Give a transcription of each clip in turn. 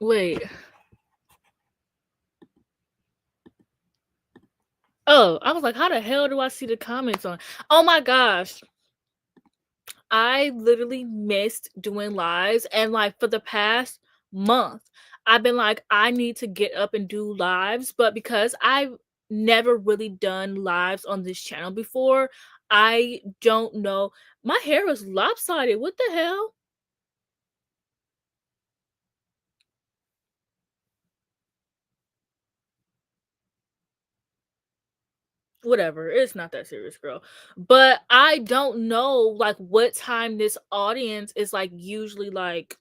Wait. Oh, I was like, how the hell do I see the comments on? Oh my gosh. I literally missed doing lives, and like for the past month, I've been like, I need to get up and do lives, but because I've never really done lives on this channel before, I don't know. My hair is lopsided. What the hell? Whatever, it's not that serious, girl. But I don't know like what time this audience is like usually like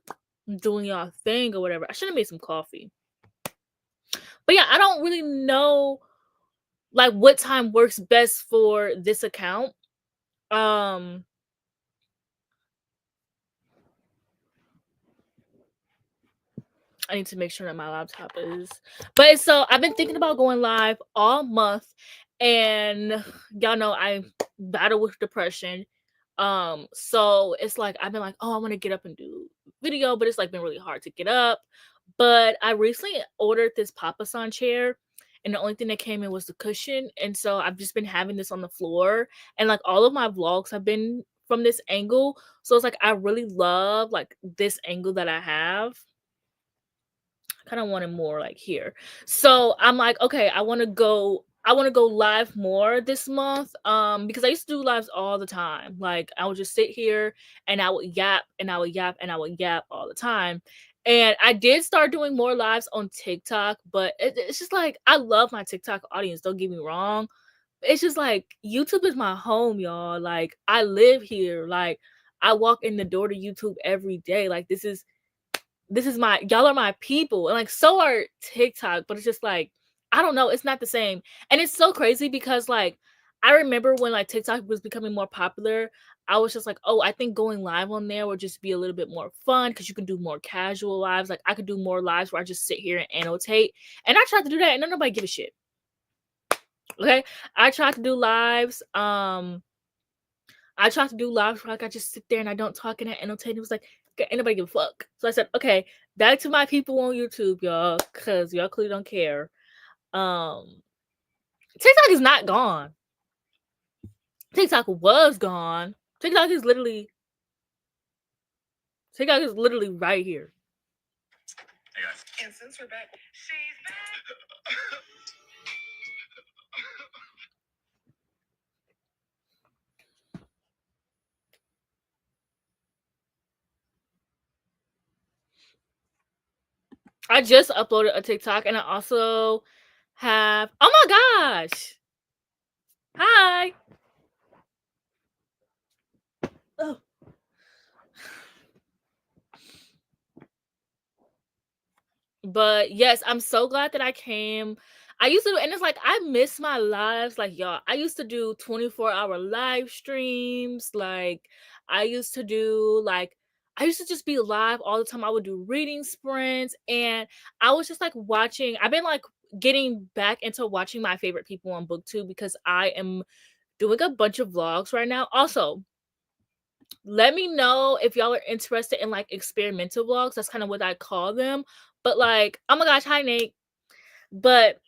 doing y'all thing or whatever. I should have made some coffee. But yeah, I don't really know like what time works best for this account. I need to make sure that my laptop is. But so I've been thinking about going live all month, and y'all know I battle with depression. So it's like I've been like, oh, I want to get up and do video, but it's like been really hard to get up. But I recently ordered this Papasan chair, and the only thing that came in was the cushion, and so I've just been having this on the floor, and like all of my vlogs have been from this angle. So it's like I really love like this angle that I have. Kind of wanted more like here. So I'm like, okay, I want to go live more this month because I used to do lives all the time. Like I would just sit here and I would yap and I would yap and I would yap all the time. And I did start doing more lives on TikTok, but it's just like I love my TikTok audience, don't get me wrong. It's just like YouTube is my home, y'all. Like I live here. Like I walk in the door to YouTube every day. Like this is my, y'all are my people, and like so are TikTok, but it's just like I don't know, it's not the same. And it's so crazy because like I remember when like TikTok was becoming more popular, I was just like, oh, I think going live on there would just be a little bit more fun because you can do more casual lives. Like I could do more lives where I just sit here and annotate, and I tried to do that and nobody give a shit. Okay, I tried to do lives where like I just sit there and I don't talk and I annotate. It was like, ain't nobody give a fuck. So I said, okay, back to my people on YouTube, y'all, because y'all clearly don't care. TikTok is not gone. TikTok was gone. TikTok is literally right here. Hey guys. And since we're back, she's back. I just uploaded a TikTok, and I also have, oh my gosh, hi. Oh. But yes, I'm so glad that I came. I used to, and it's like I miss my lives. Like y'all, I used to do 24-hour live streams. Like I used to do like I used to just be live all the time. I would do reading sprints, and I was just like watching. I've been like getting back into watching my favorite people on BookTube because I am doing a bunch of vlogs right now. Also, let me know if y'all are interested in like experimental vlogs. That's kind of what I call them. But like, oh my gosh, hi Nate. But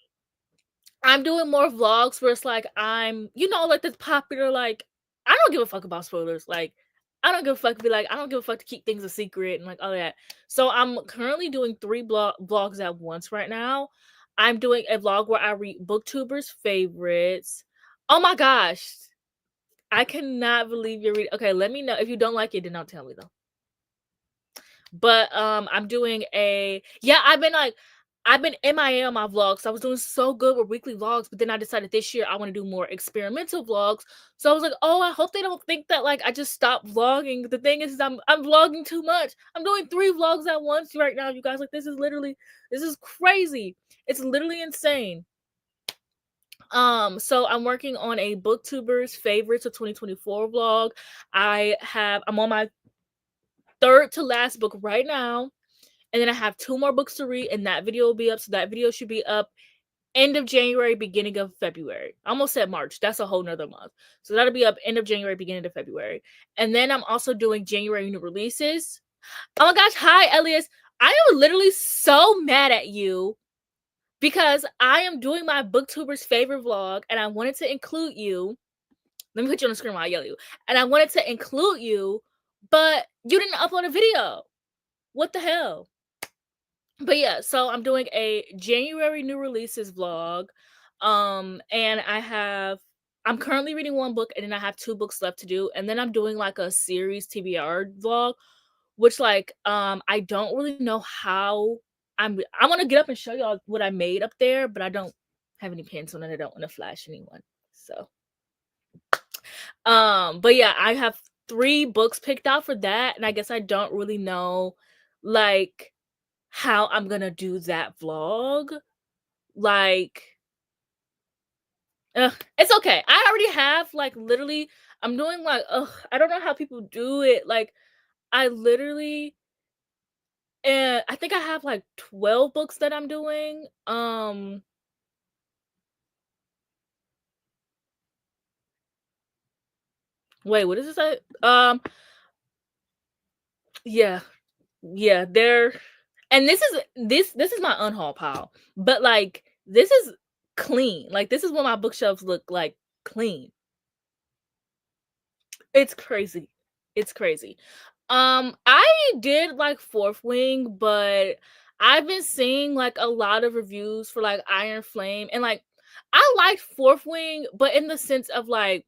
I'm doing more vlogs where it's like I'm, like this popular, like, I don't give a fuck about spoilers. Like, I don't give a fuck to be like, I don't give a fuck to keep things a secret and like all that. So I'm currently doing 3 vlogs at once right now. I'm doing a vlog where I read booktubers' favorites. Oh my gosh. I cannot believe you're reading. Okay, let me know. If you don't like it, then don't tell me though. But I'm doing I've been MIA on my vlogs. I was doing so good with weekly vlogs, but then I decided this year I want to do more experimental vlogs. So I was like, oh, I hope they don't think that like I just stopped vlogging. The thing is I'm vlogging too much. I'm doing 3 vlogs at once right now, you guys. Like this is crazy. It's literally insane. So I'm working on a booktubers favorites of 2024 vlog. I'm on my 3rd to last book right now, and then I have 2 more books to read, and that video will be up. So that video should be up end of January, beginning of February. I almost said March. That's a whole nother month. So that'll be up end of January, beginning of February. And then I'm also doing January new releases. Oh my gosh, hi Elias. I am literally so mad at you because I am doing my booktuber's favorite vlog and I wanted to include you. Let me put you on the screen while I yell at you. And I wanted to include you, but you didn't upload a video. What the hell? But yeah, so I'm doing a January new releases vlog. And I'm currently reading one book and then I have 2 books left to do. And then I'm doing like a series TBR vlog, which like I don't really know how I want to get up and show y'all what I made up there, but I don't have any pins on and I don't want to flash anyone. So but yeah, I have 3 books picked out for that, and I guess I don't really know like how I'm gonna do that vlog. Like it's okay. I already have like literally I'm doing like I don't know how people do it. Like I literally and I think I have like 12 books that I'm doing. Wait, what does it say? Yeah. Yeah, they're and this is my unhaul pile. But like this is clean. Like this is what my bookshelves look like clean. It's crazy. It's crazy. I did like Fourth Wing, but I've been seeing like a lot of reviews for like Iron Flame and like I liked Fourth Wing, but in the sense of like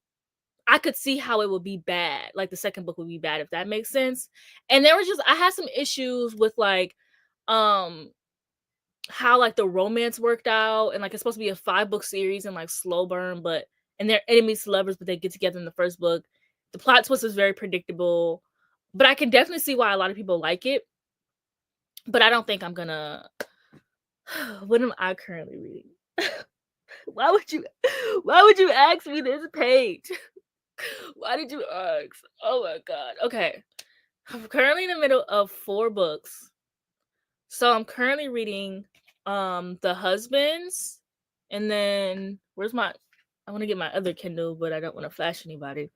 I could see how it would be bad. Like the second book would be bad if that makes sense. And there was just I had some issues with like um how like the romance worked out and like it's supposed to be a 5-book series and like slow burn, but and they're enemies to lovers, but they get together in the first book. The plot twist is very predictable, but I can definitely see why a lot of people like it. But I don't think I'm gonna. What am I currently reading? why would you ask me this page? Why did you ask? Oh my god. Okay. I'm currently in the middle of 4 books. So I'm currently reading The Husbands and then where's my I want to get my other Kindle, but I don't want to flash anybody.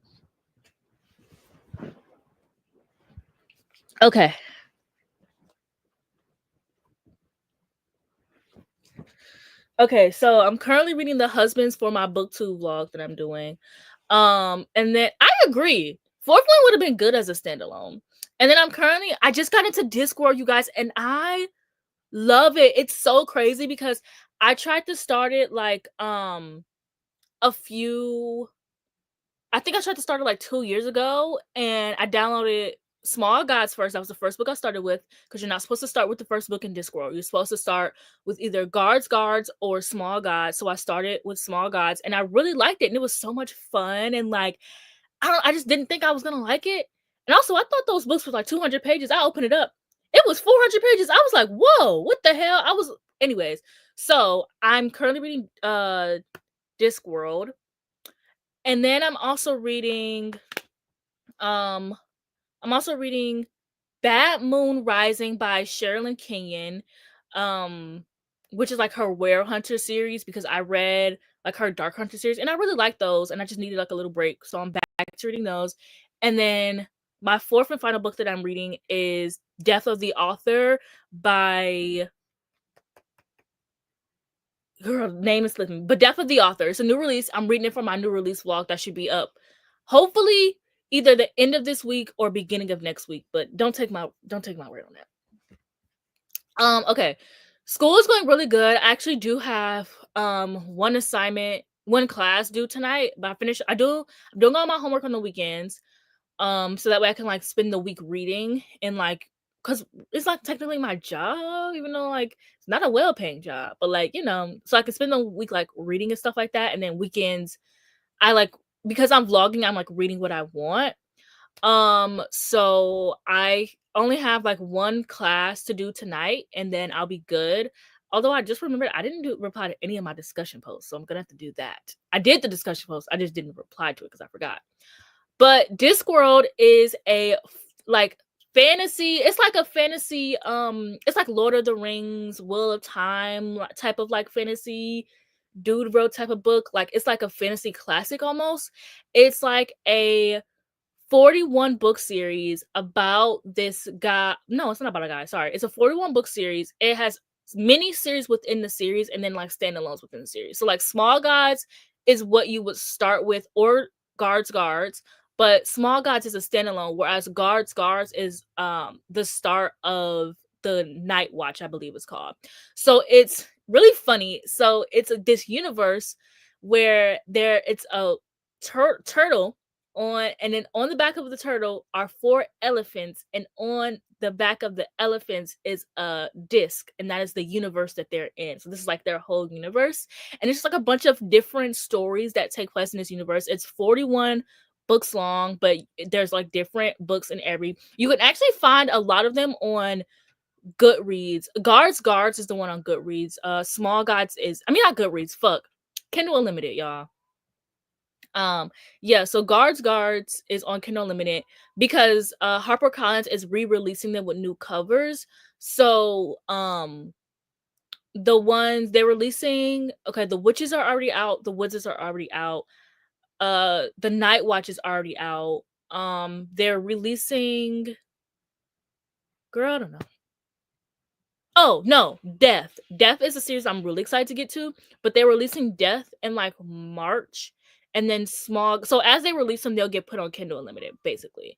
Okay. Okay, so I'm currently reading The Husbands for my booktube vlog that I'm doing. And then I agree. Fourth One would have been good as a standalone. And then I just got into Discworld, you guys, and I love it. It's so crazy because I tried to start it like I think I tried to start it like 2 years ago and I downloaded Small Gods first. That was the first book I started with because you're not supposed to start with the first book in Discworld. You're supposed to start with either Guards, or Small Gods. So I started with Small Gods and I really liked it and it was so much fun and like I just didn't think I was gonna like it. And also I thought those books were like 200 pages. I opened it up. It was 400 pages. I was like, whoa, what the hell? Anyways. So I'm currently reading Discworld. And then I'm also reading Bad Moon Rising by Sherilyn Kenyon, which is like her Were Hunter series because I read like her Dark Hunter series and I really like those and I just needed like a little break. So I'm back to reading those. And then my 4th and final book that I'm reading is Death of the Author by girl, name is slipping, but Death of the Author. It's a new release. I'm reading it for my new release vlog that should be up hopefully either the end of this week or beginning of next week, but don't take my word on that. Okay. School is going really good. I actually do have one class due tonight, but I'm doing all my homework on the weekends. So that way I can like spend the week reading and like because it's like technically my job, even though like it's not a well-paying job, but like, so I can spend the week like reading and stuff like that. And then weekends, I like because I'm vlogging, I'm like reading what I want. So I only have like one class to do tonight and then I'll be good. Although I just remembered I didn't reply to any of my discussion posts, so I'm gonna have to do that. I did the discussion post, I just didn't reply to it because I forgot. But Discworld is a like fantasy. It's like a fantasy. It's like Lord of the Rings, Wheel of Time type of like fantasy dude bro type of book. Like it's like a fantasy classic almost. It's like a 41 book series about this guy. No, it's not about a guy. Sorry. It's a 41 book series. It has mini series within the series and then like standalones within the series. So like Small Gods is what you would start with, or Guards. But Small Gods is a standalone, whereas Guards is the start of the Night Watch, I believe it's called. So it's really funny. So it's this universe where it's a turtle on, and then on the back of the turtle are 4 elephants, and on the back of the elephants is a disc, and that is the universe that they're in. So this is like their whole universe, and it's just like a bunch of different stories that take place in this universe. It's 41 books long, but there's like different books in every. You can actually find a lot of them on Goodreads. Guards is the one on Goodreads. Small Gods is, I mean, not Goodreads, fuck, Kindle Unlimited, y'all. Yeah, so Guards is on Kindle Unlimited because HarperCollins is re-releasing them with new covers. So the ones they're releasing, okay, the Witches are already out, the Wizards are already out, the Night Watch is already out. They're releasing, girl, I don't know. Oh no, Death is a series I'm really excited to get to, but they're releasing Death in like March, and then Small. So as they release them, they'll get put on Kindle Unlimited, basically.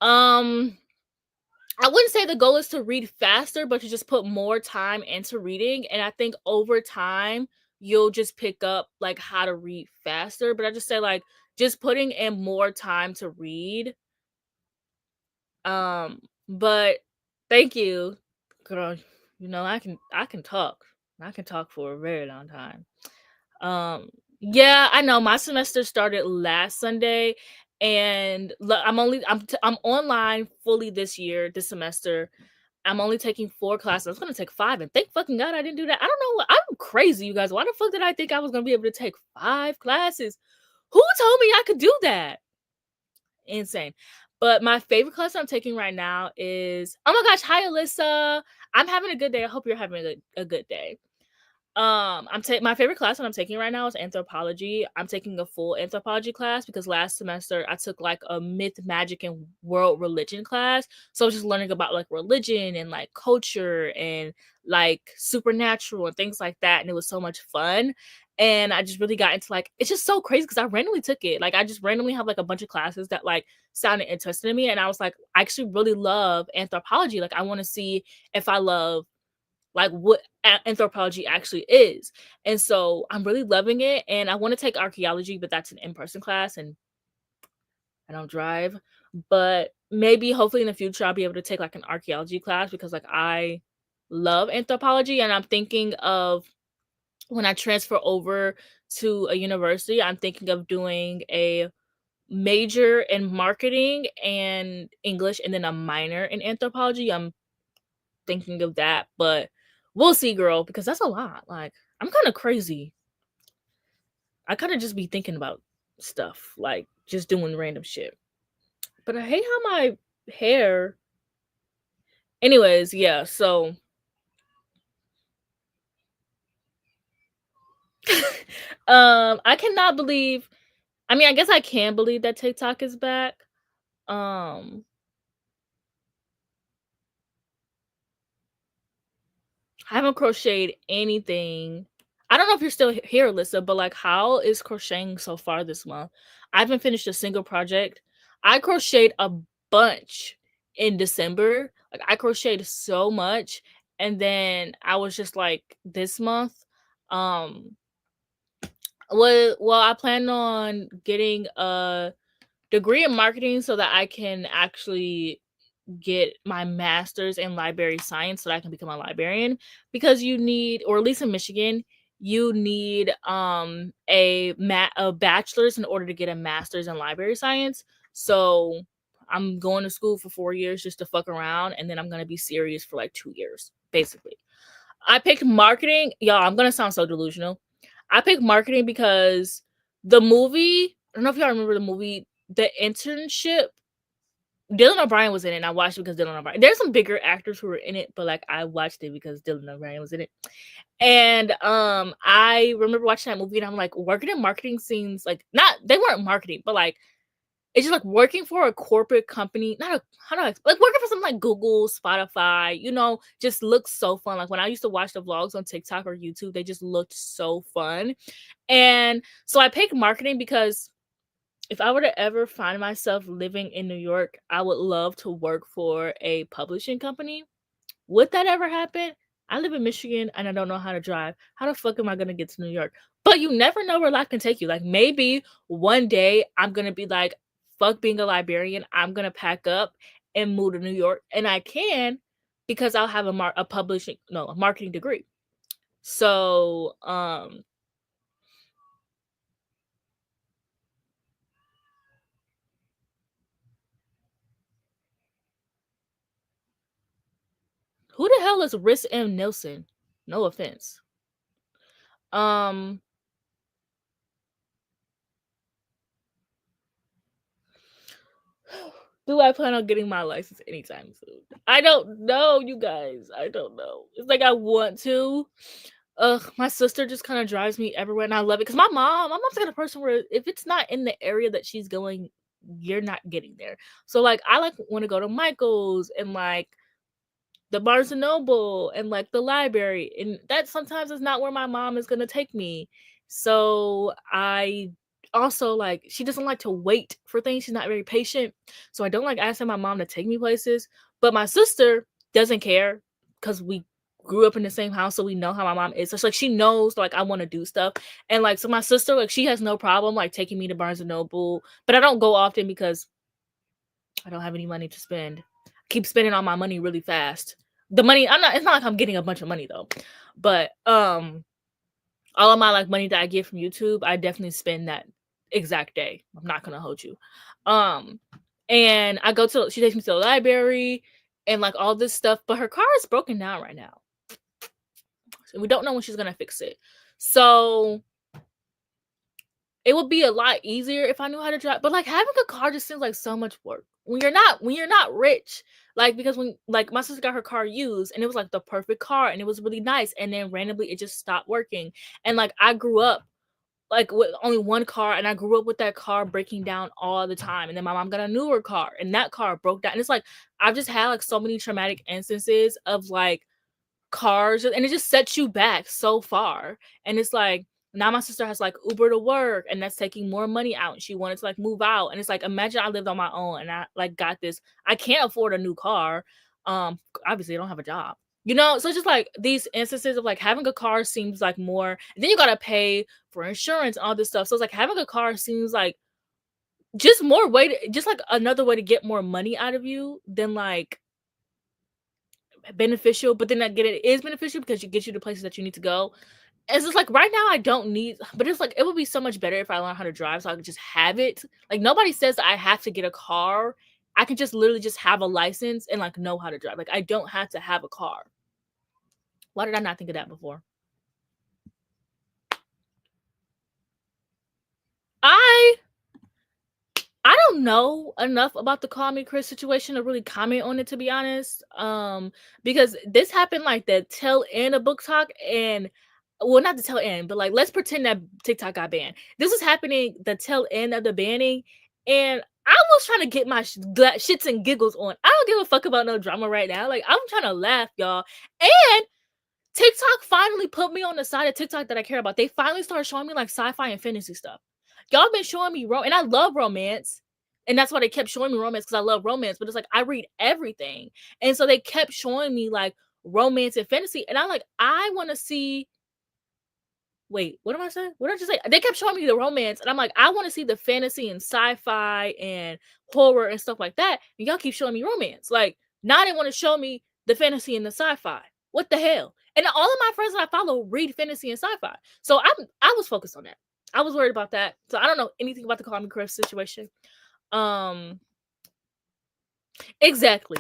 I wouldn't say the goal is to read faster, but to just put more time into reading, and I think over time you'll just pick up like how to read faster. But I just say like just putting in more time to read. But thank you, girl. You know, I can talk. I can talk for a very long time. Yeah, I know my semester started last Sunday, and I'm online fully this semester. I'm only taking 4 classes. I was gonna take 5, and thank fucking God I didn't do that. I don't know what, I'm crazy, you guys. Why the fuck did I think I was gonna be able to take 5 classes? Who told me I could do that? Insane. But my favorite class I'm taking right now is, oh my gosh, hi Alyssa. I'm having a good day. I hope you're having a good day. My favorite class that I'm taking right now is Anthropology. I'm taking a full Anthropology class because last semester I took like a myth, magic, and world religion class. So I was just learning about like religion and like culture and like supernatural and things like that. And it was so much fun. And I just really got into like, it's just so crazy because I randomly took it. Like I just randomly have like a bunch of classes that like sounded interesting to me. And I was like, I actually really love Anthropology. Like I want to see if I love like what Anthropology actually is. And so I'm really loving it. And I want to take archaeology, but that's an in-person class and I don't drive. But maybe hopefully in the future I'll be able to take like an archaeology class because like I love Anthropology, and I'm thinking of when I transfer over to a university, I'm thinking of doing a major in marketing and English and then a minor in Anthropology. I'm thinking of that, but we'll see, girl, because that's a lot. Like, I'm kind of crazy. I kind of just be thinking about stuff, like just doing random shit. But I hate how my hair. Anyways, yeah, so I cannot believe, I mean, I guess I can believe that TikTok is back. I haven't crocheted anything. I don't know if you're still here, Alyssa, but like, how is crocheting so far this month? I haven't finished a single project. I crocheted a bunch in December. Like, I crocheted so much, and then I was just like, this month, well, I plan on getting a degree in marketing so that I can actually get my master's in library science so that I can become a librarian, because you need, or at least in Michigan, you need a bachelor's in order to get a master's in library science. So I'm going to school for 4 years just to fuck around, and then I'm going to be serious for like 2 years, basically. I picked marketing. Y'all, I'm going to sound so delusional. I picked marketing because the movie, I don't know if y'all remember the movie, The Internship. Dylan O'Brien was in it, and I watched it because Dylan O'Brien. There's some bigger actors who were in it, but like I watched it because Dylan O'Brien was in it. And I remember watching that movie, and I'm like, working in marketing seems like, not, they weren't marketing, but like it's just like working for a corporate company, not a how do I like working for something like Google, Spotify, just looks so fun. Like when I used to watch the vlogs on TikTok or YouTube, they just looked so fun. And so I picked marketing because if I were to ever find myself living in New York, I would love to work for a publishing company. Would that ever happen? I live in Michigan and I don't know how to drive. How the fuck am I gonna get to New York? But you never know where life can take you. Like maybe one day I'm gonna be like, fuck being a librarian. I'm gonna pack up and move to New York, and I can because I'll have a marketing degree. So who the hell is Riss M. Nilsson? No offense. Um Do I plan on getting my license anytime soon? I don't know, you guys. I don't know. It's like I want to. Ugh, my sister just kind of drives me everywhere, and I love it because my mom's the kind of person where if it's not in the area that she's going, you're not getting there. So like, I like want to go to Michael's and like the Barnes and Noble and like the library, and that sometimes is not where my mom is gonna take me. So I also like she doesn't like to wait for things. She's not very patient. So I don't like asking my mom to take me places. But my sister doesn't care because we grew up in the same house, so we know how my mom is. So like she knows like I want to do stuff. And like so my sister, like she has no problem like taking me to Barnes and Noble, but I don't go often because I don't have any money to spend. I keep spending all my money really fast. The money, it's not like I'm getting a bunch of money though. But all of my like money that I get from YouTube, I definitely spend that exact day. I'm not gonna hold you. And she takes me to the library and like all this stuff, but her car is broken down right now. So we don't know when she's gonna fix it. So it would be a lot easier if I knew how to drive. But like having a car just seems like so much work. When you're not rich. Like because when like my sister got her car used and it was like the perfect car and it was really nice, and then randomly it just stopped working. And like I grew up like with only one car, and I grew up with that car breaking down all the time. And then my mom got a newer car and that car broke down. And it's like I've just had like so many traumatic instances of like cars, and it just sets you back so far. And it's like now my sister has like Uber to work, and that's taking more money out, and she wanted to like move out. And it's like imagine I lived on my own and I like got this. I can't afford a new car. Obviously I don't have a job. So it's just like these instances of like having a car seems like more, and then you gotta pay for insurance and all this stuff. So it's like having a car seems like just more way to, just like another way to get more money out of you than like beneficial. But then I get it is beneficial because it gets you to places that you need to go. It's just like right now I don't need, but it's like it would be so much better if I learned how to drive so I could just have it. Like nobody says that I have to get a car. I can just literally just have a license and like know how to drive. Like I don't have to have a car. Why did I not think of that before? I don't know enough about the Call Me Chris situation to really comment on it, to be honest. Because this happened like the tail end of book talk, and well, not the tail end, but like let's pretend that TikTok got banned. This was happening the tail end of the banning, and I was trying to get my shits and giggles on. I don't give a fuck about no drama right now. Like I'm trying to laugh, y'all, and TikTok finally put me on the side of TikTok that I care about. They finally started showing me like sci-fi and fantasy stuff. Y'all been showing me and I love romance. And that's why they kept showing me romance, because I love romance. But it's like I read everything. And so they kept showing me like romance and fantasy. And I'm like, I want to see. Wait, what am I saying? What did I just say? They kept showing me the romance, and I'm like, I want to see the fantasy and sci-fi and horror and stuff like that. And y'all keep showing me romance. Like now they want to show me the fantasy and the sci-fi. What the hell? And all of my friends that I follow read fantasy and sci-fi. So I was focused on that. I was worried about that. So I don't know anything about the Call Me Chris situation. Exactly.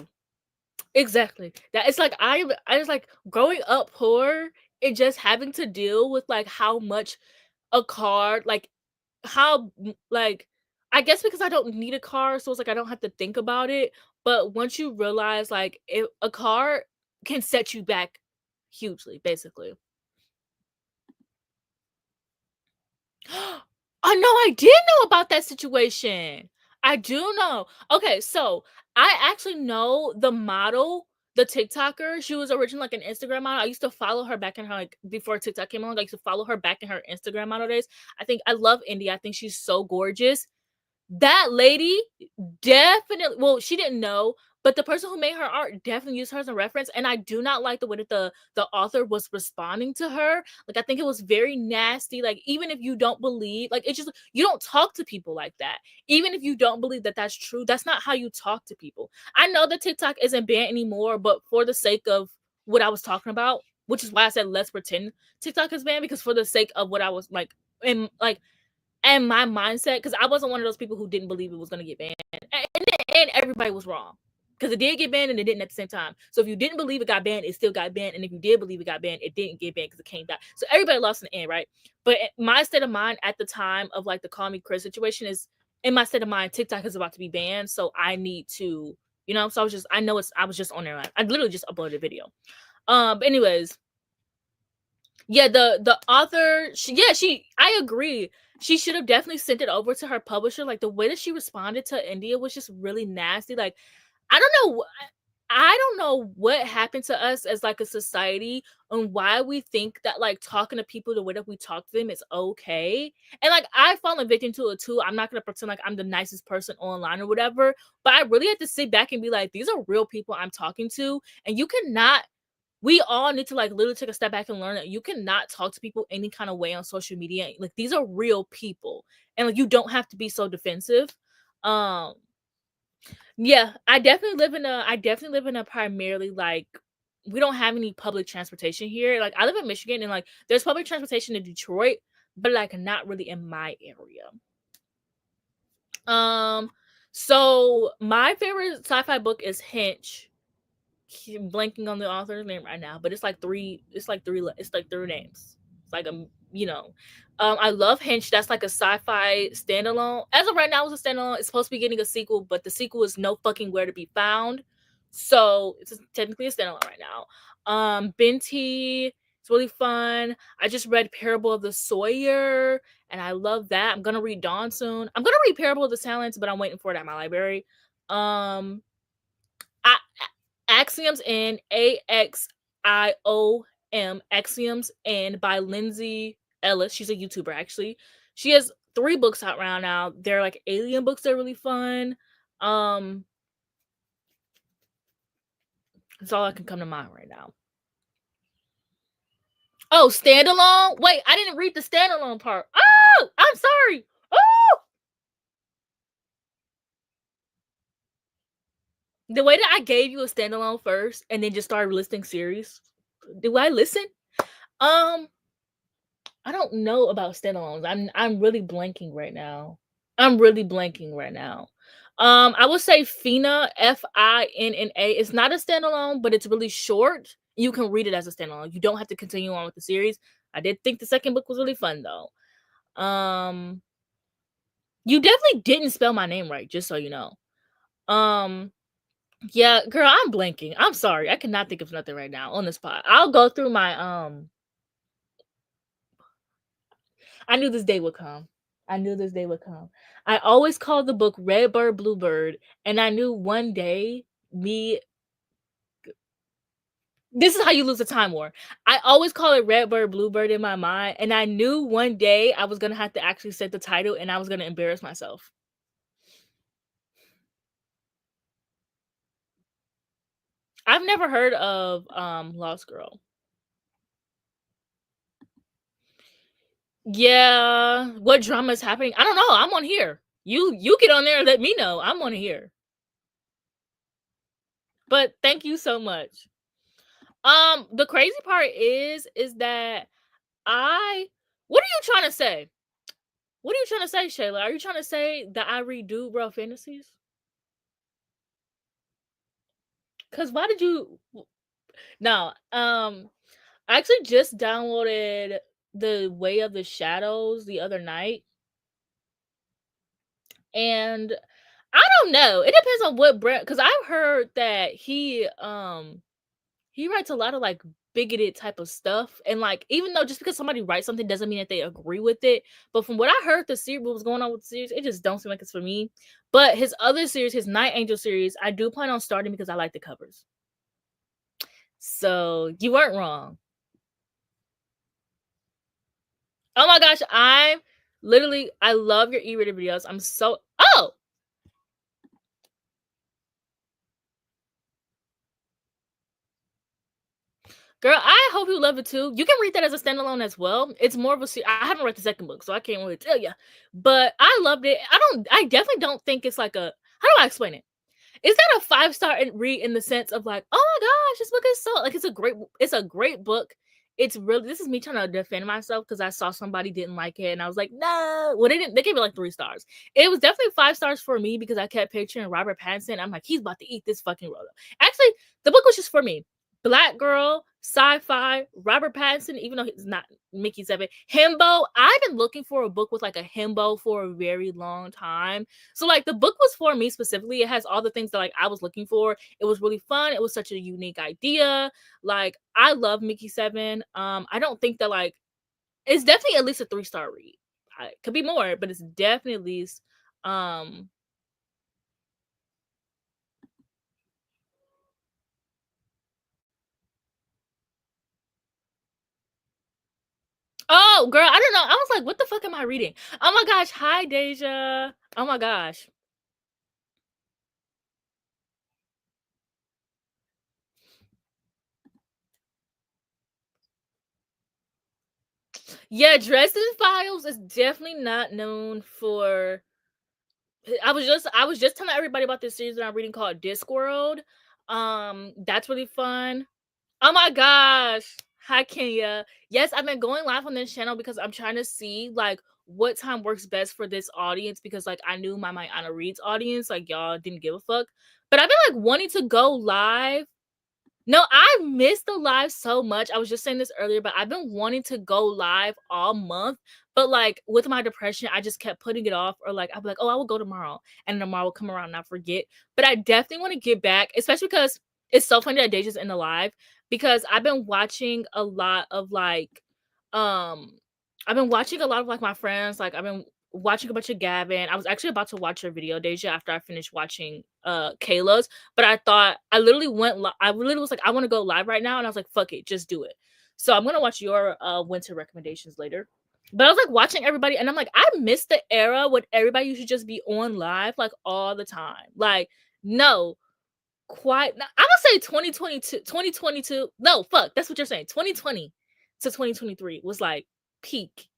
Exactly. That it's like I was like growing up poor and just having to deal with like how much a car like like I guess because I don't need a car, so it's like I don't have to think about it. But once you realize like if a car can set you back hugely, basically. I know I did know about that situation. I do know. Okay, so I actually know the model, the TikToker. She was originally like an Instagram model. I used to follow her back in her like before TikTok came along. I used to follow her back in her Instagram model days. I love India. I think she's so gorgeous. That lady definitely, well, she didn't know, but the person who made her art definitely used her as a reference. And I do not like the way that the author was responding to her. Like, I think it was very nasty. Like, even if you don't believe, like, it's just, you don't talk to people like that. Even if you don't believe that that's true, that's not how you talk to people. I know that TikTok isn't banned anymore, but for the sake of what I was talking about, which is why I said let's pretend TikTok is banned, because for the sake of what I was like, in like, and my mindset, because I wasn't one of those people who didn't believe it was going to get banned. And everybody was wrong, because it did get banned and it didn't at the same time. So if you didn't believe it got banned, it still got banned. And if you did believe it got banned, it didn't get banned because it came back. So everybody lost in the end, right? But my state of mind at the time of like the Call Me Chris situation is, in my state of mind, TikTok is about to be banned. So I need to, so I was just on there. Like, I literally just uploaded a video. But anyways, yeah, the author, I agree. She should have definitely sent it over to her publisher. Like, the way that she responded to India was just really nasty. Like, I don't know what happened to us as like a society and why we think that like talking to people the way that we talk to them is okay. And like, I've fallen victim to it too. I'm not gonna pretend like I'm the nicest person online or whatever, but I really had to sit back and be like, these are real people I'm talking to, and you cannot, we all need to like literally take a step back and learn that you cannot talk to people any kind of way on social media. Like, these are real people, and like, you don't have to be so defensive. Um yeah, I definitely live in a primarily like, we don't have any public transportation here. Like, I live in Michigan, and like, there's public transportation in Detroit, but like not really in my area. So my favorite sci-fi book is Hinch. I'm blanking on the author's name right now, but it's like three names. It's like I love Hinch. That's like a sci-fi standalone. As of right now, it's a standalone. It's supposed to be getting a sequel, but the sequel is no fucking where to be found. So it's technically a standalone right now. Binti, it's really fun. I just read Parable of the Sawyer, and I love that. I'm gonna read Dawn soon. I'm gonna read Parable of the Silence, but I'm waiting for it at my library. I, Axioms in Axioms in by Lindsay Ellis. She's a YouTuber actually. She has 3 books out right now. They're like alien books. They're really fun. That's all I can come to mind right now. Oh, standalone? Wait, I didn't read the standalone part. Oh, I'm sorry. Oh, the way that I gave you a standalone first and then just started listing series. Do I listen? I don't know about standalones. I'm really blanking right now. I would say Fina, Finna. It's not a standalone, but it's really short. You can read it as a standalone. You don't have to continue on with the series. I did think the second book was really fun though. You definitely didn't spell my name right, just so you know. Yeah, girl, I'm blanking. I'm sorry. I cannot think of nothing right now on the spot. I'll go through my I knew this day would come. I always called the book Redbird Bluebird, and I knew one day me. This is how you lose a time war. I always call it Redbird Bluebird in my mind, and I knew one day I was gonna have to actually set the title, and I was gonna embarrass myself. I've never heard of Lost Girl. Yeah, what drama is happening? I don't know. I'm on here. You get on there and let me know. I'm on here. But thank you so much. The crazy part is that what are you trying to say? What are you trying to say, Shayla? Are you trying to say that I redo Real Fantasies? Cause why did you? No, I actually just downloaded The Way of the Shadows the other night, and I don't know. It depends on what brand. Cause I've heard that he writes a lot of like bigoted type of stuff. And like, even though just because somebody writes something doesn't mean that they agree with it. But from what I heard, the series, what was going on with the series, it just don't seem like it's for me. But his other series, his Night Angel series, I do plan on starting because I like the covers. So you weren't wrong. Oh my gosh, I love your e-reader videos. I'm so girl, I hope you love it too. You can read that as a standalone as well. It's more of a I haven't read the second book, so I can't really tell you. But I loved it. I definitely don't think it's like a, how do I explain it? Is that a 5-star read in the sense of like, oh my gosh, this book is so like it's a great book. It's really, this is me trying to defend myself because I saw somebody didn't like it and I was like, no. Well, they gave it like 3 stars. It was definitely 5 stars for me because I kept picturing Robert Pattinson. I'm like, he's about to eat this fucking roll. Actually, the book was just for me. Black girl, sci-fi, Robert Pattinson, even though he's not Mickey 7, himbo. I've been looking for a book with like a himbo for a very long time. So like the book was for me specifically. It has all the things that like I was looking for. It was really fun. It was such a unique idea. Like I love Mickey 7. I don't think that like, it's definitely at least a 3-star read. It could be more, but it's definitely at least oh girl, I don't know. I was like, what the fuck am I reading? Oh my gosh, hi Deja. Oh my gosh. Yeah, Dresden Files is definitely not known for. I was just telling everybody about this series that I'm reading called Discworld. That's really fun. Oh my gosh. Hi Kenya. Yes, I've been going live on this channel because I'm trying to see like what time works best for this audience because like I knew my Anna Reads audience, like y'all didn't give a fuck. But I've been like wanting to go live. No, I miss the live so much. I was just saying this earlier, but I've been wanting to go live all month. But like with my depression, I just kept putting it off, or like I'll be like, oh, I will go tomorrow, and tomorrow will come around and I forget. But I definitely want to get back, especially because it's so funny that Deja's in the live because I've been watching a lot of like, I've been watching a lot of like my friends. Like I've been watching a bunch of Gavin. I was actually about to watch your video, Deja, after I finished watching Kayla's. But I thought I literally I literally was like, I want to go live right now, and I was like, fuck it, just do it. So I'm gonna watch your winter recommendations later. But I was like watching everybody, and I'm like, I miss the era when everybody used to just be on live like all the time. Like, no, quite. I'm gonna say 2022, 2022. No, fuck, that's what you're saying. 2020 to 2023 was like peak.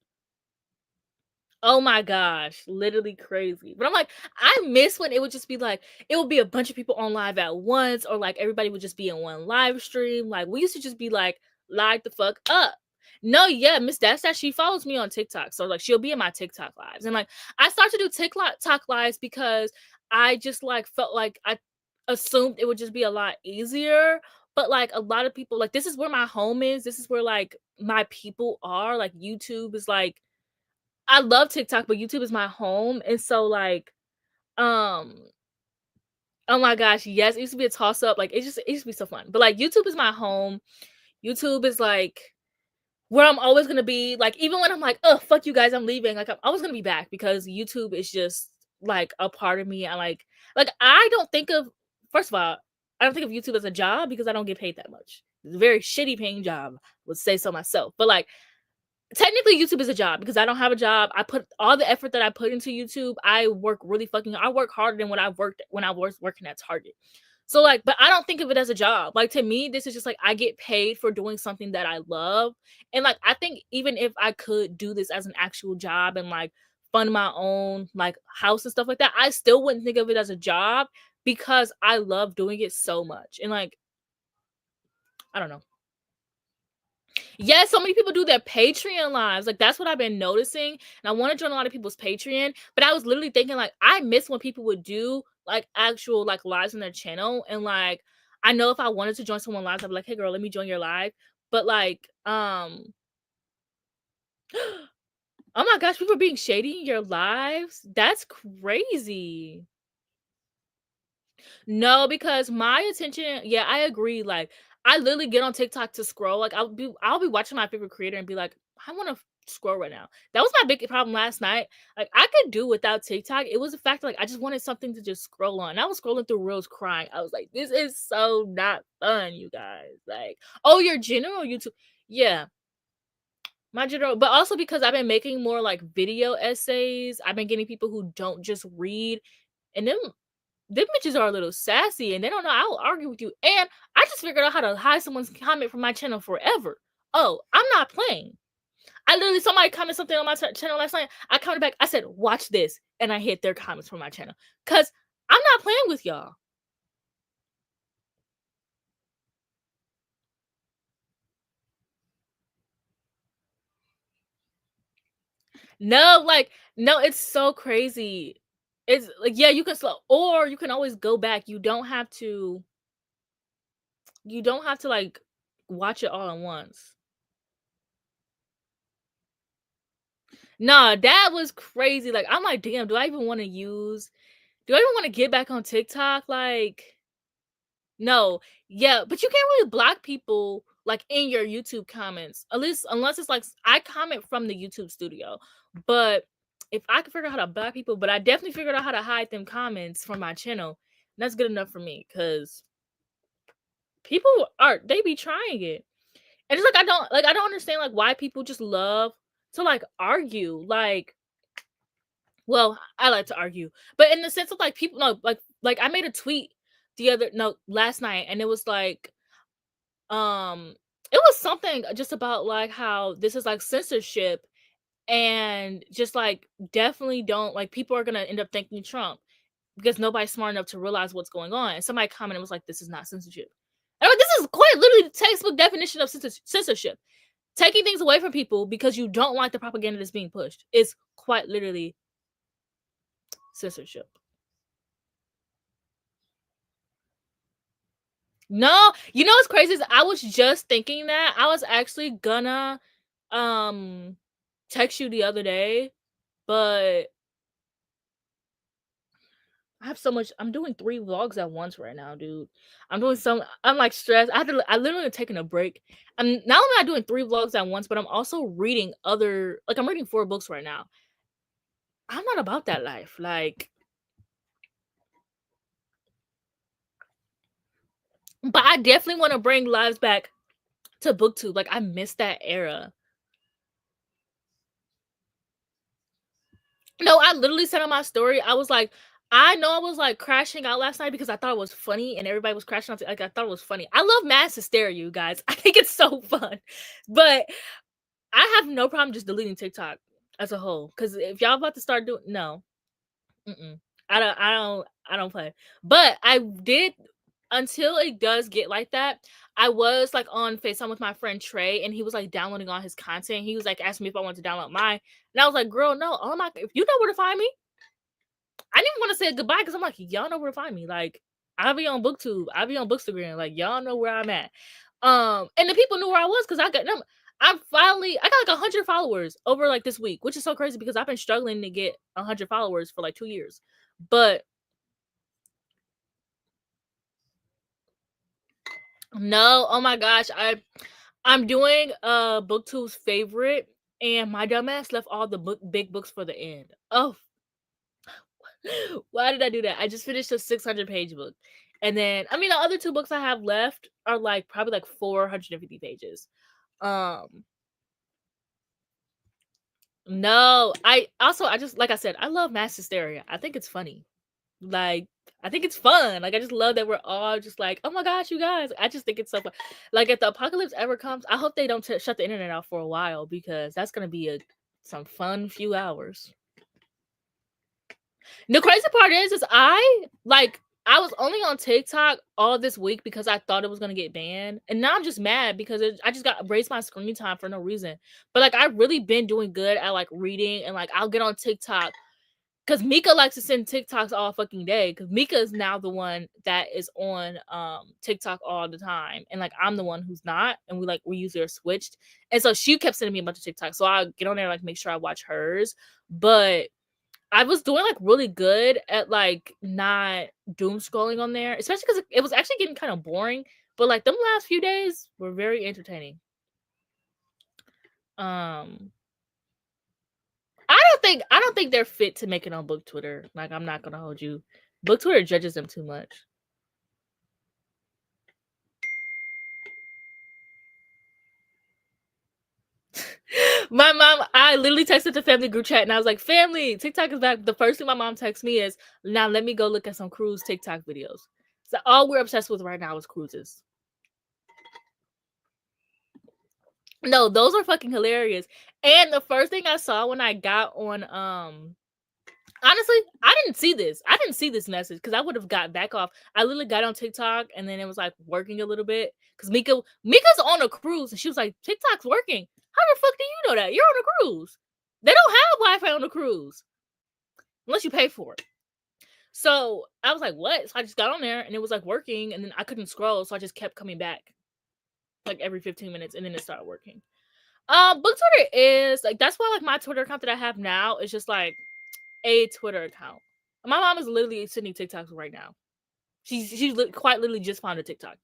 Oh my gosh, literally crazy. But I'm like, I miss when it would just be like, it would be a bunch of people on live at once, or like everybody would just be in one live stream. Like we used to just be like, live the fuck up. No, yeah, Miss That's that she follows me on TikTok. So like she'll be in my TikTok lives. And like I started to do TikTok lives because I just like felt like I assumed it would just be a lot easier. But like a lot of people, like this is where my home is. This is where like my people are. Like YouTube is like, I love TikTok, but YouTube is my home. And so like, um, oh my gosh, yes, it used to be a toss up. Like it used to be so fun. But like YouTube is my home. YouTube is like where I'm always gonna be. Like even when I'm like, oh fuck you guys, I'm leaving. Like I'm always gonna be back because YouTube is just like a part of me. I like I don't think of, first of all, I don't think of YouTube as a job because I don't get paid that much. It's a very shitty paying job, would say so myself. But like technically YouTube is a job because I don't have a job. I put all the effort that I put into YouTube. I work harder than when I was working at Target. So like, but I don't think of it as a job. Like to me, this is just like I get paid for doing something that I love. And like I think even if I could do this as an actual job and like fund my own like house and stuff like that, I still wouldn't think of it as a job because I love doing it so much. And like, I don't know. Yes, so many people do their Patreon lives. Like that's what I've been noticing. And I want to join a lot of people's Patreon, but I was literally thinking like I miss when people would do like actual like lives on their channel. And like I know if I wanted to join someone lives, I'd be like, hey girl, let me join your live. But like, oh my gosh, people are being shady in your lives. That's crazy. No, because my attention, yeah, I agree. Like I literally get on TikTok to scroll. Like I'll be watching my favorite creator and be like, I want to scroll right now. That was my big problem last night. Like I could do without TikTok. It was the fact that, like I just wanted something to just scroll on. And I was scrolling through reels crying. I was like, this is so not fun, you guys. Like, oh, your general YouTube. Yeah. My general, but also because I've been making more like video essays. I've been getting people who don't just read, and them bitches are a little sassy and they don't know I will argue with you. And I just figured out how to hide someone's comment from my channel forever. Oh, I'm not playing. I literally, somebody commented something on my channel last night. I commented back. I said, watch this. And I hid their comments from my channel. Because I'm not playing with y'all. No, like, no, it's so crazy. It's like, yeah, you can slow, or you can always go back. You don't have to like watch it all at once. Nah, that was crazy. Like, I'm like, damn, do I even want to get back on TikTok? Like, no. Yeah, but you can't really block people like in your YouTube comments. At least unless it's like I comment from the YouTube studio. But if I can figure out how to block people, but I definitely figured out how to hide them comments from my channel. That's good enough for me because people they be trying it. And it's like I don't understand like why people just love to like argue. Like, well, I like to argue, but in the sense of like people, no, like I made a tweet last night, and it was like, it was something just about like how this is like censorship, and just like definitely don't like people are gonna end up thanking Trump because nobody's smart enough to realize what's going on. And somebody commented was like, "This is not censorship." And I'm like, this is quite literally the textbook definition of censorship. Taking things away from people because you don't like the propaganda that's being pushed is quite literally censorship. No, you know what's crazy is I was just thinking that. I was actually gonna text you the other day, but I have so much. I'm doing 3 vlogs at once right now, dude. I'm like stressed. I literally taking a break. I'm not only am I doing 3 vlogs at once, but I'm also reading I'm reading 4 books right now. I'm not about that life. Like, but I definitely want to bring lives back to booktube. Like, I miss that era. No, I literally said on my story, I was like, I know I was like crashing out last night because I thought it was funny and everybody was crashing out. Like, I thought it was funny. I love mass hysteria, you guys. I think it's so fun. But I have no problem just deleting TikTok as a whole. Because if y'all about to start doing, no. Mm-mm. I don't play. But I did, until it does get like that, I was like on FaceTime with my friend Trey, and he was like downloading all his content. He was like asking me if I wanted to download mine. And I was like, girl, no, if you know where to find me, I didn't want to say goodbye because I'm like, y'all know where to find me. Like, I'll be on BookTube, I'll be on Bookstagram. Like, y'all know where I'm at. And the people knew where I was because I got them. I got like 100 followers over like this week, which is so crazy because I've been struggling to get 100 followers for like 2 years. But no, oh my gosh, I'm doing BookTube's favorite, and my dumbass left all the big books for the end. Oh, why did I do that? I just finished a 600-page book. And then, I mean, the other 2 books I have left are like probably like 450 pages. No, I just, like I said, I love mass hysteria. I think it's funny. Like, I think it's fun. Like, I just love that we're all just like, oh my gosh, you guys. I just think it's so fun. Like, if the apocalypse ever comes, I hope they don't shut the internet off for a while because that's gonna be some fun few hours. The crazy part is I was only on TikTok all this week because I thought it was gonna get banned, and now I'm just mad because I just got raised my screen time for no reason. But like I've really been doing good at like reading, and like I'll get on TikTok because Mika likes to send TikToks all fucking day because Mika is now the one that is on TikTok all the time, and like I'm the one who's not, and we usually are switched, and so she kept sending me a bunch of TikToks, so I'll get on there like make sure I watch hers, but I was doing like really good at like not doom scrolling on there, especially because it was actually getting kind of boring. But like them last few days were very entertaining. I don't think they're fit to make it on book Twitter. Like, I'm not gonna hold you. Book Twitter judges them too much. My mom, I literally texted the family group chat and I was like, family, TikTok is back. The first thing my mom texts me is, now let me go look at some cruise TikTok videos. So all we're obsessed with right now is cruises. No, those are fucking hilarious. And the first thing I saw when I got on, honestly, I didn't see this message because I would have got back off. I literally got on TikTok and then it was like working a little bit because Mika's on a cruise and she was like, TikTok's working. How the fuck do you know that? You're on a cruise. They don't have Wi-Fi on a cruise unless you pay for it. So I was like, what? So I just got on there and it was like working and then I couldn't scroll. So I just kept coming back like every 15 minutes and then it started working. Book Twitter is like, that's why like my Twitter account that I have now is just like a Twitter account. My mom is literally sending TikToks right now. She's quite literally just found a TikTok.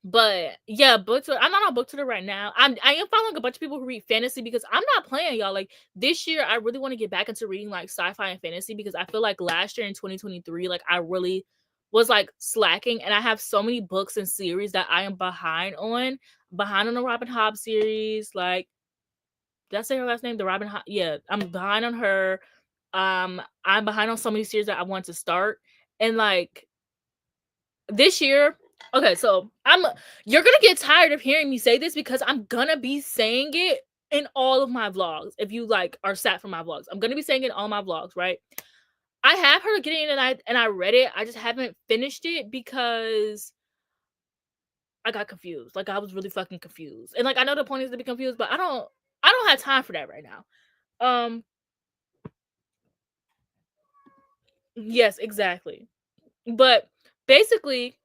But yeah, book Twitter. I'm not on book Twitter right now. I am following a bunch of people who read fantasy because I'm not playing, y'all. Like this year, I really want to get back into reading like sci-fi and fantasy because I feel like last year in 2023, like I really was like slacking, and I have so many books and series that I am behind on. Behind on the Robin Hobb series. Like, did I say her last name? The Robin Hobb. Yeah, I'm behind on her. I'm behind on so many series that I want to start, and like this year. Okay, so you're gonna get tired of hearing me say this because I'm gonna be saying it in all of my vlogs. If you like are sat for my vlogs, I'm gonna be saying it in all my vlogs, right? I have heard getting it and I read it. I just haven't finished it because I got confused. Like I was really fucking confused. And like I know the point is to be confused, but I don't have time for that right now. Yes, exactly. But basically,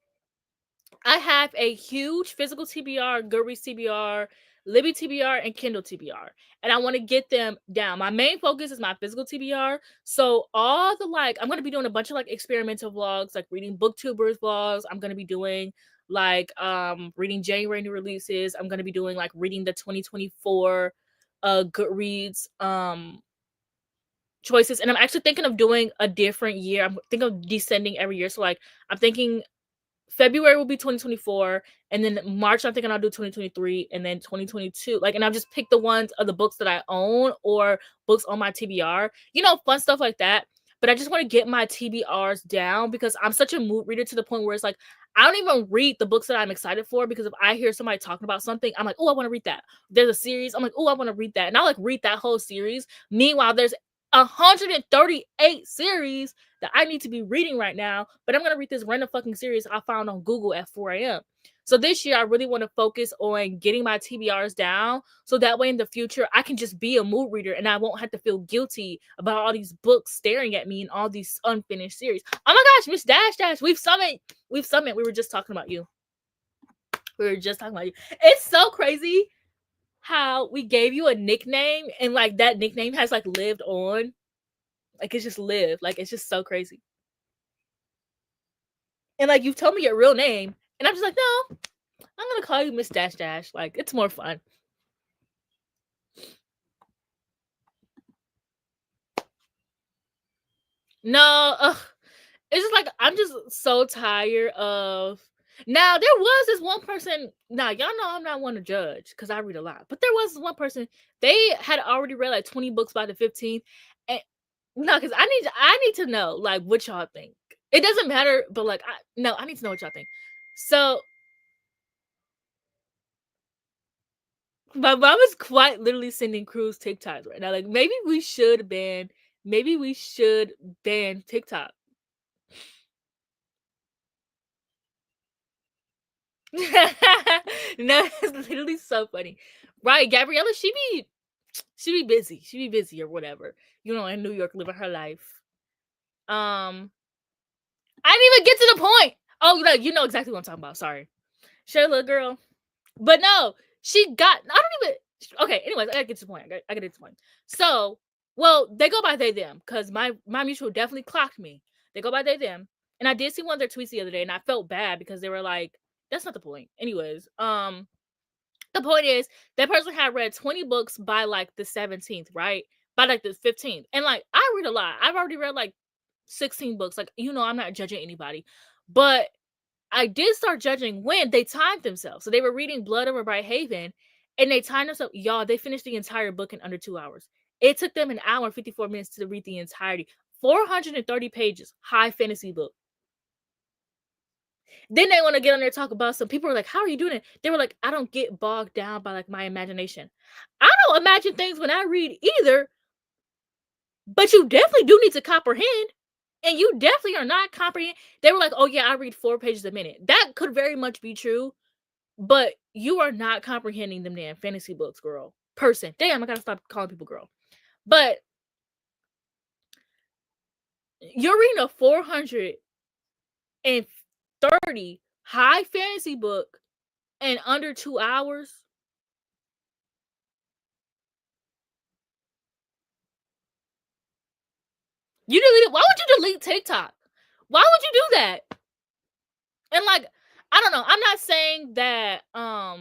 I have a huge physical TBR, Goodreads TBR, Libby TBR, and Kindle TBR. And I want to get them down. My main focus is my physical TBR. So all the like, I'm going to be doing a bunch of like experimental vlogs, like reading booktubers vlogs. I'm going to be doing like reading January new releases. I'm going to be doing like reading the 2024 Goodreads choices. And I'm actually thinking of doing a different year. I'm thinking of descending every year. So like I'm thinking February will be 2024, and then March I'm thinking I'll do 2023, and then 2022. Like, and I'll just pick the ones of the books that I own or books on my TBR, fun stuff like that. But I just want to get my TBRs down because I'm such a mood reader to the point where it's like I don't even read the books that I'm excited for because if I hear somebody talking about something, I'm like, oh, I want to read that. There's a series, I'm like, oh, I want to read that, and I like read that whole series. Meanwhile, there's 138 series that I need to be reading right now, but I'm going to read this random fucking series I found on Google at 4 a.m. So this year, I really want to focus on getting my TBRs down so that way in the future, I can just be a mood reader and I won't have to feel guilty about all these books staring at me and all these unfinished series. Oh my gosh, Miss Dash Dash, we've summoned. We were just talking about you. It's so crazy how we gave you a nickname and like that nickname has like lived on. Like it's just lived. Like it's just so crazy. And like you've told me your real name, and I'm just like, no, I'm gonna call you Miss Dash Dash. Like it's more fun. No, it's just like I'm just so tired of. Now there was this one person. Now y'all know I'm not one to judge because I read a lot, but there was this one person. They had already read like 20 books by the 15th, and no, because I need to know like what y'all think. It doesn't matter, but like I need to know what y'all think. So my mom is quite literally sending cruise TikToks right now. Like maybe we should ban TikTok. No, it's literally so funny. Right, Gabriella, she be busy. She be busy or whatever. In New York living her life. I didn't even get to the point. Oh, no, you know exactly what I'm talking about. Sorry. Sure, little girl. But no, I don't even. Okay, anyways, I gotta get to the point. I gotta get to the point. So, well, they go by they them because my mutual definitely clocked me. They go by they them, And I did see one of their tweets the other day, and I felt bad because they were like, that's not the point. Anyways, the point is that person had read 20 books by like the 17th, right? By like the 15th. And like I read a lot. I've already read like 16 books. Like, I'm not judging anybody. But I did start judging when they timed themselves. So they were reading Blood Over Bright Haven and they timed themselves. Y'all, they finished the entire book in under 2 hours. It took them an hour and 54 minutes to read the entirety. 430 pages, high fantasy book. Then they want to get on there and talk about some people are like, how are you doing it? They were like, I don't get bogged down by like my imagination. I don't imagine things when I read either, but you definitely do need to comprehend. And you definitely are not comprehending. They were like, oh yeah, I read 4 pages a minute. That could very much be true, but you are not comprehending them damn fantasy books, girl. Person. Damn, I gotta stop calling people girl. But you're reading a 430 high fantasy book in under 2 hours. You deleted. Why would you delete TikTok? Why would you do that? And like, I don't know. I'm not saying that how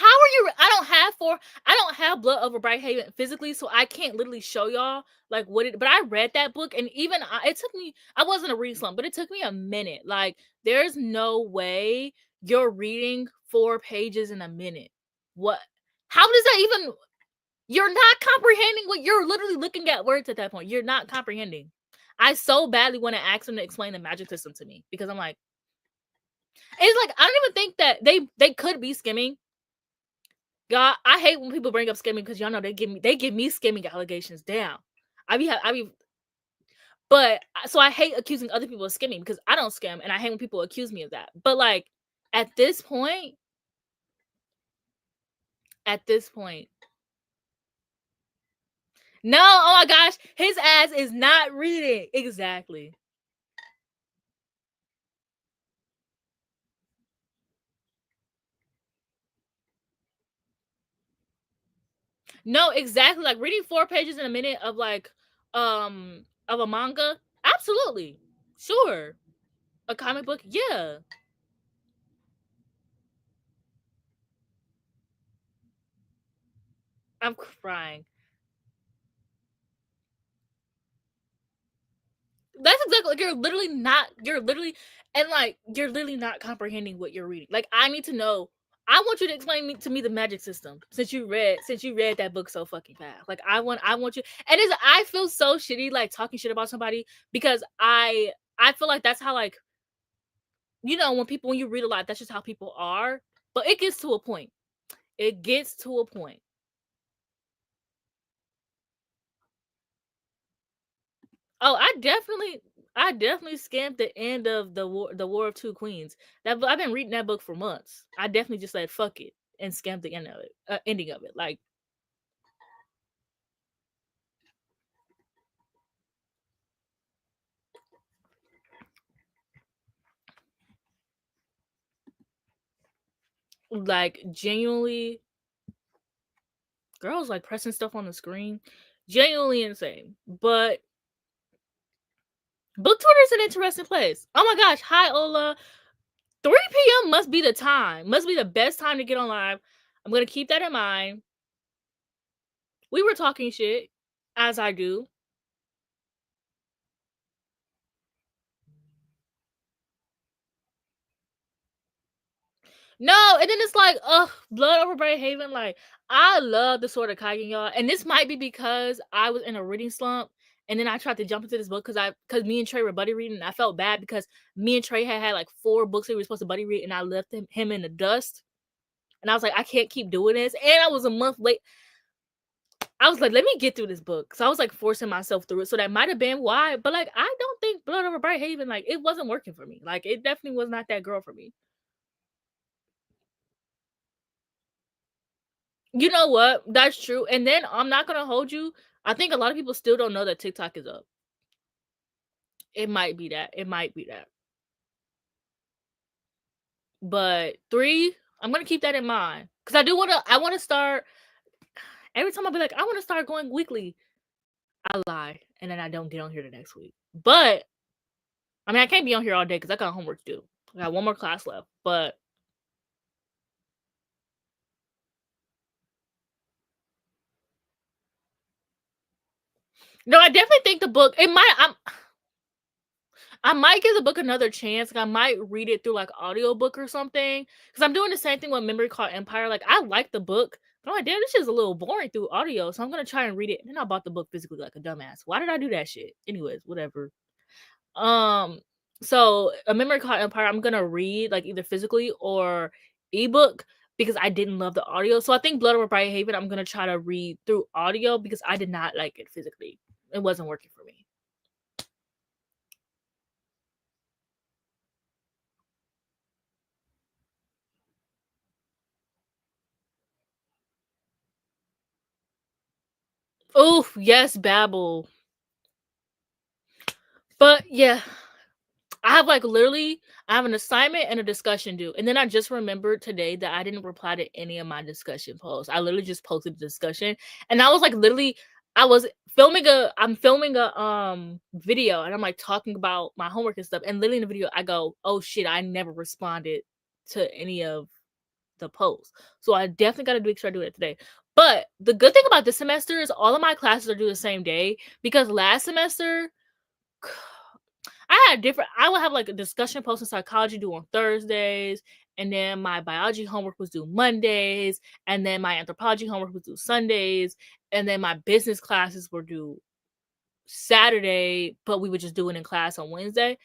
are you? I don't have Blood Over Bright Haven physically, so I can't literally show y'all like what it. But I read that book, and even it took me. I wasn't a read slump, but it took me a minute. Like, there's no way you're reading 4 pages in a minute. What? How does that even? You're not comprehending what you're literally looking at words at that point. You're not comprehending. I so badly want to ask them to explain the magic system to me because I'm like, it's like I don't even think that they could be skimming. God, I hate when people bring up skimming because y'all know they give me skimming allegations. Damn, but so I hate accusing other people of skimming because I don't skim, and I hate when people accuse me of that. But like at this point, no, oh my gosh, his ass is not reading exactly. No, exactly. Like reading 4 pages in a minute of like of a manga, absolutely, sure. A comic book, yeah. I'm crying. That's exactly like you're literally not comprehending what you're reading. Like I need to know. I want you to explain to me the magic system since you read that book so fucking fast. Like I want you, and I feel so shitty like talking shit about somebody because I feel like that's how like when you read a lot, that's just how people are. But it gets to a point. It gets to a point. Oh, I definitely skimmed the end of the War of Two Queens. I've been reading that book for months. I definitely just said fuck it and skimmed the end of it, ending of it. Like genuinely, girls like pressing stuff on the screen, genuinely insane. But book Twitter is an interesting place. Oh my gosh, hi Ola. 3 p.m. must be the time. Must be the best time to get on live. I'm gonna keep that in mind. We were talking shit, as I do. No, and then it's like, Blood Over Bright Haven. Like, I love the Sword of Kagen, y'all. And this might be because I was in a reading slump, and then I tried to jump into this book because me and Trey were buddy reading. And I felt bad because me and Trey had like 4 books we were supposed to buddy read, and I left him in the dust. And I was like, I can't keep doing this. And I was a month late. I was like, let me get through this book. So I was like forcing myself through it. So that might have been why. But like, I don't think Blood Over Bright Haven, like, it wasn't working for me. Like, it definitely was not that girl for me. You know what? That's true. And then I'm not gonna hold you. I think a lot of people still don't know that TikTok is up. It might be that. It might be that. But 3, I'm gonna keep that in mind because I want to start. Every time I'll be like, I want to start going weekly, I lie, and then I don't get on here the next week. But I mean, I can't be on here all day because I got homework to do. I got one more class left, but no, I definitely think the book. I might give the book another chance. Like, I might read it through like audiobook or something. Because I'm doing the same thing with Memory Called Empire. Like, I like the book, but I'm like, damn, this shit's a little boring through audio. So I'm gonna try and read it. And then I bought the book physically like a dumbass. Why did I do that shit? Anyways, whatever. So A Memory Called Empire, I'm gonna read like either physically or ebook because I didn't love the audio. So I think Blood Over Bright Haven, I'm gonna try to read through audio because I did not like it physically. It wasn't working for me. Oof, yes, Babel. But yeah, I have like literally, I have an assignment and a discussion due. And then I just remembered today that I didn't reply to any of my discussion posts. I literally just posted the discussion. And I was like literally, I'm filming a video and I'm like talking about my homework and stuff. And literally in the video, I go, oh shit, I never responded to any of the posts. So I definitely gotta make sure I do it today. But the good thing about this semester is all of my classes are due the same day because last semester I would have like a discussion post in psychology due on Thursdays, and then my biology homework was due Mondays, and then my anthropology homework was due Sundays, and then my business classes were due Saturday, but we would just do it in class on Wednesday.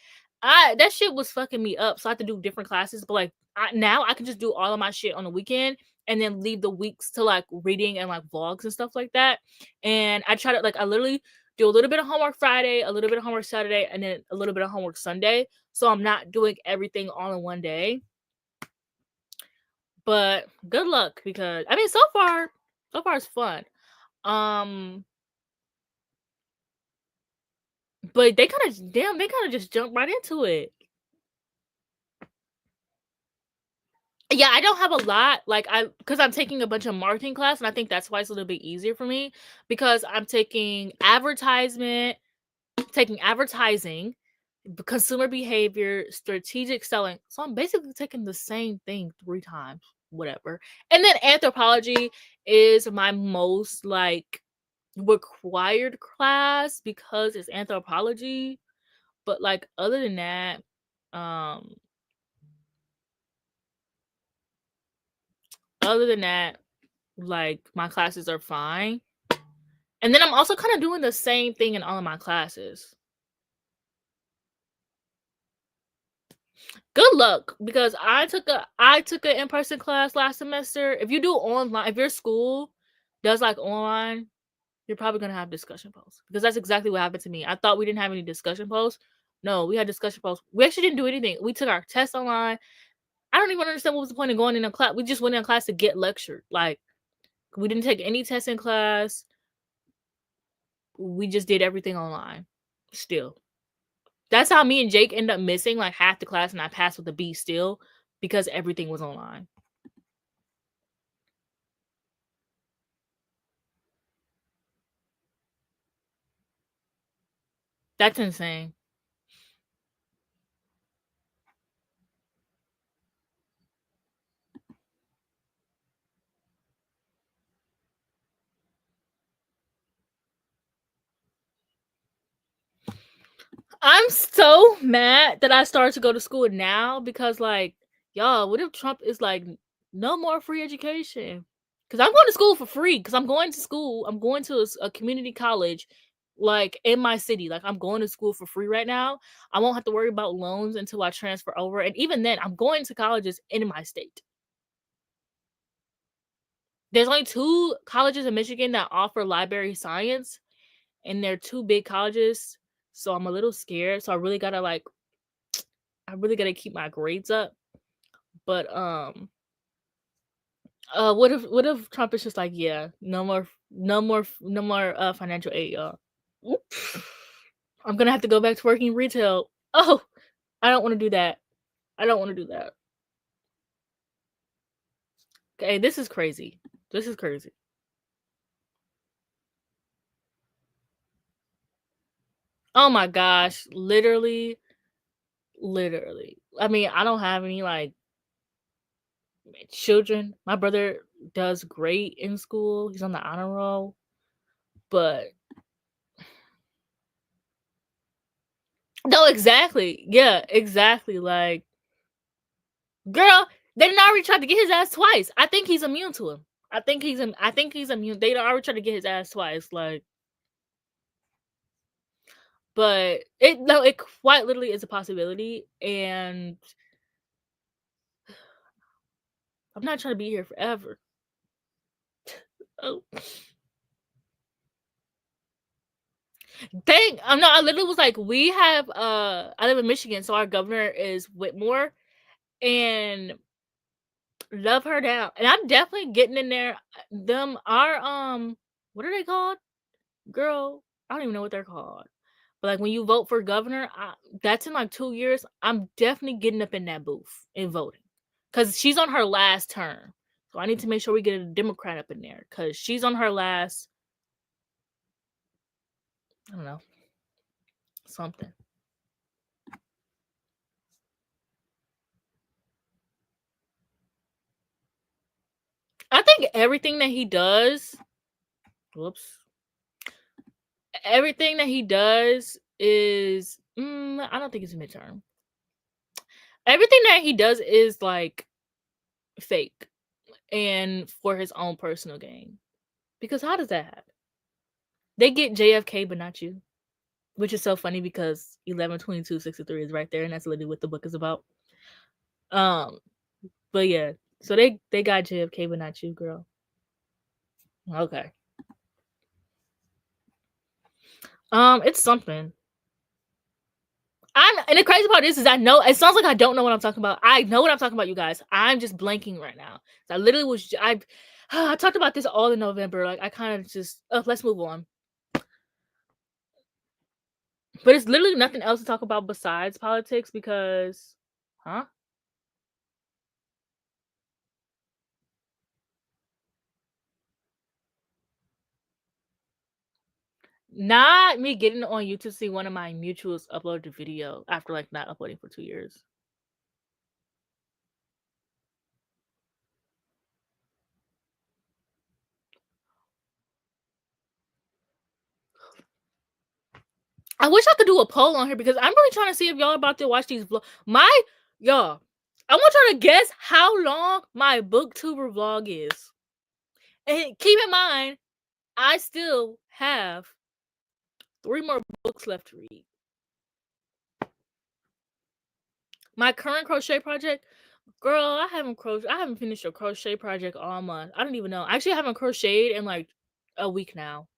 That shit was fucking me up. So I had to do different classes, but like now I can just do all of my shit on the weekend and then leave the weeks to like reading and like vlogs and stuff like that. And I try to like I literally do a little bit of homework Friday, a little bit of homework Saturday, and then a little bit of homework Sunday. So I'm not doing everything all in one day. But good luck because I mean so far it's fun. But they kind of just jump right into it. Yeah, I don't have a lot like because I'm taking a bunch of marketing class, and I think that's why it's a little bit easier for me because I'm taking advertising, consumer behavior, strategic selling. So I'm basically taking the same thing 3 times, whatever. And then anthropology is my most like required class because it's anthropology. But like other than that, like my classes are fine. And then I'm also kind of doing the same thing in all of my classes. Good luck because I took an in-person class last semester. If you do online, if your school does like online, you're probably going to have discussion posts because that's exactly what happened to me. I thought we didn't have any discussion posts. No, we had discussion posts. We actually didn't do anything. We took our test online. I don't even understand what was the point of going in a class. We just went in class to get lectured. Like we didn't take any tests in class. We just did everything online. Still. That's how me and Jake end up missing like half the class, and I passed with a B still because everything was online. That's insane. I'm so mad that I started to go to school now because, like, y'all, what if Trump is like, no more free education? Because I'm going to school for free. Because I'm going to school. I'm going to a community college, like in my city. Like I'm going to school for free right now. I won't have to worry about loans until I transfer over. And even then, I'm going to colleges in my state. There's only 2 colleges in Michigan that offer library science, and they're 2 big colleges. So I'm a little scared. So I really gotta keep my grades up. But what if Trump is just like, yeah, no more financial aid, y'all. I'm gonna have to go back to working retail. Oh, I don't want to do that. I don't want to do that. Okay, this is crazy. This is crazy. Oh my gosh, literally. I mean, I don't have any like children. My brother does great in school. He's on the honor roll, but no, exactly. Yeah, exactly. Like, girl, they done already tried to get his ass twice. I think he's immune to him. I think he's immune. They done already tried to get his ass twice. Like, but it quite literally is a possibility, and I'm not trying to be here forever. Oh. No, I literally was like, we have I live in Michigan, so our governor is Whitmore, and love her down. And I'm definitely getting in there. What are they called? Girl, I don't even know what they're called. But like when you vote for governor, that's in like 2 years. I'm definitely getting up in that booth and voting. Cause she's on her last term. So I need to make sure we get a Democrat up in there. Cause she's on her last, I don't know, something. I think everything that he does, everything that he does is, I don't think it's a midterm. Everything that he does is like fake and for his own personal gain. Because how does that happen? They get JFK, but not you, which is so funny because 11/22/63 is right there, and that's literally what the book is about. But yeah, so they got JFK, but not you, girl. Okay. It's something. And the crazy part is I know it sounds like I don't know what I'm talking about. I know what I'm talking about, you guys. I'm just blanking right now. I literally was I talked about this all in November. Like I kind of just let's move on. But it's literally nothing else to talk about besides politics because, huh? Not me getting on YouTube to see one of my mutuals upload a video after like not uploading for 2 years. I wish I could do a poll on here because I'm really trying to see if y'all about to watch these vlogs. Y'all, I want y'all to guess how long my booktuber vlog is. And keep in mind, I still have 3 more books left to read. My current crochet project, girl, I haven't finished a crochet project all month. I don't even know. I actually haven't crocheted in like a week now.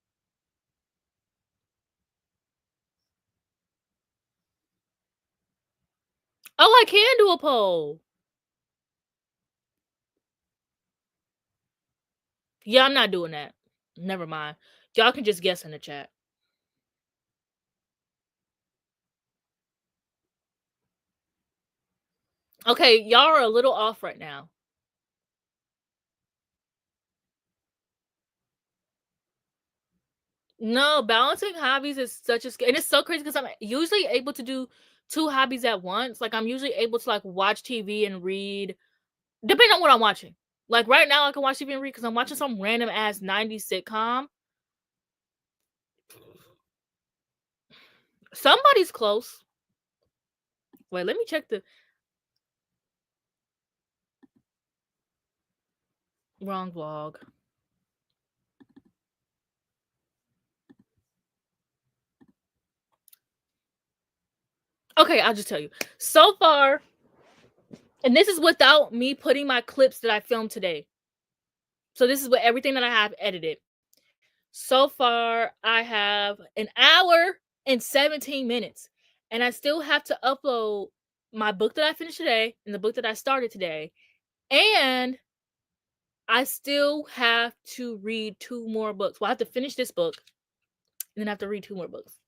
Oh, I can do a poll. Yeah, I'm not doing that. Never mind. Y'all can just guess in the chat. Okay, y'all are a little off right now. No, balancing hobbies is such a skill, and it's so crazy because I'm usually able to do 2 hobbies at once. Like I'm usually able to like watch TV and read, depending on what I'm watching. Like right now, I can watch TV and read because I'm watching some random ass 90s sitcom. Somebody's close. Wait, let me check the wrong vlog. Okay, I'll just tell you. So far, and this is without me putting my clips that I filmed today. So this is with everything that I have edited. So far, I have an hour and 17 minutes. And I still have to upload my book that I finished today and the book that I started today. And I still have to read 2 more books. Well, I have to finish this book and then I have to read 2 more books.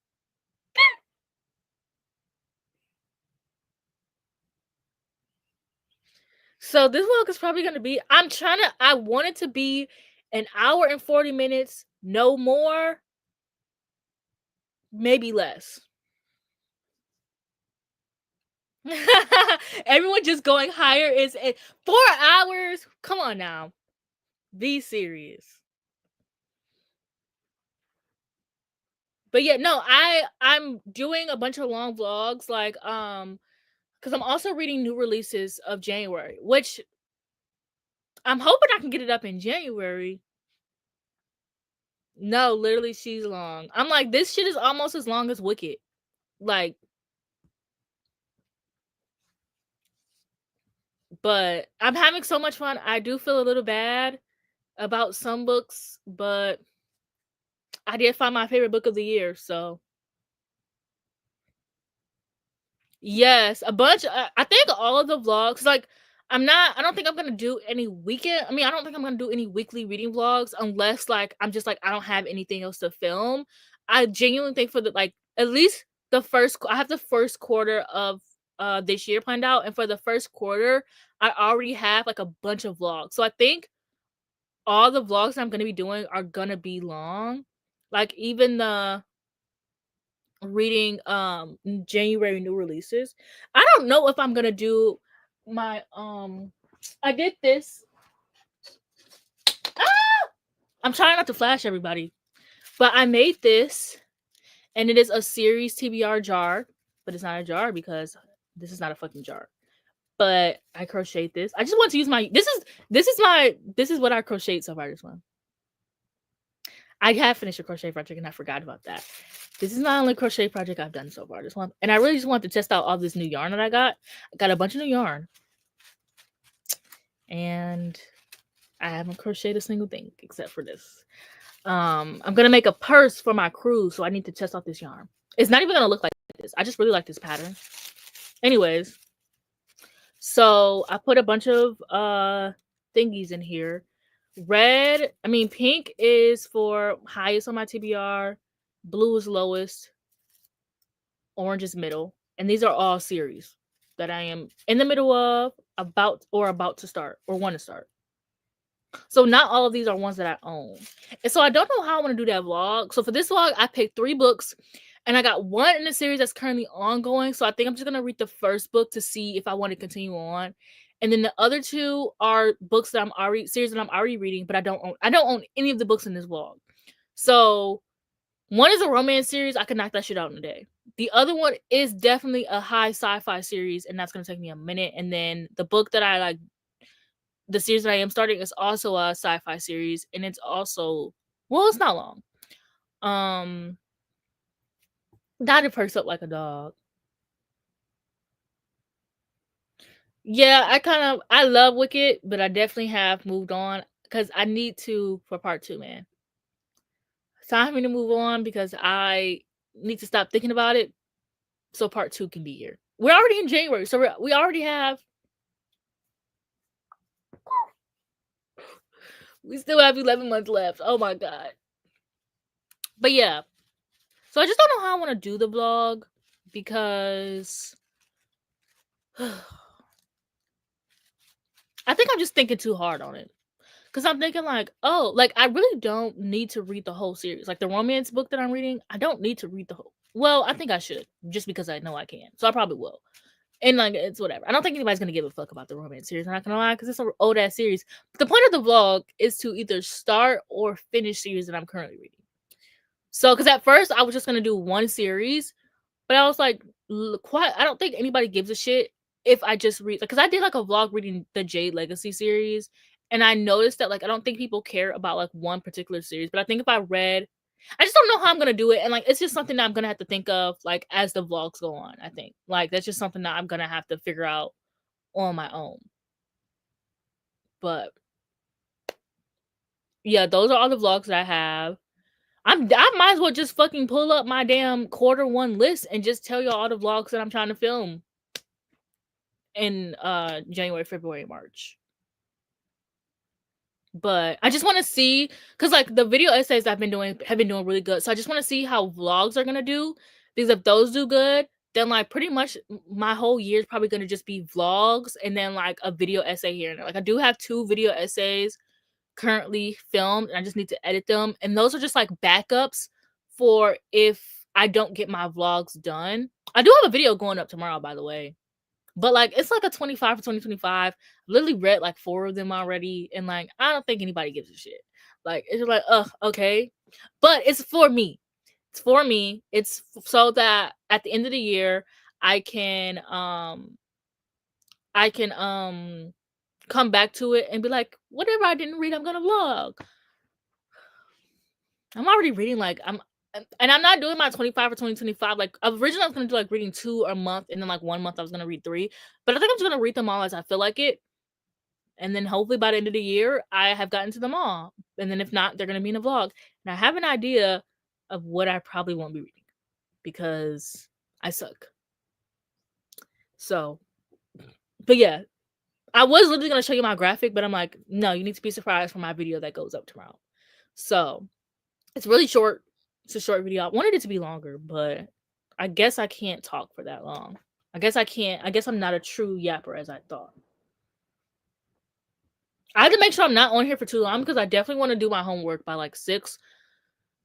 So this vlog is probably going to be, I want it to be an hour and 40 minutes, no more, maybe less. Everyone just going higher is 4 hours. Come on now. Be serious. But yeah, no, I'm doing a bunch of long vlogs, like because I'm also reading new releases of January, which I'm hoping I can get it up in January. No, literally, she's long. I'm like, this shit is almost as long as Wicked. Like, but I'm having so much fun. I do feel a little bad about some books, but I did find my favorite book of the year, so yes, a bunch. I think all of the vlogs, like, I don't think I'm gonna do any weekend. I mean, I don't think I'm gonna do any weekly reading vlogs unless, like, I'm just like, I don't have anything else to film. I genuinely think for the, like, at least I have the first quarter of this year planned out, and for the first quarter, I already have like a bunch of vlogs. So I think all the vlogs I'm gonna be doing are gonna be long. Like, even the reading January new releases. I don't know if I'm gonna do my I did this. I'm trying not to flash everybody, but I made this, and it is a series TBR jar, but it's not a jar because this is not a fucking jar. But I crocheted this. I just want to use my this is what I crocheted so far this month. I have finished a crochet project and I forgot about that. This is my only crochet project I've done so far this month. And I really just wanted to test out all this new yarn that I got. I got a bunch of new yarn. And I haven't crocheted a single thing except for this. I'm gonna make a purse for my cruise, so I need to test out this yarn. It's not even gonna look like this. I just really like this pattern. Anyways, so I put a bunch of thingies in here. Pink is for highest on my TBR, blue is lowest, orange is middle, and these are all series that I am in the middle of, about to start, or want to start. So not all of these are ones that I own. And so I don't know how I want to do that vlog. So for this vlog, I picked 3 books, and I got one in the series that's currently ongoing. So I think I'm just going to read the first book to see if I want to continue on. And then the other 2 are books that series that I'm already reading, but I don't own any of the books in this vlog. So one is a romance series. I could knock that shit out in a day. The other one is definitely a high sci-fi series, and that's going to take me a minute. And then the book that I like, the series that I am starting, is also a sci-fi series, and it's also, well, it's not long. That it perks up like a dog. Yeah, I love Wicked, but I definitely have moved on because I need to for part 2, man. It's time for me to move on because I need to stop thinking about it so part 2 can be here. We're already in January, so we already have. We still have 11 months left. Oh my god. But yeah. So I just don't know how I want to do the vlog because I think I'm just thinking too hard on it. Because I'm thinking like, oh, like I really don't need to read the whole series. Like the romance book that I'm reading, I don't need to read the whole. Well, I think I should, just because I know I can. So I probably will. And like, it's whatever. I don't think anybody's gonna give a fuck about the romance series. I'm not gonna lie, because it's an old ass series. But the point of the vlog is to either start or finish series that I'm currently reading. So, because at first I was just gonna do one series, but I was like, I don't think anybody gives a shit if I just read. Because I did like a vlog reading the Jade Legacy series, and I noticed that like I don't think people care about like one particular series. But I think if I just don't know how I'm gonna do it, and like it's just something that I'm gonna have to think of like as the vlogs go on. I think like that's just something that I'm gonna have to figure out on my own. But yeah, those are all the vlogs that I have. I might as well just fucking pull up my damn quarter 1 list and just tell y'all all the vlogs that I'm trying to film in January, February, March. But I just want to see, because like the video essays I've been doing have been doing really good. So I just want to see how vlogs are gonna do. Because if those do good, then like pretty much my whole year is probably gonna just be vlogs and then like a video essay here and there. Like I do have 2 video essays currently filmed, and I just need to edit them. And those are just like backups for if I don't get my vlogs done. I do have a video going up tomorrow, by the way. But like it's like a 25 for 2025. I literally read like 4 of them already, and like I don't think anybody gives a shit. Like it's just like, okay. But it's for me. It's for me. It's so that at the end of the year I can come back to it and be like, whatever I didn't read, I'm gonna vlog. I'm already reading like and I'm not doing my 25 for 2025. Like originally I was gonna do like reading 2 a month, and then like 1 month I was gonna read 3. But I think I'm just gonna read them all as I feel like it. And then hopefully by the end of the year, I have gotten to them all. And then if not, they're gonna be in a vlog. And I have an idea of what I probably won't be reading because I suck. So, but yeah, I was literally gonna show you my graphic, but I'm like, no, you need to be surprised for my video that goes up tomorrow. So it's really short. It's a short video. I wanted it to be longer, but I guess I can't talk for that long. I guess I can't. I guess I'm not a true yapper as I thought. I have to make sure I'm not on here for too long because I definitely want to do my homework by like 6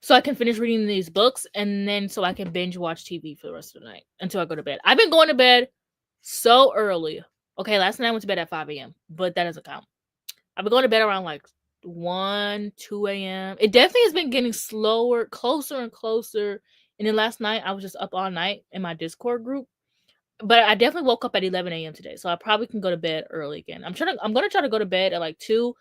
so I can finish reading these books, and then so I can binge watch TV for the rest of the night until I go to bed. I've been going to bed so early. Okay, last night I went to bed at 5 a.m., but that doesn't count. I've been going to bed around like 1, 2 a.m. It definitely has been getting slower, closer and closer. And then last night I was just up all night in my Discord group. But I definitely woke up at 11 a.m. today, so I probably can go to bed early again. I'm gonna try to go to bed at like 2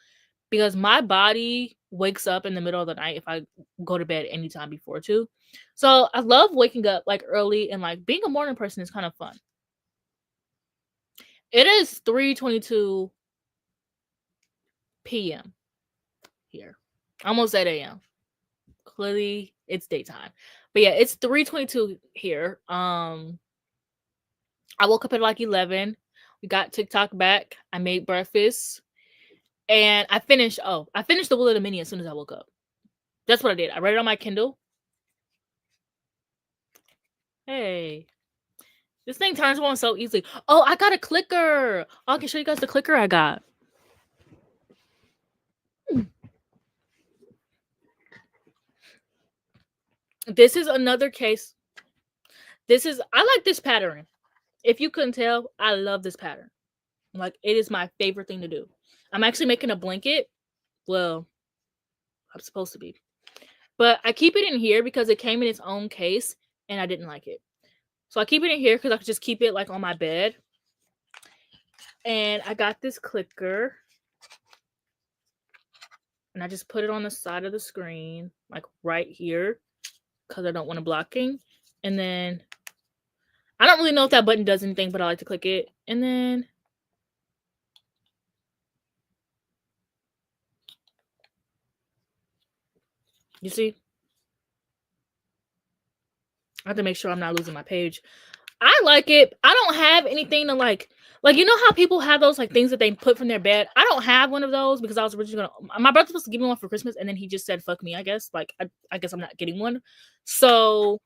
because my body wakes up in the middle of the night if I go to bed anytime before 2. So I love waking up like early, and like being a morning person is kind of fun. It is 3:22 p.m. here. Almost 8 a.m. Clearly it's daytime. But yeah, it's 3:22 here. I woke up at like 11. We got TikTok back. I made breakfast. And I finished the Will of the Mini as soon as I woke up. That's what I did. I read it on my Kindle. Hey. This thing turns on so easily. Oh, I got a clicker. Oh, I can show you guys the clicker I got. This is another case. I like this pattern. If you couldn't tell, I love this pattern. Like, it is my favorite thing to do. I'm actually making a blanket. Well, I'm supposed to be. But I keep it in here because it came in its own case and I didn't like it. So I keep it in here because I could just keep it like on my bed. And I got this clicker. And I just put it on the side of the screen, like right here, because I don't want it blocking. And then I don't really know if that button does anything, but I like to click it. And then you see, I have to make sure I'm not losing my page. I like it. I don't have anything to like you know how people have those like things that they put from their bed. I don't have one of those because I was originally gonna. My brother was supposed to give me one for Christmas, and then he just said "fuck me." I guess like I guess I'm not getting one. So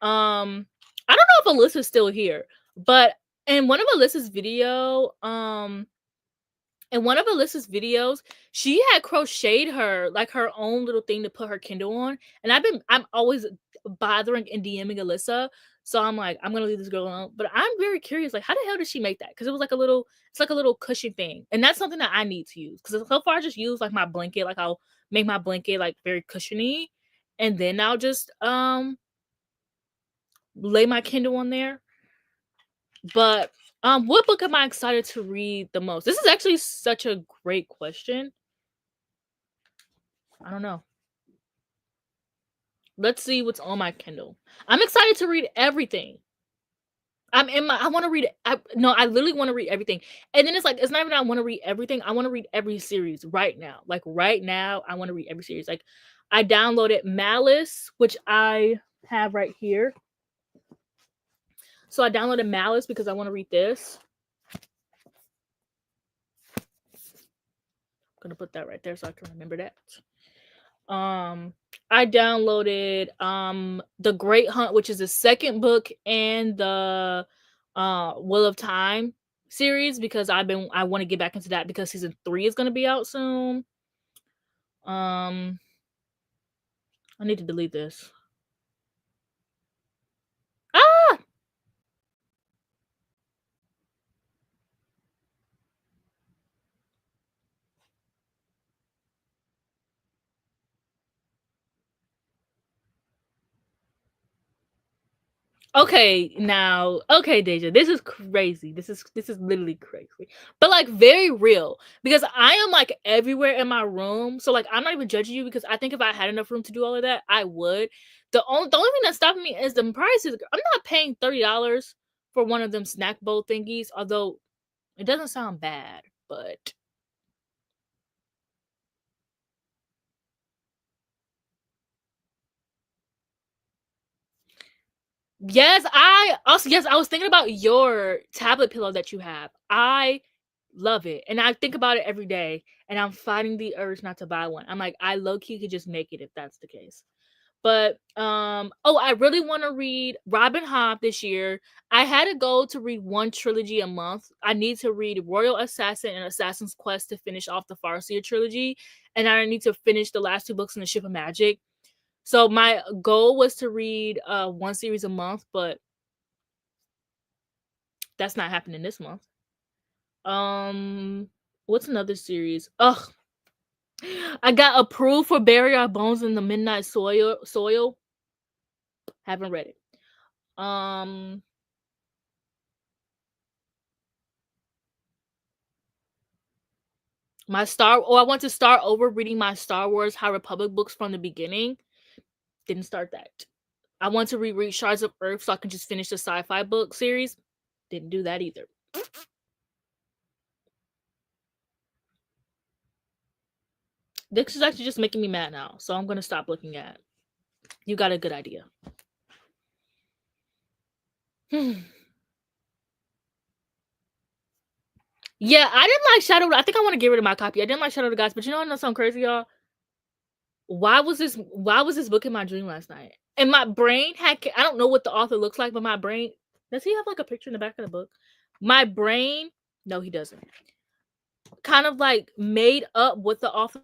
I don't know if Alyssa's still here, but in one of Alyssa's videos, she had crocheted her like her own little thing to put her Kindle on, and I'm always bothering and DMing Alyssa, so I'm like, I'm gonna leave this girl alone. But I'm very curious, like, how the hell did she make that? Because it's like a little cushion thing, and that's something that I need to use. Because so far I just use like my blanket, like I'll make my blanket like very cushiony, and then I'll just lay my Kindle on there. But what book am I excited to read the most? This is actually such a great question. I don't know. Let's see what's on my Kindle. I'm excited to read everything. I want to read I literally want to read everything. And then it's like it's not even I want to read everything. I want to read every series right now. Like right now, I want to read every series. Like I downloaded Malice, which I have right here. So I downloaded Malice because I want to read this. I'm gonna put that right there so I can remember that. I downloaded The Great Hunt, which is the second book in the Wheel of Time series, because I want to get back into that because season 3 is gonna be out soon. I need to delete this. Ah! Okay, now, okay, Deja, this is crazy. This is literally crazy, but like very real because I am like everywhere in my room. So like I'm not even judging you because I think if I had enough room to do all of that, I would. The only thing that's stopping me is the prices. I'm not paying $30 for one of them snack bowl thingies, although it doesn't sound bad, but yes, I was thinking about your tablet pillow that you have. I love it. And I think about it every day and I'm fighting the urge not to buy one. I'm like, I low key could just make it if that's the case. But I really want to read Robin Hobb this year. I had a goal to read one trilogy a month. I need to read Royal Assassin and Assassin's Quest to finish off the Farseer trilogy. And I need to finish the last two books in the Ship of Magic. So my goal was to read one series a month, but that's not happening this month. What's another series? Ugh. I got approved for Bury Our Bones in the Midnight Soil. Haven't read it. I want to start over reading my Star Wars High Republic books from the beginning. Didn't start that. I want to reread Shards of Earth so I can just finish the sci-fi book series. Didn't do that either. This is actually just making me mad now, so I'm gonna stop looking at it. You got a good idea. Yeah, I didn't like Shadow. I think I want to get rid of my copy. I didn't like Shadow of the Gods, but you know what? That's something crazy, y'all. Why was this book in my dream last night? And my brain had. I don't know what the author looks like, but my brain. Does he have like a picture in the back of the book? My brain. No, he doesn't. Kind of like made up what the author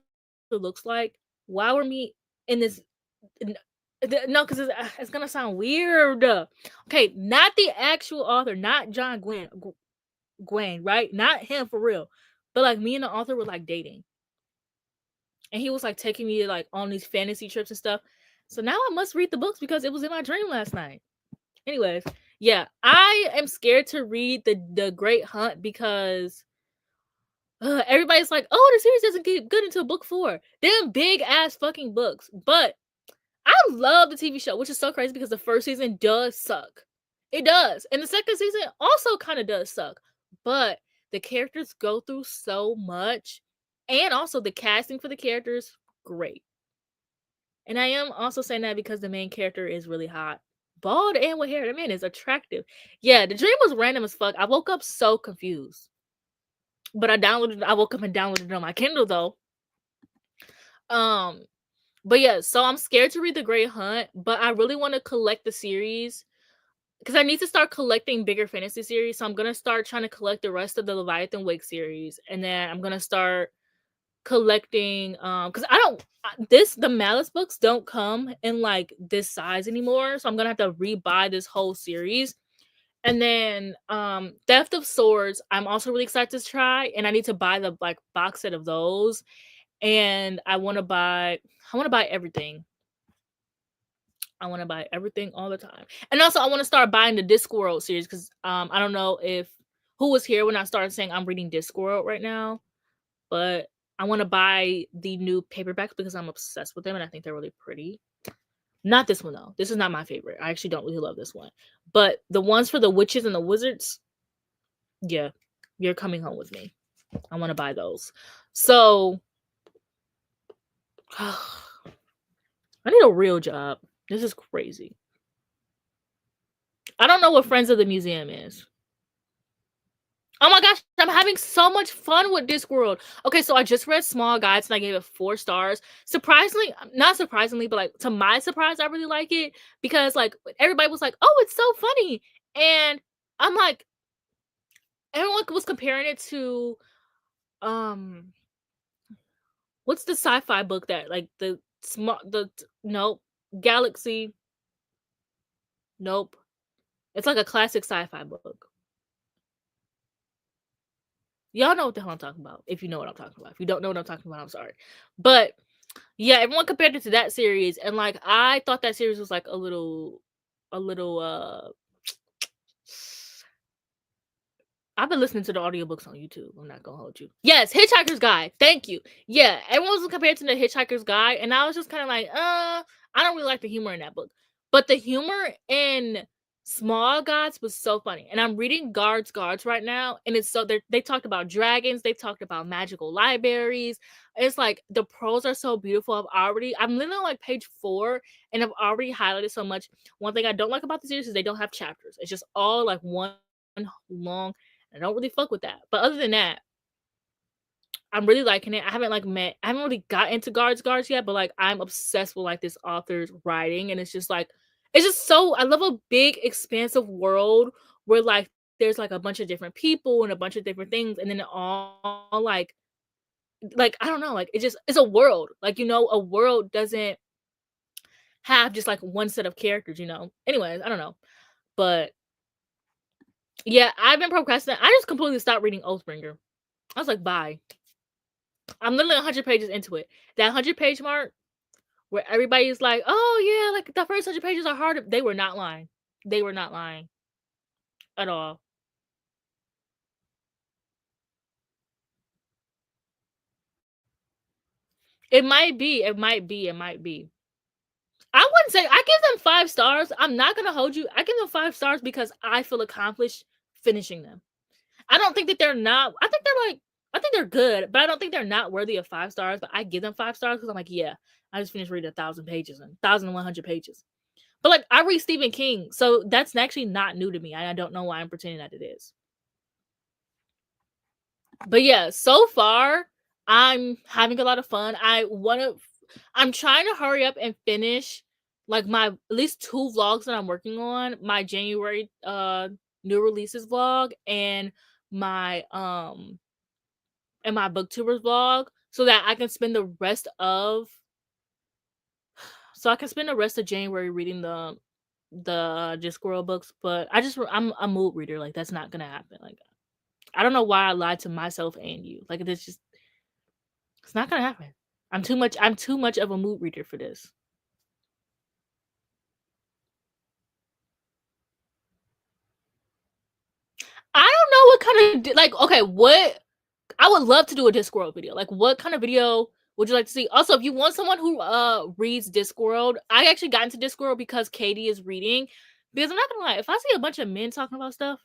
looks like. Why were me in this? No, because it's gonna sound weird. Okay, not the actual author, not John Gwen, right? Not him for real. But like me and the author were like dating. And he was like taking me like on these fantasy trips and stuff. So now I must read the books because it was in my dream last night. Anyways, yeah, I am scared to read the Great Hunt because everybody's like, "Oh, the series doesn't get good until book 4." Them big ass fucking books. But I love the TV show, which is so crazy because the first season does suck. It does. And the second season also kind of does suck. But the characters go through so much. And also the casting for the characters, great. And I am also saying that because the main character is really hot. Bald and with hair. That man is attractive. Yeah, the dream was random as fuck. I woke up so confused. But I woke up and downloaded it on my Kindle though. But yeah, so I'm scared to read The Great Hunt, but I really want to collect the series because I need to start collecting bigger fantasy series. So I'm gonna start trying to collect the rest of the Leviathan Wake series, and then I'm gonna start collecting because the Malice books don't come in like this size anymore, so I'm gonna have to rebuy this whole series. And then Theft of Swords, I'm also really excited to try, and I need to buy the like box set of those. And I want to buy everything. I want to buy everything all the time. And also I want to start buying the Discworld series because I don't know if who was here when I started saying I'm reading Discworld right now, but I want to buy the new paperbacks because I'm obsessed with them and I think they're really pretty. Not this one though. This is not my favorite. I actually don't really love this one. But the ones for the witches and the wizards, yeah, you're coming home with me. I want to buy those. So I need a real job. This is crazy. I don't know what Friends of the Museum is. Oh my gosh, I'm having so much fun with Discworld. Okay, so I just read Small Guides and I gave it 4 stars. Surprisingly, not surprisingly, but like to my surprise, I really like it because like everybody was like, "Oh, it's so funny," and I'm like, everyone was comparing it to, what's the sci-fi book that like nope, Galaxy, nope, it's like a classic sci-fi book. Y'all know what the hell I'm talking about. If you know what I'm talking about. If you don't know what I'm talking about, I'm sorry. But yeah, everyone compared it to that series, and like I thought that series was like a little I've been listening to the audiobooks on YouTube. I'm not gonna hold you. Yes, Hitchhiker's Guide. Thank you. Yeah, everyone was compared to the Hitchhiker's Guide, and I was just kind of like, I don't really like the humor in that book. But the humor in Small Gods was so funny. And I'm reading Guards right now, and it's so they talked about dragons, they talked about magical libraries. It's like the prose are so beautiful. I'm literally on like page 4, and I've already highlighted so much. One thing I don't like about the series is they don't have chapters. It's just all like one long. I don't really fuck with that. But other than that, I'm really liking it. I haven't really got into guards yet, but like I'm obsessed with like this author's writing, and it's just so I love a big expansive world where like there's like a bunch of different people and a bunch of different things, and then it all like I don't know, like it's a world. Like, a world doesn't have just like one set of characters, Anyways, I don't know. But yeah, I've been procrastinating. I just completely stopped reading Oathbringer. I was like, bye. I'm literally 100 pages into it. That 100-page mark where everybody's like, oh yeah, like the first 100 pages are hard. They were not lying. They were not lying at all. It might be. I wouldn't say I give them 5 stars. I'm not gonna hold you. I give them 5 stars because I feel accomplished finishing them. I don't think that they're not. I think they're good, but I don't think they're not worthy of 5 stars. But I give them 5 stars because I'm like, yeah, I just finished reading 1,000 pages and 1,100 pages. But like I read Stephen King, so that's actually not new to me. I don't know why I'm pretending that it is. But yeah, so far I'm having a lot of fun. I'm trying to hurry up and finish like my at least 2 vlogs that I'm working on, my January new releases vlog and my booktubers vlog, so that I can spend the rest of January reading the Discworld books. But I'm a mood reader. Like that's not gonna happen. Like I don't know why I lied to myself and you. Like it's not gonna happen. I'm too much of a mood reader for this. I don't know what kind of okay, what I would love to do a Discworld video. Like what kind of video would you like to see? Also, if you want someone who reads Discworld, I actually got into Discworld because Katie is reading. Because I'm not gonna lie, if I see a bunch of men talking about stuff,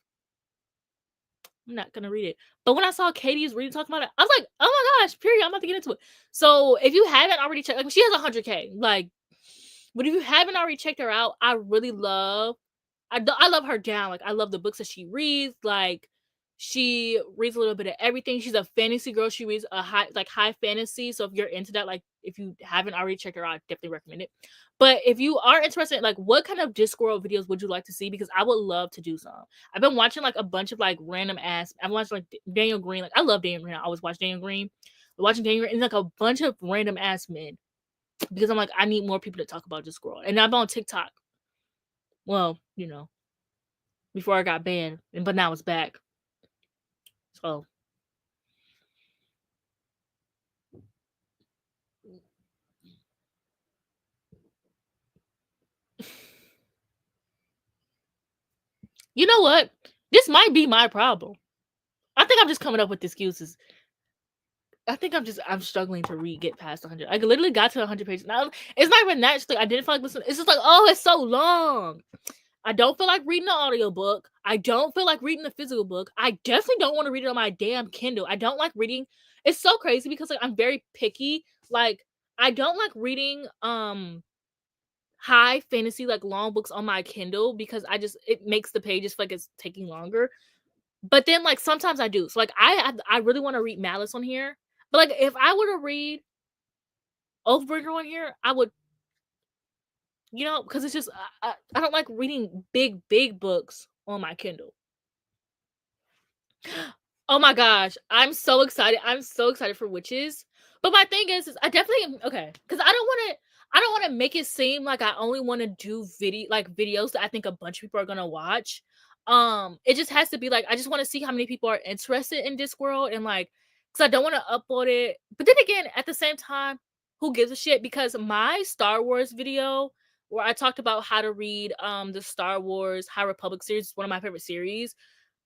I'm not gonna read it. But when I saw Katie's reading talking about it, I was like, oh my gosh, period, I'm about to get into it. So if you haven't already checked, like she has 100K, like, but if you haven't already checked her out, I really love I love her down. Like I love the books that she reads. Like she reads a little bit of everything. She's a fantasy girl. She reads a high fantasy. So if you're into that, like if you haven't already checked her out, I definitely recommend it. But if you are interested, like what kind of Discworld videos would you like to see? Because I would love to do some. I've been watching like a bunch of like random ass. I've watched like Daniel Green. Like I love Daniel Green. I always watch Daniel Green. Watching Daniel Green and like a bunch of random ass men. Because I'm like, I need more people to talk about Discworld. And I'm on TikTok. Well, before I got banned, but now it's back. So you know what? This might be my problem. I think I'm just coming up with excuses. I think I'm struggling to get past 100. I literally got to 100 pages. Now it's not even that. I didn't feel like listening. It's just like, oh, it's so long. I don't feel like reading the audiobook. I don't feel like reading the physical book. I definitely don't want to read it on my damn Kindle. I don't like reading. It's so crazy because like I'm very picky. Like I don't like reading high fantasy like long books on my Kindle because it makes the pages feel like it's taking longer. But then like sometimes I do. So like I really want to read Malice on here. But like if I were to read Oathbringer on here, I would, because it's just I don't like reading big books on my Kindle. Oh my gosh, I'm so excited. I'm so excited for Witches. But my thing is I definitely am okay, because I don't want to make it seem like I only want to do videos that I think a bunch of people are gonna watch. It just has to be like I just want to see how many people are interested in Discworld, and like because I don't want to upload it. But then again, at the same time, who gives a shit? Because my Star Wars video where I talked about how to read the Star Wars High Republic series, one of my favorite series.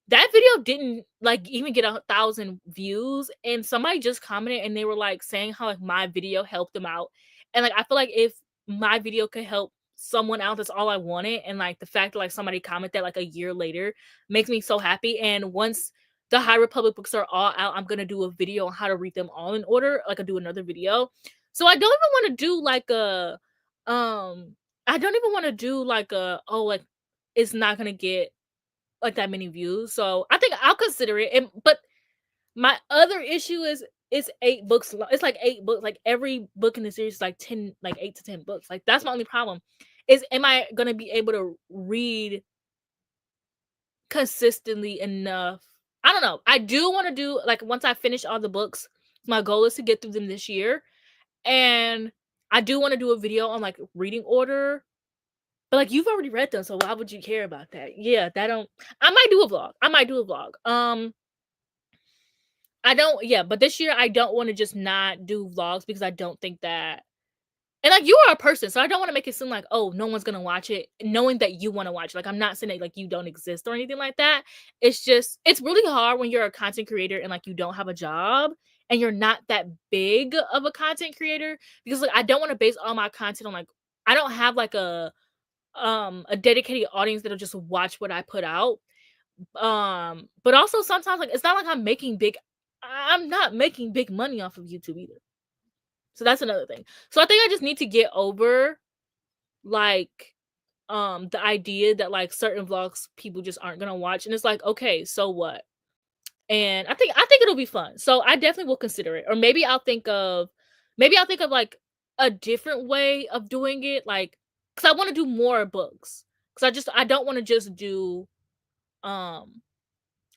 That video didn't like even get 1,000 views, and somebody just commented and they were like saying how like my video helped them out. And like I feel like if my video could help someone else, that's all I wanted. And like the fact that like somebody commented like a year later makes me so happy. And once the High Republic books are all out, I'm gonna do a video on how to read them all in order. Like I do another video. So I don't even want to do like a I don't even want to do like a oh like it's not gonna get like that many views. So I think I'll consider it. And but my other issue is it's 8 books. It's like 8 books. Like every book in the series is like 10, like 8 to 10 books. Like that's my only problem. Is am I gonna be able to read consistently enough? I don't know. I do want to do like once I finish all the books, my goal is to get through them this year. And I do want to do a video on like reading order. But like you've already read them, so why would you care about that? Yeah, that don't I might do a vlog. I might do a vlog. I don't yeah, but this year I don't want to just not do vlogs because I don't think that and like you are a person, so I don't want to make it seem like, oh, no one's gonna watch it, knowing that you want to watch it. Like I'm not saying that like you don't exist or anything like that. It's just it's really hard when you're a content creator and like you don't have a job and you're not that big of a content creator because like I don't want to base all my content on like I don't have like a dedicated audience that'll just watch what I put out. But also sometimes like it's not like I'm not making big money off of YouTube either. So that's another thing. So I think I just need to get over like the idea that like certain vlogs people just aren't gonna watch. And it's like, okay, so what? And I think it'll be fun. So I definitely will consider it. Or maybe I'll think of like a different way of doing it. Like because I want to do more books. Because I don't want to just do um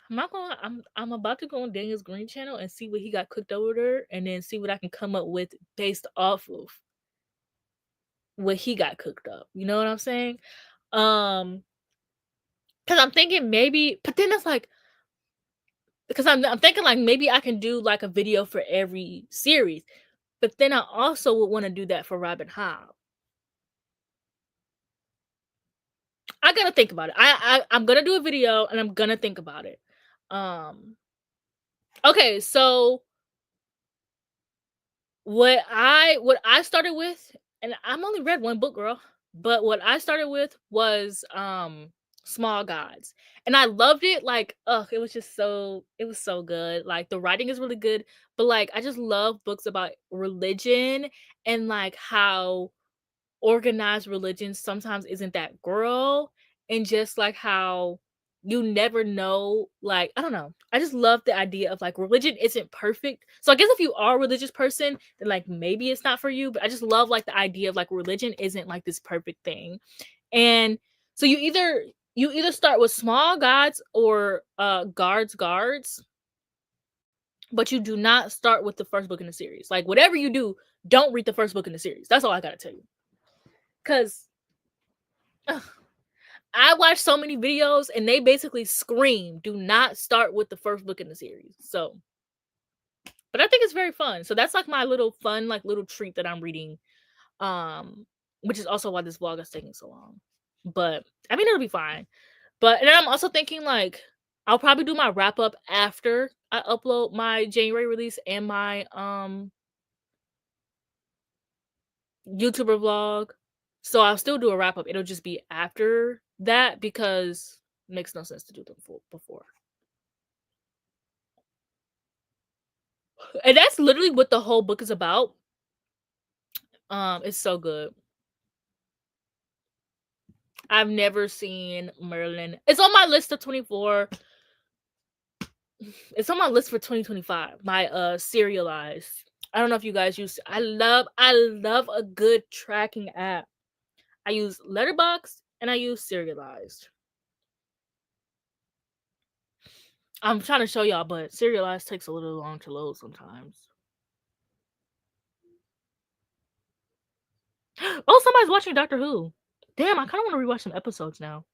I'm about to go on Daniel's Green channel and see what he got cooked over there and then see what I can come up with based off of what he got cooked up. You know what I'm saying? Um cuz I'm thinking maybe but then it's like because I'm thinking like maybe I can do like a video for every series. But then I also would want to do that for Robin Hobb. I got to think about it. I'm going to do a video and I'm going to think about it. Um okay, so what I started with, and I'm only read one book, girl, but what I started with was Small Gods. And I loved it. Like, it was so good. Like the writing is really good, but like I just love books about religion and like how organized religion sometimes isn't that girl, and just like how you never know, like I don't know, I just love the idea of like religion isn't perfect. So I guess if you are a religious person then like maybe it's not for you, but I just love like the idea of like religion isn't like this perfect thing. And so you either start with Small Gods or guards, but you do not start with the first book in the series. Like whatever you do, don't read the first book in the series. That's all I gotta tell you. Because I watched so many videos and they basically scream, do not start with the first book in the series. So, but I think it's very fun. So that's like my little fun, like little treat that I'm reading. Which is also why this vlog is taking so long. But I mean, it'll be fine. But, and then I'm also thinking like, I'll probably do my wrap up after I upload my January release and my, YouTuber vlog. So I'll still do a wrap up. It'll just be after that because it makes no sense to do them before. And that's literally what the whole book is about. It's so good. I've never seen Merlin. It's on my list of 24. It's on my list for 2025. My serialized. I don't know if you guys use I love a good tracking app. I use Letterboxd and I use Serialized. I'm trying to show y'all, but Serialized takes a little long to load sometimes. Oh, somebody's watching Doctor Who. Damn, I kind of want to rewatch some episodes now.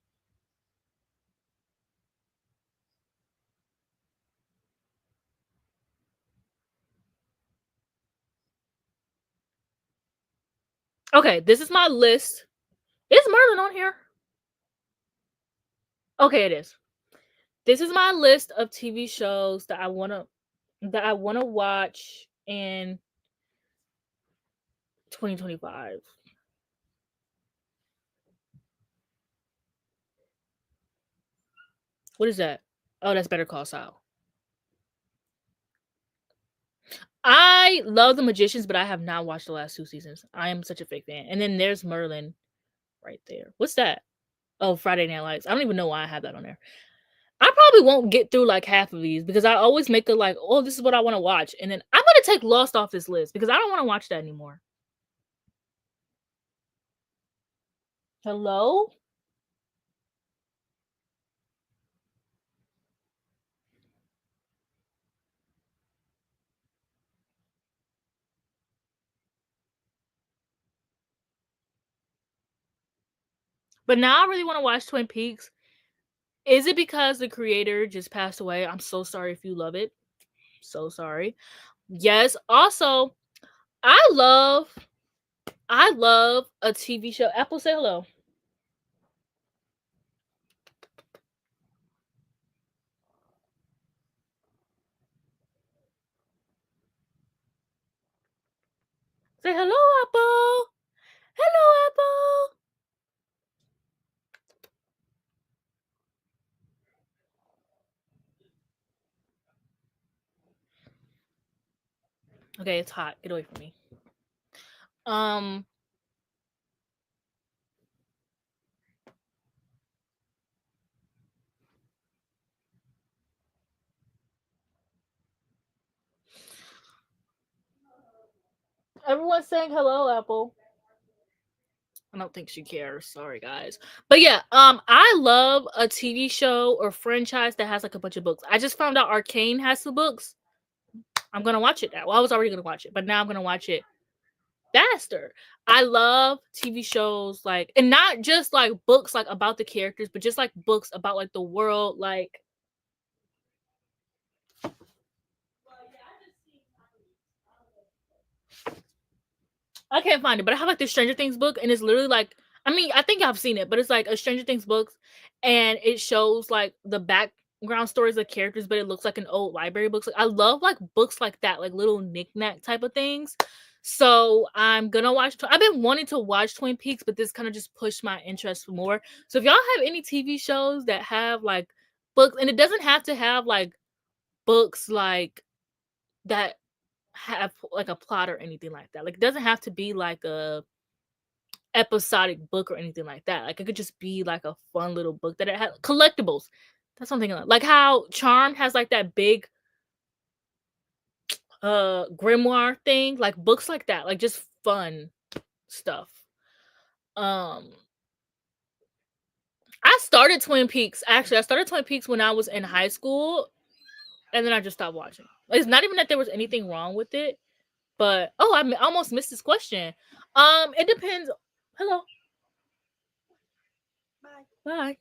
Okay, this is my list Is Merlin on here? Okay, it is. This is my list of TV shows that I wanna watch in 2025. What is that? Oh, that's Better Call Saul. I love The Magicians, but I have not watched the last 2 seasons. I am such a fake fan. And then there's Merlin right there. What's that? Oh, Friday Night Lights. I don't even know why I have that on there. I probably won't get through like half of these because I always make it like, oh, this is what I want to watch. And then I'm going to take Lost off this list because I don't want to watch that anymore. Hello? But now I really want to watch Twin Peaks. Is it because the creator just passed away? I'm so sorry if you love it. So sorry. Yes. Also, I love a TV show. Apple, say hello. Say hello, Apple. Hello, Apple. Okay, it's hot. Get away from me. Everyone's saying hello, Apple. I don't think she cares. Sorry, guys. But yeah, I love a TV show or franchise that has like a bunch of books. I just found out Arcane has some books. I'm gonna watch it now. Well, I was already gonna watch it, but now I'm gonna watch it faster. I love TV shows like, and not just like books like about the characters, but just like books about like the world. Like, I can't find it, but I have like the Stranger Things book, and it's literally like, I mean, I think I've seen it, but it's like a Stranger Things book, and it shows like the background stories of characters, but it looks like an old library book. Like, I love like books like that, like little knickknack type of things. So I'm gonna watch. I've been wanting to watch Twin Peaks, but this kind of just pushed my interest more. So if y'all have any TV shows that have like books, and it doesn't have to have like books like that have like a plot or anything like that. Like, it doesn't have to be like a episodic book or anything like that. Like, it could just be like a fun little book that it has collectibles. That's something like how Charmed has like that big grimoire thing, like books like that, like just fun stuff. I started Twin Peaks. Actually, I started Twin Peaks when I was in high school, and then I just stopped watching. It's not even that there was anything wrong with it, but oh, I almost missed this question. It depends. Hello. Bye.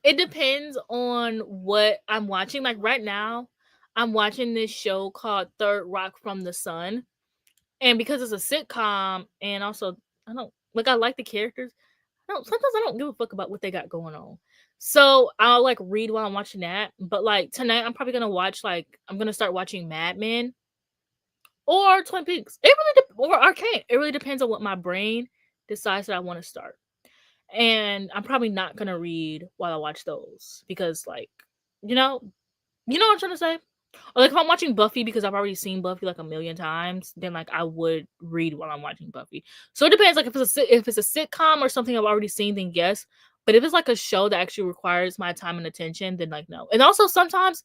It depends on what I'm watching. Like right now, I'm watching this show called Third Rock from the Sun. And because it's a sitcom, and also I don't like I like the characters. Sometimes I don't give a fuck about what they got going on. So I'll like read while I'm watching that. But like tonight I'm probably gonna watch I'm gonna start watching Mad Men or Twin Peaks. It really or Arcane. It really depends on what my brain decides that I want to start. And I'm probably not gonna read while I watch those because, like, you know, what I'm trying to say. Or like if I'm watching Buffy because I've already seen Buffy like a million times, then like I would read while I'm watching Buffy. So it depends. Like if it's a sitcom or something I've already seen, then yes. But if it's like a show that actually requires my time and attention, then like no. And also sometimes,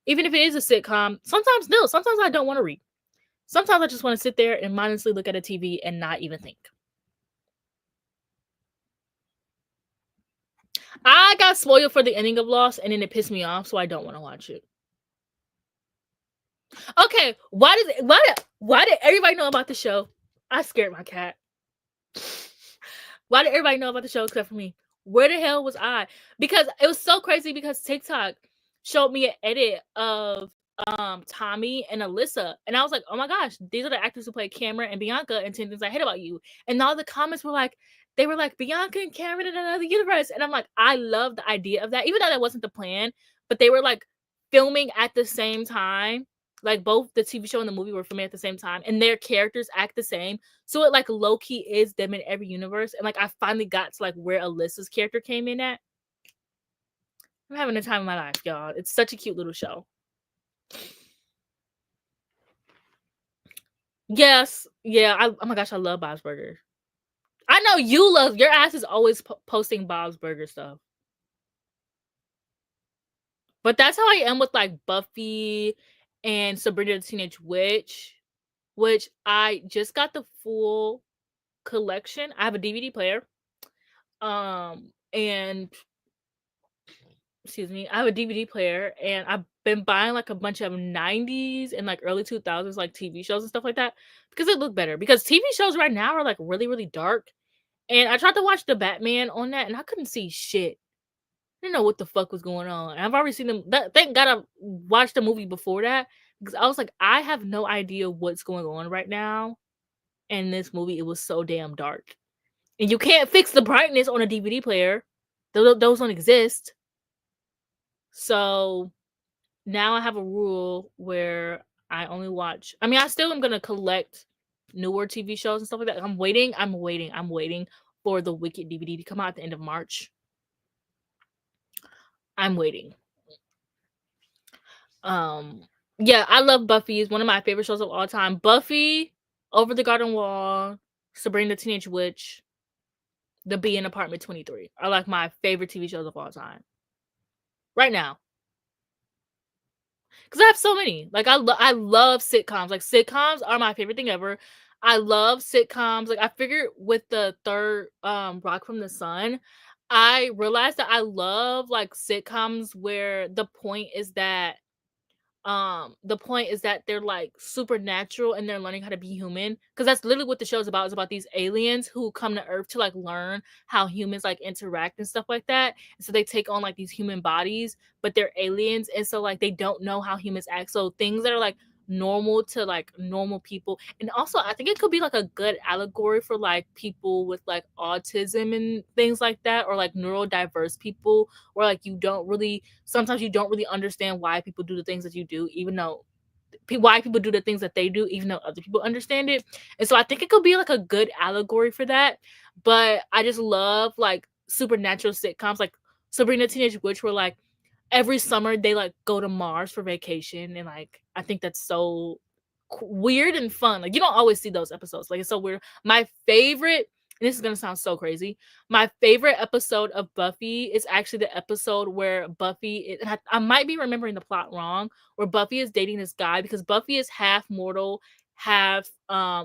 even if it is a sitcom, sometimes no. Sometimes I don't want to read. Sometimes I just want to sit there and mindlessly look at a TV and not even think. I got spoiled for the ending of Lost, and then it pissed me off, so I don't want to watch it. Okay, why did everybody know about the show? I scared my cat. Why did everybody know about the show except for me? Where the hell was I? Because it was so crazy because TikTok showed me an edit of Tommy and Alyssa, and I was like, oh my gosh, these are the actors who play Cameron and Bianca and 10 Things I Hate About You. And all the comments were like, they were like Bianca and Cameron in another universe, and I'm like, I love the idea of that, even though that wasn't the plan. But they were like filming at the same time, like both the TV show and the movie were filming at the same time, and their characters act the same, so it like low key is them in every universe. And like I finally got to like where Alyssa's character came in at. I'm having the time of my life, y'all. It's such a cute little show. Yes, yeah. Oh my gosh, I love Bob's Burgers. I know you love, your ass is always posting Bob's Burger stuff. But that's how I am with like Buffy and Sabrina the Teenage Witch, which I just got the full collection. I have a DVD player. And excuse me, I have a DVD player, and I've been buying like a bunch of 90s and like early 2000s like TV shows and stuff like that because it look better. Because TV shows right now are like really, really dark. And I tried to watch the Batman on that, and I couldn't see shit. I didn't know what the fuck was going on. And I've already seen them. Thank God I watched the movie before that, because I was like, I have no idea what's going on right now. In this movie, it was so damn dark, and you can't fix the brightness on a DVD player. Those don't exist. So now I have a rule where I only watch. I mean, I still am gonna collect newer TV shows and stuff like that. I'm waiting for the Wicked DVD to come out at the end of March. I'm waiting. Yeah, I love Buffy. It's one of my favorite shows of all time. Buffy, Over the Garden Wall, Sabrina the Teenage Witch, The Bee in Apartment 23 are like my favorite TV shows of all time. Right now. Because I have so many. Like, I love sitcoms. Like, sitcoms are my favorite thing ever. I love sitcoms. Like, I figured with the third Rock from the Sun, I realized that I love like sitcoms where the point is that they're like supernatural and they're learning how to be human, because that's literally what the show's about. It's about these aliens who come to Earth to like learn how humans like interact and stuff like that. And so they take on like these human bodies, but they're aliens, and so like they don't know how humans act. So things that are like normal to like normal people. And also I think it could be like a good allegory for like people with like autism and things like that, or like neurodiverse people, where like sometimes you don't really understand why people do the things that you do, even though why people do the things that they do, even though other people understand it. And so I think it could be like a good allegory for that. But I just love like supernatural sitcoms like Sabrina Teenage Witch, where like every summer they like go to Mars for vacation, and like I think that's so weird and fun. Like, you don't always see those episodes. Like, it's so weird. My favorite, and this is gonna sound so crazy, my favorite episode of Buffy is actually the episode where Buffy and I might be remembering the plot wrong, where Buffy is dating this guy, because Buffy is half mortal, half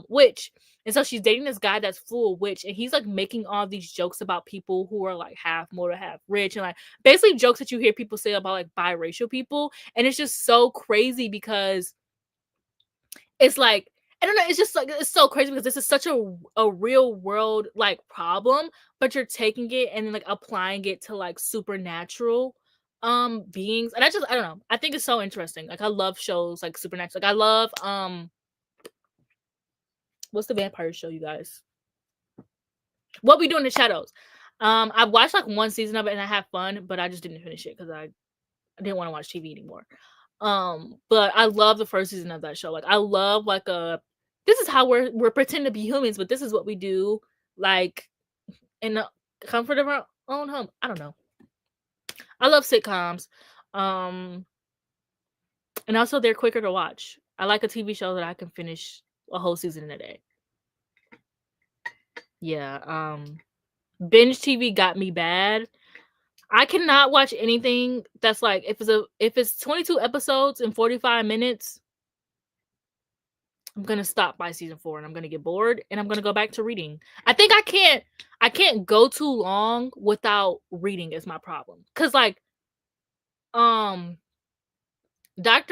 witch. And so she's dating this guy that's full witch, and he's like making all these jokes about people who are like half mortal, half rich, and like basically jokes that you hear people say about like biracial people. And it's just so crazy because it's like, I don't know, it's just like, it's so crazy because this is such a real world like problem, but you're taking it and then like applying it to like supernatural beings. And I don't know, I think it's so interesting. Like, I love shows like supernatural. Like, I love what's the vampire show, you guys? What We Do in the Shadows. I watched like one season of it and I had fun, but I just didn't finish it because I didn't want to watch TV anymore. But I love the first season of that show. Like, I love like this is how we're pretending to be humans, but this is what we do, like in the comfort of our own home. I don't know. I love sitcoms. And also they're quicker to watch. I like a TV show that I can finish a whole season in a day. Yeah, binge TV got me bad. I cannot watch anything that's like, if it's 22 episodes in 45 minutes, I'm gonna stop by season 4 and I'm gonna get bored and I'm gonna go back to reading. I think I can't go too long without reading is my problem. Cause like Doctor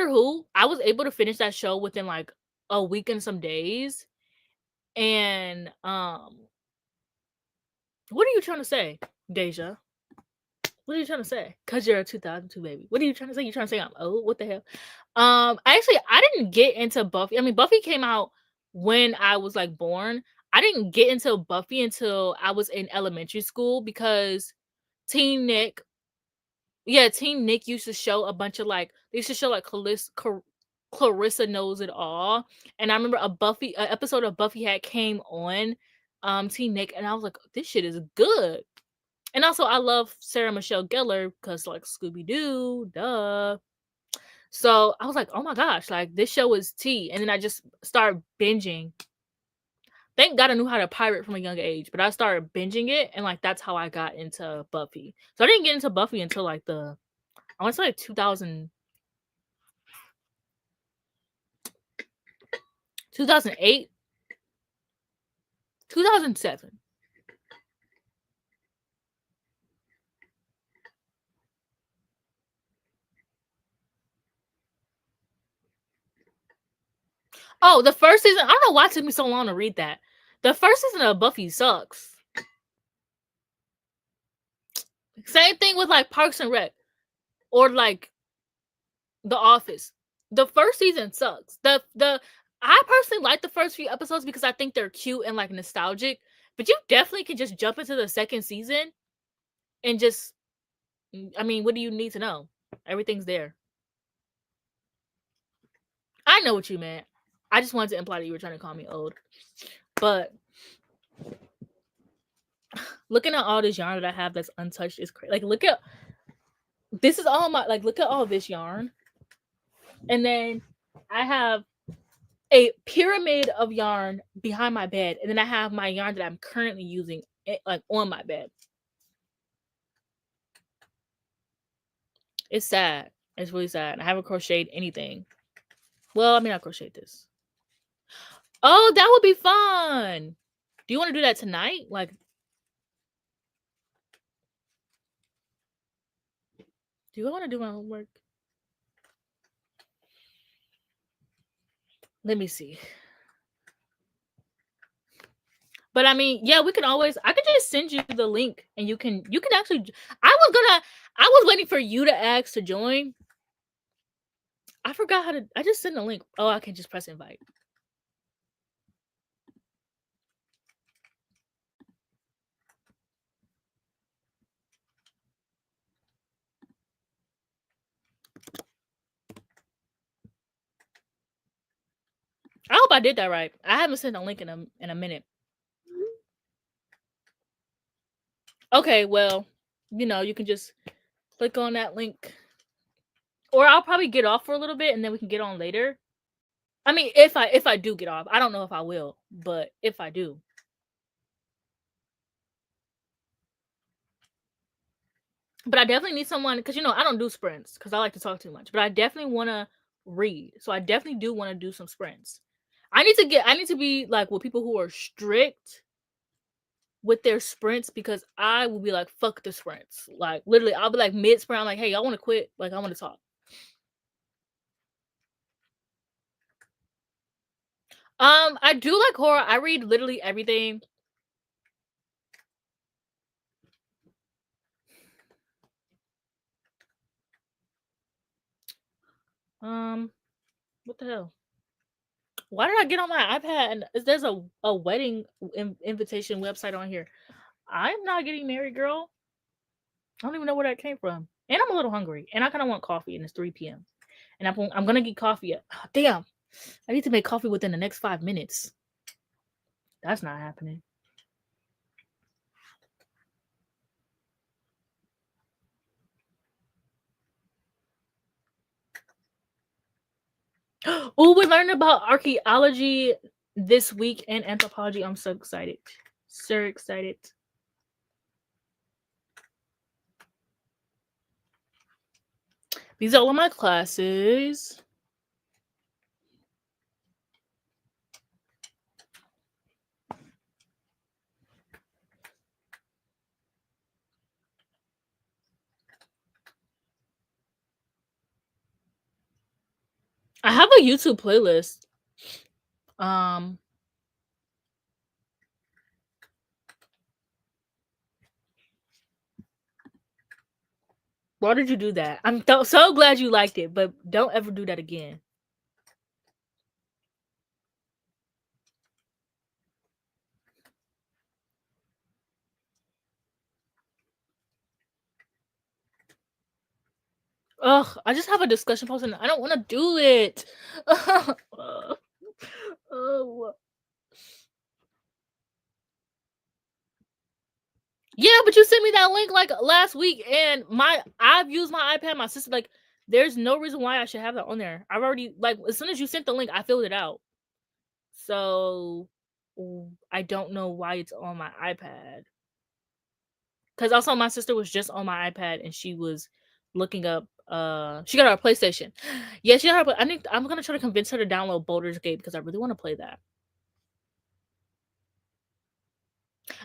Who, I was able to finish that show within like a week and some days. And what are you trying to say, Deja? What are you trying to say? Cause you're a 2002 baby. What are you trying to say? You trying to say I'm old? What the hell? Actually, I didn't get into Buffy. I mean, Buffy came out when I was like born. I didn't get into Buffy until I was in elementary school because Teen Nick, Teen Nick used to show a bunch of like they used to show like Clarissa Knows It All, and I remember a episode of Buffy had came on Teen Nick, and I was like, this shit is good. And also, I love Sarah Michelle Gellar because like Scooby Doo, duh. So I was like, oh my gosh, like this show is tea. And then I just started binging. Thank God I knew how to pirate from a young age, but I started binging it, and like that's how I got into Buffy. So I didn't get into Buffy until like I want to say like 2008, 2007. Oh, the first season. I don't know why it took me so long to read that. The first season of Buffy sucks. Same thing with like Parks and Rec or like The Office. The first season sucks. I personally like the first few episodes because I think they're cute and like nostalgic. But you definitely can just jump into the second season and just, I mean, what do you need to know? Everything's there. I know what you meant. I just wanted to imply that you were trying to call me old. But looking at all this yarn that I have that's untouched is crazy. Like, look at this is all my like. Look at all this yarn, and then I have a pyramid of yarn behind my bed, and then I have my yarn that I'm currently using like on my bed. It's sad. It's really sad. I haven't crocheted anything. Well, I mean, I crocheted this. Oh, that would be fun. Do you want to do that tonight? Like, do you want to do my homework? Let me see. But I mean, yeah, we can always. I could just send you the link, and you can actually. I was waiting for you to ask to join. I forgot how to. I just sent a link. Oh, I can just press invite. I hope I did that right. I haven't sent a link in a minute. Okay, well, you can just click on that link. Or I'll probably get off for a little bit and then we can get on later. I mean, if I do get off. I don't know if I will, but if I do. But I definitely need someone because I don't do sprints because I like to talk too much. But I definitely want to read. So I definitely do want to do some sprints. I need to be like with people who are strict with their sprints because I will be like, fuck the sprints. Like literally, I'll be like mid sprint. I'm like, hey, I want to quit. Like I want to talk. I do like horror. I read literally everything. What the hell? Why did I get on my iPad and there's a wedding invitation website on here? I'm not getting married, girl. I don't even know where that came from. And I'm a little hungry. And I kind of want coffee, and it's 3 p.m. And I'm going to get coffee at... Oh, damn. I need to make coffee within the next 5 minutes. That's not happening. Oh, we learned about archaeology this week and anthropology. I'm so excited. So excited. These are all of my classes. I have a YouTube playlist. Why did you do that? I'm so glad you liked it, but don't ever do that again. Ugh, I just have a discussion post and I don't want to do it. Oh. Yeah, but you sent me that link like last week, and I've used my iPad. My sister like, there's no reason why I should have that on there. I've already like as soon as you sent the link, I filled it out. So I don't know why it's on my iPad. Because also my sister was just on my iPad and she was looking up. She got her PlayStation. Yeah, she got her. I'm gonna try to convince her to download Baldur's Gate because I really want to play that.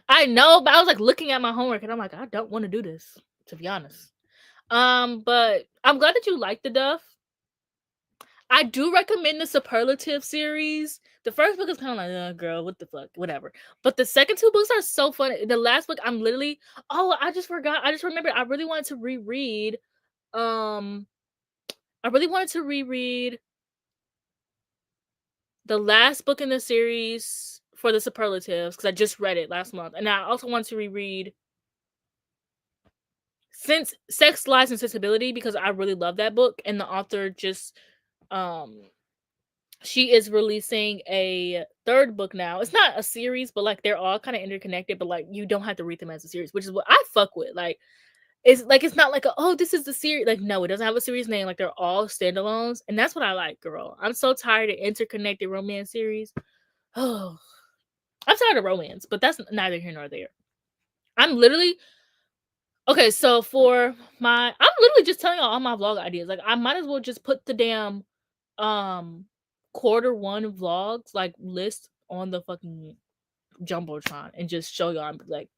I know, but I was like looking at my homework and I'm like, I don't want to do this, to be honest. But I'm glad that you like the Duff. I do recommend the Superlative series. The first book is kind of like, girl, what the fuck, whatever. But the second two books are so fun. The last book, I'm literally, I just forgot. I just remembered. I really wanted to reread. I really wanted to reread the last book in the series for the Superlatives because I just read it last month, and I also wanted to reread Since Sex, Lies, and Sensibility because I really love that book, and the author just she is releasing a third book now. It's not a series, but like they're all kind of interconnected, but like you don't have to read them as a series, which is what I fuck with. Like it's not like this is the series. Like no, it doesn't have a series name. Like they're all standalones, and that's what I like, girl. I'm so tired of interconnected romance series. Oh, I'm tired of romance, but that's neither here nor there. I'm literally okay. So I'm literally just telling y'all all my vlog ideas. Like I might as well just put the damn quarter one vlogs like list on the fucking jumbotron and just show y'all. I'm like,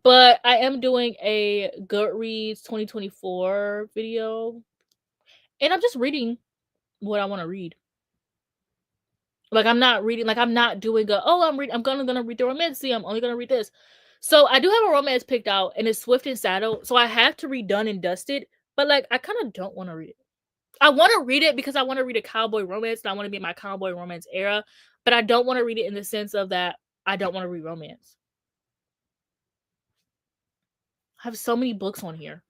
but I am doing a Goodreads 2024 video, and I'm just reading what I want to read. Like I'm not reading, like I'm not doing I'm gonna read the romance. See, I'm only gonna read this. So I do have a romance picked out, and it's Swift and Saddle. So I have to read Done and Dusted, but like I kind of don't want to read it. I want to read it because I want to read a cowboy romance, and I want to be in my cowboy romance era. But I don't want to read it in the sense of that I don't want to read romance. I have so many books on here.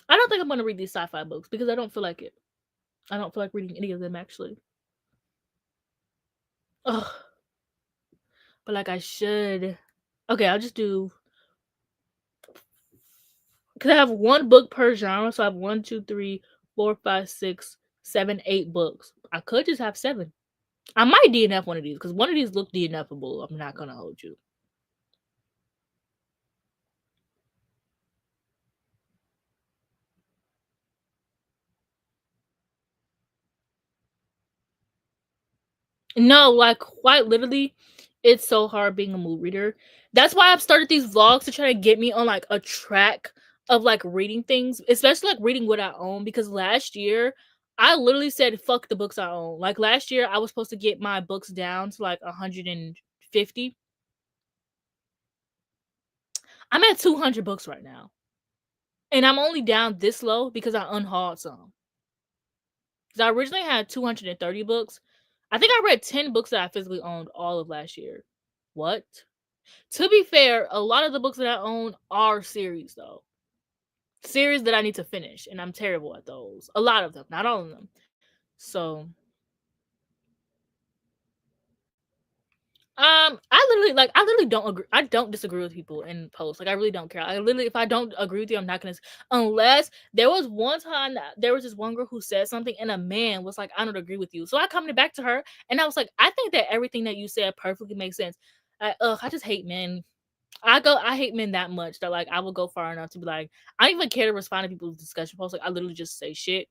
I don't think I'm gonna read these sci-fi books because I don't feel like it. I don't feel like reading any of them actually. Ugh. But like I should. Okay, I'll just do because I have one book per genre, so I have 1, 2, 3, 4, 5, 6, 7, 8 books. I could just have 7. I might DNF one of these because one of these look DNFable. I'm not gonna hold you. No, like quite literally, it's so hard being a mood reader. That's why I've started these vlogs to try to get me on like a track of like reading things, especially like reading what I own. Because last year, I literally said fuck the books I own. Like last year, I was supposed to get my books down to like 150. I'm at 200 books right now, and I'm only down this low because I unhauled some. Because I originally had 230 books. I think I read 10 books that I physically owned all of last year. What? To be fair, a lot of the books that I own are series though. Series that I need to finish, and I'm terrible at those. A lot of them, not all of them. So, I literally don't agree. I don't disagree with people in posts. Like I really don't care. I literally, if I don't agree with you, I'm not gonna. Unless there was one time that there was this one girl who said something, and a man was like, "I don't agree with you." So I commented back to her, and I was like, "I think that everything that you said perfectly makes sense." I just hate men. I hate men that much that like I will go far enough to be like, I don't even care to respond to people's discussion posts. Like I literally just say shit.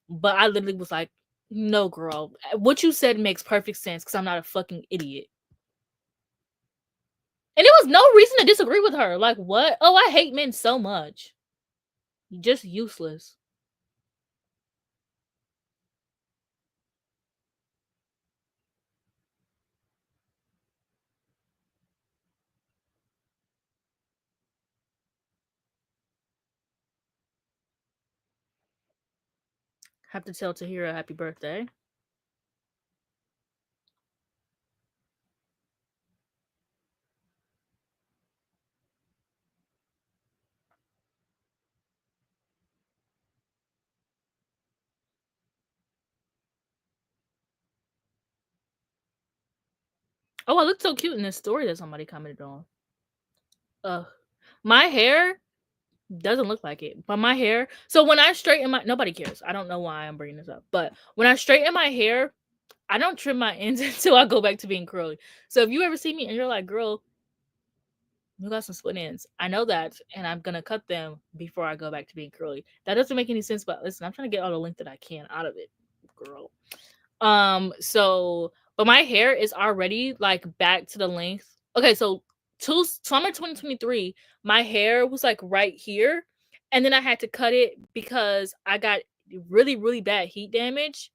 But I literally was like, no, girl, what you said makes perfect sense because I'm not a fucking idiot. And there was no reason to disagree with her. Like, what? Oh, I hate men so much. Just useless. Have to tell Tahira happy birthday. Oh, I look so cute in this story that somebody commented on. Ugh. My hair doesn't look like it, but my hair. So when I straighten my, nobody cares. I don't know why I'm bringing this up, but when I straighten my hair, I don't trim my ends until I go back to being curly. So if you ever see me and you're like, girl, you got some split ends, I know that, and I'm gonna cut them before I go back to being curly. That doesn't make any sense, but listen, I'm trying to get all the length that I can out of it, girl. So but my hair is already like back to the length. Okay, so summer 2023, my hair was like right here, and then I had to cut it because I got really, really bad heat damage.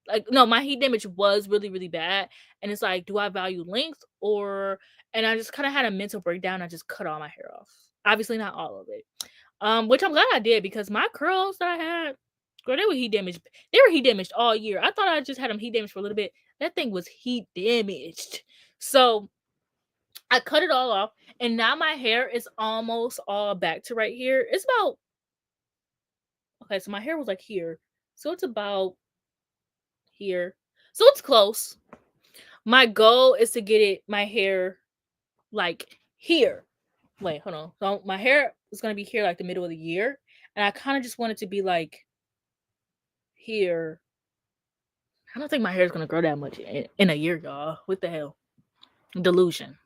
Like, no, my heat damage was really, really bad. And it's like, do I value length or, and I just kind of had a mental breakdown. I just cut all my hair off. Obviously not all of it. Which I'm glad I did because my curls that I had, girl, they were heat damaged. They were heat damaged all year. I thought I just had them heat damaged for a little bit. That thing was heat damaged. So I cut it all off, and now my hair is almost all back to right here. It's about, okay, so my hair was like here. So it's about here. So it's close. My goal is to get it, my hair, like here. Wait, hold on. So my hair is gonna be here like the middle of the year, and I kind of just want it to be like here. I don't think my hair is gonna grow that much in a year, y'all. What the hell? Delusion.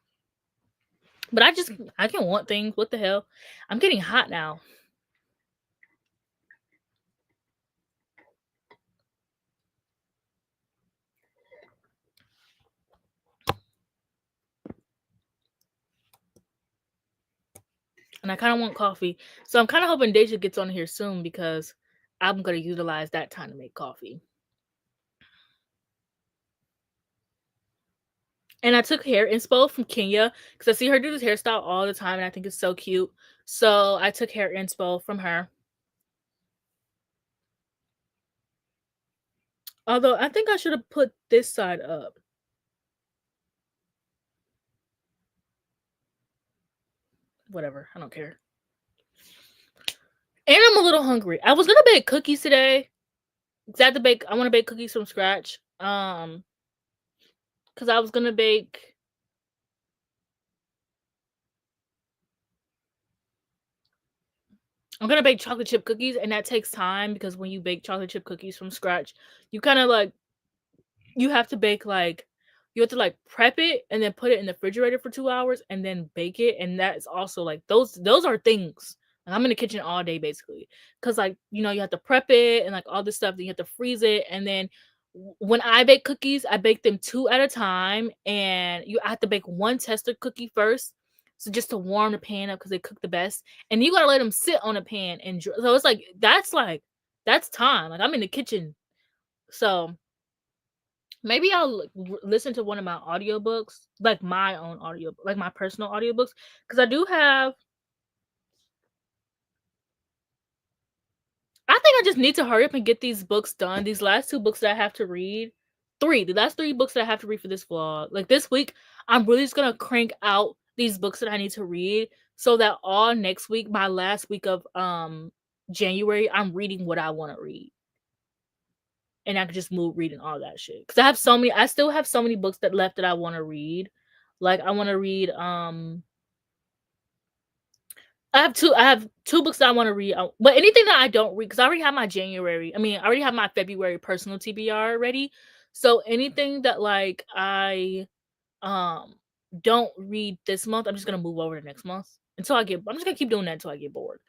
But I can want things. What the hell? I'm getting hot now. And I kind of want coffee. So I'm kind of hoping Deja gets on here soon because I'm going to utilize that time to make coffee. And I took hair inspo from Kenya because I see her do this hairstyle all the time and I think it's so cute. So I took hair inspo from her. Although I think I should have put this side up. Whatever. I don't care. And I'm a little hungry. I was gonna bake cookies today. I want to bake cookies from scratch. Because I was gonna bake. I'm gonna bake chocolate chip cookies, and that takes time because when you bake chocolate chip cookies from scratch, you kind of like you have to bake like you have to like prep it and then put it in the refrigerator for 2 hours and then bake it, and that's also like those are things. Like, I'm in the kitchen all day basically because like you have to prep it and like all this stuff. Then you have to freeze it, and then when I bake cookies, I bake them 2 at a time, and I have to bake one tester cookie first. So just to warm the pan up because they cook the best, and you gotta let them sit on a pan and so it's like that's time. Like I'm in the kitchen, so maybe I'll listen to one of my audiobooks, like my own audio, like my personal audiobooks, because I do have. I think I just need to hurry up and get these books done. These last 2 books that I have to read, the last 3 books that I have to read for this vlog. Like this week, I'm really just gonna crank out these books that I need to read, so that all next week, my last week of January, I'm reading what I want to read. And I could just move reading all that shit. Cause I still have so many books that left that I want to read. Like I want to read I have 2 books that I want to read. But anything that I don't read, because I already have my I already have my February personal TBR ready. So anything that like I um don't read this month, I'm just gonna move over to next month until I'm just gonna keep doing that until I get bored.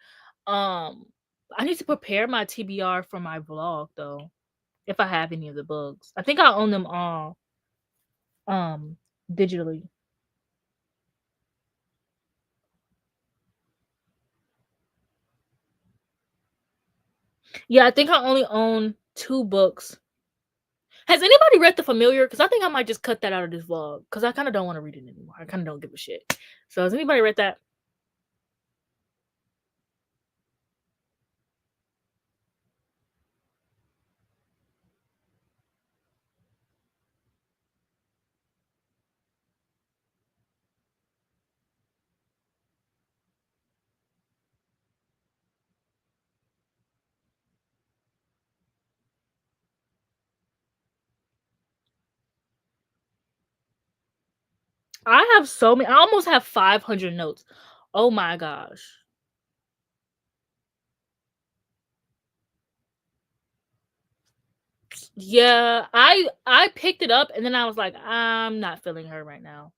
Um I need to prepare my TBR for my vlog though. If I have any of the books. I think I own them all digitally. Yeah, I think I only own 2 books. Has anybody read The Familiar? Because I think I might just cut that out of this vlog because I kind of don't want to read it anymore. I kind of don't give a shit. So has anybody read that? I have so many. I almost have 500 notes. Oh my gosh. Yeah, I picked it up and then I was like, I'm not feeling her right now.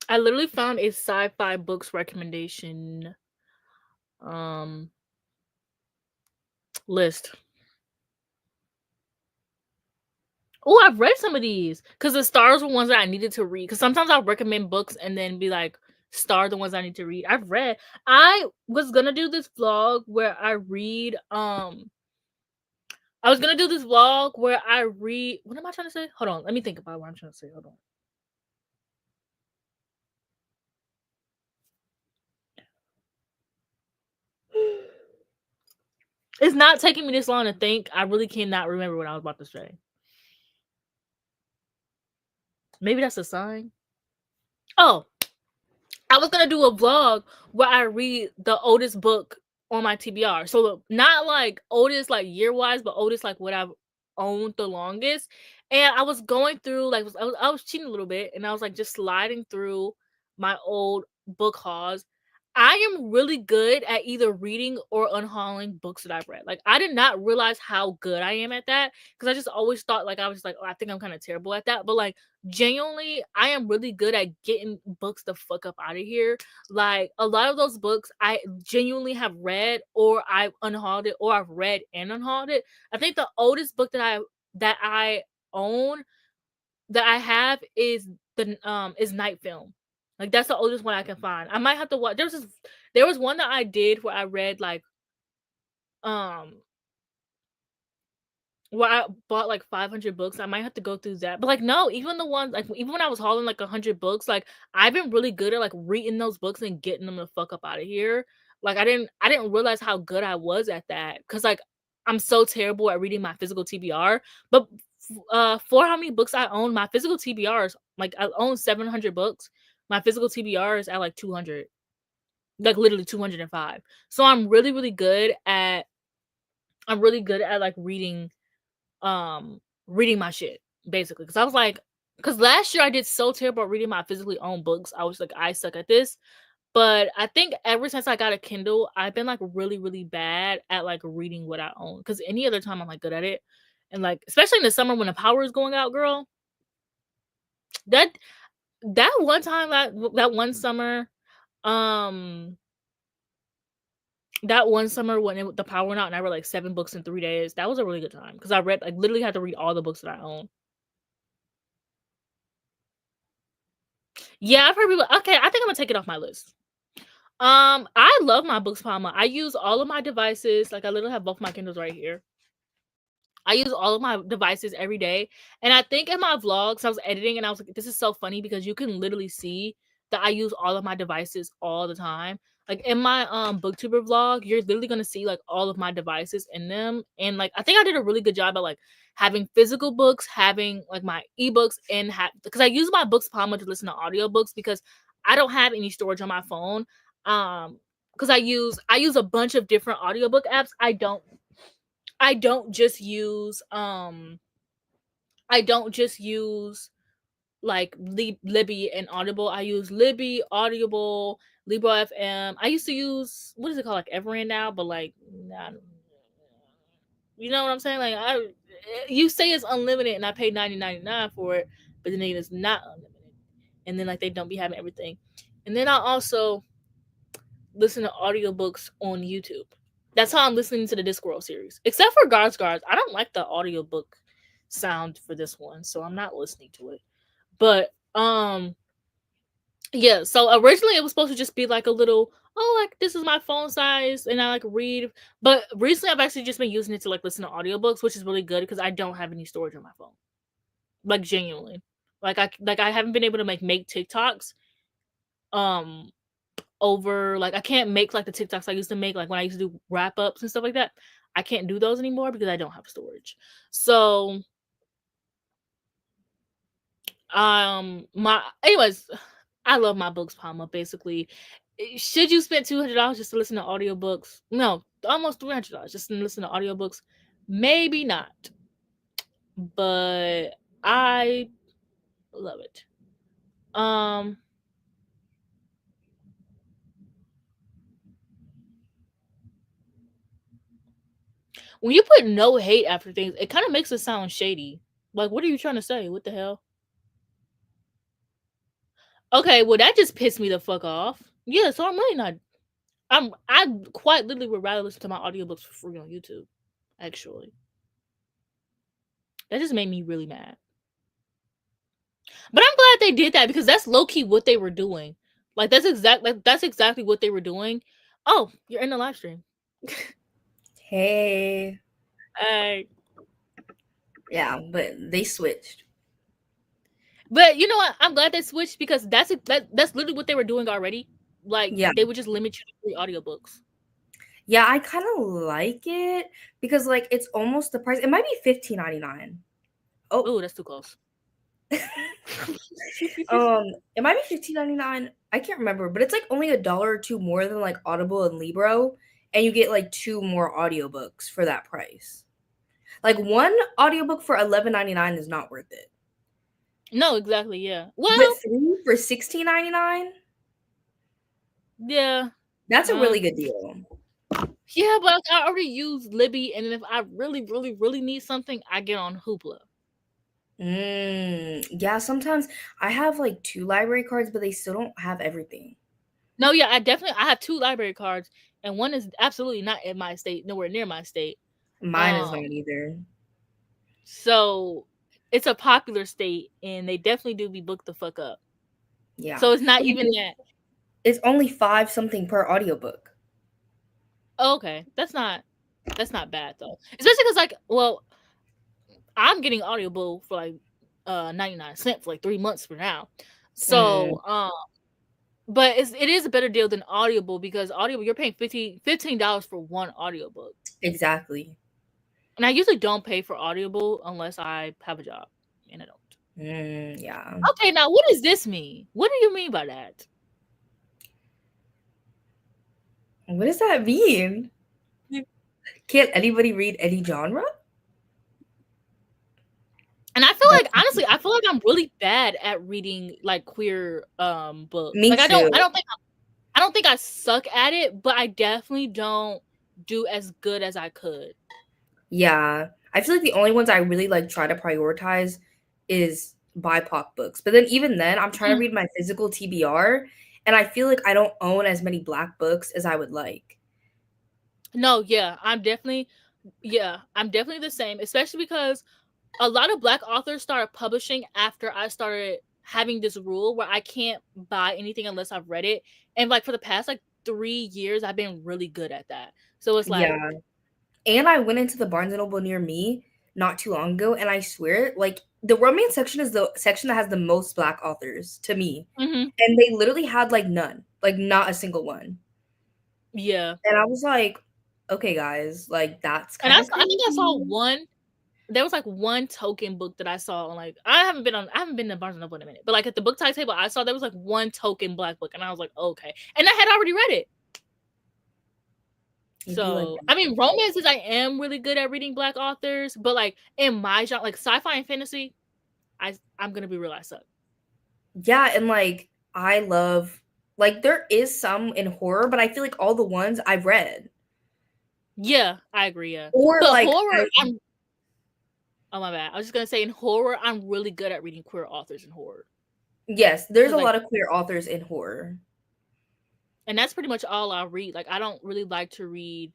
I literally found a sci-fi books recommendation list. Oh, I've read some of these because the stars were ones that I needed to read. Because sometimes I'll recommend books and then be like, star the ones I need to read. I've read. I was gonna do this vlog where I read. I was gonna do this vlog where I read. What am I trying to say? Hold on, let me think about what I'm trying to say. Hold on. It's not taking me this long to think. I really cannot remember what I was about to say. Maybe that's a sign. Oh, I was gonna do a vlog where I read the oldest book on my TBR. So not like oldest like year wise, but oldest like what I've owned the longest. And I was going through like I was cheating a little bit, and I was like just sliding through my old book hauls. I am really good at either reading or unhauling books that I've read. Like I did not realize how good I am at that because I just always thought like I was like, oh, I think I'm kind of terrible at that. But like genuinely, I am really good at getting books the fuck up out of here. Like a lot of those books I genuinely have read or I've unhauled it or I've read and unhauled it. I think the oldest book that I own that I have is Night Film. Like that's the oldest one I can find. I might have to watch. There was one that I did where I read like um where I bought like 500 books. I might have to go through that. But like no, even the ones like even when I was hauling like 100 books, like I've been really good at like reading those books and getting them the fuck up out of here. Like I didn't realize how good I was at that cuz like I'm so terrible at reading my physical TBR. But for how many books I own, my physical TBRs, like I own 700 books. My physical TBR is at like 200. Like literally 205. So I'm really good at like reading my shit basically because I was like because last year I did so terrible at reading my physically owned books. I was like I suck at this, but I think ever since I got a Kindle I've been like really really bad at like reading what I own because any other time I'm like good at it. And like especially in the summer when the power is going out, girl, that that one time that one summer um that one summer when the power went out and I read like 7 books in 3 days, that was a really good time because I read like literally had to read all the books that I own. Yeah, I've heard people. Okay, I think I'm gonna take it off my list. I love my books, Palma. I use all of my devices. Like I literally have both my Kindles right here. I use all of my devices every day. And I think in my vlogs, I was editing and I was like, this is so funny because you can literally see that I use all of my devices all the time. Like in my booktuber vlog, you're literally gonna see like all of my devices in them. And like I think I did a really good job at like having physical books, having like my ebooks, and because I use my books Palma to listen to audiobooks because I don't have any storage on my phone. Because I use a bunch of different audiobook apps. I don't just use like Libby and Audible. I use Libby, Audible, Libro FM. I used to use what is it called, like Everend now, but like not, you know what I'm saying? Like you say it's unlimited and I paid $90.99 for it, but then it's not unlimited. And then like they don't be having everything. And then I also listen to audiobooks on YouTube. That's how I'm listening to the Discworld series. Except for Guards. I don't like the audiobook sound for this one, so I'm not listening to it. But yeah, so originally it was supposed to just be like a little, oh, like this is my phone size and I like read. But recently I've actually just been using it to like listen to audiobooks, which is really good because I don't have any storage on my phone. Like genuinely. Like I haven't been able to make TikToks um over like I can't make like the TikToks I used to make like when I used to do wrap ups and stuff like that. I can't do those anymore because I don't have storage. So my anyways, I love my books, Palma. Basically, should you spend $200 just to listen to audiobooks? No, almost $300 just to listen to audiobooks. Maybe not, but I love it. Um, when you put no hate after things, it kind of makes it sound shady. Like, what are you trying to say? What the hell? Okay, well that just pissed me the fuck off. Yeah, so I'm really not. I quite literally would rather listen to my audiobooks for free on YouTube. Actually, that just made me really mad. But I'm glad they did that because that's low key what they were doing. Like that's exactly what they were doing. Oh, you're in the live stream. Hey. Uh, Yeah, but they switched. but you know what? I'm glad they switched because that's literally what they were doing already. Like Yeah. they would just limit you to free audiobooks. Yeah, I kind of like it because like it's almost the price. It might be $15.99. Oh, Oh, that's too close. it might be $15.99. I can't remember, but it's like only $1 or $2 more than like Audible and Libro, and you get like 2 more audiobooks for that price. Like one audiobook for $11.99 is not worth it. No, exactly. Yeah. Well, But 3 for $16.99, yeah. that's a really good deal. Yeah, but I already use Libby, and then if I really, really, really need something, I get on Hoopla. Yeah, sometimes I have like 2 library cards, but they still don't have everything. No, yeah, I have 2 library cards, and one is absolutely not in my state, nowhere near my state. Mine is not either. So it's a popular state, and they definitely do be booked the fuck up. Yeah. So it's not even that. It's only 5 something per audiobook. Oh, okay, that's not bad though. Especially because like, well, I'm getting Audible for like 99 cents for like 3 months for now. So but it is a better deal than Audible because Audible you're paying $15 for one audiobook. Exactly. And I usually don't pay for Audible unless I have a job, and I don't. Yeah. Okay, now what does this mean? What do you mean by that? What does that mean? Can't anybody read any genre? And I feel like honestly, I feel like I'm really bad at reading like queer books. Me Like too. I don't think I suck at it, but I definitely don't do as good as I could. Yeah. I feel like the only ones I really like try to prioritize is BIPOC books. But then even then, I'm trying to read my physical TBR, and I feel like I don't own as many Black books as I would like. No, yeah, I'm definitely the same, especially because a lot of Black authors started publishing after I started having this rule where I can't buy anything unless I've read it. And like for the past like 3 years, I've been really good at that. So it's like, Yeah. And I went into the Barnes & Noble near me not too long ago, and I swear, like, the romance section is the section that has the most Black authors to me. And they literally had, like, none. Like, not a single one. yeah. And I was like, okay, guys, like, that's And kind of I think I saw crazy. one. There was like one token book that I saw on like I haven't been to Barnes and Noble in a minute, but like at the book tag table I saw there was like one token Black book, and I was like, okay, and I had already read it. It'd be like So I mean, romances I am really good at reading Black authors, but like in my genre, like sci-fi and fantasy, I'm gonna be real, I suck. yeah, and like I love like there is some in horror, but I feel like all the ones I've read. Yeah, I agree. Yeah, Or but like horror, oh my bad. I was just gonna say in horror, I'm really good at reading queer authors in horror. yes, there's a Like, lot of queer authors in horror. and that's pretty much all I read. Like I don't really like to read.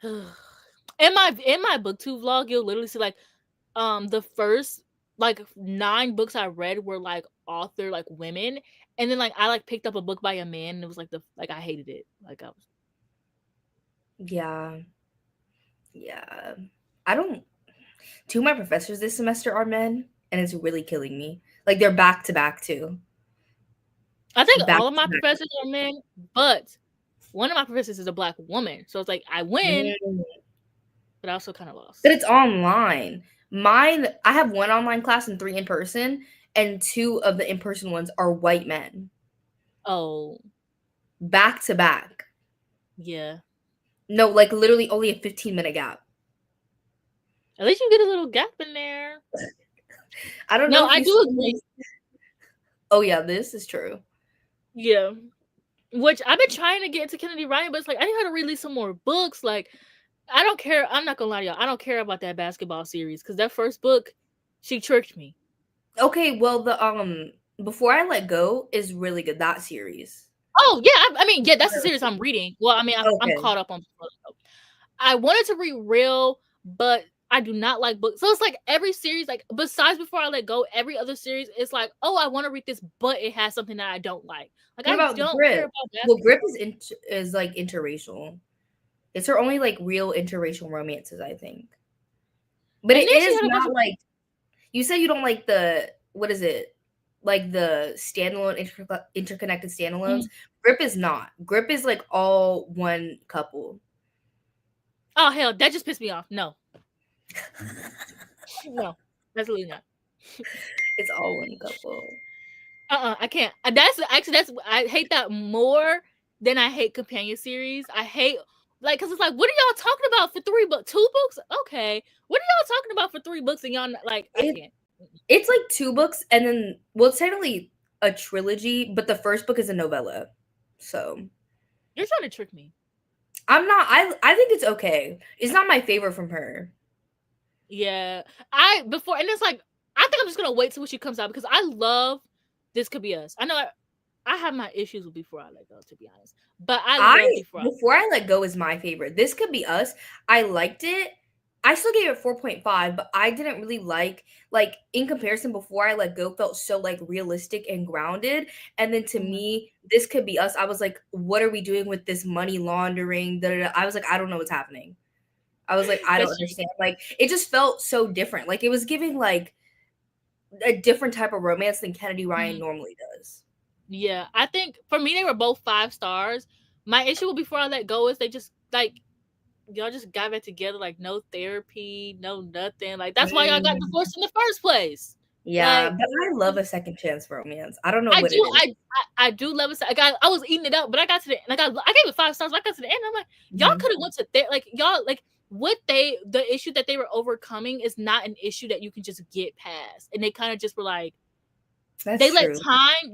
In my booktube vlog, you'll literally see like the first like 9 books I read were like author like women, and then like I like picked up a book by a man and it was like I hated it. Like I was Yeah. I don't 2 of my professors this semester are men, and it's really killing me. Like they're back to back too. I think back all of my to back. professors are men, but one of my professors is a Black woman. So it's like I win, Mm. but I also kind of lost. But it's online. Mine, I have 1 online class and 3 in person, and 2 of the in-person ones are white men. Oh, Back to back. yeah. No, like literally only a 15-minute gap. At least you get a little gap in there. I don't No, know if I you do saw agree. this. Oh yeah, this is true. Yeah. Which I've been trying to get into Kennedy Ryan, but it's like I need her to release some more books. Like, I don't care. I'm not gonna lie to y'all. I don't care about that basketball series because that first book, she tricked me. Okay, well the Before I Let Go is really good, that series. Oh yeah, I mean yeah, that's the series I'm reading. Well, I mean I'm Okay. caught up on. I wanted to read Real, but I do not like books. So it's like every series, like besides Before I Let Go, every other series, it's like, oh, I want to read this, but it has something that I don't like. Like What I about don't care Grip? about Well, Grip basketball. is like interracial. It's her only like real interracial romances, I think. But And it then she is had a bunch not of like you said you don't like the what is it? Like the standalone interconnected standalones. Mhm. Grip is not. Grip is like all one couple. Oh hell, that just pissed me off. No, no, absolutely not. It's all one couple. I can't. That's actually that's I hate that more than I hate companion series. I hate like because it's like, what are y'all talking about for 3 books? 2 books? Okay. What are y'all talking about for 3 books and y'all like I It can't. it's like 2 books and then well it's technically a trilogy, but the first book is a novella. So You're trying to trick me. I'm not I think it's okay. It's not my favorite from her. Yeah. I before and it's like I think I'm just gonna wait till when she comes out because I love This Could Be Us. I know I have my issues with Before I Let Go, to be honest. But I love Before I Before I Let Go is my favorite. This Could Be Us. I liked it. I still gave it 4.5, but I didn't really like in comparison Before I Let Go felt so like realistic and grounded. And then to Mhm. me, This Could Be Us, I was like, what are we doing with this money laundering? Da, da, da. I was like, I don't know what's happening. I was like, I don't That's true. understand. Like it just felt so different. Like it was giving like a different type of romance than Kennedy Ryan Mhm. normally does. Yeah. I think for me they were both 5 stars. My issue with Before I Let Go is they just like y'all just got back together, like no therapy, no nothing. Like that's why y'all got Mm. divorced in the first place. Yeah, Like but I love a second chance romance. I don't know I what do, it is. I do love it. I was eating it up, but I got to the, like I gave it 5 stars. But I got to the end, I'm like, y'all Mhm. could have went to like y'all like what the issue that they were overcoming is not an issue that you can just get past, and they kind of just were like That's true.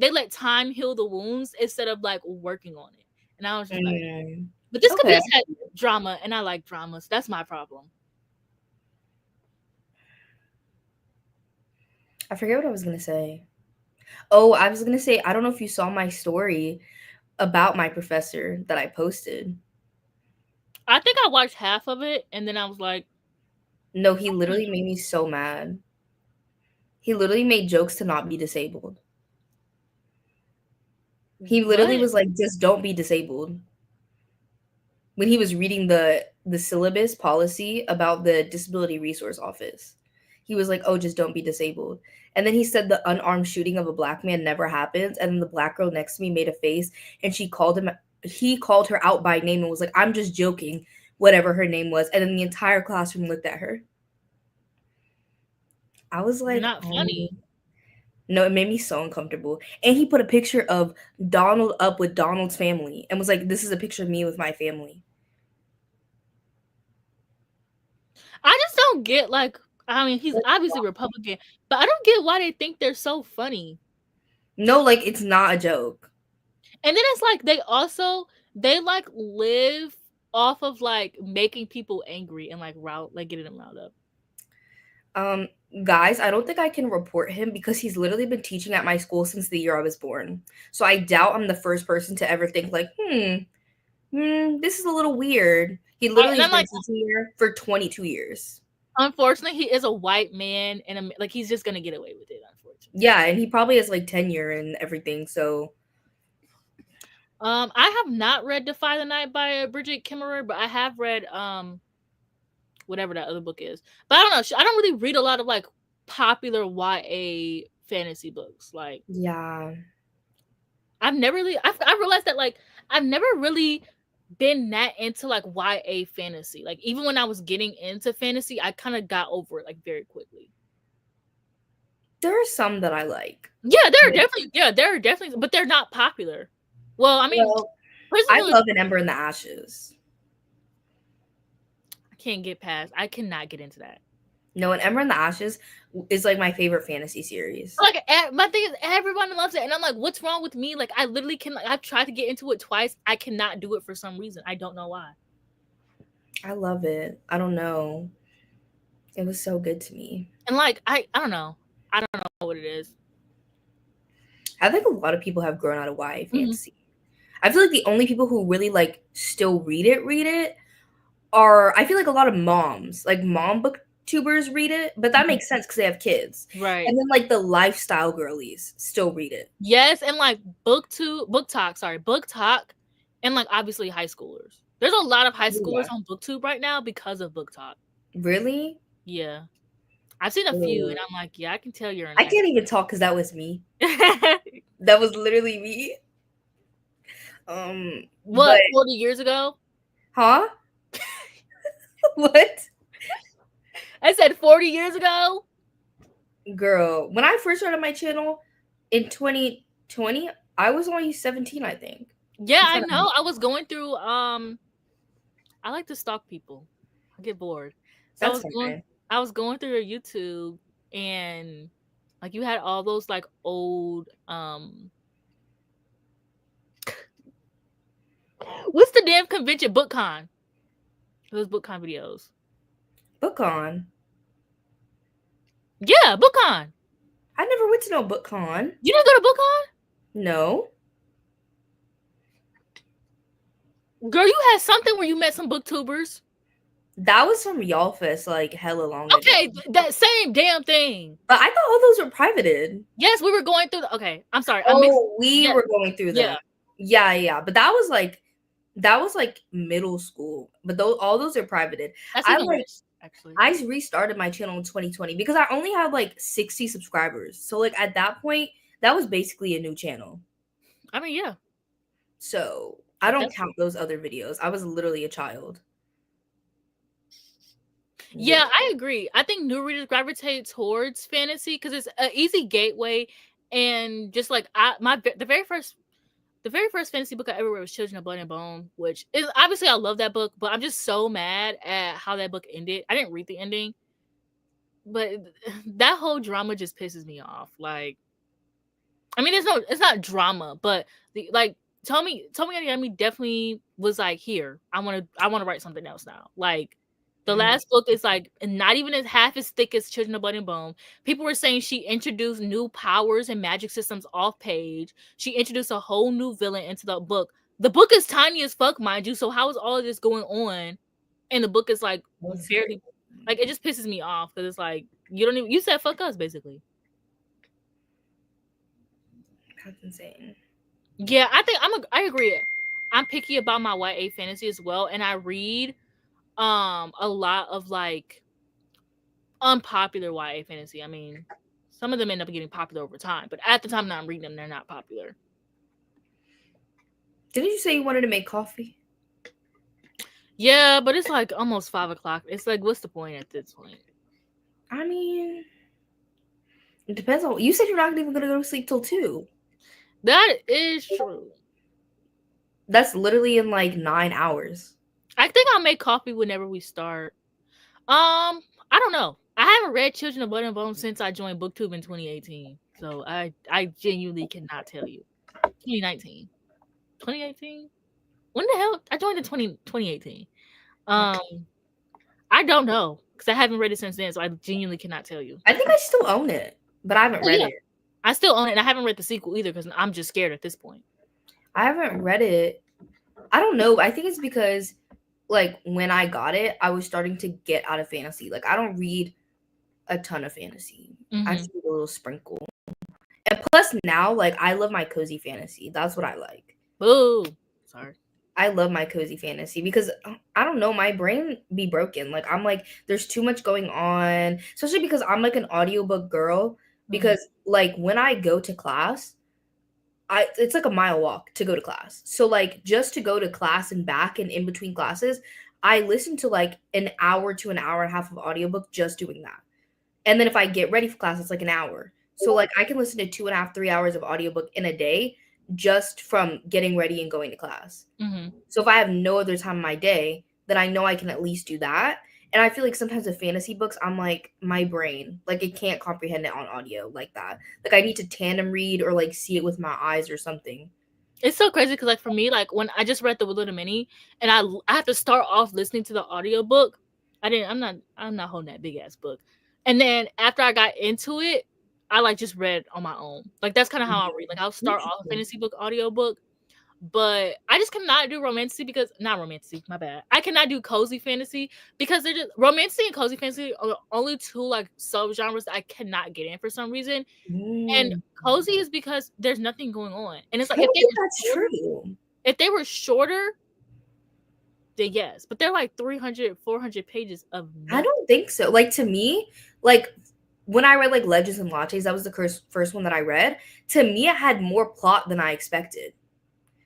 they let time heal the wounds instead of like working on it, and I was just like, Mm. but This Could Be Okay. Us had drama, and I like dramas. That's my problem. I forget what I was gonna say. Oh, I was gonna say I don't know if you saw my story about my professor that I posted. I think I watched half of it, and then I was like, No, he literally made me so mad. He literally made jokes to not be disabled. He literally what? was like, just don't be disabled. When he was reading the syllabus policy about the disability resource office. He was like, "Oh, just don't be disabled." And then he said the unarmed shooting of a black man never happens. And then the black girl next to me made a face and he called her out by name and was like, "I'm just joking," whatever her name was. And then the entire classroom looked at her. I was You're like, not oh funny. no, it made me so uncomfortable. And he put a picture of Donald up with Donald's family and was like, "This is a picture of me with my family." I just don't get like I mean he's obviously Republican, but I don't get why they think they're so funny. No, like it's not a joke. And then it's like they like live off of like making people angry and like getting them riled up. Um, Guys, I don't think I can report him because he's literally been teaching at my school since the year I was born. So I doubt I'm the first person to ever think like, this is a little weird. He literally And has I'm been like, teaching here for 22 years. unfortunately, he is a white man, and like he's just gonna get away with it. Unfortunately, Yeah, and he probably has like tenure and everything. So I have not read Defy the Night by Bridget Kimmerer, but I have read whatever that other book is. But I don't know. I don't really read a lot of like popular YA fantasy books. Like yeah, I've never really. I realized that like I've never really been that into like YA fantasy. Like even when I was getting into fantasy, I kind of got over it like very quickly. There are some that I like. Yeah, there are definitely, but they're not popular. Well, I mean, Well, I personally, love An Ember in the Ashes. I can't get past. I cannot get into that. No, An Ember in the Ashes is like my favorite fantasy series. Like my thing is, everyone loves it, and I'm like, what's wrong with me? Like, I literally can. Like, I've tried to get into it twice. I cannot do it for some reason. I don't know why. I love it. I don't know. It was so good to me. And like, I don't know. I don't know what it is. I think a lot of people have grown out of YA fantasy. I feel like the only people who really like still read it are, I feel like, a lot of moms, like mom booktubers read it, but that makes sense because they have kids, Right? and then like the lifestyle girlies still read it. Yes, and like book talk, and like obviously high schoolers. There's a lot of high schoolers on BookTube right now because of Book Talk. Really? Yeah, I've seen a few, and I'm like, yeah, I can tell you're. I can't even talk because that was me. That was literally me. What, 40 years ago? Huh? What? I said 40 years ago. Girl, when I first started my channel in 2020, I was only 17, I think. Yeah, I know. I was going through I like to stalk people. I get bored. So I was going through your YouTube, and like you had all those like old what's the damn convention? BookCon. Those BookCon videos. BookCon? Yeah, BookCon. I never went to no BookCon. You didn't go to BookCon? No. Girl, you had something where you met some booktubers. That was from Y'all Fest, like hella long ago. Okay, that same damn thing. But I thought all those were privated. Yes, we were going through okay, I'm sorry. We were going through them. Yeah. But that was like middle school. But all those are privated. Actually. I restarted my channel in 2020 because I only had like 60 subscribers. So like at that point, that was basically a new channel. I mean, yeah. So I don't count those other videos. I was literally a child. Yeah, I agree. I think new readers gravitate towards fantasy because it's an easy gateway, and just like the very first fantasy book I ever read was Children of Blood and Bone, which is obviously I love that book, but I'm just so mad at how that book ended. I didn't read the ending, but that whole drama just pisses me off. Like, I mean, it's not drama, but Tomi Adeyemi definitely was like, here, I want to write something else now. Like, the last book is like not even as half as thick as Children of Blood and Bone. People were saying she introduced new powers and magic systems off page. She introduced a whole new villain into the book. The book is tiny as fuck, mind you. So how is all of this going on? And the book is like barely, like, it just pisses me off because it's like you said fuck us basically. That's insane. Yeah, I agree. I'm picky about my YA fantasy as well, and I read a lot of like unpopular YA fantasy. I mean, some of them end up getting popular over time, but at the time that I'm reading them, they're not popular. Didn't you say you wanted to make coffee? Yeah, but it's like almost 5 o'clock. It's like, what's the point at this point? I mean, it depends on. You said you're not even gonna go to sleep till 2. That is true. That's literally in like 9 hours. I think I'll make coffee whenever we start. I don't know. I haven't read Children of Blood and Bone since I joined BookTube in 2018. So I genuinely cannot tell you. 2019. 2018? When the hell? I joined in 2018. I don't know because I haven't read it since then, so I genuinely cannot tell you. I think I still own it, but I haven't read it. I still own it, and I haven't read the sequel either because I'm just scared at this point. I haven't read it. I don't know. I think it's because, like, when I got it, I was starting to get out of fantasy. Like, I don't read a ton of fantasy. I just read a little sprinkle. And plus, now, like, I love my cozy fantasy. That's what I like. Boo. Sorry. I love my cozy fantasy because, I don't know, my brain be broken. Like, I'm like, there's too much going on. Especially because I'm like an audiobook girl. Because, like, when I go to class, it's like a mile walk to go to class. So like just to go to class and back and in between classes, I listen to like an hour to an hour and a half of audiobook just doing that. And then if I get ready for class, it's like an hour. So like I can listen to 2.5, 3 hours of audiobook in a day just from getting ready and going to class. Mm-hmm. So if I have no other time in my day, then I know I can at least do that. And I feel like sometimes with fantasy books, I'm like, my brain, like it can't comprehend it on audio like that. Like I need to tandem read or like see it with my eyes or something. It's so crazy because like for me, like when I just read the Little Mini and I have to start off listening to the audiobook. I'm not holding that big ass book. And then after I got into it, I like just read on my own. Like that's kind of how I read. Like I'll start off a fantasy book audiobook, but I just cannot do romancy because not romancy, my bad. I cannot do cozy fantasy because they're just romancy and cozy fantasy are the only two like subgenres that I cannot get in for some reason. And cozy is because there's nothing going on. And it's like that's true. If they were shorter, then yes. But they're like 300, 400 pages of nothing. I don't think so. Like to me, like when I read like Legends and Lattes, that was the first one that I read. To me, it had more plot than I expected.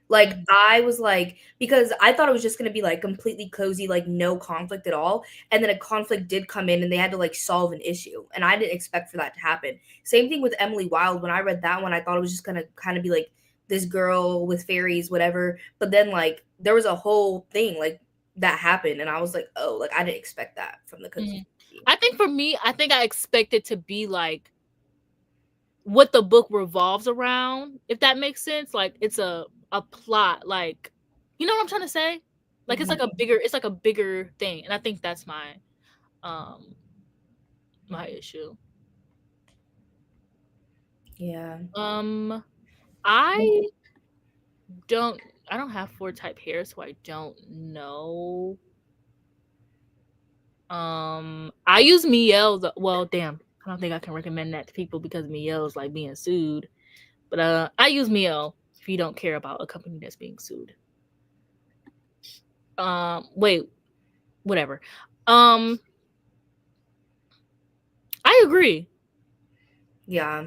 Like I was like, because I thought it was just gonna be like completely cozy, like no conflict at all. And then a conflict did come in and they had to like solve an issue. And I didn't expect for that to happen. Same thing with Emily Wilde. When I read that one, I thought it was just gonna kind of be like this girl with fairies, whatever. But then like there was a whole thing like that happened, and I was like, oh, like I didn't expect that from the cozy. I think for me, I think I expected to be like what the book revolves around, if that makes sense. Like it's a plot, like you know what I'm trying to say? Like it's like a bigger thing. And I think that's my my issue. Yeah. I don't have 4 type hair, so I don't know. I use Miel. Well, damn, I don't think I can recommend that to people because Miel is like being sued. But I use Miel if you don't care about a company that's being sued. Wait, whatever. I agree. Yeah.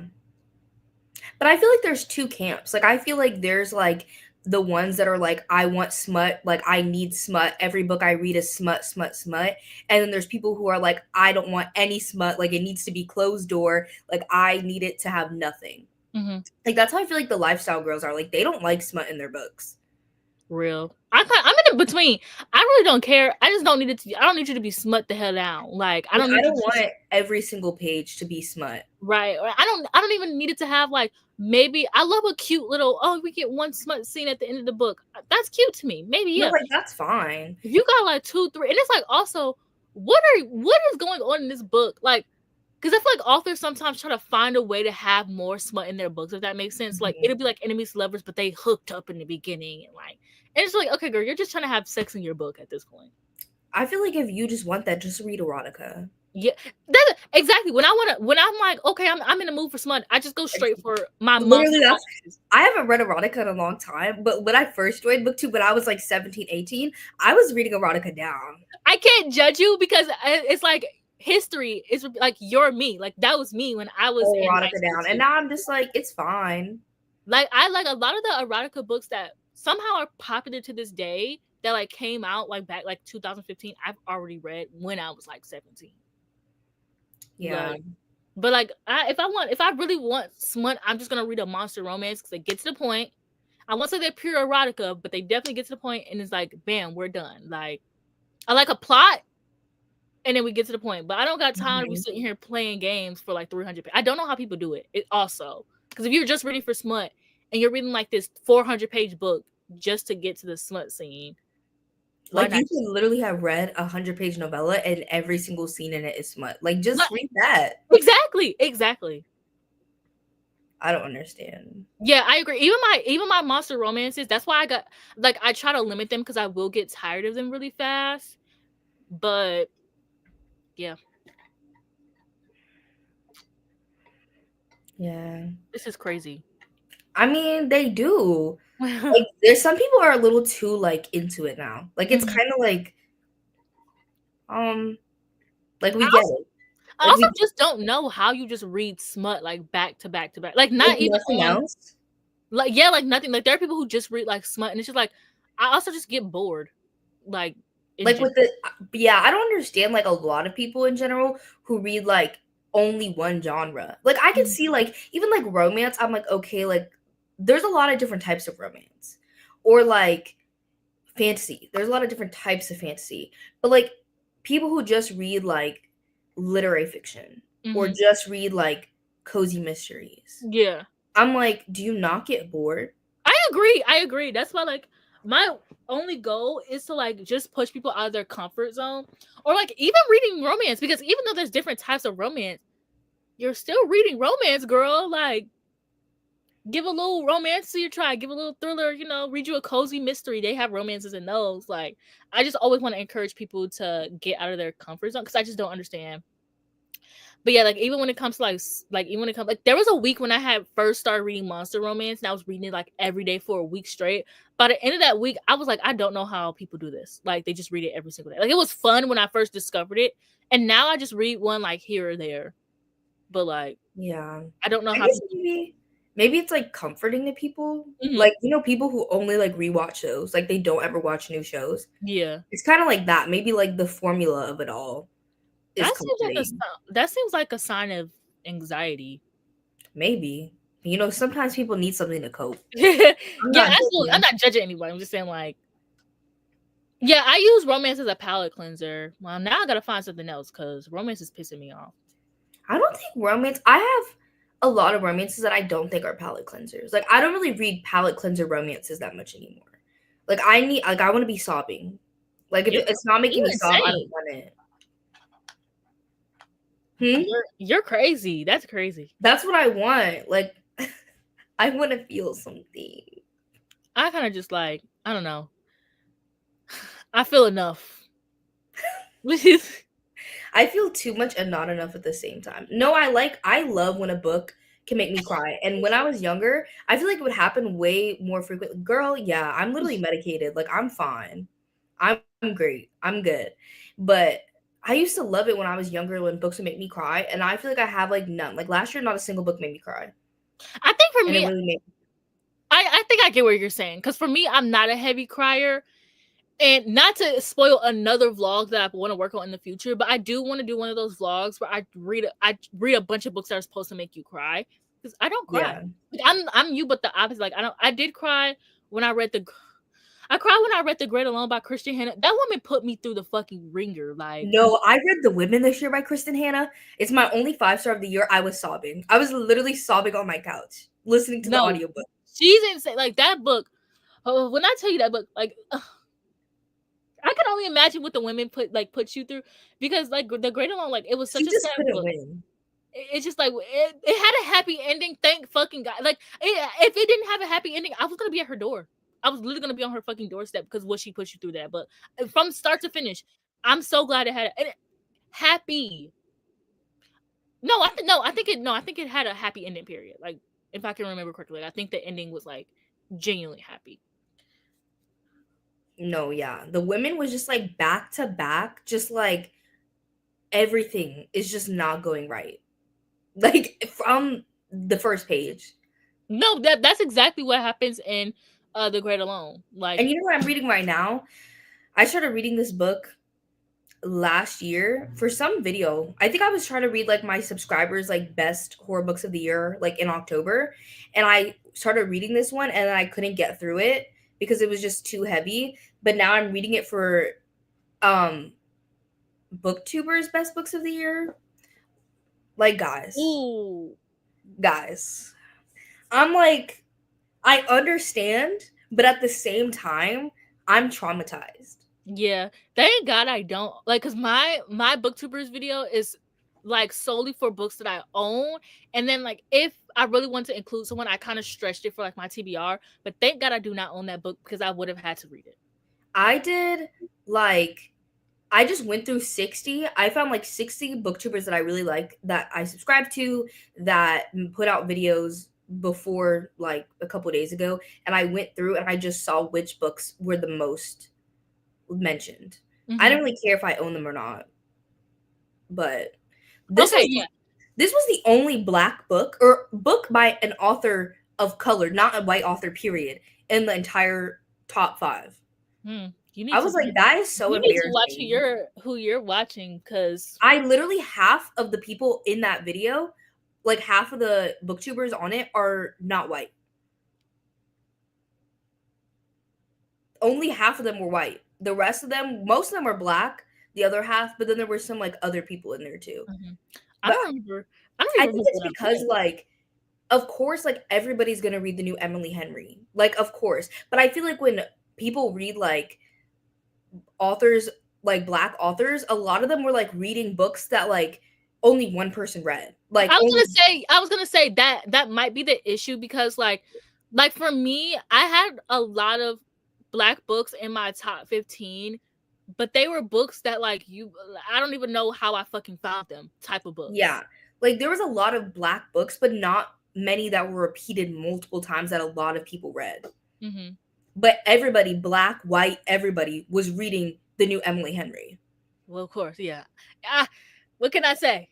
But I feel like there's 2 camps. Like I feel like there's like the ones that are like, I want smut, like I need smut. Every book I read is smut, smut, smut. And then there's people who are like, I don't want any smut. Like it needs to be closed door. Like I need it to have nothing. Mm-hmm. Like that's how I feel like the lifestyle girls are. Like they don't like smut in their books. Real. I'm in between. I really don't care. I just don't need it to be. I don't need you to be smut the hell down. Like I don't want every single page to be smut. Right. Or I don't even need it to have like maybe I love a cute little we get one smut scene at the end of the book. That's cute to me. Maybe yeah. No, like that's fine. If you got like 2, 3, and it's like also what is going on in this book? Like because I feel like authors sometimes try to find a way to have more smut in their books, if that makes sense. Mm-hmm. Like it'll be like enemies to lovers, but they hooked up in the beginning and it's like, okay, girl, you're just trying to have sex in your book at this point. I feel like if you just want that, just read erotica. Yeah, that's exactly when I'm like, okay, I'm in the mood for smut. I just go straight for my literally. I haven't read erotica in a long time, but when I first joined BookTube, when I was like 17, 18, I was reading erotica down. I can't judge you because it's like history is like you're me. Like that was me when I was erotica down, and now I'm just like, it's fine. Like I like a lot of the erotica books that somehow are popular to this day that like came out like back like 2015. I've already read when I was like 17. Yeah, but like if I really want smut, I'm just gonna read a monster romance because it gets to the point. I won't say they're pure erotica, but they definitely get to the point, and it's like, bam, we're done. Like I like a plot, and then we get to the point. But I don't got time to be sitting here playing games for like 300 pages. I don't know how people do it. It also because if you're just reading for smut and you're reading like this 400-page book just to get to the smut scene. Like you can literally have read a 100-page novella and every single scene in it is smut. Like just read that. Exactly. I don't understand. Yeah, I agree. Even my monster romances, that's why I try to limit them because I will get tired of them really fast. But yeah. Yeah. This is crazy. I mean, they do. Like there's some people are a little too like into it now. Like it's kind of like we get it. I also just don't know how you just read smut like back to back to back. Like not even nothing else. Like, yeah, like nothing. Like there are people who just read like smut, and it's just like I also just get bored. Like Like with the yeah, I don't understand like a lot of people in general who read like only one genre. Like I can see like even like romance, I'm like okay, like there's a lot of different types of romance. Or like fantasy. There's a lot of different types of fantasy. But like people who just read like literary fiction or just read like cozy mysteries. Yeah. I'm like, do you not get bored? I agree. That's why like my only goal is to like just push people out of their comfort zone, or like even reading romance, because even though there's different types of romance, you're still reading romance, girl. Like give a little romance to your try, give a little thriller, you know, read you a cozy mystery. They have romances in those. Like I just always want to encourage people to get out of their comfort zone, because I just don't understand. But yeah, like even when it comes to like even when it comes like there was a week when I had first started reading monster romance, and I was reading it like every day for a week straight. By the end of that week, I was like, I don't know how people do this. Like they just read it every single day. Like it was fun when I first discovered it, and now I just read one like here or there. But like, Yeah. I don't know I how guess people. maybe it's like comforting to people. Like, you know, people who only like rewatch shows, like they don't ever watch new shows. Yeah, It's kind of like that. Maybe like the formula of it all is comforting. that seems like a sign of anxiety. Maybe. You know, sometimes people need something to cope. Yeah, I'm not absolutely. I'm judging. not judging anybody. I'm just saying like, yeah, I use romance as a palate cleanser. Well, now I gotta find something else because romance is pissing me off. I don't think romance. I have a lot of romances that I don't think are palate cleansers. Like I don't really read palate cleanser romances that much anymore. Like I want to be sobbing. Like if You're it's not making you're me sob, I insane. don't want it. Hmm? You're crazy. That's crazy. That's what I want. Like I want to feel something. I kind of just like, I don't know. I feel enough. I feel too much and not enough at the same time. No, I love when a book can make me cry. And when I was younger, I feel like it would happen way more frequently. Girl, yeah, I'm literally medicated. Like I'm fine. I'm great. I'm good. But I used to love it when I was younger when books would make me cry. And I feel like I have like none. Like last year, not a single book made me cry. I think for And it me, really made I think I get what you're saying. Because for me, I'm not a heavy crier. And not to spoil another vlog that I want to work on in the future, but I do want to do one of those vlogs where I read a bunch of books that are supposed to make you cry, because I don't cry. yeah. Like, I'm you, but the opposite. Like I did cry when I read I cried when I read The Great Alone by Christian Hannah. That woman put me through the fucking ringer. Like No, I read The Women this year by Kristen Hanna. It's my only 5-star of the year. I was sobbing. I was literally sobbing on my couch listening to the no, audiobook. she's insane. Like that book. Oh, when I tell you that book, like. I can only imagine what the women put you through, because like The Great Alone, like it was such She a just sad couldn't book. win. It's just like it had a happy ending. Thank fucking God. Like if it didn't have a happy ending, I was gonna be at her door. I was literally gonna be on her fucking doorstep because what she pushed you through that. But from start to finish, I'm so glad it had happy. I think it had a happy ending. Period. Like if I can remember correctly, I think the ending was like genuinely happy. No, yeah. The Women was just like back to back, just like everything is just not going right. Like from the first page. No, that's exactly what happens in The Great Alone. Like, And you know what I'm reading right now? I started reading this book last year for some video. I think I was trying to read like my subscribers like best horror books of the year like in October, and I started reading this one and I couldn't get through it because it was just too heavy. But now I'm reading it for um booktubers best books of the year. Like ooh, guys. I'm like I understand, but at the same time, I'm traumatized. yeah. Thank God I don't like, cause my booktubers video is like solely for books that I own, and then like if I really want to include someone, I kind of stretched it for like my TBR. But thank God I do not own that book, because I would have had to read it. I did like I just went through 60. I found like 60 booktubers that I really like that I subscribe to that put out videos before like a couple days ago, and I went through and I just saw which books were the most mentioned. I don't really care if I own them or not. But this Okay, was yeah. this was the only black book or book by an author of color, not a white author, period, in the entire top 5. You need I to was like, that is so you need to watch embarrassing. who you're watching, because I literally, half of the people in that video, like half of the booktubers on it, are not white. Only half of them were white. The rest of them, most of them are black. The other half, but then there were some like other people in there too. I But don't remember. I don't I even think remember it's what I'm because doing. like, of course, like everybody's gonna read the new Emily Henry, like of course. But I feel like when people read like authors, like black authors, a lot of them were like reading books that like only one person read. Like I only was gonna say that might be the issue, because like for me, I had a lot of black books in my top 15, but they were books that like I don't even know how I fucking found them type of books. yeah, like there was a lot of black books, but not many that were repeated multiple times that a lot of people read. But everybody, black, white, everybody was reading the new Emily Henry. Well, of course, yeah. What can I say?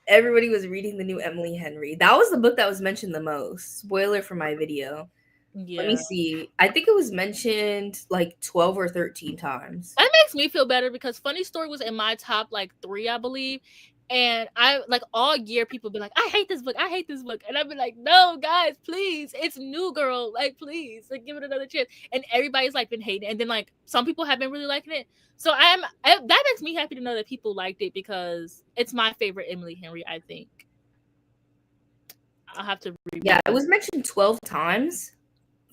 Everybody was reading the new Emily Henry. That was the book that was mentioned the most. Spoiler for my video. Let me Yeah. see. I think it was mentioned like 12 or 13 times. That makes me feel better, because Funny Story was in my top like 3, I believe. And I like all year people be like, I hate this book, and I've been like, no guys, please, it's new, girl, like please, like give it another chance. And everybody's like been hating it. And then like some people have been really liking it. So that makes me happy to know that people liked it, because it's my favorite Emily Henry, I think. I'll have to read. Yeah, it was mentioned 12 times.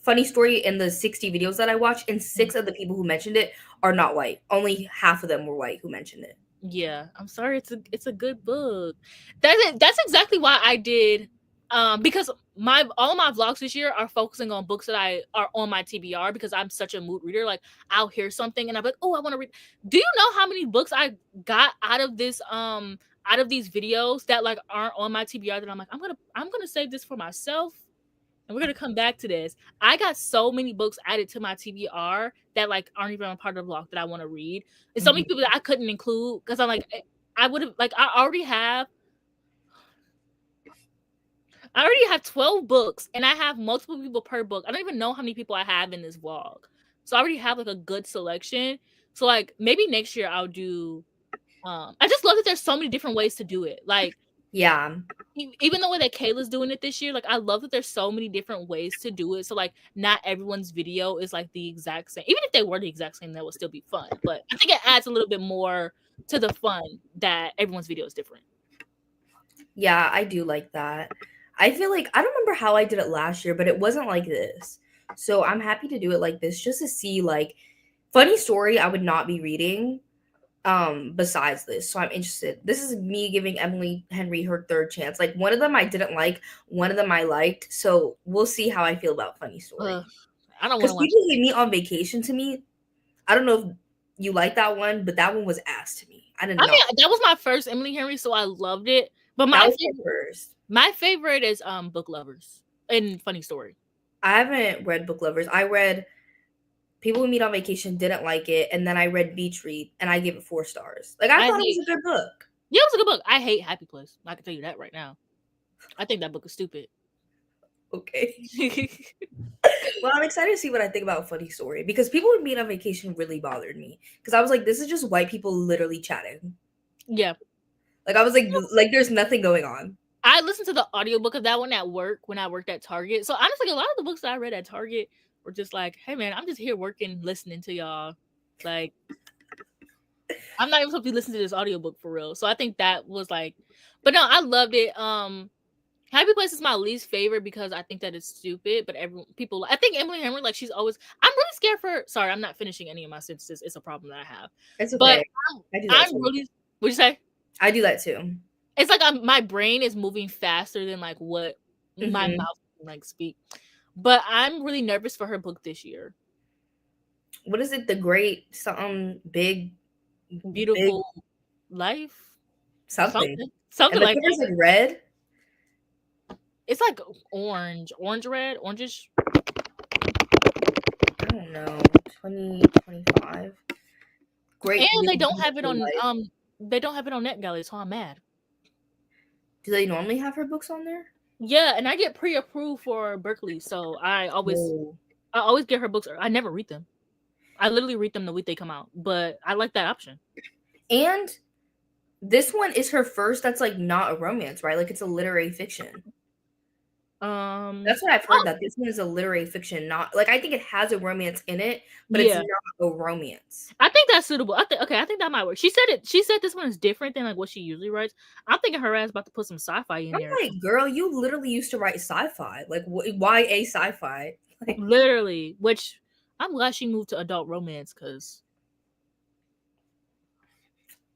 Funny Story in the 60 videos that I watched, and 6 of the people who mentioned it are not white. Only half of them were white who mentioned it. Yeah, I'm sorry. It's a good book. That's exactly why I did, because all of my vlogs this year are focusing on books that are on my TBR, because I'm such a mood reader. Like I'll hear something and I'm like, oh, I want to read. Do you know how many books I got out of these videos that like aren't on my TBR, that I'm like, I'm gonna save this for myself, and we're gonna come back to this. I got so many books added to my TBR that like aren't even a part of the vlog that I want to read. And so many people that I couldn't include, because I'm like, I would have like I already have 12 books, and I have multiple people per book. I don't even know how many people I have in this vlog. So I already have like a good selection. So like maybe next year I'll do I just love that there's so many different ways to do it. Like, yeah, even the way that Kayla's doing it this year, like I love that there's so many different ways to do it. So like not everyone's video is like the exact same. Even if they were the exact same, that would still be fun. But I think it adds a little bit more to the fun that everyone's video is different. Yeah, I do like that. I feel like I don't remember how I did it last year, but it wasn't like this. So I'm happy to do it like this, just to see like Funny Story I would not be reading besides this. So I'm interested. This is me giving Emily Henry her third chance. Like one of them I didn't like, one of them I liked. So we'll see how I feel about Funny Story. I don't want Because to watch people hate me on vacation. To me, I don't know if you like that one, but that one was ass to me. I didn't know. That was my first Emily Henry, so I loved it. But my favorite is Book Lovers and Funny Story. I haven't read Book Lovers. I read People We Meet on Vacation, didn't like it, and then I read Beach Read, and I gave it 4 stars. Like I thought it was a good book. Yeah, it was a good book. I hate Happy Place. I can tell you that right now. I think that book is stupid. Okay. Well, I'm excited to see what I think about Funny Story, because People We Meet on Vacation really bothered me, because I was like, this is just white people literally chatting. Yeah. Like I was like there's nothing going on. I listened to the audiobook of that one at work when I worked at Target. So honestly, a lot of the books that I read at Target were just like, hey man, I'm just here working, listening to y'all. Like, I'm not even supposed to be listening to this audiobook for real. So I think that was like, but no, I loved it. Happy Place is my least favorite because I think that it's stupid, but I think Emily Henry, like she's always, I'm really scared for, sorry, I'm not finishing any of my sentences. It's a problem that I have. It's okay. But I do that I'm really, what'd you say? I do that too. It's like my brain is moving faster than like what my mouth can like speak. But I'm really nervous for her book this year. What is it? The Great something big, beautiful big, life. Something and like that. Like red. It's like orange red, orangish. I don't know. 2025. Great. And they don't have it on they don't have it on NetGalley, so I'm mad. Do they normally have her books on there? Yeah, and I get pre-approved for Berkeley, so I always get her books. I never read them. I literally read them the week they come out, but I like that option. And this one is her first that's like not a romance, right? Like it's a literary fiction. That's what I've heard, that this one is a literary fiction, not like, I think it has a romance in it, but it's Yeah. not a romance. I think that's suitable. I think that might work. She said this one is different than like what she usually writes. I'm thinking her ass about to put some sci-fi in I'm there. like, girl, you literally used to write sci-fi. Like, YA sci-fi? Like, Literally, which I'm glad she moved to adult romance because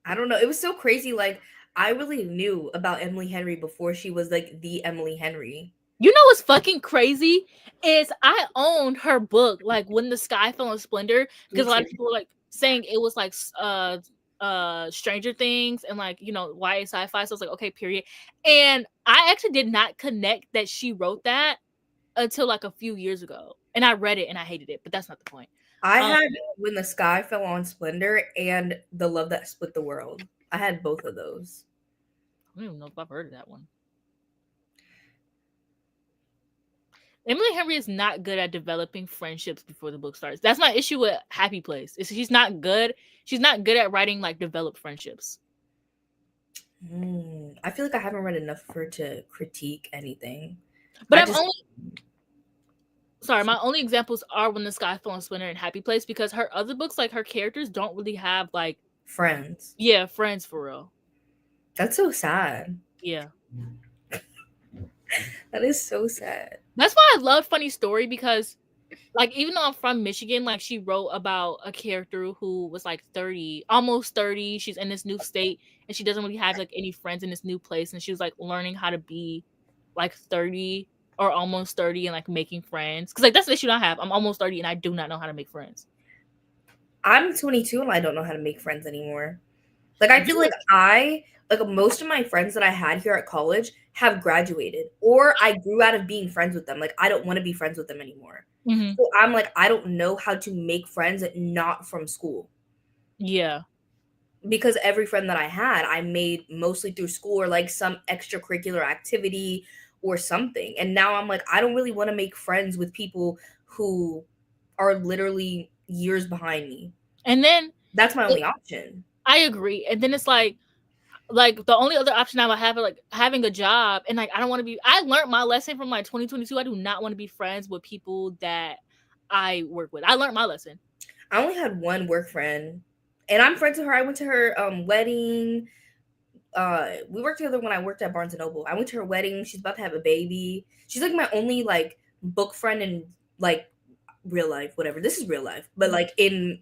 I don't know. It was so crazy. Like, I really knew about Emily Henry before she was like the Emily Henry. you know what's fucking crazy is I owned her book like When the Sky Fell in Splendor, because a lot of people were like saying it was like Stranger Things and like, you know, YA sci-fi. So I was like, okay, period. And I actually did not connect that she wrote that until like a few years ago, and I read it and I hated it, but that's not the point. I had When the Sky Fell on Splendor and The Love That Split the World. I had both of those. I don't even know if I've heard of that one. Emily Henry is not good at developing friendships before the book starts. That's my issue with Happy Place. She's not good. She's not good at writing like developed friendships. I feel like I haven't read enough for her to critique anything. But my only examples are When the Sky Fell on Splendor and Happy Place, because her other books, like her characters don't really have like friends. Yeah, friends for real. That's so sad. Yeah. That is so sad. That's why I love Funny Story, because like, even though I'm from Michigan, like she wrote about a character who was like 30, almost 30. She's in this new state and she doesn't really have like any friends in this new place. And she was like learning how to be like 30 or almost 30 and like making friends. Cause like that's the issue I have. I'm almost 30 and I do not know how to make friends. I'm 22 and I don't know how to make friends anymore. Like, I feel like most of my friends that I had here at college have graduated, or I grew out of being friends with them. Like, I don't want to be friends with them anymore. Mm-hmm. So I'm like, I don't know how to make friends not from school. Yeah. Because every friend that I had, I made mostly through school or like some extracurricular activity or something. And now I'm like, I don't really want to make friends with people who are literally years behind me. And then that's my only option. I agree. And then it's like the only other option I would have is like having a job, and like I don't want to be. I learned my lesson from like 2022. I do not want to be friends with people that I work with. I learned my lesson. I only had one work friend, and I'm friends with her. I went to her wedding. We worked together when I worked at Barnes & Noble. I went to her wedding. She's about to have a baby. She's like my only like book friend in like real life, whatever. This is real life, but like in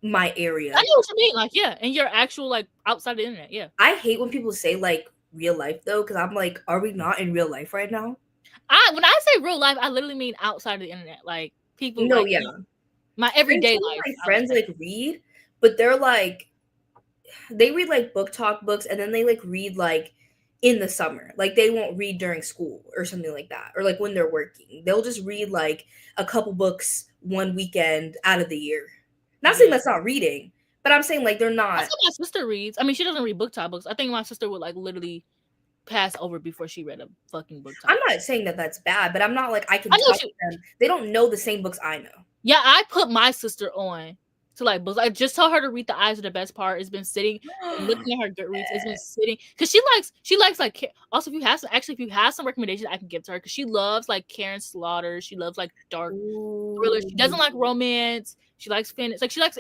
my area. I know what you mean. Like, yeah, and you're actual like outside the internet. Yeah. I hate when people say like real life though, because I'm like, are we not in real life right now? When I say real life, I literally mean outside of the internet. Like people. No, like, yeah. My everyday life. My friends like read, but they're like, they read like book talk books, and then they like read like in the summer. Like they won't read during school or something like that, or like when they're working. They'll just read like a couple books one weekend out of the year. Not saying that's not reading, but I'm saying like they're not. That's what my sister reads. I mean, she doesn't read book talk books. I think my sister would like literally pass over before she read a fucking book talk. I'm not saying that that's bad, but I'm not like I can talk to them. They don't know the same books I know. Yeah, I put my sister on to like books. I just tell her to read The Eyes Are the Best Part. It's been sitting, looking at her Goodreads. It's been sitting because she likes like. Also, if you have some recommendations, I can give to her because she loves like Karen Slaughter. She loves like dark thrillers. She doesn't like romance. She likes fantasy. Like she likes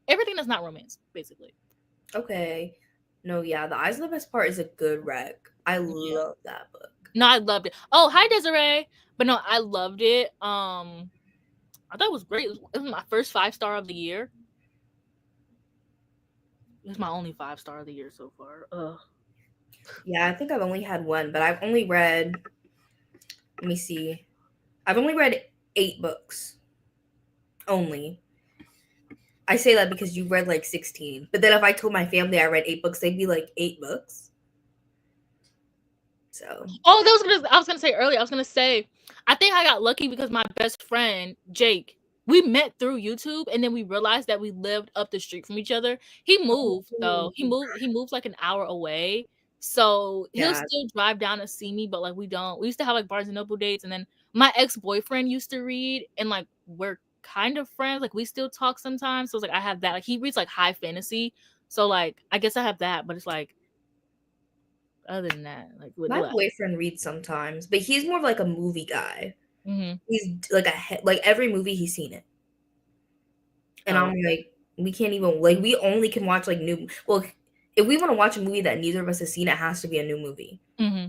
everything that's not romance, basically. Okay. No, yeah, The Eyes Are the Best Part is a good rec. I love that book. No, I loved it. Oh, hi Desiree. But no, I loved it. I thought it was great. It was my first 5-star of the year. It was my only 5-star of the year so far. Ugh. Yeah, I think I've only had one, but I've only read. Let me see. I've only read 8 books. Only. I say that because you read like 16. But then if I told my family I read 8 books, they'd be like, 8 books? So. Oh, I was gonna say earlier. I was gonna say, I think I got lucky because my best friend Jake, we met through YouTube, and then we realized that we lived up the street from each other. He moved though. He moved like an hour away, So he'll Yeah. still drive down to see me, but like we used to have like Barnes and Noble dates, and then my ex-boyfriend used to read, and like we're kind of friends. Like we still talk sometimes. So it's like I have that. Like he reads like high fantasy. So like I guess I have that, but it's like other than that, like My what? boyfriend reads sometimes, but he's more of like a movie guy. Mm-hmm. He's like like every movie he's seen it. And Oh. I'm like, we can't even like we only can watch like new. Well, if we want to watch a movie that neither of us has seen, it has to be a new movie Mm-hmm.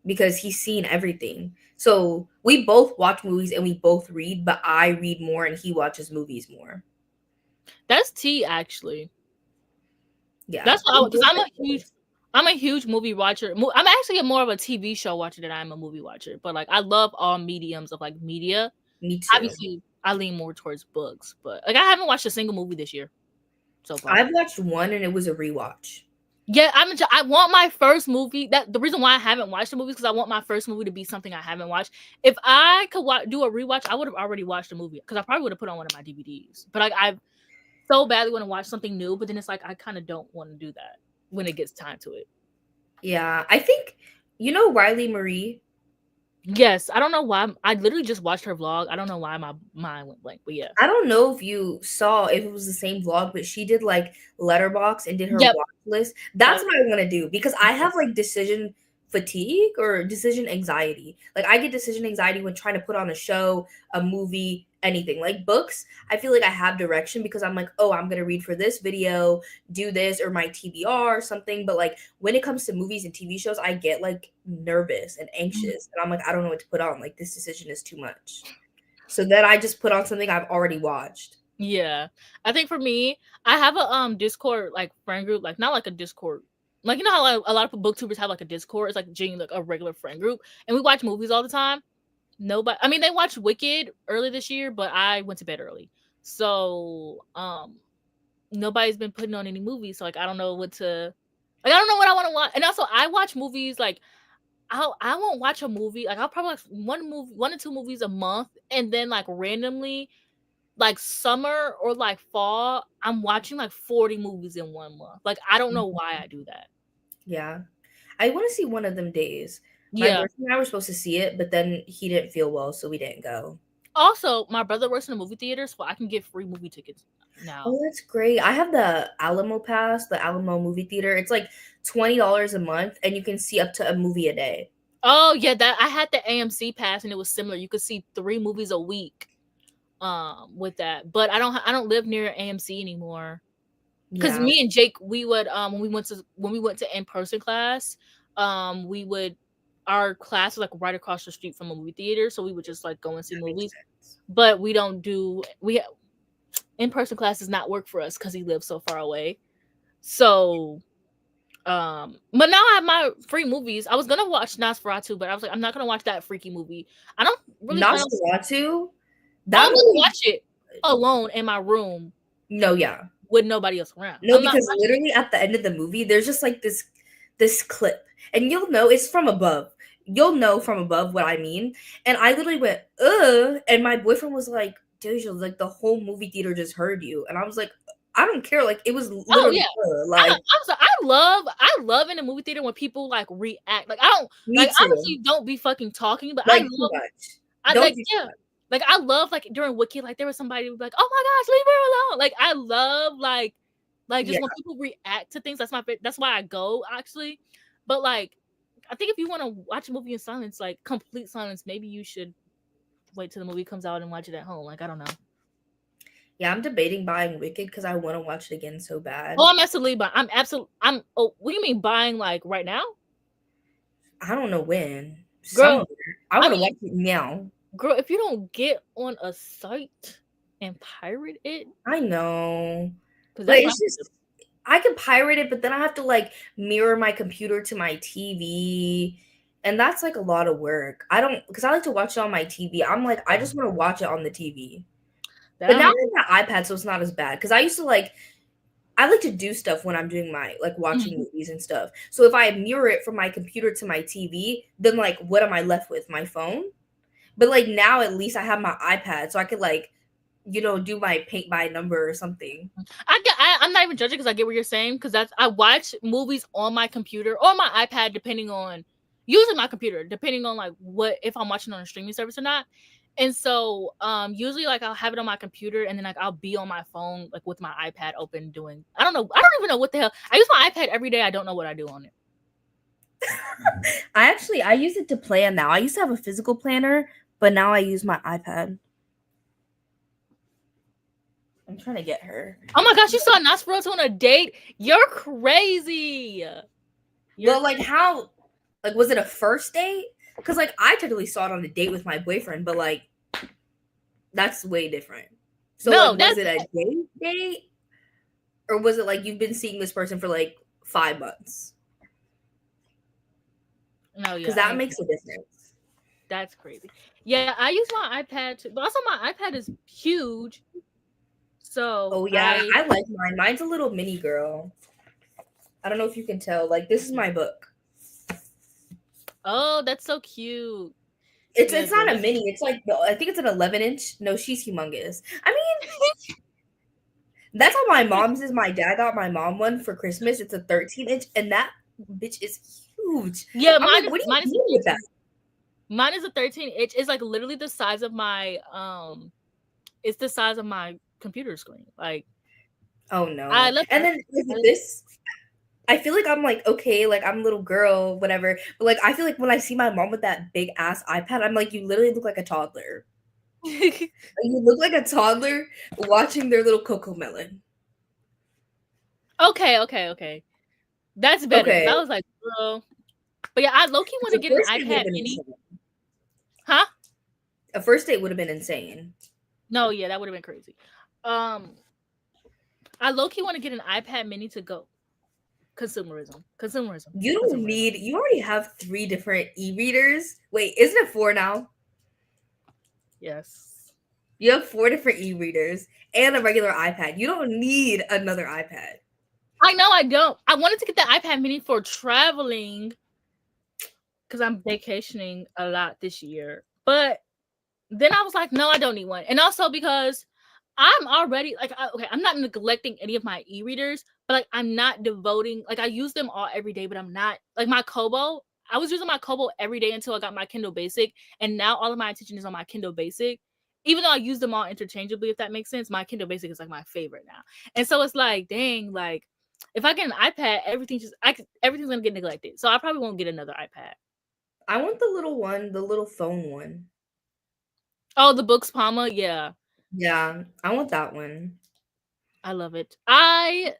because he's seen everything. So we both watch movies and we both read, but I read more and he watches movies more. That's tea, actually. Yeah, That's what because I'm a huge movie watcher. I'm actually more of a TV show watcher than I'm a movie watcher. But like I love all mediums of like media. Me too. Obviously, I lean more towards books, but like I haven't watched a single movie this year so far. I've watched one and it was a rewatch. Yeah, I want my first movie. That the reason why I haven't watched a movie is because I want my first movie to be something I haven't watched. If I could do a rewatch, I would have already watched a movie because I probably would have put on one of my DVDs. But like I so badly want to watch something new, but then it's like I kind of don't want to do that when it gets time to it. Yeah, I think Riley Marie. Yes, I don't know why. I literally just watched her vlog. I don't know why my mind went blank, but yeah. I don't know if you saw if it was the same vlog, but she did like Letterbox and did her Yep. watch list. That's what I want to do because I have like decision fatigue or decision anxiety. Like I get decision anxiety when trying to put on a show, a movie, anything. Like books, I feel like I have direction because I'm like, oh, I'm gonna read for this video, do this, or my TBR or something. But like when it comes to movies and TV shows, I get like nervous and anxious, and I'm like, I don't know what to put on. Like this decision is too much. So then I just put on something I've already watched. Yeah. I think for me, I have a Discord like friend group, like not like a Discord. Like you know how like, a lot of booktubers have like a Discord, it's like genuinely like a regular friend group, and we watch movies all the time. Nobody I mean they watched Wicked early this year, but I went to bed early. So nobody's been putting on any movies, so like I don't know what to like I don't know what I want to watch. And also I watch movies like I won't watch a movie. Like I'll probably watch 1 or 2 movies a month, and then like randomly, like summer or like fall, I'm watching like 40 movies in 1 month. Like I don't know why I do that. Yeah. I want to see one of them days. My Yeah. boyfriend and I were supposed to see it, but then he didn't feel well, so we didn't go. Also, my brother works in a movie theater, so I can get free movie tickets now. Oh, that's great. I have the Alamo Pass, the Alamo movie theater. It's like $20 a month, and you can see up to a movie a day. Oh yeah, that I had the AMC pass, and it was similar. You could see 3 movies a week, with that. But I don't live near AMC anymore. Because me and Jake, we would when we went to in-person class, our class was like right across the street from a movie theater, so we would just like go and see movies. But we don't do in-person class does not work for us because he lives so far away. So but now I have my free movies. I was gonna watch Nosferatu, but I was like, I'm not gonna watch that freaky movie. I don't really Nosferatu. I'm gonna watch it alone in my room. No, yeah. With nobody else around. No, because literally at the end of the movie, there's just like this clip, and you'll know it's from above. You'll know from above what I mean. And I literally went, and my boyfriend was like, Deja, like the whole movie theater just heard you. And I was like, I don't care. Like it was literally like I love in the movie theater when people like react. Like I don't like honestly don't be fucking talking, but like, I love like I love like during Wicked, like there was somebody who was like, oh my gosh, leave her alone. Like I love like just when people react to things. That's why I go actually. But like I think if you want to watch a movie in silence, like complete silence, maybe you should wait till the movie comes out and watch it at home. Like I don't know. Yeah, I'm debating buying Wicked because I want to watch it again so bad. Oh, I'm absolutely buying. Oh, what do you mean buying like right now? I don't know when. Girl, I want to watch it now. Girl, if you don't get on a site and pirate it, I know. But it's just I can pirate it, but then I have to like mirror my computer to my TV. And that's like a lot of work. Because I like to watch it on my TV. I'm like, I just want to watch it on the TV. But now I have an iPad, so it's not as bad. Because I used to I like to do stuff when I'm doing my like watching movies and stuff. So if I mirror it from my computer to my TV, then like what am I left with? My phone? But like now at least I have my iPad, so I could like do my paint by number or something. I'm not even judging because I get what you're saying, because I watch movies on my computer or my iPad, depending on, using my computer depending on like what, if I'm watching on a streaming service or not. And so usually like I'll have it on my computer, and then like I'll be on my phone like with my iPad open doing, I don't even know what the hell. I use my iPad every day. I don't know what I do on it. I use it to plan now. I used to have a physical planner, but now I use my iPad. I'm trying to get her. Oh my gosh, you saw Nosferatu on a date? You're crazy. Well, like how, like was it a first date? Because like I technically saw it on a date with my boyfriend, but like that's way different. So No, like, was it a date? Or was it like you've been seeing this person for like 5 months? No, yeah. Because that makes a difference. That's crazy. Yeah, I use my iPad too, but also my iPad is huge. So oh yeah, I like mine. Mine's a little mini girl. I don't know if you can tell. Like this is my book. Oh, that's so cute. It's not a mini. It's like, I think it's an 11-inch. No, she's humongous. I mean, that's how my mom's is. My dad got my mom one for Christmas. It's a 13-inch, and that bitch is huge. Yeah, I'm like, what do you do with that? Mine is a 13-inch. It's like literally the size of my it's the size of my computer screen. Like, oh no. And then this, I feel like I'm like, okay, like I'm a little girl, whatever. But like I feel like when I see my mom with that big ass iPad, I'm like, you literally look like a toddler. You look like a toddler watching their little Coco Melon. Okay. That's better. Okay. I was like, girl. But yeah, I low-key want to get an iPad mini. Huh? A first date would have been insane. No, yeah, that would have been crazy. I low-key want to get an iPad mini to go. Consumerism. You don't need, you already have 3 different e-readers. Wait, isn't it 4 now? Yes. You have 4 different e-readers and a regular iPad. You don't need another iPad. I know I don't. I wanted to get the iPad mini for traveling because I'm vacationing a lot this year. But then I was like, no, I don't need one. And also because I'm already like, I'm not neglecting any of my e-readers, but like I'm not devoting, like I use them all every day, but I'm not like my Kobo. I was using my Kobo every day until I got my Kindle Basic, and now all of my attention is on my Kindle Basic. Even though I use them all interchangeably, if that makes sense, my Kindle Basic is like my favorite now. And so it's like, dang, like if I get an iPad, everything's gonna get neglected. So I probably won't get another iPad. I want the little one, the little phone one. Oh, the Books Palma, yeah. Yeah, I want that one. I love it. I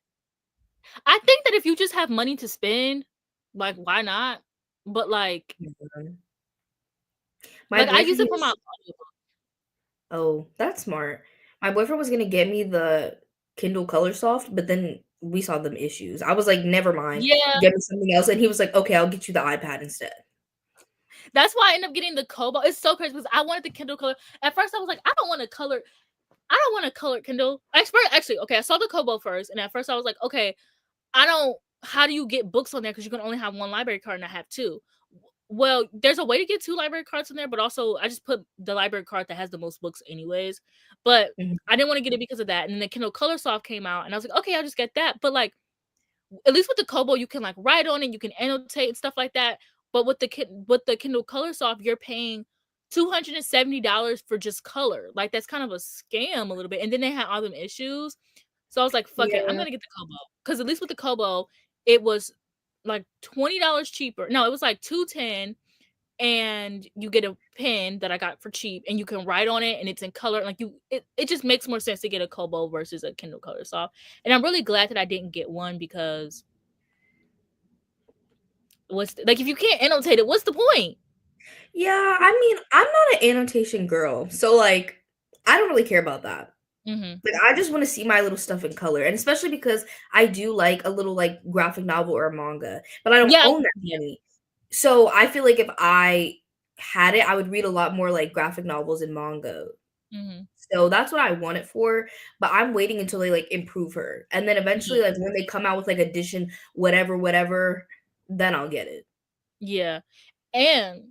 think that if you just have money to spend, like why not? But like, I use it for my audiobook. Oh, that's smart. My boyfriend was gonna get me the Kindle Color Soft, but then we saw them issues. I was like, never mind. Yeah. Get me something else. And he was like, okay, I'll get you the iPad instead. That's why I ended up getting the Kobo. It's so crazy because I wanted the Kindle Color. At first, I was like, I don't want a colored Kindle. Actually, okay, I saw the Kobo first, and at first I was like, okay, how do you get books on there? Because you can only have 1 library card, and I have 2. Well, there's a way to get 2 library cards in there, but also I just put the library card that has the most books anyways. But I didn't want to get it because of that. And then the Kindle Color Soft came out, and I was like, okay, I'll just get that. But like, at least with the Kobo, you can like write on it, you can annotate and stuff like that. But with the Kindle Color Soft, you're paying $270 for just color. Like that's kind of a scam a little bit. And then they had all them issues. So I was like, fuck it, I'm gonna get the Kobo. Because at least with the Kobo, it was like $20 cheaper. No, it was like $210, and you get a pen that I got for cheap, and you can write on it, and it's in color. Like it just makes more sense to get a Kobo versus a Kindle Color Soft. And I'm really glad that I didn't get one, because if you can't annotate it, what's the point? Yeah, I mean, I'm not an annotation girl, so like I don't really care about that. Like I just want to see my little stuff in color, and especially because I do like a little like graphic novel or a manga, but I don't own that many. So I feel like if I had it, I would read a lot more like graphic novels and manga. So that's what I want it for. But I'm waiting until they like improve her, and then eventually, like when they come out with like edition whatever, then I'll get it. Yeah, and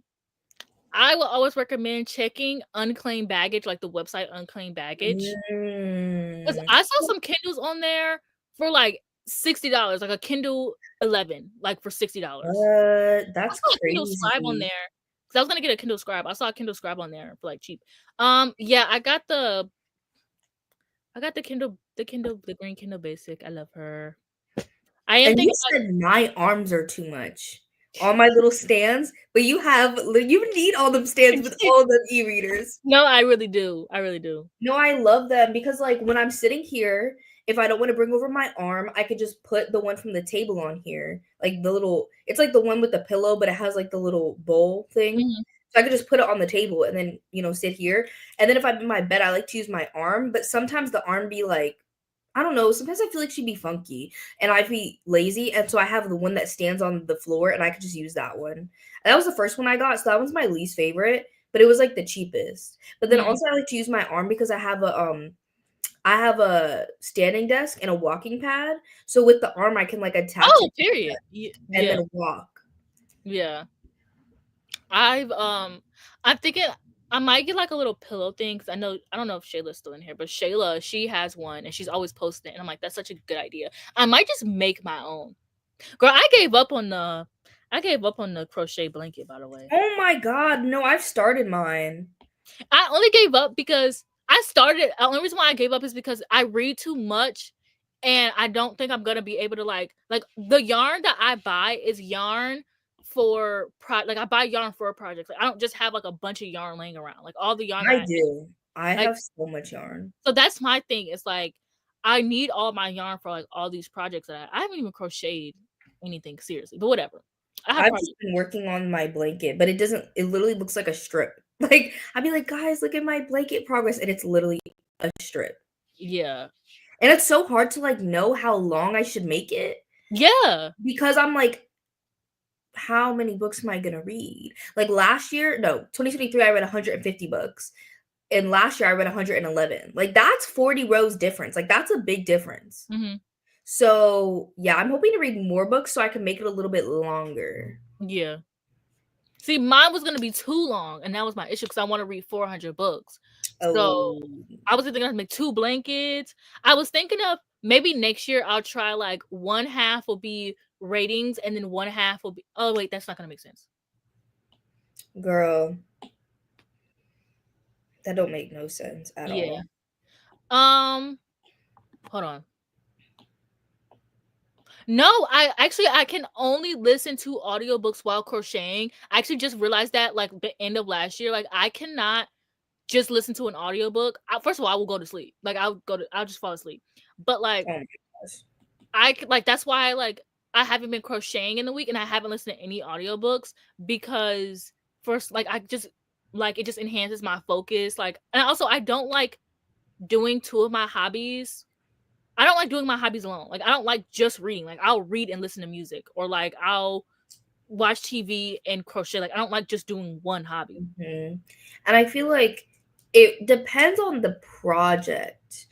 I will always recommend checking Unclaimed Baggage, like the website Unclaimed Baggage. Because I saw some Kindles on there for like $60, like a Kindle 11, like for $60. I That's saw a Kindle Scribe on crazy. there because I was gonna get a Kindle Scribe. I saw a Kindle Scribe on there for like cheap. Yeah, I got the Kindle, the green Kindle Basic. I love her. I am And you thinking about. said my arms are too much on my little stands, but you need all them stands with all them e-readers. No, I really do. I really do. No, I love them because like when I'm sitting here, if I don't want to bring over my arm, I could just put the one from the table on here. Like the little it's like the one with the pillow, but it has like the little bowl thing. Mhm. So I could just put it on the table and then, sit here. And then if I'm in my bed, I like to use my arm, but sometimes the arm be like I don't know, sometimes I feel like she'd be funky and I'd be lazy. And so I have the one that stands on the floor and I could just use that one. And that was the first one I got. So that one's my least favorite, but it was like the cheapest. But then Mhm. also I like to use my arm because I have a standing desk and a walking pad. So with the arm I can like attach Oh, it period. and Yeah. then walk. Yeah. I'm thinking I might get like a little pillow thing because I don't know if Shayla's still in here, but Shayla, she has one and she's always posting it. And I'm like, that's such a good idea. I might just make my own. Girl, I gave up on the crochet blanket, by the way. Oh my god, no, I've started mine. I only gave up because the only reason why I gave up is because I read too much and I don't think I'm gonna be able to like the yarn that I buy is yarn for like I buy yarn for a project. Like I don't just have like a bunch of yarn laying around. Like all the yarn that I do. I like have so much yarn. so that's my thing. It's like I need all my yarn for like all these projects that I haven't even crocheted anything seriously, but whatever. I have I've just projects. been working on my blanket, but it literally looks like a strip. Like, I'd be like, "Guys, look at my blanket progress," and it's literally a strip. Yeah. And it's so hard to, like, know how long I should make it Yeah. because I'm like, "How many books am I gonna read?" Like, last year no, 2023, I read 150 books, and last year I read 111. Like, that's 40 rows difference, like, that's a big difference. Mhm. So, yeah, I'm hoping to read more books so I can make it a little bit longer. Yeah. See, mine was gonna be too long, and that was my issue because I want to read 400 books. So Oh. I was either gonna make 2 blankets. I was thinking of maybe next year I'll try like one half will be ratings, and then one half will be. Oh wait, that's not gonna make sense. Girl, that don't make no sense at Yeah. all. Hold on. No, I can only listen to audiobooks while crocheting. I actually just realized that like the end of last year. Like I cannot just listen to an audiobook. First of all, I will go to sleep. Like I'll just fall asleep. But like Oh my gosh. that's why I haven't been crocheting in the week and I haven't listened to any audiobooks because first like I just like it just enhances my focus. Like and also I don't like doing two of my hobbies. I don't like doing my hobbies alone. Like I don't like just reading. Like I'll read and listen to music or like I'll watch TV and crochet. Like I don't like just doing one hobby. Mhm. And I feel like it depends on the project.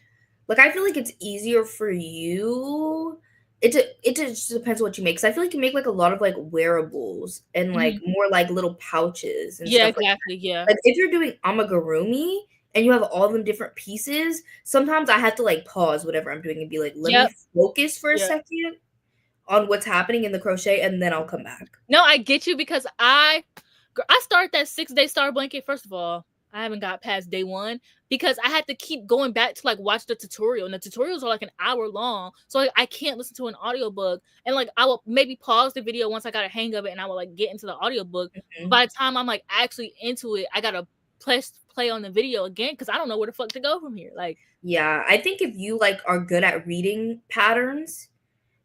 Like, I feel like it's easier for you. It just depends what you make. 'Cause I feel like you make, like, a lot of, like, wearables and, like, Mhm. more, like, little pouches and Yeah, stuff like exactly. Yeah. like, if you're doing amigurumi and you have all them different pieces, sometimes I have to, like, pause whatever I'm doing and be like, "Let me Yep. focus for a Yeah. second on what's happening in the crochet, and then I'll come back." No, I get you because I started that 6-day star blanket. First of all, I haven't got past day 1 because I had to keep going back to like watch the tutorial, and the tutorials are like an hour long, so like, I can't listen to an audiobook. And like I will maybe pause the video once I got a hang of it, and I will like get into the audiobook. But Mhm. by the time I'm like actually into it, I gotta play on the video again because I don't know where the fuck to go from here. Like Yeah, I think if you, like, are good at reading patterns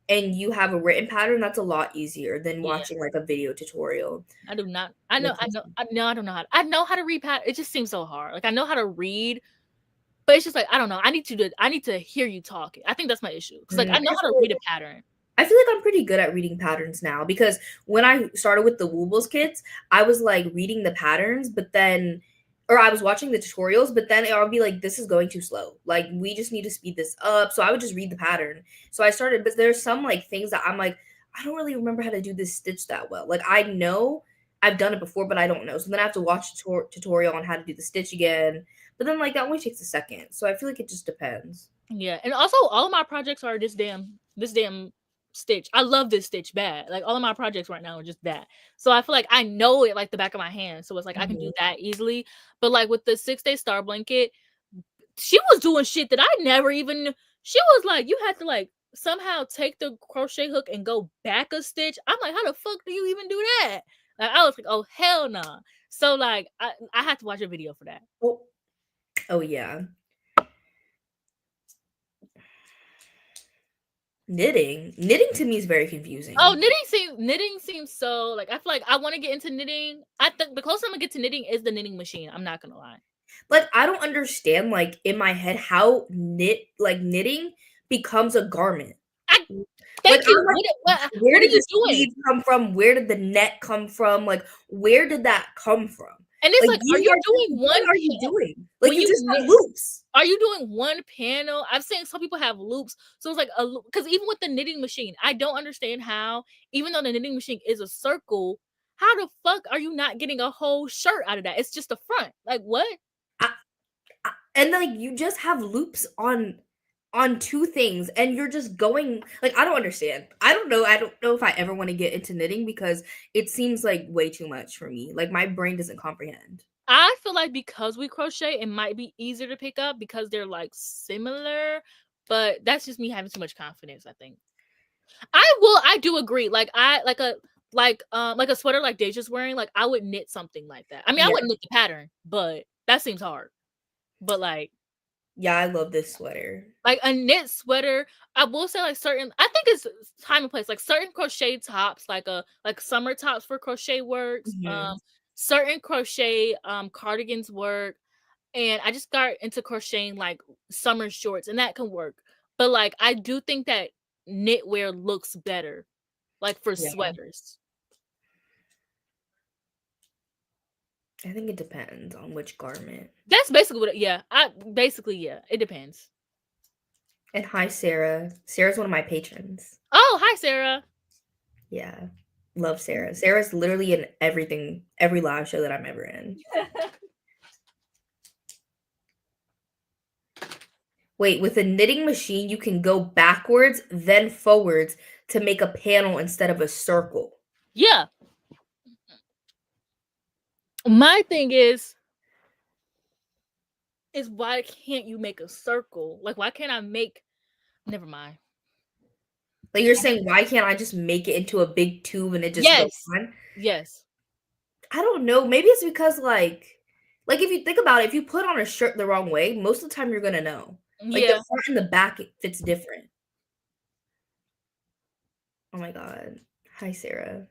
and you have a written pattern, that's a lot easier than yeah, watching, like, a video tutorial. I do not. Like, I don't know how. I know how to read It just seems so hard. Like I know how to read, but it's just like I don't know. I need to hear you talking. I think that's my issue because like I know I how to feel read like a pattern. I'm pretty good at reading patterns now because when I started with the Woobles kits, I was, like, reading the patterns, but then or I was watching the tutorials, but then I'll be like, "This is going too slow. Like, we just need to speed this up." So I would just read the pattern. So I started but there's some, like, things that I'm like, "I don't really remember how to do this stitch that well." Like, I know I've done it before, but I don't know. So then I have to watch a tutorial on how to do the stitch again. But then like that only takes a second. So I feel like it just depends. Yeah, and also all of my projects are this damn stitch. I love this stitch bad. Like all of my projects right now are just that. So I feel like I know it like the back of my hand. So it's like I can do that easily. But like with the 6-day star blanket, she was doing shit that I never even. She was like, you had to like somehow take the crochet hook and go back a stitch. I'm like, how the fuck do you even do that? Like I was like, oh hell no. Nah. So like I had to watch a video for that. Oh yeah. Knitting to me is very confusing. Oh, knitting seems so like I feel like I want to get into knitting. I think the closest I'm gonna get to knitting is the knitting machine. I'm not gonna lie. Like I don't understand like in my head how knitting becomes a garment. Thank you. Like, where what are did you the doing? sleeve come from? Where did the net come from? Like where did that come from? And it's like, are you doing what one? are you doing? Like When you just have knit, loops. are you doing one panel? I've seen some people have loops. So it's like because even with the knitting machine, I don't understand how, even though the knitting machine is a circle, how the fuck are you not getting a whole shirt out of that? It's just the front. Like what? And like you just have loops on two things and you're just going like I don't understand. I don't know if I ever want to get into knitting because it seems like way too much for me. Like my brain doesn't comprehend. I feel like because we crochet, it might be easier to pick up because they're like similar, but that's just me having too much confidence, I think. I do agree. Like I like a sweater like Deja's wearing, like I would knit something like that. I mean, I wouldn't knit the pattern, but that seems hard. But like yeah, I love this sweater. Like a knit sweater, I will say like certain. I think it's time and place. Like certain crochet tops, like summer tops for crochet works. Mm-hmm. Certain crochet cardigans work, and I just got into crocheting like summer shorts, and that can work. But like I do think that knitwear looks better, like for sweaters. I think it depends on which garment. That's basically what. It depends. And hi, Sarah. Sarah's one of my patrons. Oh, hi, Sarah. Yeah, love Sarah. Sarah's literally in every live show that I'm ever in. Wait, with a knitting machine, you can go backwards, then forwards to make a panel instead of a circle. Yeah. My thing is why can't you make a circle? Like, why can't I make? Never mind. Like you're saying, why can't I just make it into a big tube and it just goes on? Yes. I don't know. Maybe it's because like if you think about it, if you put on a shirt the wrong way, most of the time you're gonna know. Like the front and the back, it fits different. Oh my god. Hi, Sarah.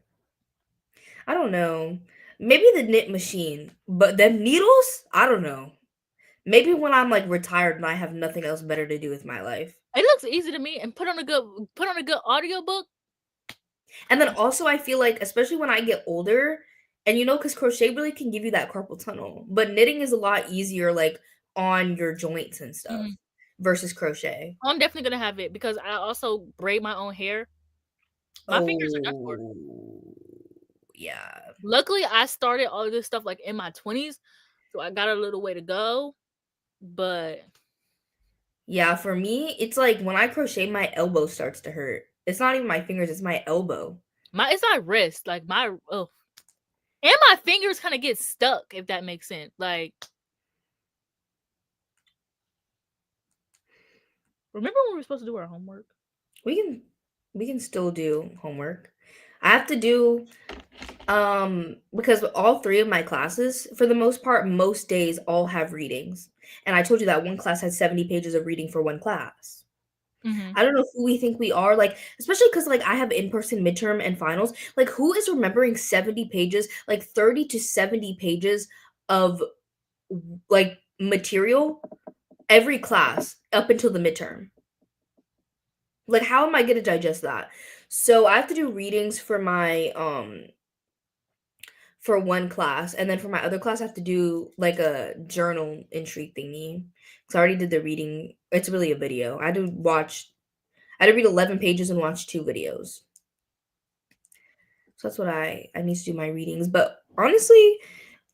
I don't know. Maybe the knit machine, but them needles, I don't know. Maybe when I'm like retired and I have nothing else better to do with my life. It looks easy to me, and put on a good audiobook. And then also I feel like, especially when I get older, and because crochet really can give you that carpal tunnel, but knitting is a lot easier, like on your joints and stuff versus crochet. I'm definitely gonna have it because I also braid my own hair. My fingers are done for. Yeah. Luckily, I started all of this stuff like in my 20s, so I got a little way to go. But yeah, for me, it's like when I crochet, my elbow starts to hurt. It's not even my fingers; it's my elbow. It's my wrist, like and my fingers kind of get stuck, if that makes sense. Like, remember when we were supposed to do our homework? We can still do homework. I have to do because all 3 of my classes, for the most part, most days all have readings. And I told you that one class had 70 pages of reading for one class. I don't know who we think we are, like, especially because like I have in-person midterm and finals. Like, who is remembering 70 pages, like 30 to 70 pages of like material every class up until the midterm? Like, how am I going to digest that? So I have to do readings for my for one class, and then for my other class I have to do like a journal entry thingy. So I already did the reading. It's really a video. I had to read 11 pages and watch 2 videos. So that's what I need to do my readings. But honestly,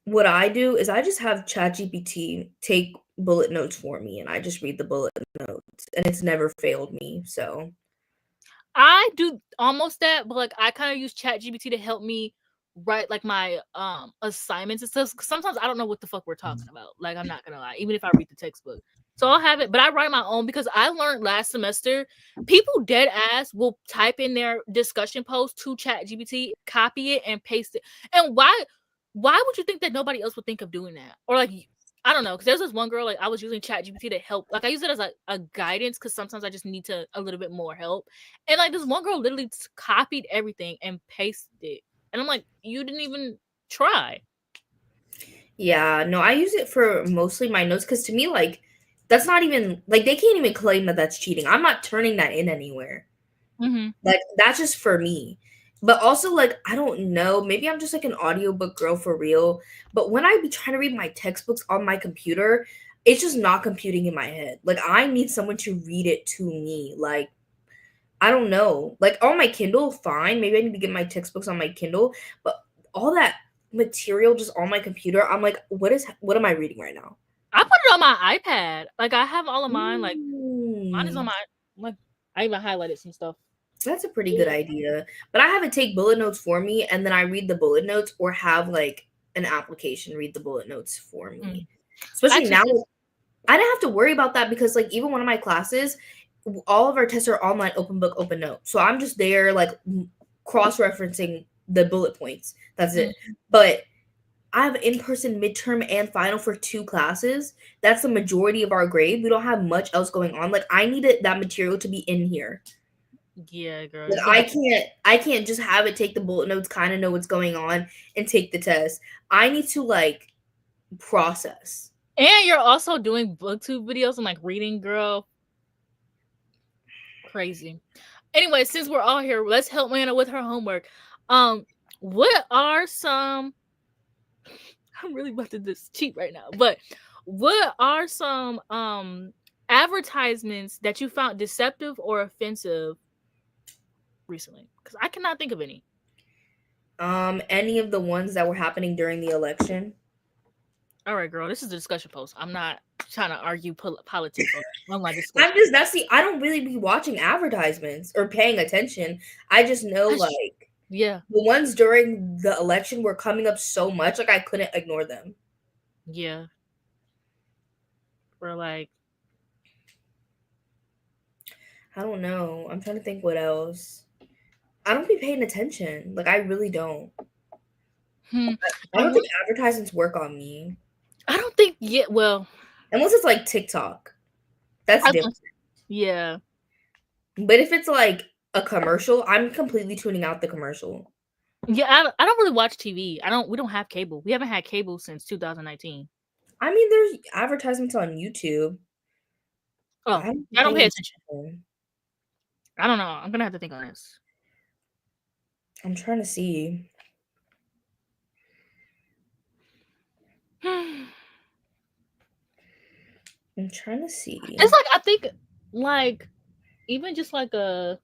what I do is I just have ChatGPT take bullet notes for me, and I just read the bullet notes, and it's never failed me. So I do almost that, but like I kind of use ChatGPT to help me write like my assignments and stuff. 'Cause sometimes I don't know what the fuck we're talking about. Like I'm not gonna lie, even if I read the textbook. So I'll have it, but I write my own because I learned last semester people dead ass will type in their discussion post to ChatGPT, copy it, and paste it. And why would you think that nobody else would think of doing that? Or like I don't know, because there's this one girl, like I was using ChatGPT to help. Like I use it as a guidance because sometimes I just need a little bit more help. And like this one girl literally copied everything and pasted it. And I'm like, you didn't even try. yeah, no, I use it for mostly my notes because to me, like, that's not even like they can't even claim that that's cheating. I'm not turning that in anywhere. Mm-hmm. Like that's just for me. But also, like, I don't know, maybe I'm just like an audiobook girl for real. But when I be trying to read my textbooks on my computer, it's just not computing in my head. Like I need someone to read it to me. Like I don't know. Like on my Kindle, fine. Maybe I need to get my textbooks on my Kindle, but all that material just on my computer, I'm like, what am I reading right now? I put it on my iPad. Like I have all of mine. Like mine is on Mm, my like I even highlighted some stuff. that's a pretty good idea. But I have it take bullet notes for me, and then I read the bullet notes, or have like an application read the bullet notes for me. Especially Actually, now, I didn't have to worry about that because like even one of my classes, all of our tests are online, open book, open note. So I'm just there like cross-referencing the bullet points. That's it. But I have in-person midterm and final for 2 classes. That's the majority of our grade. We don't have much else going on. Like I needed that material to be in here. yeah, girl. Like You're gonna have I can't just have it take the bullet notes, kind of know what's going on, and take the test. I need to like process. and you're also doing booktube videos and like reading, girl. Crazy. Anyway, since we're all here, let's help Lana with her homework. What are some I'm really about to just cheat right now, but what are some advertisements that you found deceptive or offensive recently? Because I cannot think of any. Any of the ones that were happening during the election. All right, girl, this is a discussion post. I'm not trying to argue politics on my discussion. I don't really be watching advertisements or paying attention. I just know like Yeah, the ones during the election were coming up so much, like I couldn't ignore them. yeah. We're like, I don't know. I'm trying to think what else. I don't be paying attention. Like I really don't. I don't think advertisements work on me. I don't think yet. Well, Unless it's like TikTok. That's different. yeah. But if it's like a commercial, I'm completely tuning out the commercial. Yeah, I don't really watch TV. We don't have cable. We haven't had cable since 2019. I mean, there's advertisements on YouTube. Oh, I don't pay attention. I don't know. I'm gonna have to think on this. I'm trying to see. I'm trying to see. It's like I think like even just like a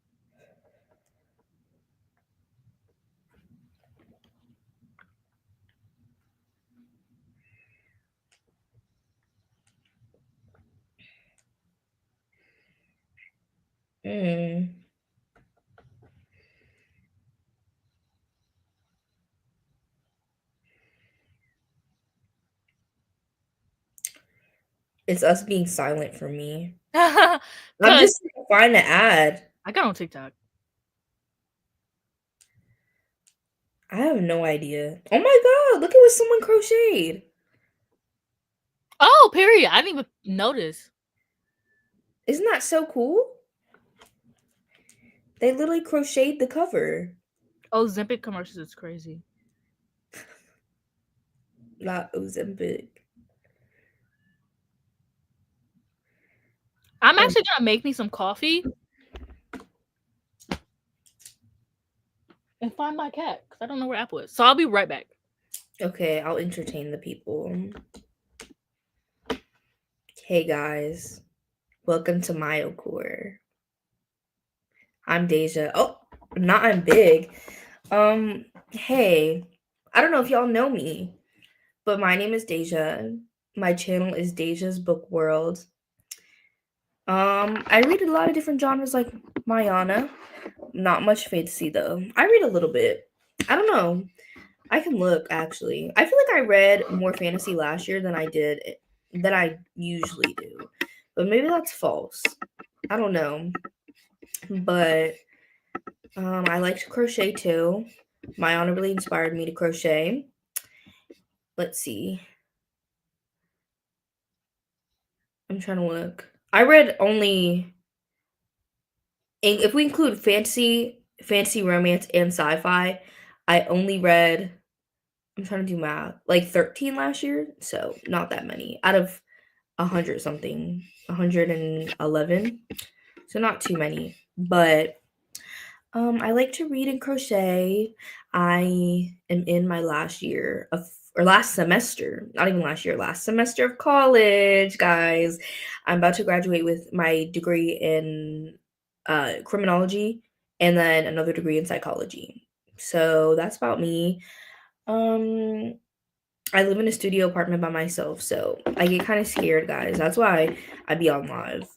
It's us being silent for me. I'm 'cause just trying to find an ad. I got on TikTok. I have no idea. Oh my god, look at what someone crocheted. Oh, period. I didn't even notice. Isn't that so cool? They literally crocheted the cover. Oh, Ozempic commercials is crazy. Not Ozempic. I'm actually gonna make me some coffee and find my cat because I don't know where Apple is. So I'll be right back. Okay, I'll entertain the people. Hey guys, welcome to Myocore. I'm Deja. Oh, not I'm big. Hey, I don't know if y'all know me, but my name is Deja. My channel is Deja's Book World. I read a lot of different genres like Mayana. Not much fantasy though. I read a little bit. I don't know. I can look actually. I feel like I read more fantasy last year than I usually do. But maybe that's false. I don't know. But I like to crochet too. Mayana really inspired me to crochet. Let's see. I'm trying to look. I read only if we include fantasy romance and sci-fi, I only read I'm trying to do math, like 13 last year, so not that many out of 100 something, 111. So not too many, but I like to read and crochet. I am in my last year of or last semester, not even last year, last semester of college, guys. I'm about to graduate with my degree in criminology and then another degree in psychology. So that's about me. Um I live in a studio apartment by myself, so I get kind of scared, guys. That's why I be on live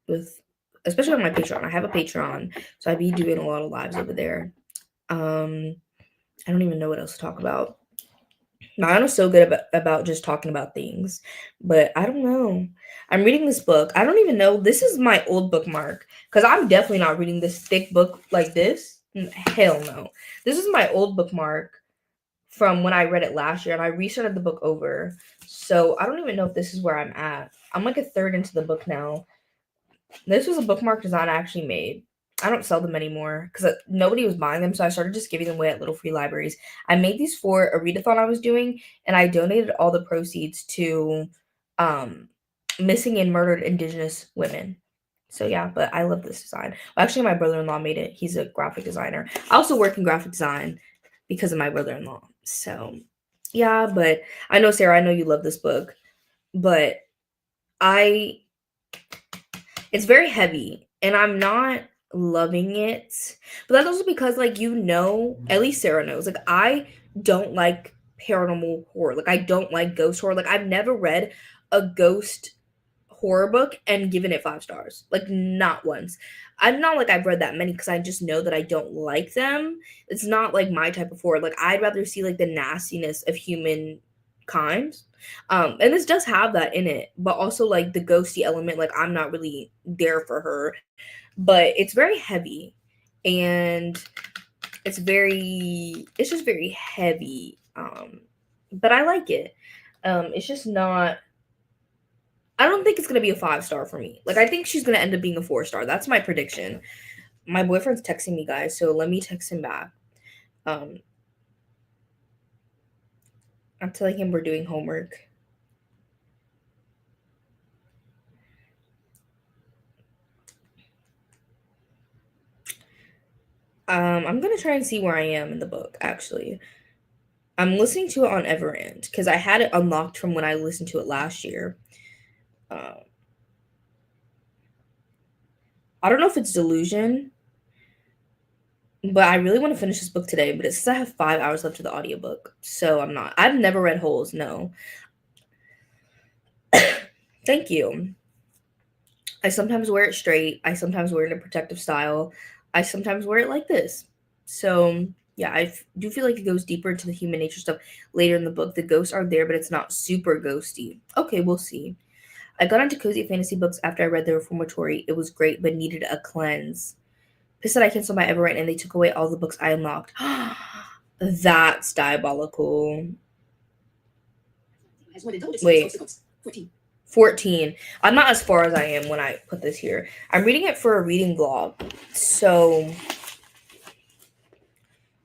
with, especially on my Patreon. I have a Patreon, so I be doing a lot of lives over there. I don't even know what else to talk about. Mine so good about just talking about things, but I don't know. I'm reading this book. I don't even know. This is my old bookmark because I'm definitely not reading this thick book like this. Hell no. This is my old bookmark from when I read it last year, and I restarted the book over. So I don't even know if this is where I'm at. I'm like a third into the book now. This was a bookmark design I actually made. I don't sell them anymore because nobody was buying them, so I started just giving them away at little free libraries. I made these for a readathon I was doing, and I donated all the proceeds to missing and murdered Indigenous women. So yeah, but I love this design. Well, actually, my brother-in-law made it. He's a graphic designer. I also work in graphic design because of my brother-in-law. So yeah, but I know Sarah, I know you love this book, but I it's very heavy and I'm not loving it. But that's also because like at least Sarah knows, like I don't like paranormal horror. Like I don't like ghost horror. Like I've never read a ghost horror book and given it 5 stars. Like not once. I'm not like I've read that many because I just know that I don't like them. It's not like my type of horror. Like I'd rather see like the nastiness of humankind. And this does have that in it, but also like the ghosty element, like I'm not really there for her. But it's very heavy and it's just very heavy. But I like it. It's just not I don't think it's gonna be a 5 star for me. Like I think she's gonna end up being a 4 star. That's my prediction. My boyfriend's texting me, guys, so let me text him back. I'm telling him we're doing homework. I'm gonna try and see where I am in the book. Actually, I'm listening to it on Everend because I had it unlocked from when I listened to it last year. I don't know if it's delusion, but I really want to finish this book today. But it says I have 5 hours left of the audiobook, so I'm not. I've never read Holes. No. Thank you. I sometimes wear it straight. I sometimes wear it in a protective style. I sometimes wear it like this. So yeah, do feel like it goes deeper into the human nature stuff later in the book. The ghosts are there, but it's not super ghosty. Okay, we'll see. I got into cozy fantasy books after I read The Reformatory. It was great, but needed a cleanse. Pissed that I canceled my Everend and they took away all the books I unlocked. That's diabolical. Wait. 14. I'm not as far as I am when I put this here. I'm reading it for a reading vlog. So,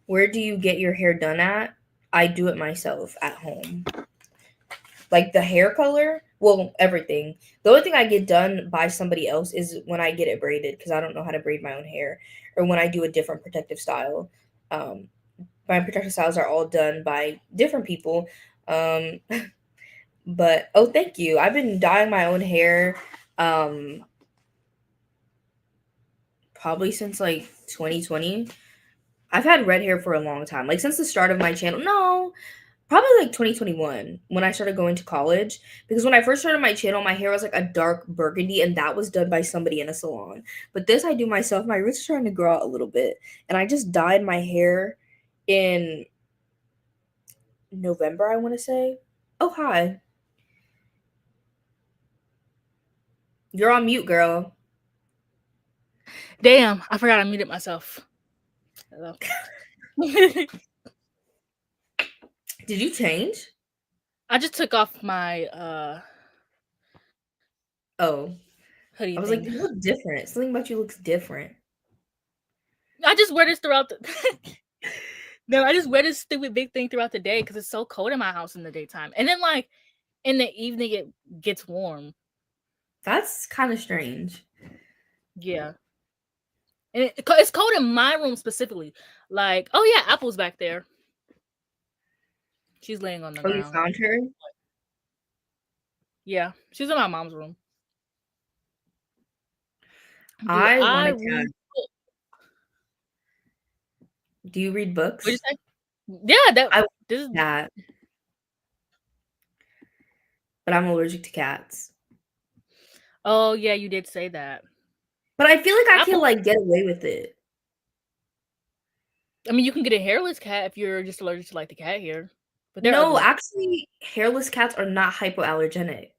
where do you get your hair done at? I do it myself at home. Like the hair color, well, everything. The only thing I get done by somebody else is when I get it braided because I don't know how to braid my own hair, or when I do a different protective style. My protective styles are all done by different people. But oh, thank you. I've been dyeing my own hair probably since like 2020. I've had red hair for a long time. Like since the start of my channel. No, probably like 2021 when I started going to college. Because when I first started my channel, my hair was like a dark burgundy, and that was done by somebody in a salon. But this I do myself. My roots are starting to grow out a little bit, and I just dyed my hair in November, I want to say. Oh, hi. You're on mute, girl. Damn, I forgot I muted myself. Hello. Did you change? I just took off my Oh, hoodie I was thing. like, you look different. Something about you looks different. I just wear this throughout the No, I just wear this stupid big thing throughout the day because it's so cold in my house in the daytime. And then like in the evening it gets warm. That's kind of strange. Yeah. And it's cold in my room specifically. Like, oh yeah, Apple's back there. She's laying on the Oh, you ground. found her? Yeah, she's in my mom's room. Do I want I a read cat. books? Do you read books? What'd you say? Yeah, I this is want a cat, but I'm allergic to cats. Oh yeah, you did say that. But I feel like I can Apple like get away with it. I mean you can get a hairless cat if you're just allergic to like the cat hair. But they're No, ugly. actually, hairless cats are not hypoallergenic.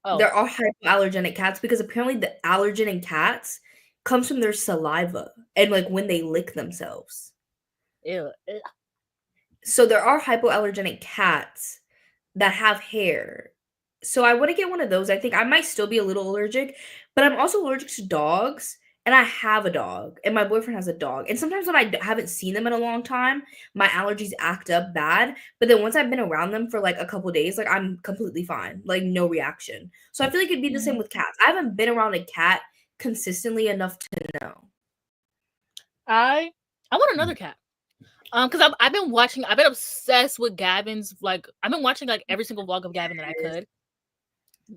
Oh, There are hypoallergenic cats because apparently the allergen in cats comes from their saliva and like when they lick themselves. ew. So there are hypoallergenic cats that have hair. So I want to get one of those. I think I might still be a little allergic, but I'm also allergic to dogs. And I have a dog, and my boyfriend has a dog. And sometimes when I haven't seen them in a long time, my allergies act up bad. But then once I've been around them for like a couple days, like I'm completely fine, like no reaction. So I feel like it'd be the same with cats. I haven't been around a cat consistently enough to know. I want another cat. Because I've been obsessed with Gavin's, like, I've been watching, like, every single vlog of Gavin that I could.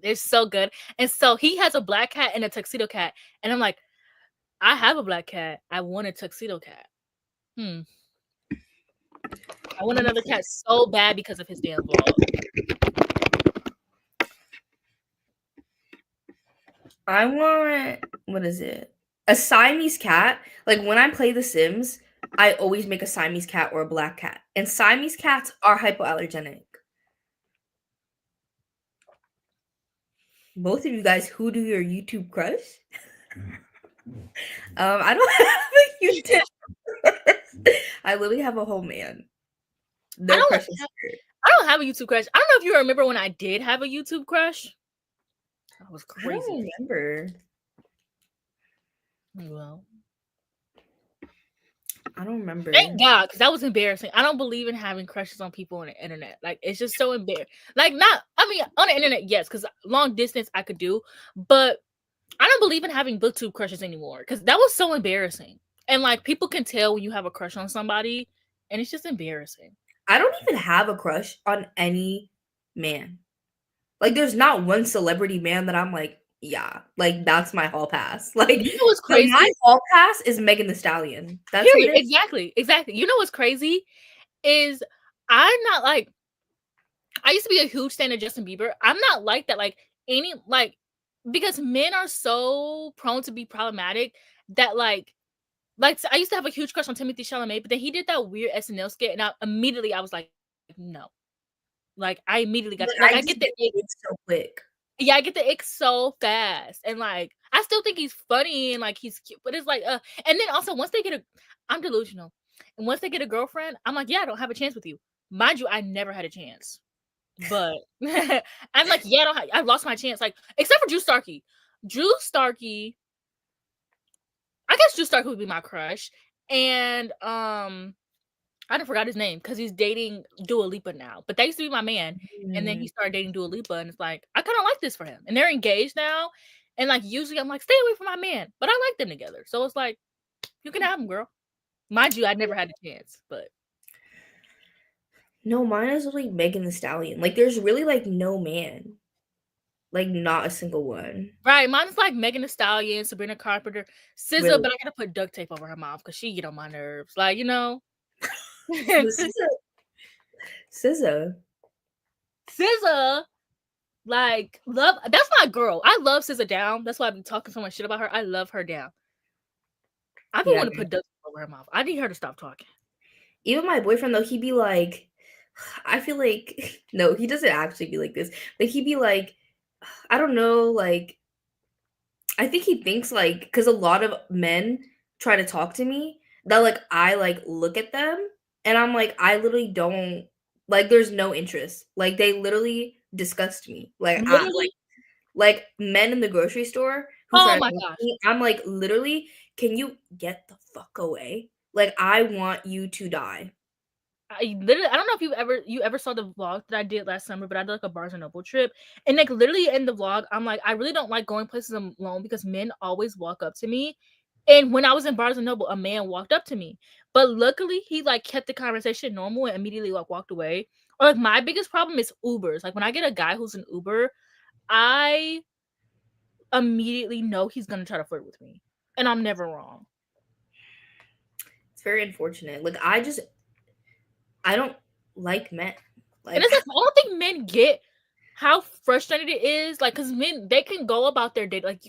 It's so good. And so he has a black cat and a tuxedo cat. And I'm like, I have a black cat. I want a tuxedo cat. I want another cat so bad because of his damn vlog. I want, what is it? A Siamese cat. Like when I play The Sims, I always make a Siamese cat or a black cat. And Siamese cats are hypoallergenic. Both of you guys, who do your YouTube crush? I don't have a YouTube crush. I literally have a whole man. Their crush is weird. I don't have a YouTube crush. I don't know if you remember when I did have a YouTube crush. That was I crazy. don't remember. Well, I don't remember. thank God, because that was embarrassing. I don't believe in having crushes on people on the internet. Like, it's just so embarrassing. Like, on the internet, yes, because long distance I could do, but I don't believe in having booktube crushes anymore because that was so embarrassing. And like, people can tell when you have a crush on somebody, and it's just embarrassing. I don't even have a crush on any man. Like, there's not one celebrity man that I'm like, yeah, like that's my hall pass. Like, You know what's crazy? my hall pass is Megan Thee Stallion. That's Period. what it is. Exactly. You know what's crazy is I'm not like, I used to be a huge fan of Justin Bieber. I'm not like that. Like because men are so prone to be problematic that like I used to have a huge crush on Timothy Chalamet, but then he did that weird SNL skit, and I was like, no. Like I immediately got Like, I get the ick so quick. Yeah, I get the ick so fast. And like I still think he's funny and like he's cute, but it's like and then also once they get I'm delusional. And once they get a girlfriend, I'm like, yeah, I don't have a chance with you. Mind you, I never had a chance. But I'm like, yeah, I've lost my chance. Like, except for Drew Starkey. I guess Drew Starkey would be my crush. And I done forgot his name because he's dating Dua Lipa now. But that used to be my man. And then he started dating Dua Lipa, and it's like, I kind of like this for him. And they're engaged now. And like, usually I'm like, stay away from my man. But I like them together. So it's like, you can have him, girl. Mind you, I never had a chance, but. No, mine is like Megan Thee Stallion. Like, there's really like no man. Like, not a single one. Right, mine's like Megan Thee Stallion, Sabrina Carpenter, SZA, Really. but I gotta put duct tape over her mouth because she get on my nerves. Like, you know, This is a SZA. SZA, like, love. That's my girl. I love SZA down. That's why I've been talking so much shit about her. I love her down. I've been Yeah. wanting to put duct tape over her mouth. I need her to stop talking. Even my boyfriend, though, he'd be like, I feel like, no, he doesn't actually be like this, but he'd be like, I don't know, like, I think he thinks, like, because a lot of men try to talk to me, that, like, I, like, look at them, and I'm like, I literally don't, like, there's no interest. Like, they literally disgust me. Literally. Like, men in the grocery store who Oh try to my talk gosh. to me, I'm like, literally, can you get the fuck away? Like, I want you to die. I don't know if you ever saw the vlog that I did last summer, but I did like a Barnes and Noble trip, and like literally in the vlog, I'm like, I really don't like going places alone because men always walk up to me. And when I was in Barnes and Noble, a man walked up to me, but luckily he like kept the conversation normal and immediately like walked away. Or like my biggest problem is Ubers. Like when I get a guy who's an Uber, I immediately know he's gonna try to flirt with me, and I'm never wrong. It's very unfortunate. Like, I don't like men. And Like, it's like I don't think men get how frustrated it is. Like, cause men they can go about their day like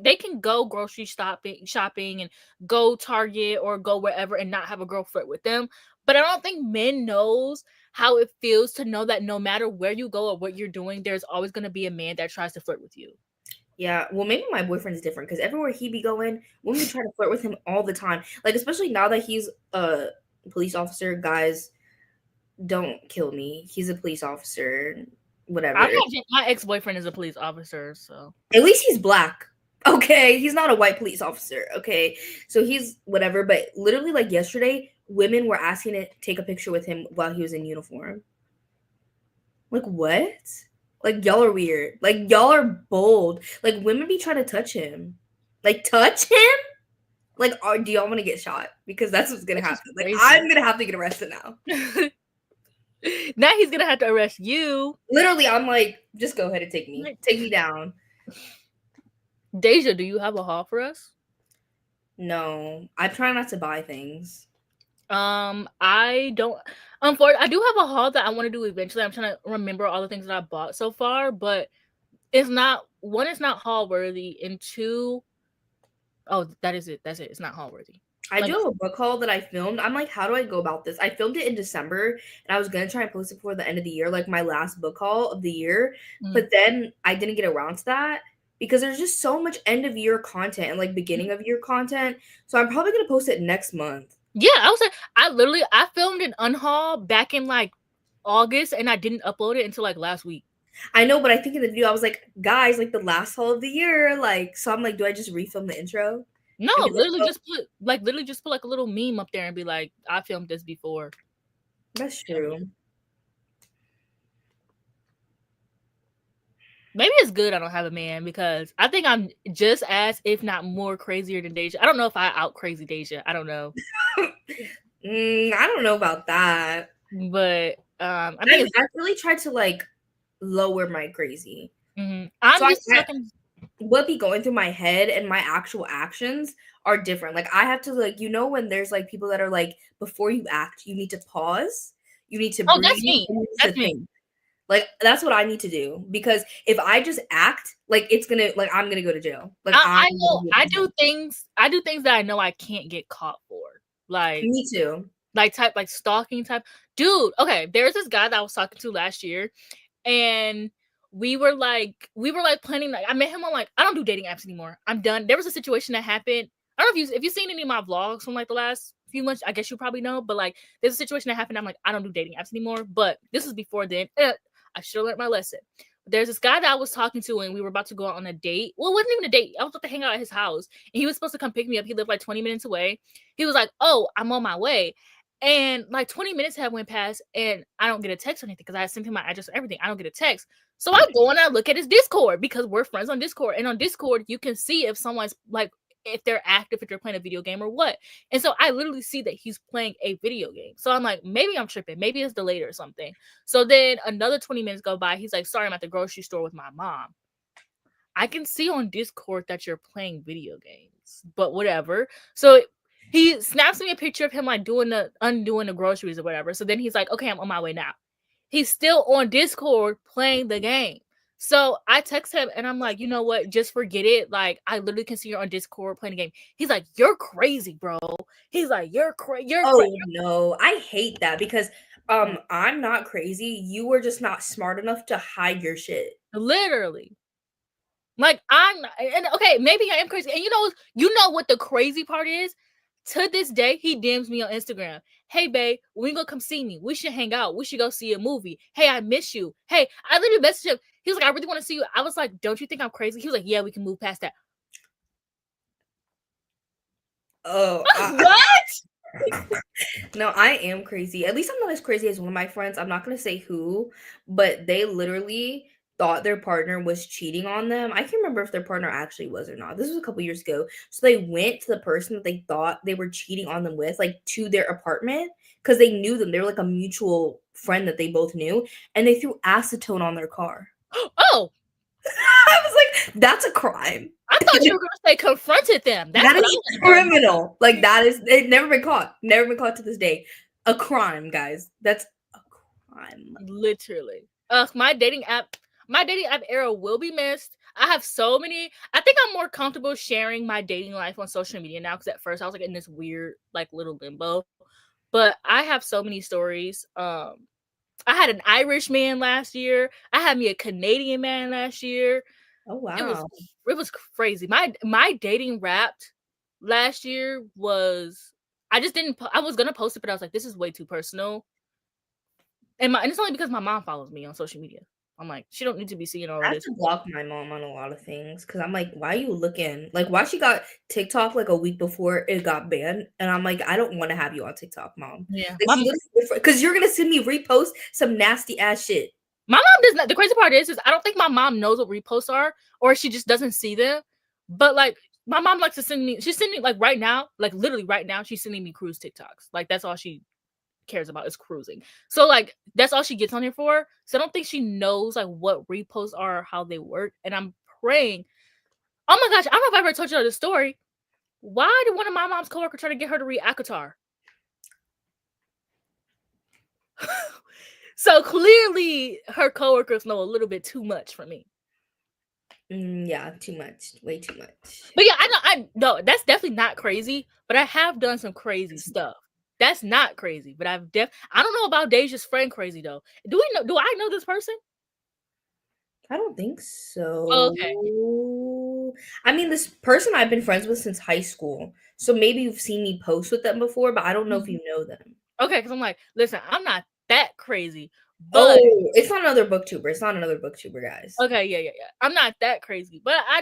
they can go grocery shopping and go Target or go wherever and not have a girl flirt with them. But I don't think men knows how it feels to know that no matter where you go or what you're doing, there's always gonna be a man that tries to flirt with you. yeah, well, maybe my boyfriend's different because everywhere he be going, women try to flirt with him all the time. Like, especially now that he's a police officer, guys, don't kill me. He's a police officer, whatever. My ex-boyfriend is a police officer, so At least he's black. Okay, he's not a white police officer. Okay, so he's whatever. But literally, like yesterday, women were asking to take a picture with him while he was in uniform. Like, what? Like, y'all are weird. Like, y'all are bold. Like, women be trying to touch him. Like, touch him? Like, do y'all want to get shot? Because that's what's gonna happen. Like, crazy. I'm gonna have to get arrested now. Now he's gonna have to arrest you. Literally, I'm like, just go ahead and take me. Take me down. Deja, do you have a haul for us? No, I try not to buy things. I don't. Unfortunately, I do have a haul that I want to do eventually. I'm trying to remember all the things that I bought so far, but it's not one. It's not haul worthy, and two, oh, that is it. That's it. It's not haul worthy. I do have a book haul that I filmed. I'm like, how do I go about this? I filmed it in December, and I was gonna try and post it before the end of the year, like my last book haul of the year. But then I didn't get around to that because there's just so much end of year content and like beginning of year content. So I'm probably gonna post it next month. Yeah, I filmed an unhaul back in like August, and I didn't upload it until like last week. I know, but I think in the video I was like, guys, like the last haul of the year, like, so I'm like, do I just refilm the intro? No, literally just put like a little meme up there and be like, I filmed this before. That's true. Maybe it's good I don't have a man because I think I'm just as, if not more, crazier than Deja. I don't know if I out crazy Deja. I don't know. I don't know about that. But I really tried to like lower my crazy. Mm-hmm. What be going through my head and my actual actions are different. Like I have to like, you know, when there's like people that are like, before you act, you need to pause. You need to breathe. That's me. That's me. Like that's what I need to do because if I just act, like it's gonna like I'm gonna go to jail. Like I know I do things that I know I can't get caught for. Like me too. Like stalking type. Dude, okay, there's this guy that I was talking to last year, and we were like planning. Like I met him on like I don't do dating apps anymore. I'm done. There was a situation that happened. I don't know if you've seen any of my vlogs from like the last few months. I guess you probably know, but like there's a situation that happened. I'm like I don't do dating apps anymore. But this was before then. I should have learned my lesson. There's this guy that I was talking to, and we were about to go out on a date. Well, it wasn't even a date. I was about to hang out at his house, and he was supposed to come pick me up. He lived like 20 minutes away. He was like, "Oh, I'm on my way." And like 20 minutes have went past, and I don't get a text or anything because I sent him my address and everything. I don't get a text. So I go and I look at his Discord because we're friends on Discord. And on Discord, you can see if someone's like if they're active, if they're playing a video game or what. And so I literally see that he's playing a video game. So I'm like, maybe I'm tripping. Maybe it's delayed or something. So then another 20 minutes go by. He's like, sorry, I'm at the grocery store with my mom. I can see on Discord that you're playing video games, but whatever. So he snaps me a picture of him like undoing the groceries or whatever. So then he's like, okay, I'm on my way now. He's still on Discord playing the game. So I text him and I'm like, you know what? Just forget it. Like, I literally can see you're on Discord playing the game. He's like, you're crazy, bro. He's like, you're crazy. Oh no, I hate that because I'm not crazy. You were just not smart enough to hide your shit. Literally. Like, and okay, maybe I am crazy. And you know what the crazy part is? To this day, he DMs me on Instagram. Hey, babe, when you gonna come see me? We should hang out. We should go see a movie. Hey, I miss you. Hey, I literally messaged him. He was like, I really want to see you. I was like, don't you think I'm crazy? He was like, yeah, we can move past that. Oh, what? No, I am crazy. At least I'm not as crazy as one of my friends. I'm not going to say who, but they literally thought their partner was cheating on them. I can't remember if their partner actually was or not. This was a couple years ago. So they went to the person that they thought they were cheating on them with, like to their apartment, because they knew them. They were like a mutual friend that they both knew, and they threw acetone on their car. Oh. I was like, that's a crime. I thought you were going to say confronted them. That is criminal. Like, that is, they've never been caught. Never been caught to this day. A crime, guys. That's a crime. Literally. My dating app era will be missed. I have so many. I think I'm more comfortable sharing my dating life on social media now because at first I was like in this weird like little limbo. But I have so many stories. I had an Irish man last year. I had me a Canadian man last year. Oh wow. It was crazy. My dating wrapped last year was I just didn't I was gonna post it, but I was like, this is way too personal. And it's only because my mom follows me on social media. I'm like, she don't need to be seeing all I have this. to block my mom on a lot of things because I'm like, why are you looking? Like, why she got TikTok like a week before it got banned? And I'm like, I don't want to have you on TikTok, mom. Yeah. Because you're gonna send me repost some nasty ass shit. My mom does not. The crazy part is I don't think my mom knows what reposts are, or she just doesn't see them. But like, my mom likes to send me. She's sending like right now, like literally right now, she's sending me cruise TikToks. Like that's all she cares about is cruising. So like that's all she gets on here for. So I don't think she knows like what reposts are, how they work. And I'm praying. Oh my gosh, I don't know if I ever told you this story. Why did one of my mom's coworkers try to get her to read Akatar? So clearly her coworkers know a little bit too much for me. Yeah, too much. Way too much. But yeah, I know that's definitely not crazy, but I have done some crazy stuff. That's not crazy, but I don't know about Deja's friend crazy though. Do I know this person? I don't think so. Oh, okay. I mean, this person I've been friends with since high school. So maybe you've seen me post with them before, but I don't know if you know them. Okay, because I'm like, listen, I'm not that crazy. But it's not another booktuber. It's not another booktuber, guys. Okay, yeah. I'm not that crazy, but I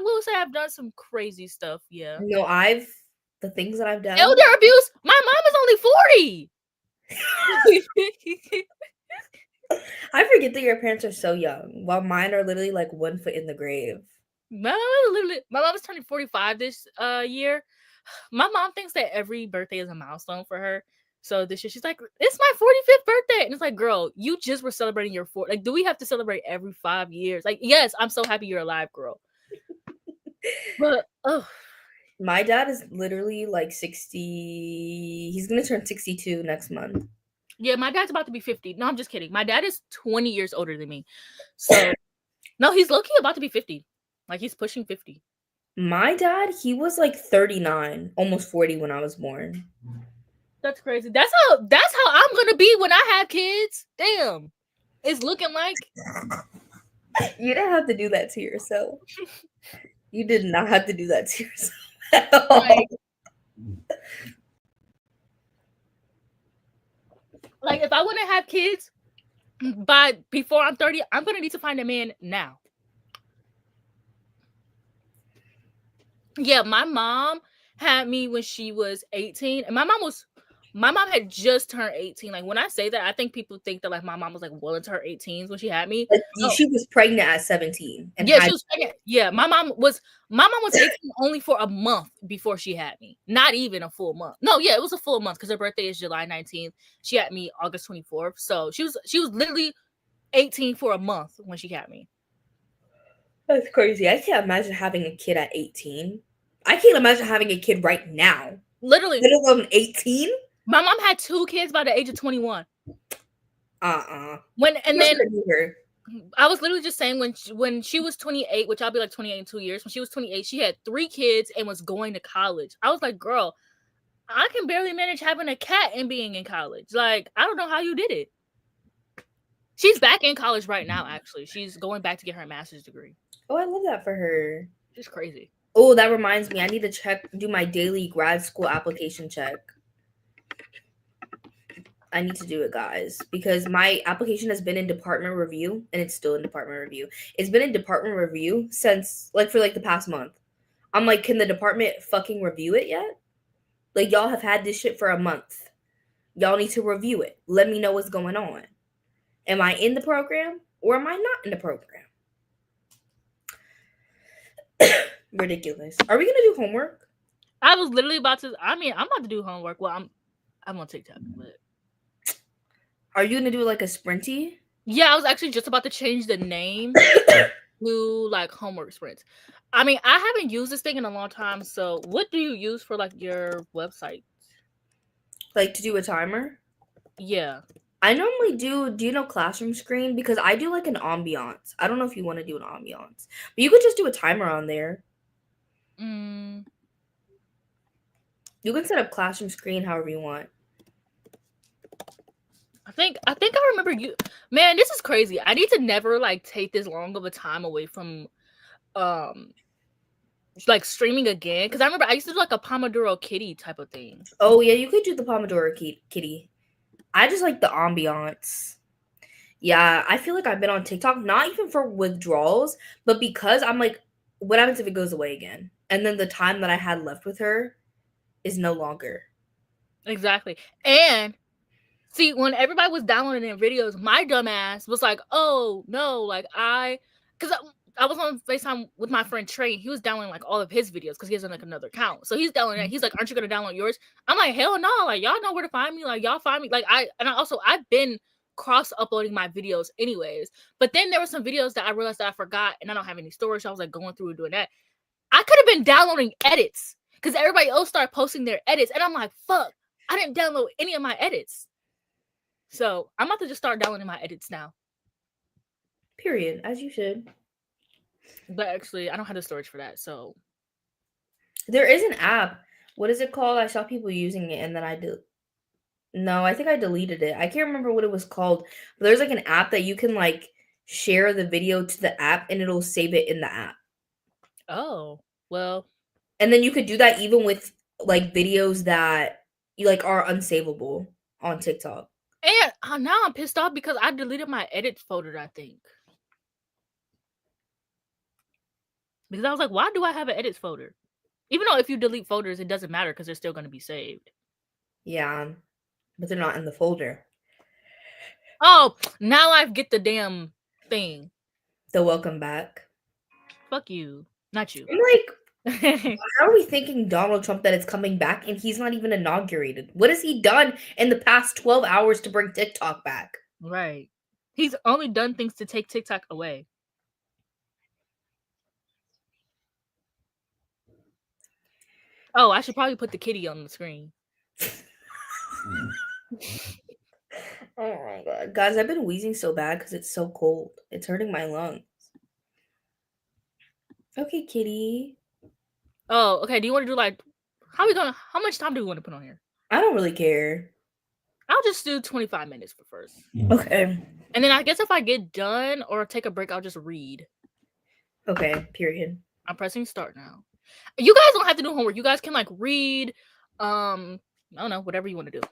will say I've done some crazy stuff. Yeah. No, the things that I've done. Elder abuse. My mom is only 40. I forget that your parents are so young, while mine are literally like 1 foot in the grave. My mom is turning 45 this year. My mom thinks that every birthday is a milestone for her. So this year she's like, it's my 45th birthday. And it's like, girl, you just were celebrating your like, do we have to celebrate every 5 years? Like, yes, I'm so happy you're alive, girl. But my dad is literally like 60. He's gonna turn 62 next month. Yeah, my dad's about to be 50. No, I'm just kidding. My dad is 20 years older than me. So no, he's low-key about to be 50. Like he's pushing 50. My dad, he was like 39, almost 40 when I was born. That's crazy. That's how I'm gonna be when I have kids. Damn. It's looking like you didn't have to do that to yourself. You did not have to do that to yourself at all. Like if I want to have kids before I'm 30, I'm gonna need to find a man now. Yeah, my mom had me when she was 18, and my mom My mom had just turned 18. Like when I say that, I think people think that like my mom was like well into her 18s when she had me. Like No. she was pregnant at 17 and Yeah, had she was pregnant. Yeah, my mom was 18 only for a month before she had me. Not even a full month. No, yeah, it was a full month because her birthday is July 19th. She had me August 24th. So she was literally 18 for a month when she had me. That's crazy. I can't imagine having a kid at 18. I can't imagine having a kid right now. Literally, Let alone 18. my mom had 2 kids by the age of 21. When and then I was literally just saying when she was 28, which I'll be like 28 in 2 years. When she was 28, she had 3 kids and was going to college. I was like, girl, I can barely manage having a cat and being in college. Like, I don't know how you did it. She's back in college right now, actually. She's going back to get her master's degree. Oh, I love that for her. She's crazy. Oh, that reminds me. I need to do my daily grad school application check. I need to do it, guys, because my application has been in department review and it's still in department review. It's been in department review since for the past month. I'm like, can the department fucking review it yet? Like, y'all have had this shit for a month. Y'all need to review it. Let me know what's going on. Am I in the program or am I not in the program? Ridiculous. Are we gonna do homework? I was literally about to. I mean, I'm about to do homework. Well, I'm on TikTok, but are you gonna do like a sprinty? Yeah, I was actually just about to change the name to like homework sprints. I mean, I haven't used this thing in a long time. So, what do you use for like your website? Like to do a timer? Yeah. I normally do you know Classroom Screen? Because I do like an ambiance. I don't know if you want to do an ambiance. But you could just do a timer on there. You can set up Classroom Screen however you want. I think I remember you. Man, this is crazy. I need to never like take this long of a time away from like streaming again, because I remember I used to do like a Pomodoro Kitty type of thing. Oh yeah, you could do the Pomodoro Kitty. I just like the ambiance. Yeah, I feel like I've been on TikTok not even for withdrawals, but because I'm like, what happens if it goes away again? And then the time that I had left with her is no longer. Exactly. And see, when everybody was downloading their videos, my dumb ass was like, oh no, like because I was on FaceTime with my friend Trey. He was downloading like all of his videos because he has like another account. So he's downloading it. He's like, aren't you gonna download yours? I'm like, hell no, like y'all know where to find me. Like y'all find me. Like I've been cross uploading my videos anyways. But then there were some videos that I realized that I forgot and I don't have any storage. So I was like going through and doing that. I could have been downloading edits because everybody else started posting their edits. And I'm like, fuck, I didn't download any of my edits. So I'm about to just start downloading my edits now. Period, as you should. But actually, I don't have the storage for that. So there is an app. What is it called? I saw people using it, and then No, I think I deleted it. I can't remember what it was called. But there's like an app that you can like share the video to the app, and it'll save it in the app. Oh well. And then you could do that even with like videos that you like are unsavable on TikTok. And now I'm pissed off because I deleted my edit folder, I think. Because I was like, why do I have an edits folder? Even though if you delete folders, it doesn't matter because they're still going to be saved. Yeah, but they're not in the folder. Oh, now I get the damn thing. The welcome back. Fuck you. Not you. I'm like, how are we thinking Donald Trump that it's coming back and he's not even inaugurated? What has he done in the past 12 hours to bring TikTok back? Right. He's only done things to take TikTok away. Oh, I should probably put the kitty on the screen. Oh my god. Guys, I've been wheezing so bad because it's so cold. It's hurting my lungs. Okay, kitty. Oh, okay. Do you want to do like how much time do we want to put on here? I don't really care. I'll just do 25 minutes for first. Okay. And then I guess if I get done or take a break, I'll just read. Okay, period. I'm pressing start now. You guys don't have to do homework. You guys can like read. I don't know, whatever you want to do.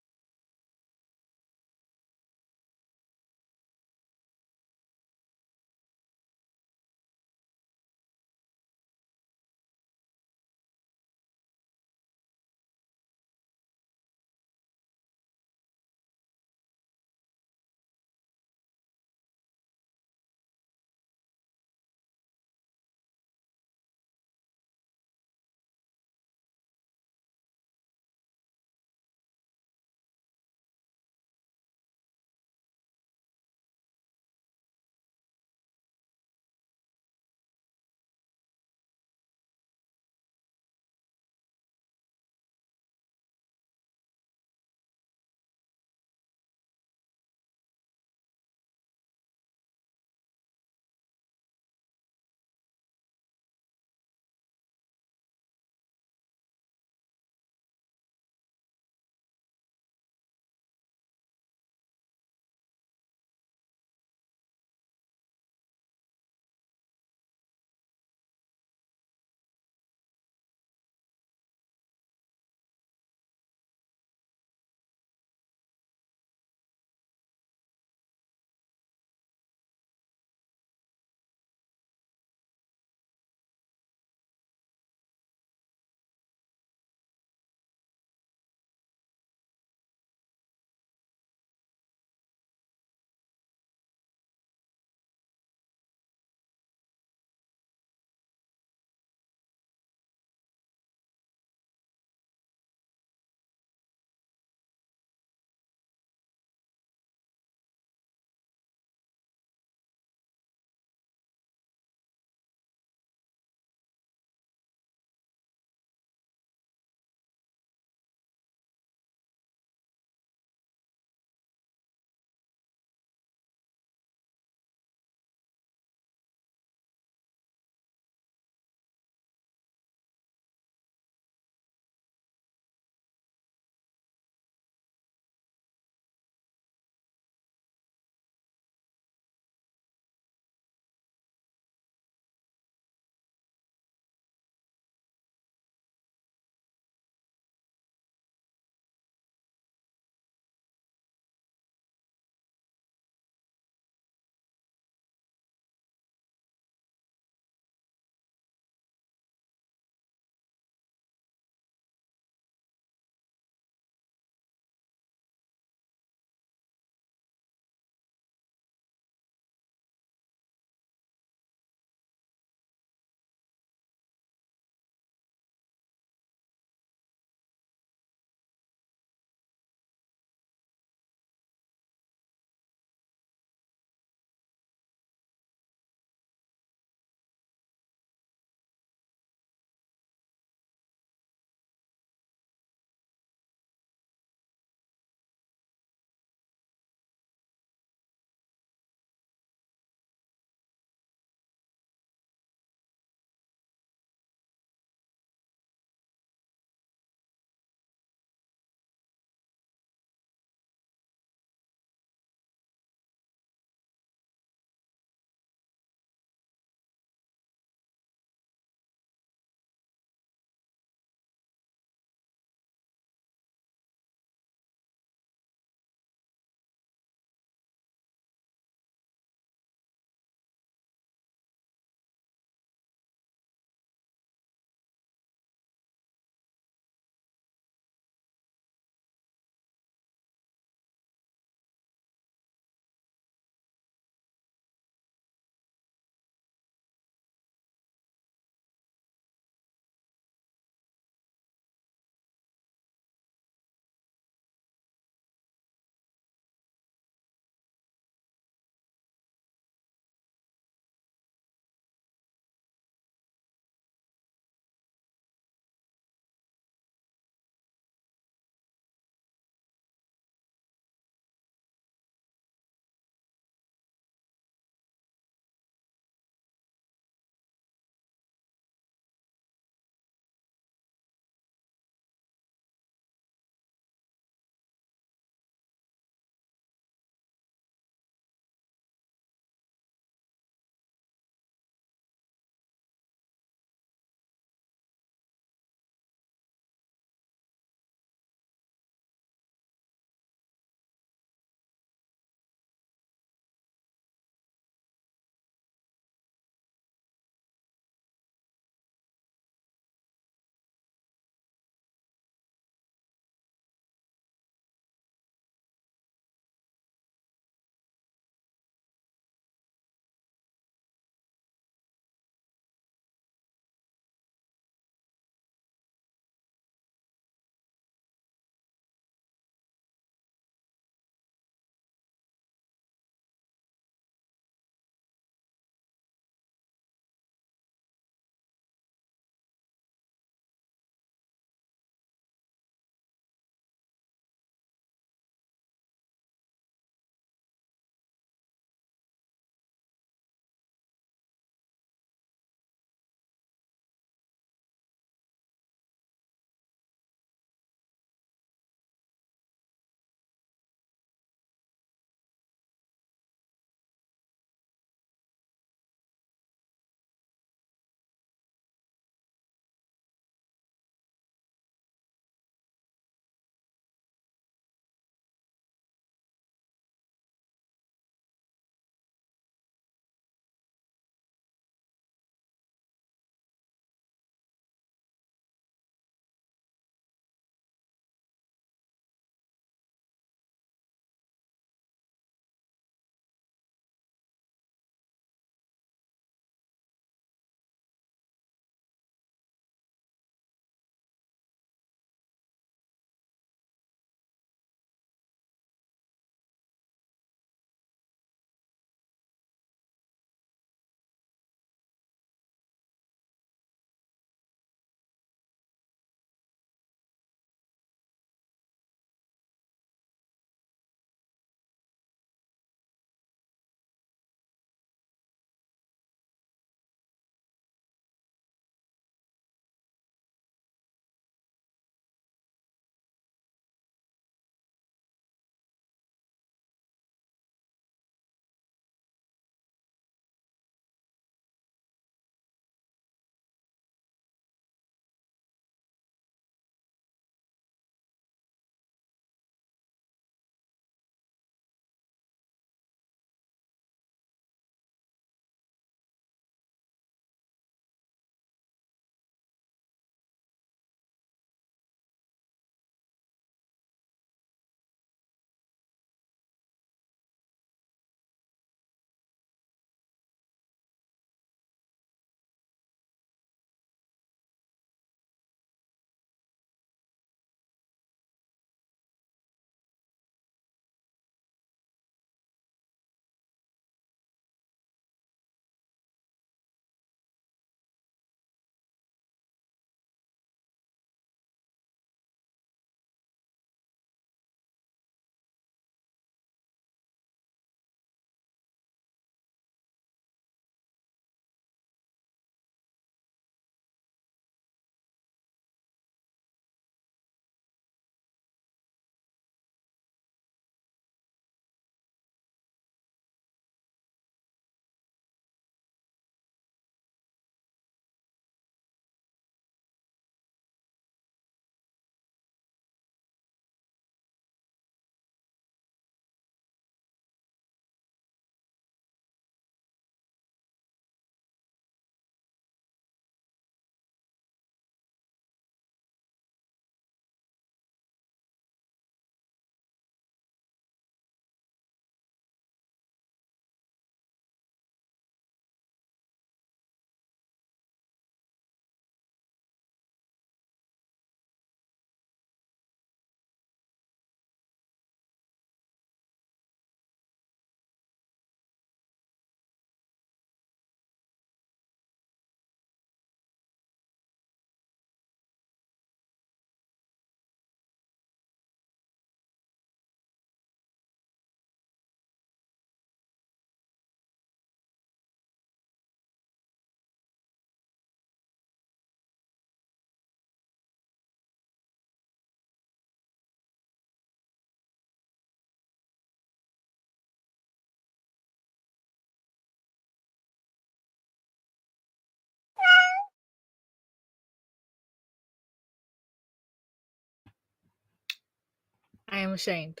I am ashamed.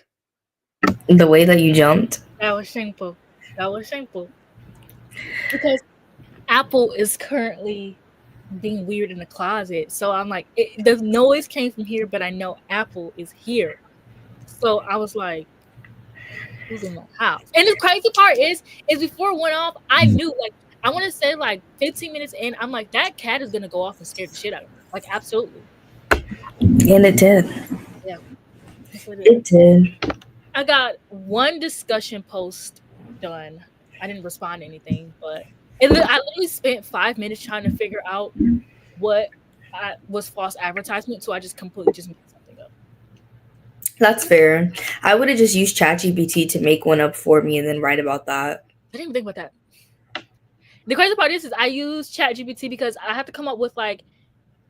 The way that you jumped. That was shameful. That was shameful. Because Apple is currently being weird in the closet. So I'm like, the noise came from here, but I know Apple is here. So I was like, who's in the house? And the crazy part is before it went off, I knew, like, I want to say like 15 minutes in, I'm like, that cat is gonna go off and scare the shit out of me. Like, absolutely. And it did. Yeah. That's what it It is. did. I got one discussion post done. I didn't respond to anything, but I literally spent 5 minutes trying to figure out what was false advertisement. So I just completely just made something up. That's fair. I would have just used ChatGPT to make one up for me and then write about that. I didn't even think about that. The crazy part is I use ChatGPT because I have to come up with like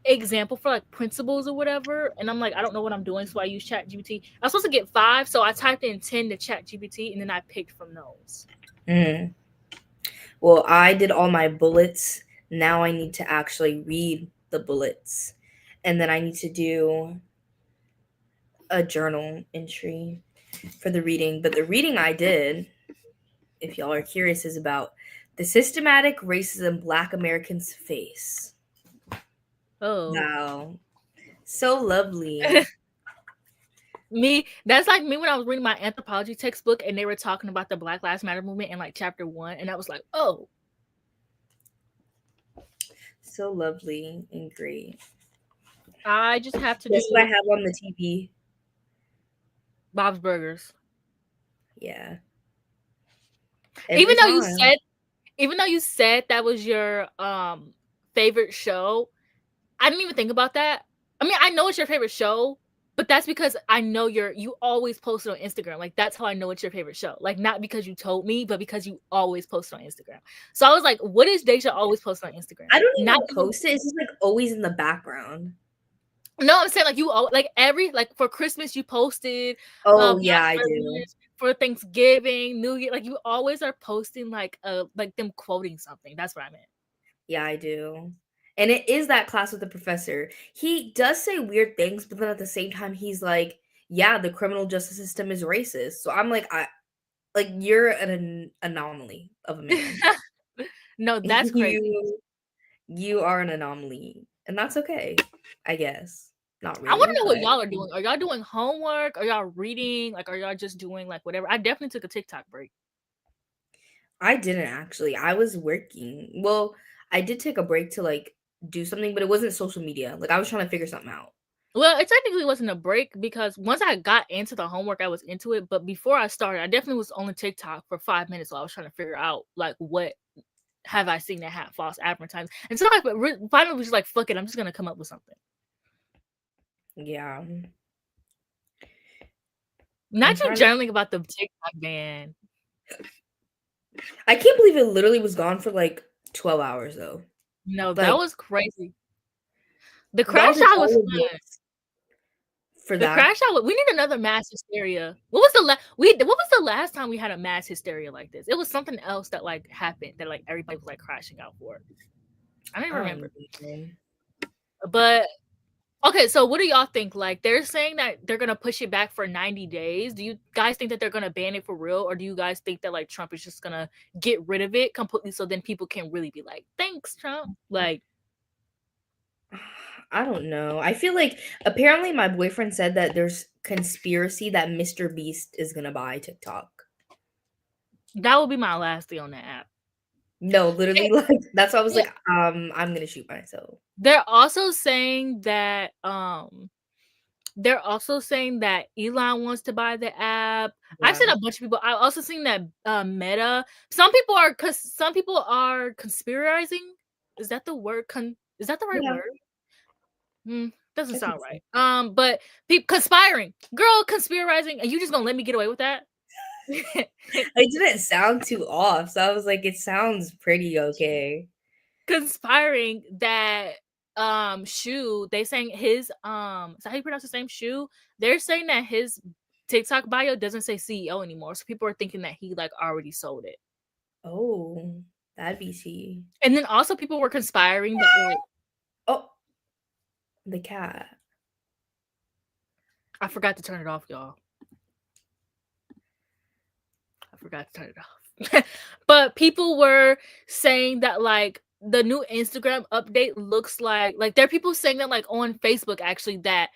example for like principles or whatever, and I'm like, I don't know what I'm doing, so I use ChatGPT. I was supposed to get 5, so I typed in 10 to ChatGPT, and then I picked from those. Well, I did all my bullets. Now I need to actually read the bullets, and then I need to do a journal entry for the reading. But the reading I did, if y'all are curious, is about the systematic racism Black Americans face. Oh, Wow. So lovely. that's like me when I was reading my anthropology textbook and they were talking about the Black Lives Matter movement in like chapter 1, and I was like, oh, So lovely and great. I just have to That's do what I have on the TV. Bob's Burgers. Yeah. Even though time. you said that was your favorite show, I didn't even think about that. I mean, I know it's your favorite show, but that's because I know you always post it on Instagram. Like, that's how I know it's your favorite show. Like, not because you told me, but because you always post it on Instagram. So I was like, what is Deja always post on Instagram? I don't even Not post it. It's just like always in the background. No, I'm saying like you like like for Christmas you posted. Oh yeah, I do. For Thanksgiving, New Year, like you always are posting like them quoting something. That's what I meant. Yeah, I do. And it is that class with the professor. He does say weird things, but then at the same time, he's like, "Yeah, the criminal justice system is racist." So I'm like, you're an anomaly of a man. No, that's crazy. You are an anomaly, and that's okay, I guess. Not I want really, to know but what y'all are doing. Are y'all doing homework? Are y'all reading? Like, are y'all just doing like whatever? I definitely took a TikTok break. I didn't actually. I was working. Well, I did take a break to like do something, but it wasn't social media. Like I was trying to figure something out. Well, it technically wasn't a break because once I got into the homework, I was into it. But before I started, I definitely was on TikTok for 5 minutes while I was trying to figure out like what have I seen that have false advertising. And so I finally was just like, fuck it, I'm just gonna come up with something. Yeah. Not you journaling about the TikTok ban. I can't believe it literally was gone for like 12 hours though. No, Like, that was crazy. The crash out was fun. For the that. crash out. We need another mass hysteria. What was the last time we had a mass hysteria like this? It was something else that like happened that like everybody was like crashing out for. I don't even remember. But okay, so what do y'all think? Like, they're saying that they're gonna push it back for 90 days. Do you guys think that they're gonna ban it for real, or do you guys think that like Trump is just gonna get rid of it completely so then people can really be like, thanks, Trump? Like, I don't know. I feel like apparently my boyfriend said that there's conspiracy that Mr. Beast is gonna buy TikTok. That would be my last day on that app. No, literally, like that's why I was like, I'm gonna shoot myself. They're also saying that Elon wants to buy the app. Yeah. I've seen a bunch of people. I've also seen that Meta. Some people are conspirizing. Is that the word? Is that the right word? Doesn't sound right. But people conspiring, girl, conspirizing, and you just gonna let me get away with that? It didn't sound too off, so I was like, it sounds pretty okay. Conspiring that Shu, they saying his is that how you pronounce his name, Shu? They're saying that his TikTok bio doesn't say CEO anymore, so people are thinking that he like already sold it. Oh, that'd be tea. And then also people were conspiring that the cat. I forgot to turn it off, y'all. forgot to turn it off. But people were saying that like the new Instagram update looks like there are people saying that like on Facebook actually that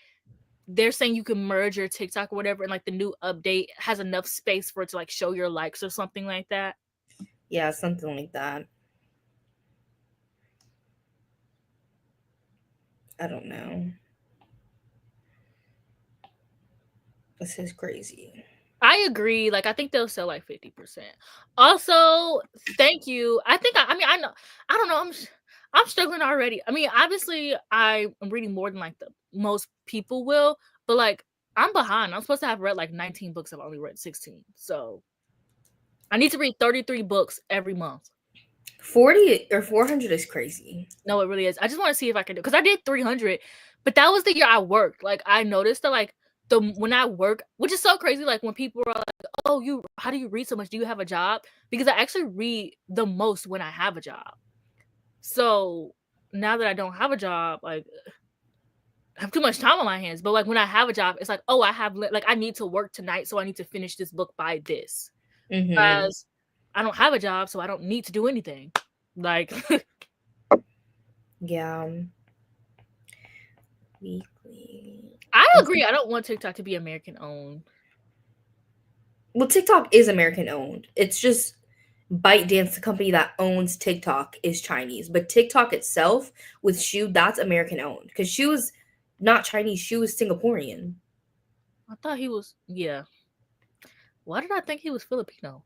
they're saying you can merge your TikTok or whatever, and like the new update has enough space for it to like show your likes or something like that. Yeah, something like that. I don't know. This is crazy. I agree. Like, I think they'll sell like 50%. Also, thank you. I mean, I know, I don't know. I'm struggling already. I mean, obviously, I'm reading more than like the most people will, but like, I'm behind. I'm supposed to have read like 19 books. I've only read 16. So I need to read 33 books every month. 40 or 400 is crazy. No, it really is. I just want to see if I can do, because I did 300, but that was the year I worked. Like, I noticed that like when I work, which is so crazy, like when people are like, oh, how do you read so much? Do you have a job? Because I actually read the most when I have a job. So now that I don't have a job, like I have too much time on my hands. But like when I have a job, it's like, oh, I need to work tonight, so I need to finish this book by this. Whereas I don't have a job, so I don't need to do anything. Like Yeah. Weekly. I agree. I don't want TikTok to be American owned. Well, TikTok is American owned. It's just ByteDance, the company that owns TikTok, is Chinese. But TikTok itself with Shu, that's American owned. Because Shu was not Chinese, Shu was Singaporean. I thought he was, yeah. Why did I think he was Filipino?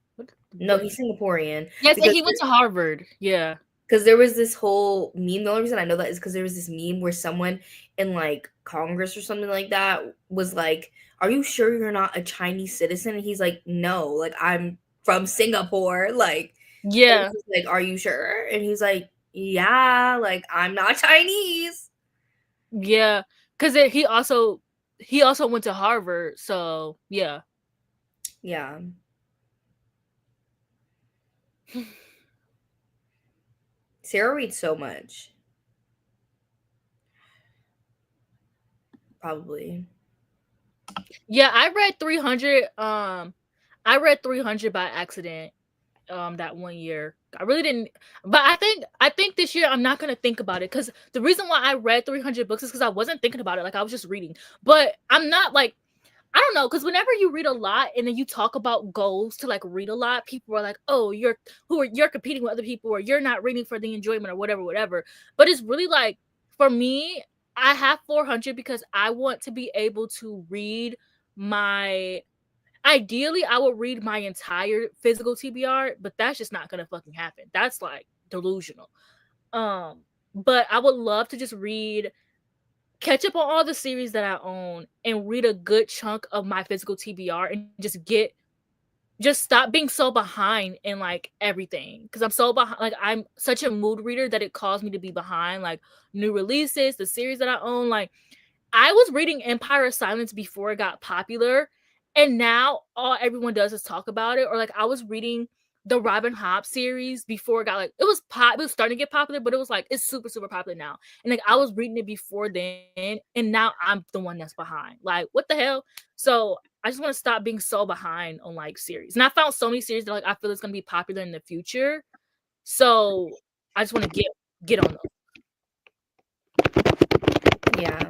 No, he's Singaporean. Yes, and he went to Harvard. Yeah. Because there was this whole meme. The only reason I know that is because there was this meme where someone in like Congress or something like that was like, "Are you sure you're not a Chinese citizen?" And he's like, "No, like I'm from Singapore." Like, yeah, like, "Are you sure?" And he's like, "Yeah, like I'm not Chinese." Yeah, because he also went to Harvard. So yeah. Yeah. Sarah reads so much. Probably. Yeah, I read 300. I read 300 by accident. That one year, I really didn't. But I think this year I'm not gonna think about it, because the reason why I read 300 books is because I wasn't thinking about it. Like I was just reading. But I'm not like, I don't know, because whenever you read a lot and then you talk about goals to like read a lot, people are like, oh, you're competing with other people, or you're not reading for the enjoyment, or whatever. But it's really like, for me, I have 400 because I want to be able to read ideally I would read my entire physical TBR, but that's just not gonna fucking happen. That's like delusional. But I would love to just catch up on all the series that I own and read a good chunk of my physical TBR and just stop being so behind in like everything, because I'm so behind. Like I'm such a mood reader that it caused me to be behind like new releases, the series that I own. Like I was reading Empire of Silence before it got popular, and now all everyone does is talk about it. Or like I was reading the Robin Hobb series before it got like, it was starting to get popular, but it was like it's super super popular now. And like I was reading it before then, and now I'm the one that's behind. Like what the hell? So I just want to stop being so behind on like series. And I found so many series that like I feel it's gonna be popular in the future. So I just want to get on them. Yeah.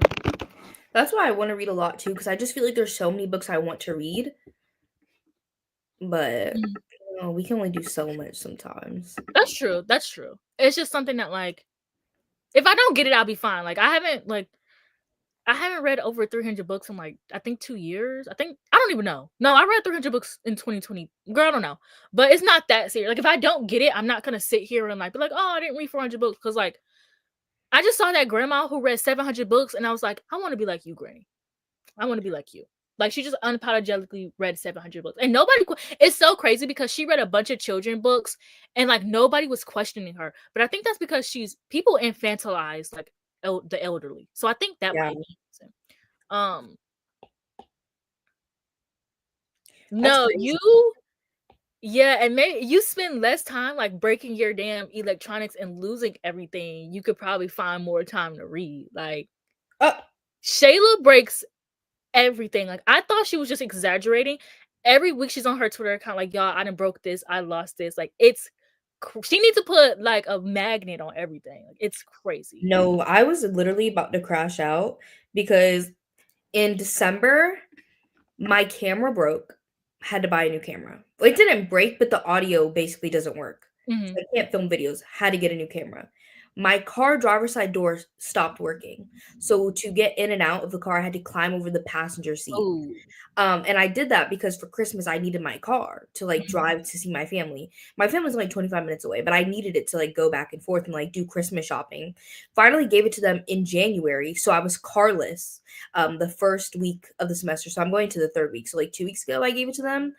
That's why I want to read a lot too, because I just feel like there's so many books I want to read. But we can only do so much sometimes. That's true. That's true. It's just something that like, if I don't get it, I'll be fine. Like I haven't read over 300 books in like, I think 2 years. I don't even know. No, I read 300 books in 2020. Girl, I don't know. But it's not that serious. Like if I don't get it, I'm not gonna sit here and like be like, oh, I didn't read 400 books, because like I just saw that grandma who read 700 books, and I was like, I want to be like you, Granny. I want to be like you. Like she just unapologetically read 700 books, and it's so crazy because she read a bunch of children books, and like nobody was questioning her. But I think that's because people infantilize like the elderly. So I think that might be the reason. No, yeah, and maybe you spend less time like breaking your damn electronics and losing everything. You could probably find more time to read. Like Shayla breaks everything. Like I thought she was just exaggerating, every week she's on her Twitter account like, y'all, I done broke this, I lost this. Like, it's she needs to put like a magnet on everything. Like, it's crazy. No, I was literally about to crash out because in December my camera broke. Had to buy a new camera. Well, it didn't break, but the audio basically doesn't work. So I can't film videos. Had to get a new camera. My car driver's side door stopped working. So to get in and out of the car, I had to climb over the passenger seat. Ooh. And I did that because for Christmas I needed my car to like drive to see my family. My family's like 25 minutes away, but I needed it to like go back and forth and like do Christmas shopping. Finally gave it to them in January, so I was carless the first week of the semester. So I'm going to the third week. So like 2 weeks ago I gave it to them.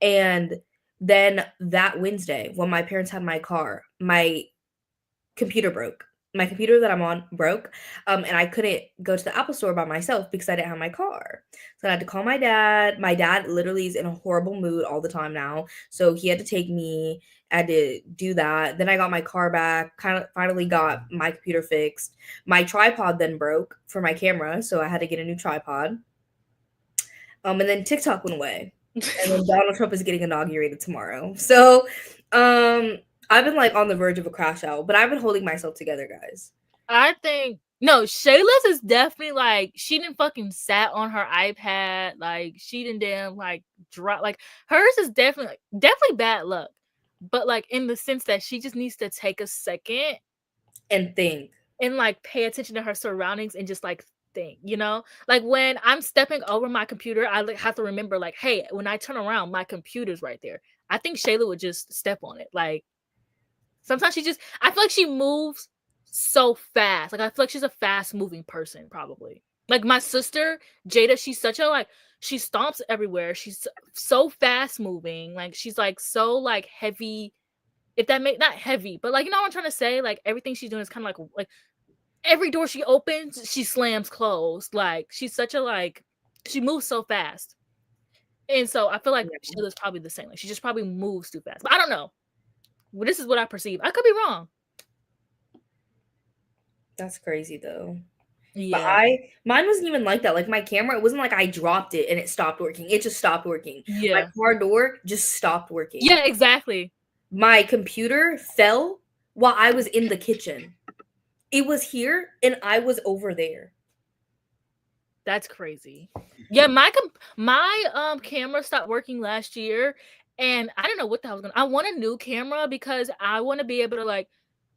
And then that Wednesday, when my parents had my car, my computer broke. My computer that I'm on broke, and I couldn't go to the Apple store by myself because I didn't have my car. So I had to call my dad. My dad literally is in a horrible mood all the time now, so he had to take me. I had to do that. Then I got my car back. Kind of finally got my computer fixed. My tripod then broke for my camera, so I had to get a new tripod. And then TikTok went away, and then Donald Trump is getting inaugurated tomorrow. So, I've been like on the verge of a crash out, but I've been holding myself together, guys. I think no, Shayla's is definitely like she didn't fucking sat on her iPad, like she didn't damn like drop like hers is definitely bad luck. But like in the sense that she just needs to take a second and think and like pay attention to her surroundings and just like think, you know? Like when I'm stepping over my computer, I like have to remember like, hey, when I turn around, my computer's right there. I think Shayla would just step on it. Like sometimes I feel like she moves so fast. Like I feel like she's a fast moving person, probably. Like my sister, Jada, she's such a like she stomps everywhere. She's so fast moving. Like she's like so like heavy. If that make not heavy, but like you know what I'm trying to say? Like everything she's doing is kind of like every door she opens, she slams closed. Like she's such a like she moves so fast. And so I feel like Shayla's probably the same. Like she just probably moves too fast. But I don't know. Well, this is what I perceive. I could be wrong. That's crazy though. Yeah. But mine wasn't even like that. Like my camera, it wasn't like I dropped it and it stopped working. It just stopped working. Yeah. My car door just stopped working. Yeah, exactly. My computer fell while I was in the kitchen. It was here and I was over there. That's crazy. Yeah, my camera stopped working last year, and I don't know what the hell was going. I want a new camera because I want to be able to like,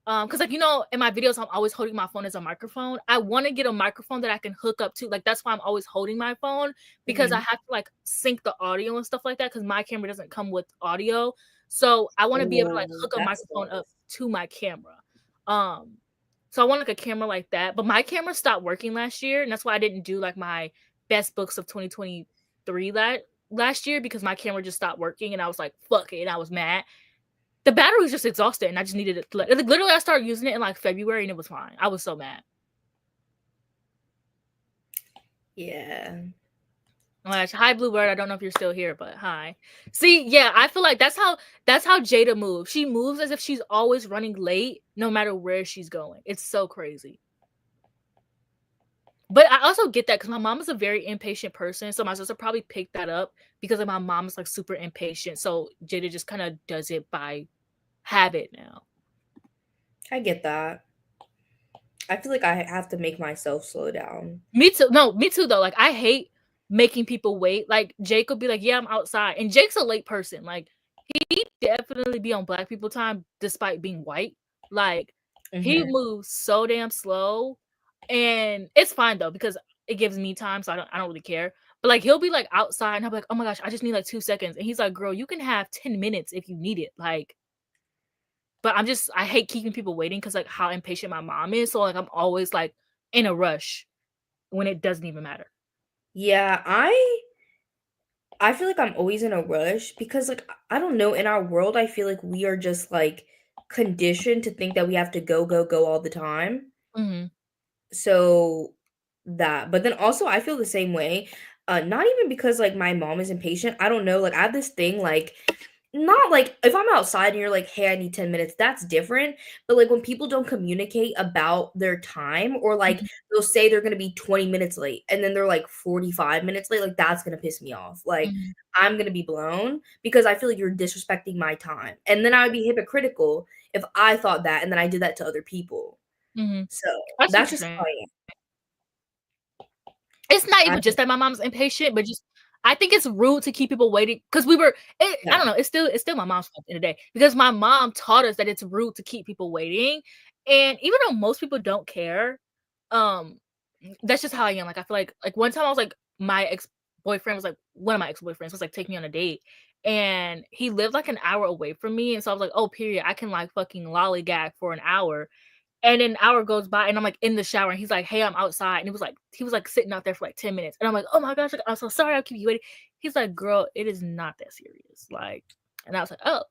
because like you know, in my videos I'm always holding my phone as a microphone. I want to get a microphone that I can hook up to. Like that's why I'm always holding my phone because I have to like sync the audio and stuff like that because my camera doesn't come with audio. So I want to be able to like hook a microphone up to my camera. So I want like a camera like that, but my camera stopped working last year, and that's why I didn't do like my best books of 2023 last year because my camera just stopped working, and I was like, "Fuck it," and I was mad. The battery was just exhausted, and I just needed it. Like, literally, I started using it in like February, and it was fine. I was so mad. Yeah. Hi, Bluebird. I don't know if you're still here, but hi. See, yeah, I feel like that's how Jada moves. She moves as if she's always running late, no matter where she's going. It's so crazy. But I also get that because my mom is a very impatient person, so my sister probably picked that up because like, my mom is like super impatient. So Jada just kind of does it by habit now. I get that. I feel like I have to make myself slow down. Me too. No, me too though. Like I hate making people wait. Like Jake would be like, "Yeah, I'm outside," and Jake's a late person. Like he definitely be on Black people time despite being white. Like he moves so damn slow, and it's fine though because it gives me time, so I don't really care. But like he'll be like outside, and I'm like, "Oh my gosh, I just need like 2 seconds," and he's like, "Girl, you can have 10 minutes if you need it." Like, but I hate keeping people waiting because like how impatient my mom is. So like I'm always like in a rush when it doesn't even matter. Yeah, I feel like I'm always in a rush because like I don't know, in our world I feel like we are just like conditioned to think that we have to go all the time. So that, but then also I feel the same way. Not even because like my mom is impatient. I don't know, like I have this thing like not like if I'm outside and you're like, hey, I need 10 minutes, that's different. But like when people don't communicate about their time, or like Mhm. they'll say they're gonna be 20 minutes late and then they're like 45 minutes late, like that's gonna piss me off. Like Mhm. I'm gonna be blown because I feel like you're disrespecting my time. And then I would be hypocritical if I thought that and then I did that to other people. Mhm. So I see what that's you're just saying. how I It's not am. even just that my mom's impatient, but just I think it's rude to keep people waiting because we were. I Yeah. don't know. It's still my mom's fault at the end of the day because my mom taught us that it's rude to keep people waiting, and even though most people don't care, um, that's just how I am. Like I feel like one time I was like my ex boyfriend was like one of my ex boyfriends was like take me on a date, and he lived like an hour away from me, and so I was like, oh period, I can like fucking lollygag for an hour. And then an hour goes by and I'm like in the shower and he's like, hey, I'm outside. And he was like sitting out there for like 10 minutes. And I'm like, oh my gosh, like, I'm so sorry I'll keep you waiting. He's like, girl, it is not that serious. Like, and I was like, oh.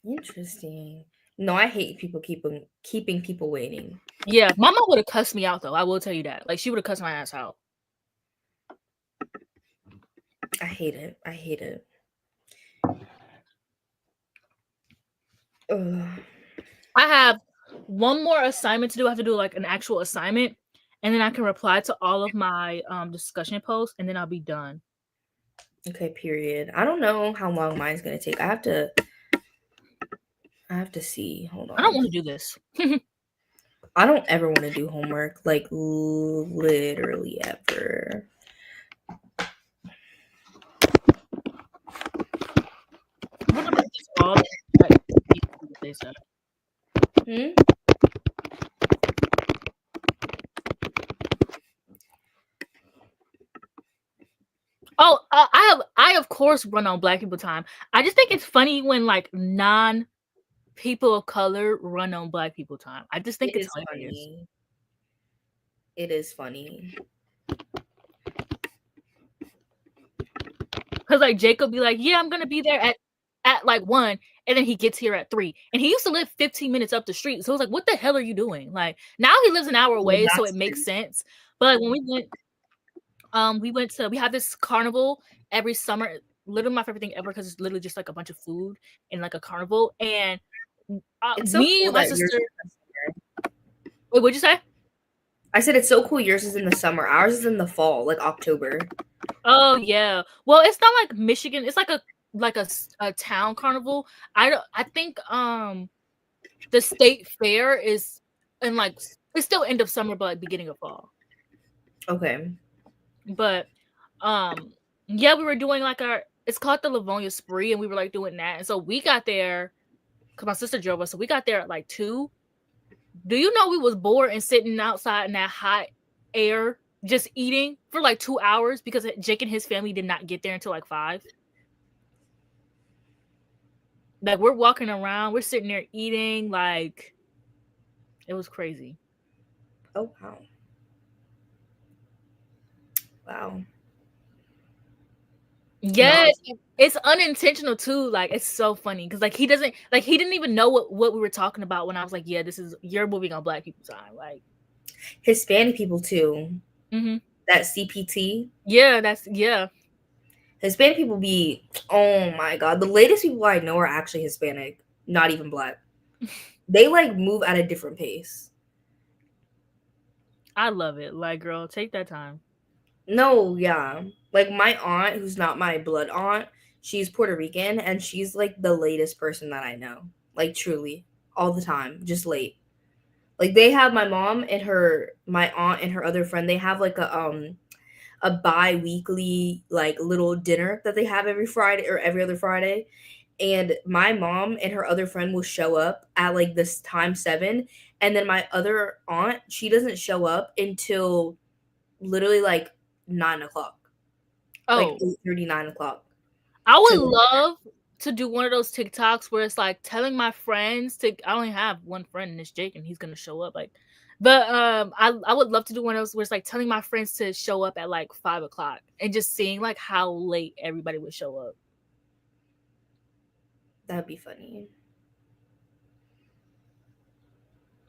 Interesting. No, I hate people keeping people waiting. Yeah. My mom would have cussed me out though. I will tell you that. Like she would have cussed my ass out. I hate it. I hate it. Ugh. I have one more assignment to do. I have to do like an actual assignment. And then I can reply to all of my discussion posts and then I'll be done. Okay, period. I don't know how long mine's gonna take. I have to see. Hold I don't on. want to do this. I don't ever want to do homework. Like literally ever. What about this all that they said? Hmm? Oh, I of course run on Black people time. I just think it's funny when like non people of color run on Black people time. I just think It it's is hilarious. funny. It is funny. Cause like Jacob be like, yeah, I'm gonna be there at like 1, and then he gets here at 3. And he used to live 15 minutes up the street. So I was like, what the hell are you doing? Like now he lives an hour Well, away, so it that's makes sense. But like when we have this carnival every summer. Literally my favorite thing ever because it's literally just like a bunch of food and like a carnival. And it's so me, cool my that yours sister. is in the summer. Wait, what'd you say? I said it's so cool yours is in the summer. Ours is in the fall, like October. Oh yeah. Well, it's not like Michigan. It's like a town carnival. I think the state fair is in like it's still end of summer, but like beginning of fall. Okay. But yeah, we were doing like it's called the Livonia Spree, and we were like doing that. And so we got there because my sister drove us. So we got there at like 2. Do you know we was bored and sitting outside in that hot air just eating for like 2 hours because Jake and his family did not get there until like 5? Like we're walking around, we're sitting there eating, like it was crazy. Oh wow. Wow. Yeah, it's unintentional too. Like it's so funny because like he didn't even know what we were talking about when I was like, yeah, you're moving on Black people time. Like Hispanic people too. mm-hmm. That CPT. Yeah. Hispanic people be, oh my god, the latest people I know are actually Hispanic, not even Black. They like move at a different pace. I love it. Like, girl, take that time. No, yeah. Like my aunt, who's not my blood aunt, she's Puerto Rican and she's like the latest person that I know. Like truly, all the time, just late. Like they have my aunt and her other friend, they have like a bi-weekly like little dinner that they have every Friday or every other Friday. And my mom and her other friend will show up at like this time 7. And then my other aunt, she doesn't show up until literally like 9 o'clock. Like Oh, 8:30, 9 o'clock. I would To love to do one of those TikToks where it's like telling my friends to. I only have one friend, and it's Jake, and he's gonna show up. Like, but I would love to do one of those where it's like telling my friends to show up at like 5 o'clock and just seeing like how late everybody would show up. that'd be funny.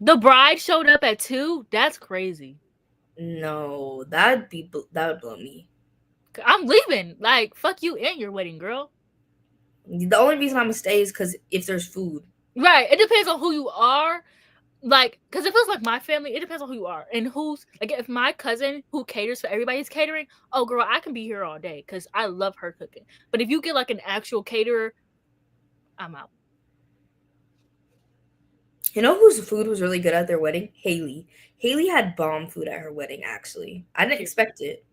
The bride showed up at 2. That's crazy. No, that would blow me. I'm leaving. Like, fuck you and your wedding, girl. The only reason I'm gonna stay is because if there's food. Right. It depends on who you are. Like, because it feels like my family, it depends on who you are and who's, like, if my cousin who caters for everybody's catering, oh girl, I can be here all day because I love her cooking. But if you get like an actual caterer, I'm out. You know whose food was really good at their wedding? Haley. Haley had bomb food at her wedding, actually. I didn't expect it.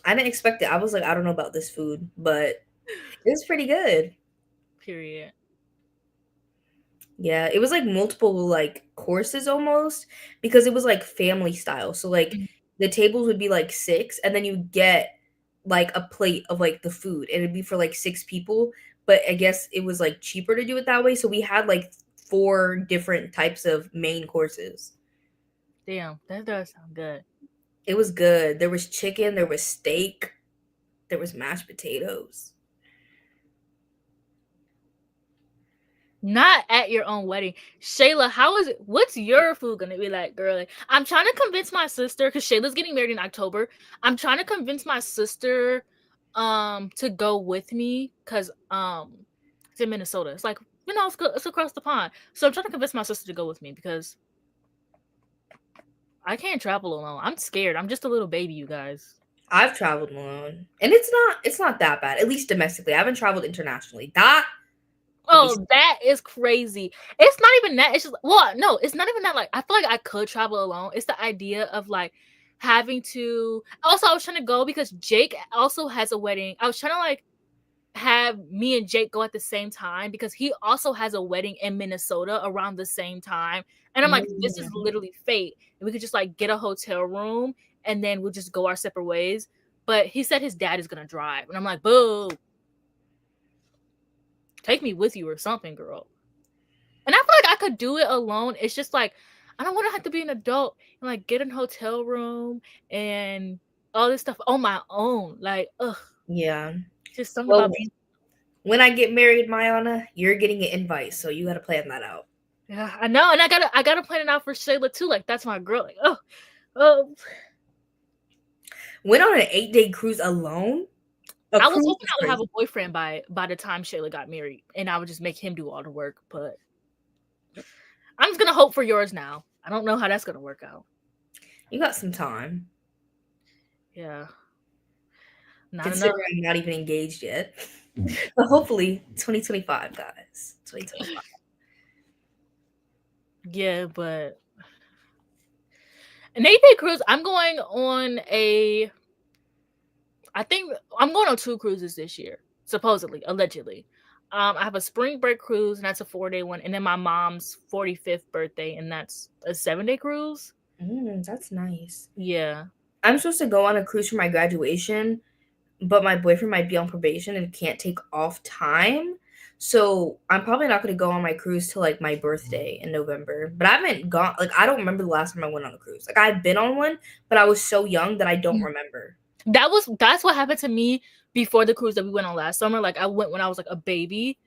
I didn't expect it. I was like, I don't know about this food, but it was pretty good. Period. Yeah, it was like multiple like courses almost because it was like family style. So like Mhm. the tables would be like 6 and then you get like a plate of like the food and it'd be for like 6 people, but I guess it was like cheaper to do it that way. So we had like 4 different types of main courses. Damn, that does sound good. It was good. There was chicken, there was steak, there was mashed potatoes. Not at your own wedding. Shayla, how is it? What's your food gonna be like, girl? I'm trying to convince my sister, because Shayla's getting married in October. I'm trying to convince my sister to go with me because it's in Minnesota. It's like, it's across the pond. So I'm trying to convince my sister to go with me because I can't travel alone. I'm scared. I'm just a little baby, you guys. I've traveled alone, and it's not that bad. At least domestically, I haven't traveled internationally. That would be Oh, that is crazy. It's not even that. It's just, well, no, it's not even that. Like, I feel like I could travel alone. It's the idea of like having to. Also, I was trying to go because Jake also has a wedding. I was trying to like have me and Jake go at the same time because he also has a wedding in Minnesota around the same time. And I'm like, this is Mm. literally fate. And we could just like get a hotel room and then we'll just go our separate ways. But he said his dad is gonna drive, and I'm like, boo. Take me with you or something, girl. And I feel like I could do it alone. It's just like I don't want to have to be an adult and like get a hotel room and all this stuff on my own. Like, ugh, Yeah. just something Well, about being. when I get married, Mayana, you're getting an invite, so you got to plan that out. Yeah, I know, and I gotta plan it out for Shayla too. Like, that's my girl. Like, oh, Went on an 8-day cruise alone. I was Cruise hoping is I would have crazy. a boyfriend by the time Shayla got married, and I would just make him do all the work. But I'm just gonna hope for yours now. I don't know how that's gonna work out. You got some time. Yeah, not enough. Considering I'm not even engaged yet. But hopefully 2025, guys. 2025. Yeah, but an 8-day cruise. I'm going on a. I think I'm going on 2 cruises this year, supposedly, allegedly. I have a spring break cruise, and that's a 4-day one, and then my mom's 45th birthday, and that's a 7-day cruise. That's nice. Yeah. I'm supposed to go on a cruise for my graduation, but my boyfriend might be on probation and can't take off time. So I'm probably not going to go on my cruise till like my birthday in November. But I haven't gone, like, I don't remember the last time I went on a cruise. Like, I've been on one, but I was so young that I don't remember. That's what happened to me before the cruise that we went on last summer. Like, I went when I was like a baby.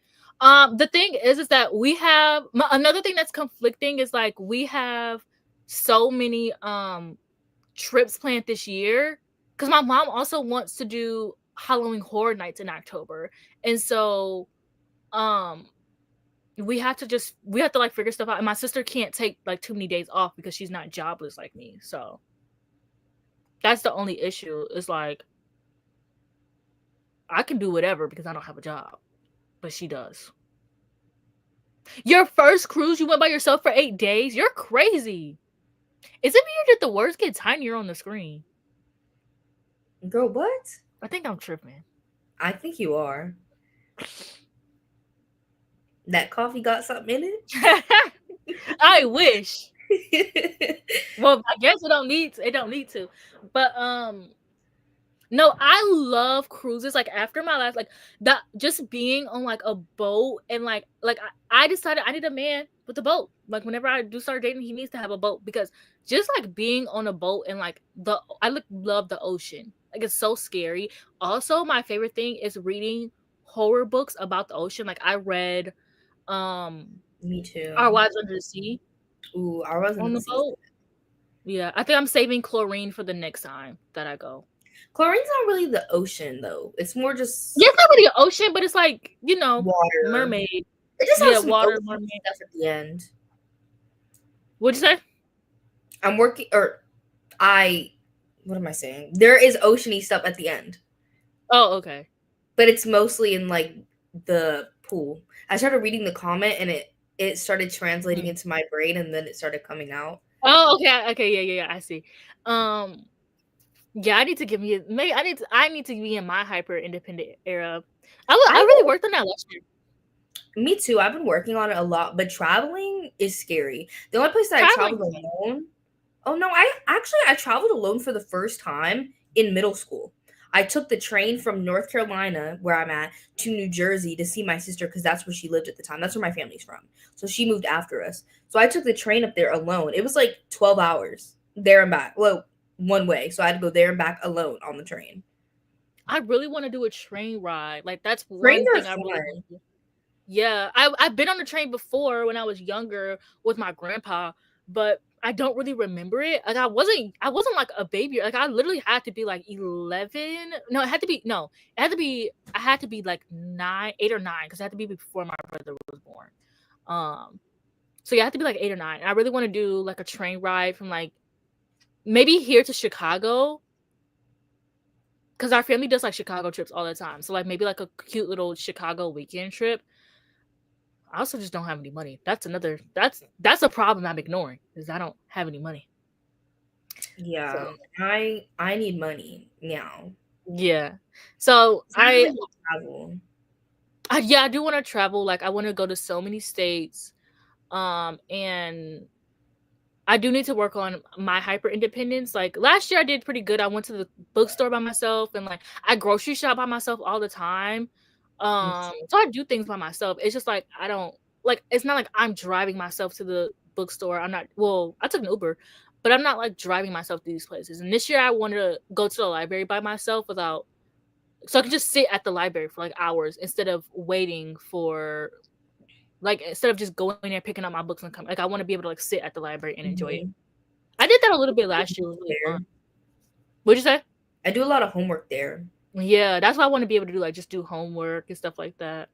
The thing is that we have another thing that's conflicting is like we have so many trips planned this year because my mom also wants to do Halloween Horror Nights in October, and so we have to like figure stuff out. And my sister can't take like too many days off because she's not jobless like me. So that's the only issue. Is like I can do whatever because I don't have a job, but she does. Your first cruise, you went by yourself for 8 days? You're crazy. Is it weird that the words get tinier on the screen? Girl, what? I think I'm tripping. I think you are. That coffee got something in it? I wish. Well, I guess it don't need to. But no, I love cruises. Like after my last, like that, just being on like a boat and like I decided I need a man with a boat. Like whenever I do start dating, he needs to have a boat because just like being on a boat and like love the ocean. Like it's so scary. Also, my favorite thing is reading horror books about the ocean. Like I read Me too. Our Wives Under the Sea Ooh, I was in on the the season. boat. Yeah, I think I'm saving chlorine for the next time that I go. Chlorine's not really the ocean though. It's more just Yeah, it's not really an ocean, but it's like, water. mermaid. It just Yeah, has some water, ocean mermaid. stuff at the end. What'd you say? What am I saying? There is oceany stuff at the end, Oh, okay. but it's mostly in like the pool. I started reading the comment and it started translating Mhm. into my brain and then it started coming out. Oh, okay, yeah, I see. Yeah, I need to give me. Maybe I need to be in my hyper independent era. I really worked on that last year. Me too. I've been working on it a lot, but traveling is scary. The only place that I traveled Traveling. alone. Oh no, I traveled alone for the first time in middle school. I took the train from North Carolina, where I'm at, to New Jersey to see my sister because that's where she lived at the time. That's where my family's from. So she moved after us. So I took the train up there alone. It was like 12 hours there and back. Well, one way. So I had to go there and back alone on the train. I really want to do a train ride. Like that's Trains one are thing I really fun. want to do. Yeah, I've been on the train before when I was younger with my grandpa, but I don't really remember it. Like I wasn't like a baby. Like I literally had to be like 11. No, it had to be I had to be like 9, 8 or 9 because it had to be before my brother was born. So you have to be like 8 or 9. I really want to do like a train ride from like maybe here to Chicago. Because our family does like Chicago trips all the time. So like maybe like a cute little Chicago weekend trip. I also just don't have any money. That's a problem I'm ignoring is I don't have any money. Yeah, So, I need money now. yeah. So I travel. I do want to travel. Like I want to go to so many states. And I do need to work on my hyper independence. Like last year I did pretty good. I went to the bookstore by myself and like I grocery shop by myself all the time. So I do things by myself. It's just like I don't like it's not like I'm driving myself to the bookstore. I took an Uber, but I'm not like driving myself to these places. And this year I wanted to go to the library by myself so I could just sit at the library for like hours instead of waiting for instead of just going there picking up my books and coming. Like I want to be able to like sit at the library and enjoy it. I did that a little bit last year. It was really fun. What'd you say? I do a lot of homework there. Yeah, that's what I want to be able to do, like just do homework and stuff like that.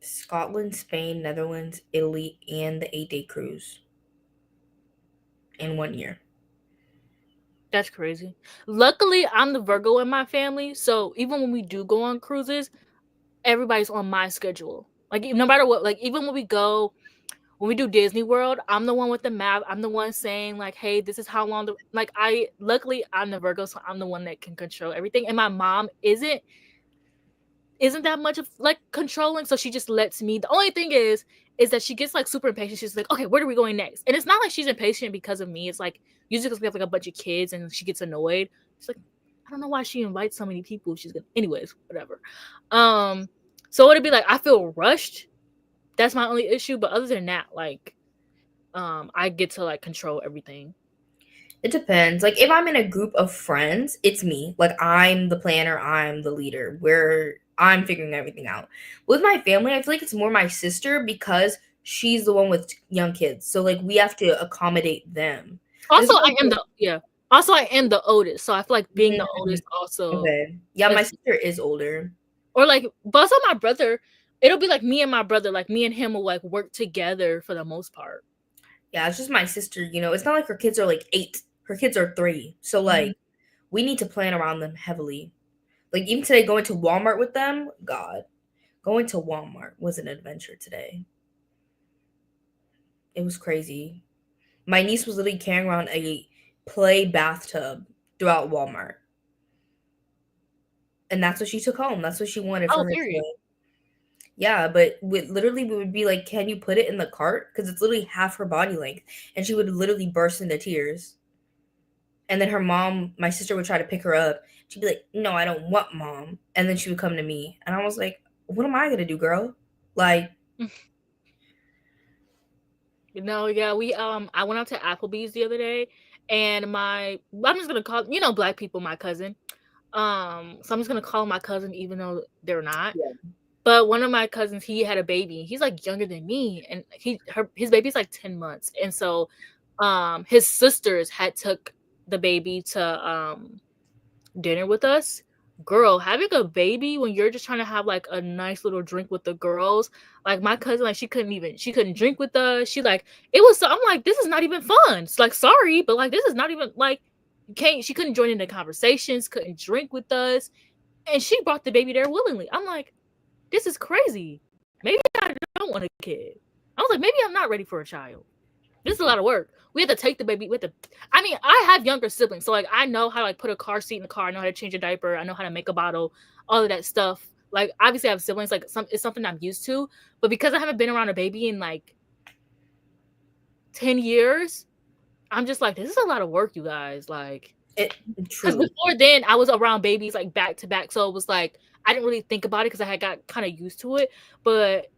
Scotland, Spain, Netherlands, Italy, and the 8-day cruise in 1 year. That's crazy. Luckily, I'm the Virgo in my family, so even when we do go on cruises, everybody's on my schedule. Like no matter what, like even when we do Disney World, I'm the one with the map. I'm the one saying like, "Hey, this is how long." Luckily, I'm the Virgo, so I'm the one that can control everything. And my mom isn't that much of like controlling, so she just lets me. The only thing is that she gets like super impatient. She's like, "Okay, where are we going next?" And it's not like she's impatient because of me. It's like usually because we have like a bunch of kids, and she gets annoyed. She's like, "I don't know why she invites so many people. She's gonna, anyways, whatever." So it'd be like I feel rushed. That's my only issue. But other than that, like, I get to like control everything. It depends. Like if I'm in a group of friends, it's me. Like I'm the planner, I'm the leader, where I'm figuring everything out. With my family, I feel like it's more my sister because she's the one with young kids. So like we have to accommodate them. Also, I am the oldest, so I feel like being the oldest also. Okay. Yeah, my sister is older. Or like, but also my brother, it'll be like me and my brother, like me and him will like work together for the most part. Yeah, it's just my sister, it's not like her kids are like 8. Her kids are 3. So like we need to plan around them heavily. Like even today going to Walmart with them, God. Going to Walmart was an adventure today. It was crazy. My niece was literally carrying around a play bathtub throughout Walmart. And that's what she took home. That's what she wanted for her toy. Yeah, but we would be like, "Can you put it in the cart?" Because it's literally half her body length. And she would literally burst into tears. And then her mom, my sister would try to pick her up. She'd be like, "No, I don't want mom." And then she would come to me. And I was like, "What am I going to do, girl?" Like, yeah, I went out to Applebee's the other day, and I'm just gonna call Black people my cousin. So I'm just gonna call my cousin even though they're not. Yeah. But one of my cousins, he had a baby. He's like younger than me, and his baby's like 10 months, and so his sisters had took the baby to dinner with us. Girl, having a baby when you're just trying to have like a nice little drink with the girls, like my cousin, like she couldn't drink with us. She like it was so I'm like, this is not even fun. It's like sorry, but like this is not even like she couldn't join in the conversations, couldn't drink with us. And she brought the baby there willingly. I'm like, this is crazy. Maybe I don't want a kid. I was like, maybe I'm not ready for a child. This is a lot of work. We had to take the baby. I mean, I have younger siblings, so like I know how to like put a car seat in the car. I know how to change a diaper. I know how to make a bottle. All of that stuff. Like obviously, I have siblings. Like it's something I'm used to. But because I haven't been around a baby in like 10 years, I'm just like, this is a lot of work, you guys. Like, because before then, I was around babies like back to back, so it was like I didn't really think about it because I had got kind of used to it. But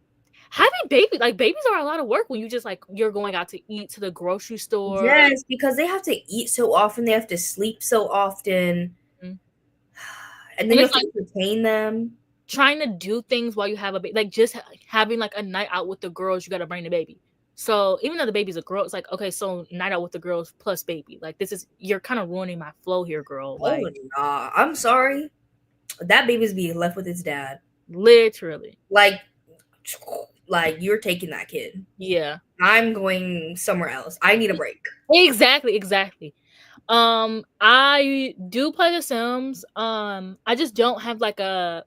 having babies are a lot of work when you just like you're going out to eat to the grocery store. Yes, because they have to eat so often, they have to sleep so often, and then you have to entertain them. Trying to do things while you have a baby, like just having like a night out with the girls, you got to bring the baby. So even though the baby's a girl, it's like, okay, so night out with the girls plus baby. Like you're kind of ruining my flow here, girl. Like, oh, nah, I'm sorry. That baby's being left with its dad. Literally. Like you're taking that kid. Yeah. I'm going somewhere else. I need a break. Exactly. I do play The Sims. I just don't have like a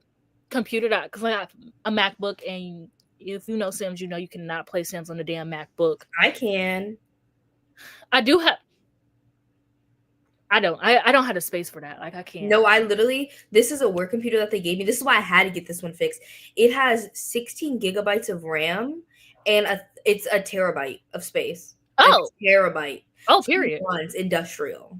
computer because I have a MacBook, and if you know Sims, you know you cannot play Sims on the damn MacBook. I can. I do have. I don't have the space for that. Like I can't. No, this is a work computer that they gave me. This is why I had to get this one fixed. It has 16 gigabytes of RAM and it's a terabyte of space. Oh, a terabyte. Oh, period. It's industrial.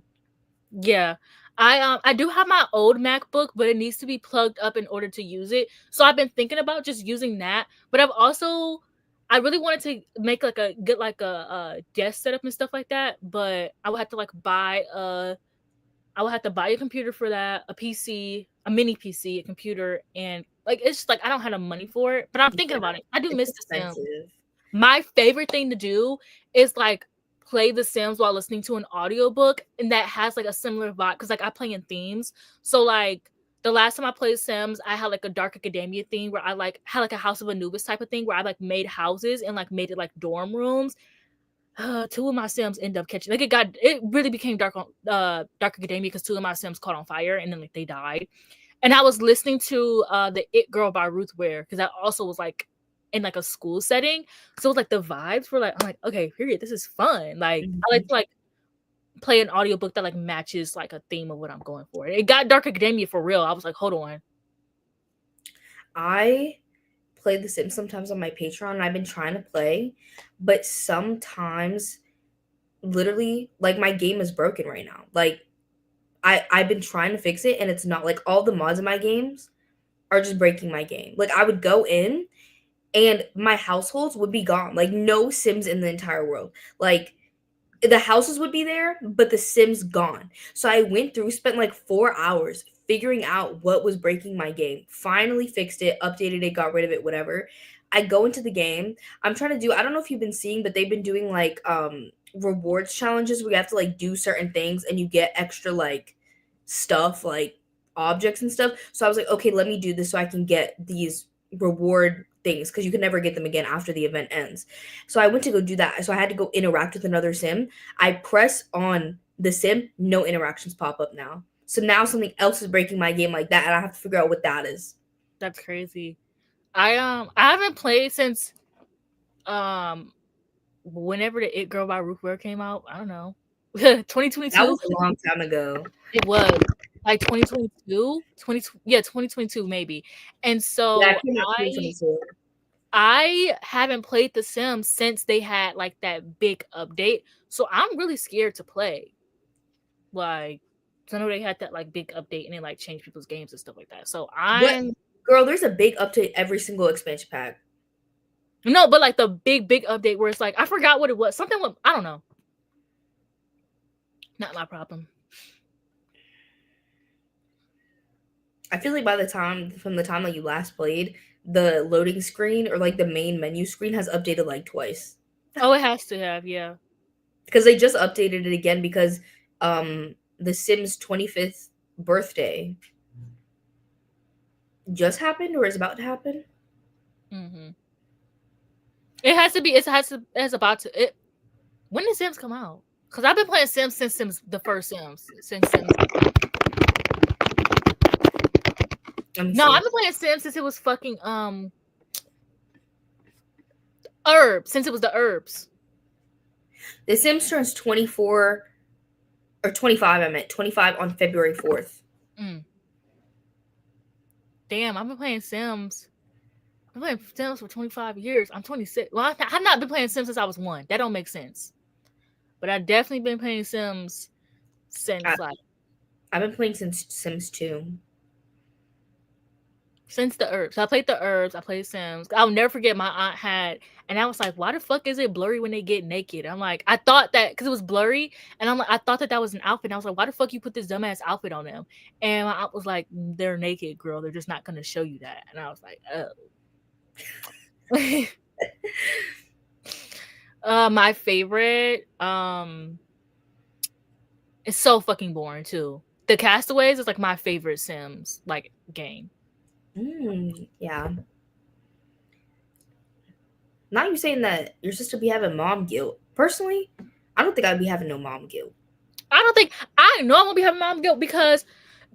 Yeah. I do have my old MacBook, but it needs to be plugged up in order to use it. So I've been thinking about just using that. But I really wanted to make get a desk setup and stuff like that. But I would have to buy a computer for that, a PC, a mini PC, a computer, and it's just I don't have the money for it. But I'm thinking about it. I do miss The Sims. My favorite thing to do is play The Sims while listening to an audiobook, and that has a similar vibe because I play in themes. So the last time I played Sims, I had a dark academia theme where I had a House of Anubis type of thing where I made houses and made it dorm rooms. 2 of my Sims end up catching it really became dark academia because 2 of my Sims caught on fire and then they died. And I was listening to the It Girl by Ruth Ware because that also was in a school setting, so it was the vibes were I'm okay, period, this is fun. I like to play an audiobook that matches a theme of what I'm going for. It got dark academia for real. I was hold on. I play The Sims sometimes on my Patreon, and I've been trying to play, but sometimes literally my game is broken right now. I've been trying to fix it, and it's not all the mods in my games are just breaking my game. I would go in and my households would be gone. No Sims in the entire world. The houses would be there, but the Sims gone. So I went through, spent 4 hours figuring out what was breaking my game. Finally fixed it, updated it, got rid of it, whatever. I go into the game. I'm trying to do, I don't know if you've been seeing, but they've been doing rewards challenges where you have to do certain things and you get extra stuff, objects and stuff. So I was okay, let me do this so I can get these reward things because you can never get them again after the event ends. So I went to go do that. So I had to go interact with another Sim. I press on the Sim, no interactions pop up now. So now something else is breaking my game like that, and I have to figure out what that is. That's crazy. I haven't played since whenever the It Girl by Ruth Ware came out. I don't know. 2022. That was a long time ago. It was 2022, 2022 maybe. And so I haven't played The Sims since they had that big update. So I'm really scared to play. I know they had that big update and they changed people's games and stuff like that. So girl, there's a big update every single expansion pack. No, but the big update where it's I forgot what it was. Something with, I don't know. Not my problem. I feel from the time that you last played, the loading screen or the main menu screen has updated twice. Oh, it has to have, yeah. Because they just updated it again because The Sims 25th birthday just happened or is about to happen. It has to be. It's about to. When did Sims come out? Because I've been playing Sims since the first Sims. Since Sims. No, I've been playing Sims since it was fucking Herbs. Since it was the Herbs. The Sims turns 24 or 25. I meant 25 on February 4th. Damn, I've been playing Sims. I've been playing Sims for 25 years. I'm 26. Well, I've not been playing Sims since I was 1. That don't make sense. But I've definitely been playing Sims since I've been playing since Sims 2. Since the Herbs. I played the Herbs. I played Sims. I'll never forget my aunt had, and I was like, why the fuck is it blurry when they get naked? I'm like, I thought that, because it was blurry, and I'm like, I thought that was an outfit. And I was like, why the fuck you put this dumbass outfit on them? And my aunt was like, they're naked, girl. They're just not going to show you that. And I was like, oh. My favorite, it's so fucking boring, too. The Castaways is, like, my favorite Sims, like, game. Yeah. Now you're saying that your sister be having mom guilt. Personally, I don't think I'd be having no mom guilt. I know I won't be having mom guilt because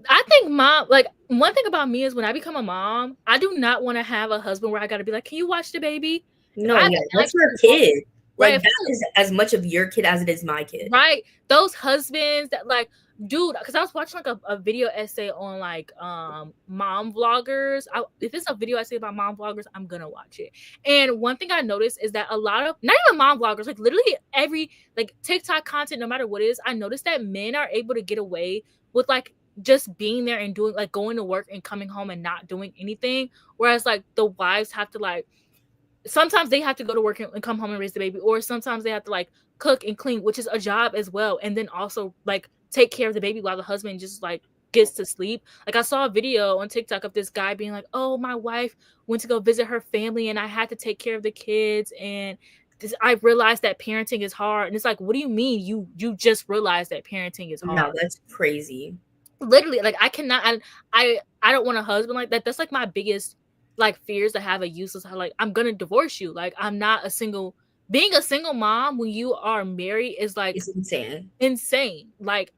I think one thing about me is when I become a mom, I do not want to have a husband where I got to be like, can you watch the baby? No, yeah, that's your kid. Like, that is as much of your kid as it is my kid. Right. Those husbands that, like, dude, because I was watching like a video essay on like mom vloggers. If it's a video essay about mom vloggers, I'm gonna watch it. And one thing I noticed is that a lot of, not even mom vloggers, like literally every like TikTok content, no matter what it is, I noticed that men are able to get away with like just being there and doing like going to work and coming home and not doing anything, whereas like the wives have to like, sometimes they have to go to work and come home and raise the baby, or sometimes they have to like cook and clean, which is a job as well, and then also like take care of the baby while the husband just like gets to sleep. Like I saw a video on TikTok of this guy being like, oh, my wife went to go visit her family and I had to take care of the kids, and I realized that parenting is hard. And it's like, what do you mean you just realized that parenting is hard? No, that's crazy. Literally, like I cannot, I don't want a husband like that. That's like my biggest like fears to have a useless, like I'm gonna divorce you. Like I'm not being a single mom when you are married is like, it's insane. Like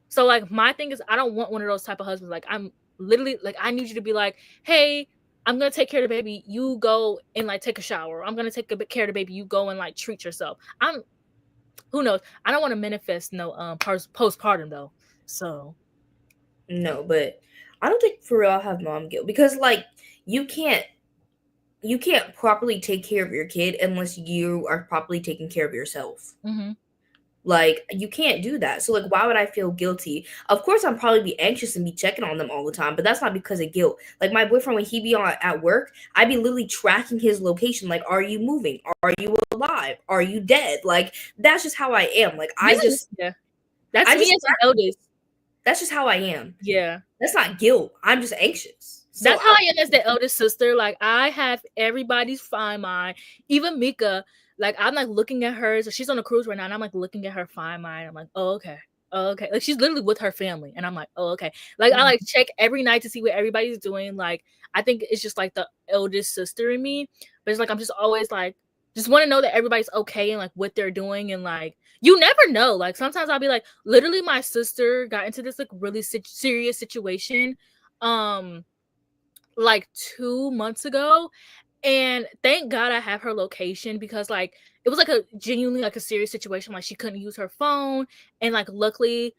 so like my thing is I don't want one of those type of husbands. Like I'm literally like, I need you to be like, hey, I'm gonna take care of the baby, you go and like take a shower. I'm gonna take care of the baby, you go and like treat yourself. Who knows? I don't want to manifest no postpartum though. So no, but I don't think for real I'll have mom guilt, because like you can't properly take care of your kid unless you are properly taking care of yourself. Like you can't do that. So like, why would I feel guilty? Of course I'm probably be anxious and be checking on them all the time, but that's not because of guilt. Like my boyfriend, when he be at work, I'd be literally tracking his location. Like, are you moving? Are you alive? Are you dead? Like that's just how I am. Like that's me as an eldest. That's just how I am. Yeah. That's not guilt. I'm just anxious. So that's how I am as the eldest sister. Like I have everybody's Find My. Even Mika, like I'm like looking at her. So she's on a cruise right now, and I'm like looking at her Find My. I'm like, oh okay. Like she's literally with her family, and I'm like, oh okay. Like I like check every night to see what everybody's doing. Like I think it's just like the eldest sister in me, but it's like I'm just always like just want to know that everybody's okay and like what they're doing, and like you never know. Like sometimes I'll be like, literally my sister got into this like really serious situation like 2 months ago, and thank God I have her location, because like it was like a genuinely like a serious situation. Like she couldn't use her phone, and like luckily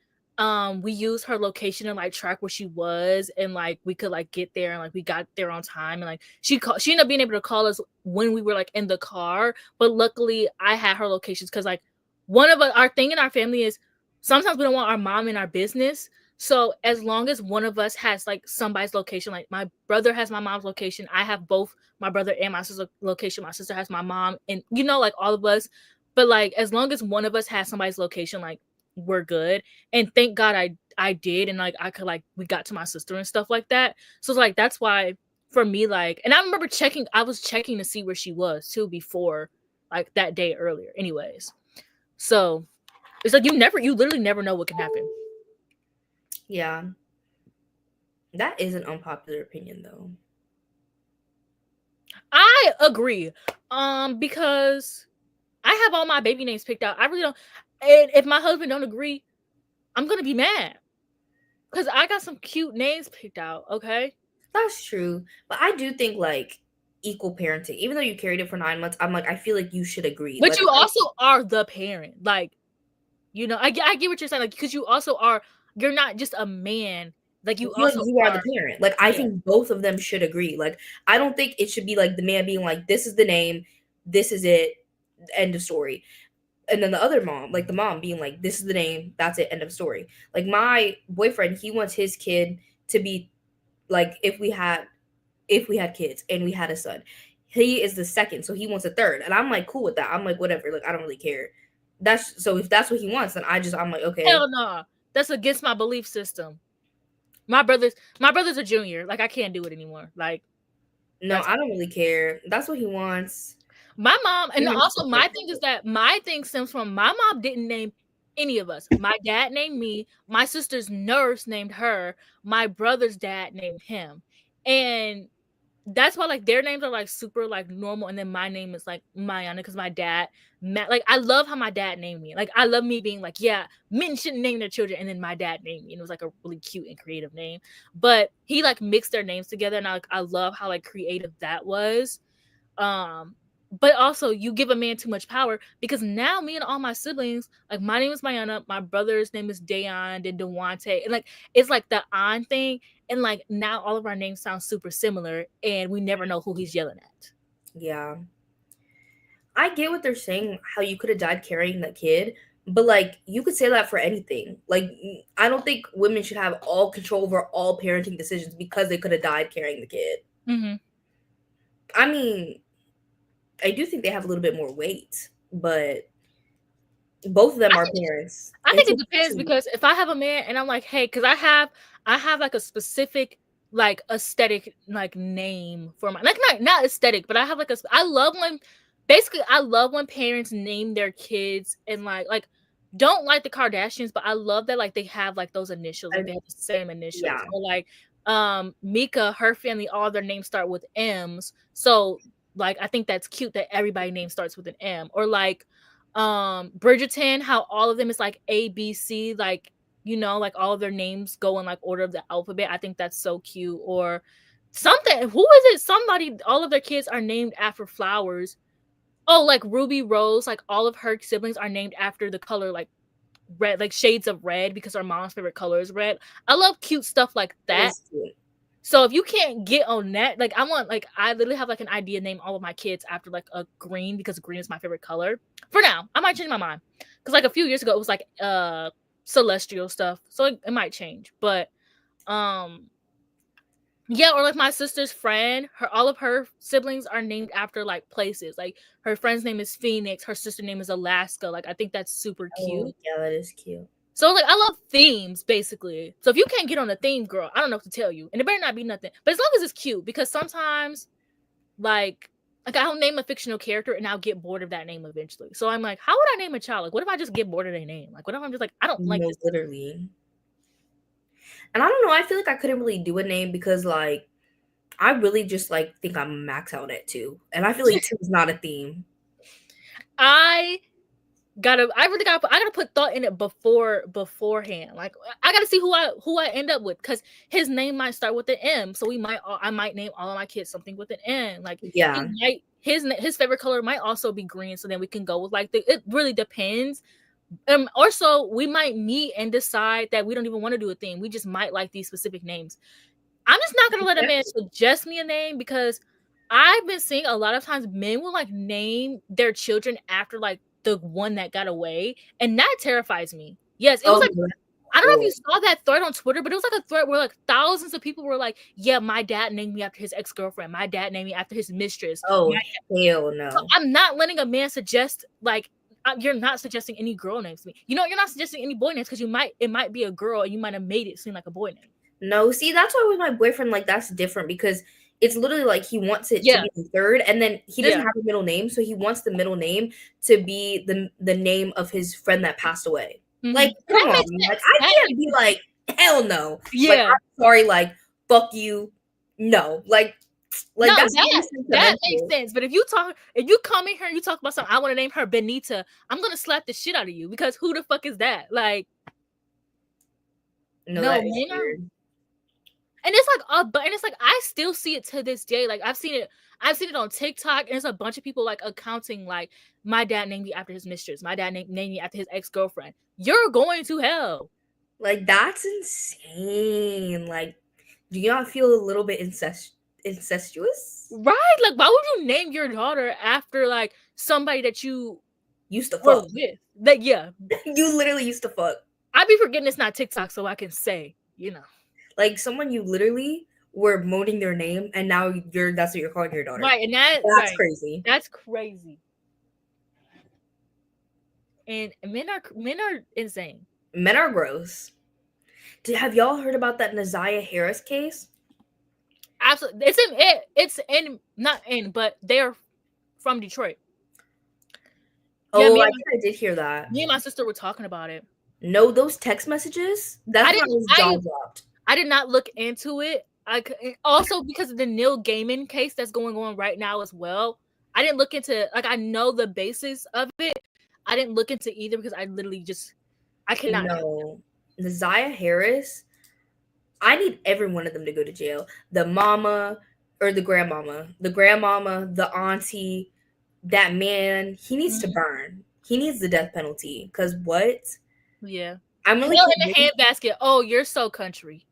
we used her location and like track where she was, and like we could like get there, and like we got there on time, and like she ended up being able to call us when we were like in the car. But luckily I had her locations, because like one of our thing in our family is sometimes we don't want our mom in our business. So as long as one of us has like somebody's location, like my brother has my mom's location, I have both my brother and my sister's location, my sister has my mom, and you know, like all of us. But like as long as one of us has somebody's location, like we're good. And thank God I did, and like I could like we got to my sister and stuff like that. So like that's why for me, like, and I remember I was checking to see where she was too before like that day earlier anyways. So It's like you literally never know what can happen. Yeah. That is an unpopular opinion, though. I agree. Because I have all my baby names picked out. I really don't. And if my husband don't agree, I'm gonna be mad. Because I got some cute names picked out, okay? That's true. But I do think, like, equal parenting, even though you carried it for 9 months, I'm like, I feel like you should agree. But like, you also are the parent. Like, you know, I get what you're saying. Like, because you also are, you're not just a man. Like, you I feel like also you are the parent. Like, I yeah. think both of them should agree. Like, I don't think it should be like the man being like, this is the name, this is it, end of story. And then the other mom, like the mom being like, this is the name, that's it, end of story. Like, my boyfriend, he wants his kid to be like, if we had kids and we had a son, he is the second, so he wants a third. And I'm like, cool with that. I'm like, whatever, like, I don't really care. That's so if that's what he wants, then I'm like, okay. Hell no. That's against my belief system. My brother's a junior. Like, I can't do it anymore. Like, no, I don't really care. That's what he wants. My mom, and also my thing is that my thing stems from my mom didn't name any of us. My dad named me. My sister's nurse named her. My brother's dad named him. And that's why, like, their names are, like, super, like, normal. And then my name is, like, Mayana, because my dad, like, I love how my dad named me. Like, I love me being like, yeah, men shouldn't name their children. And then my dad named me. And it was, like, a really cute and creative name. But he, like, mixed their names together. And I love how, like, creative that was. But also, you give a man too much power, because now me and all my siblings, like, my name is Mayana, my brother's name is Dayon, then Dewante, and, like, it's like the on thing, and, like, now all of our names sound super similar, and we never know who he's yelling at. Yeah, I get what they're saying, how you could have died carrying that kid, but, like, you could say that for anything. Like, I don't think women should have all control over all parenting decisions because they could have died carrying the kid. Mm-hmm. I mean, I do think they have a little bit more weight, but both of them are parents. I think it depends, because if I have a man and I'm like, hey, because I have like a specific, like, aesthetic, like, name for my, like, not aesthetic, but I have like I love when parents name their kids, and like don't like the Kardashians, but I love that, like, they have, like, those initials, like, they have the same initials. Yeah. Or like Mika, her family, all their names start with M's, so, like, I think that's cute that everybody name starts with an M. Or like Bridgerton, how all of them is like A, B, C, like, you know, like, all of their names go in, like, order of the alphabet. I think that's so cute. Or something, who is it? Somebody, all of their kids are named after flowers. Oh, like Ruby Rose, like, all of her siblings are named after the color, like, red, like shades of red, because our mom's favorite color is red. I love cute stuff like that. So if you can't get on that, like, I literally have, like, an idea, name all of my kids after, like, a green, because green is my favorite color. For now, I might change my mind, because, like, a few years ago it was like celestial stuff, so it might change. But yeah, or like my sister's friend, all of her siblings are named after, like, places. Like, her friend's name is Phoenix, her sister's name is Alaska. Like, I think that's super cute. Oh, yeah, that is cute. So, like, I love themes, basically. So if you can't get on a theme, girl, I don't know what to tell you. And it better not be nothing. But as long as it's cute, because sometimes, like I'll name a fictional character and I'll get bored of that name eventually. So I'm like, how would I name a child? Like, what if I just get bored of their name? Like, what if I'm just like, I don't like this? Literally. And I don't know, I feel like I couldn't really do a name because, like, I really just, like, think I'm max out at 2. And I feel like 2 is not a theme. I gotta put thought in it beforehand. Like, I gotta see who I end up with, because his name might start with an M, so I might name all of my kids something with an N. Like, yeah, his favorite color might also be green, so then we can go with, like, it really depends. Also, we might meet and decide that we don't even want to do a theme. We just might like these specific names. I'm just not gonna let a man suggest me a name, because I've been seeing a lot of times men will, like, name their children after, like, the one that got away, and that terrifies me. Yes, it was like, I don't know if you saw that thread on Twitter, but it was like a thread where, like, thousands of people were like, yeah, my dad named me after his ex-girlfriend, my dad named me after his mistress. Oh, hell no. So I'm not letting a man suggest, like, you're not suggesting any girl names to me. You know, you're not suggesting any boy names, because it might be a girl and you might have made it seem like a boy name. No, see, that's why with my boyfriend, like, that's different, because it's literally like he wants it to Yeah. be the third, and then he doesn't Yeah. have a middle name, so he wants the middle name to be the name of his friend that passed away. Like, Mhm. come That on, makes like sense. I That can't makes be sense. like, hell no. Like, Yeah. I'm sorry, like, fuck you. No, like No, that's really that makes sentimental. sense. But if you come in here and you talk about something, I want to name her Benita, I'm gonna slap the shit out of you because who the fuck is that? Like, No, no, that is men are, weird. and it's like, but and it's like I still see it to this day. Like I've seen it on TikTok, and there's a bunch of people like accounting like my dad named me after his mistress, my dad named me after his ex-girlfriend. You're going to hell. Like, that's insane. Like, do you not feel a little bit incestuous? Right? Like, why would you name your daughter after like somebody that you Used to were fuck. with? Like, yeah. You literally used to fuck. I be forgetting it's not TikTok, so I can say, you know. Like, someone you literally were moaning their name, and now that's what you're calling your daughter. Right, and That's crazy. That's crazy. And men are insane. Men are gross. Have y'all heard about that Naziah Harris case? Absolutely. It's in not in, but they're from Detroit. Yeah, Oh, I think I did hear that. me and my sister were talking about it. No, those text messages? That's when I was jaw dropped. I did not look into it. Also because of the Neil Gaiman case that's going on right now as well. I didn't look into, like, I know the basis of it. I didn't look into either because I literally just I cannot. No, Naziah Harris. I need every one of them to go to jail. The mama or the grandmama, the auntie, that man. He needs to burn. He needs the death penalty. Cause what? Yeah. I'm really Hell in the handbasket. Oh, you're so country.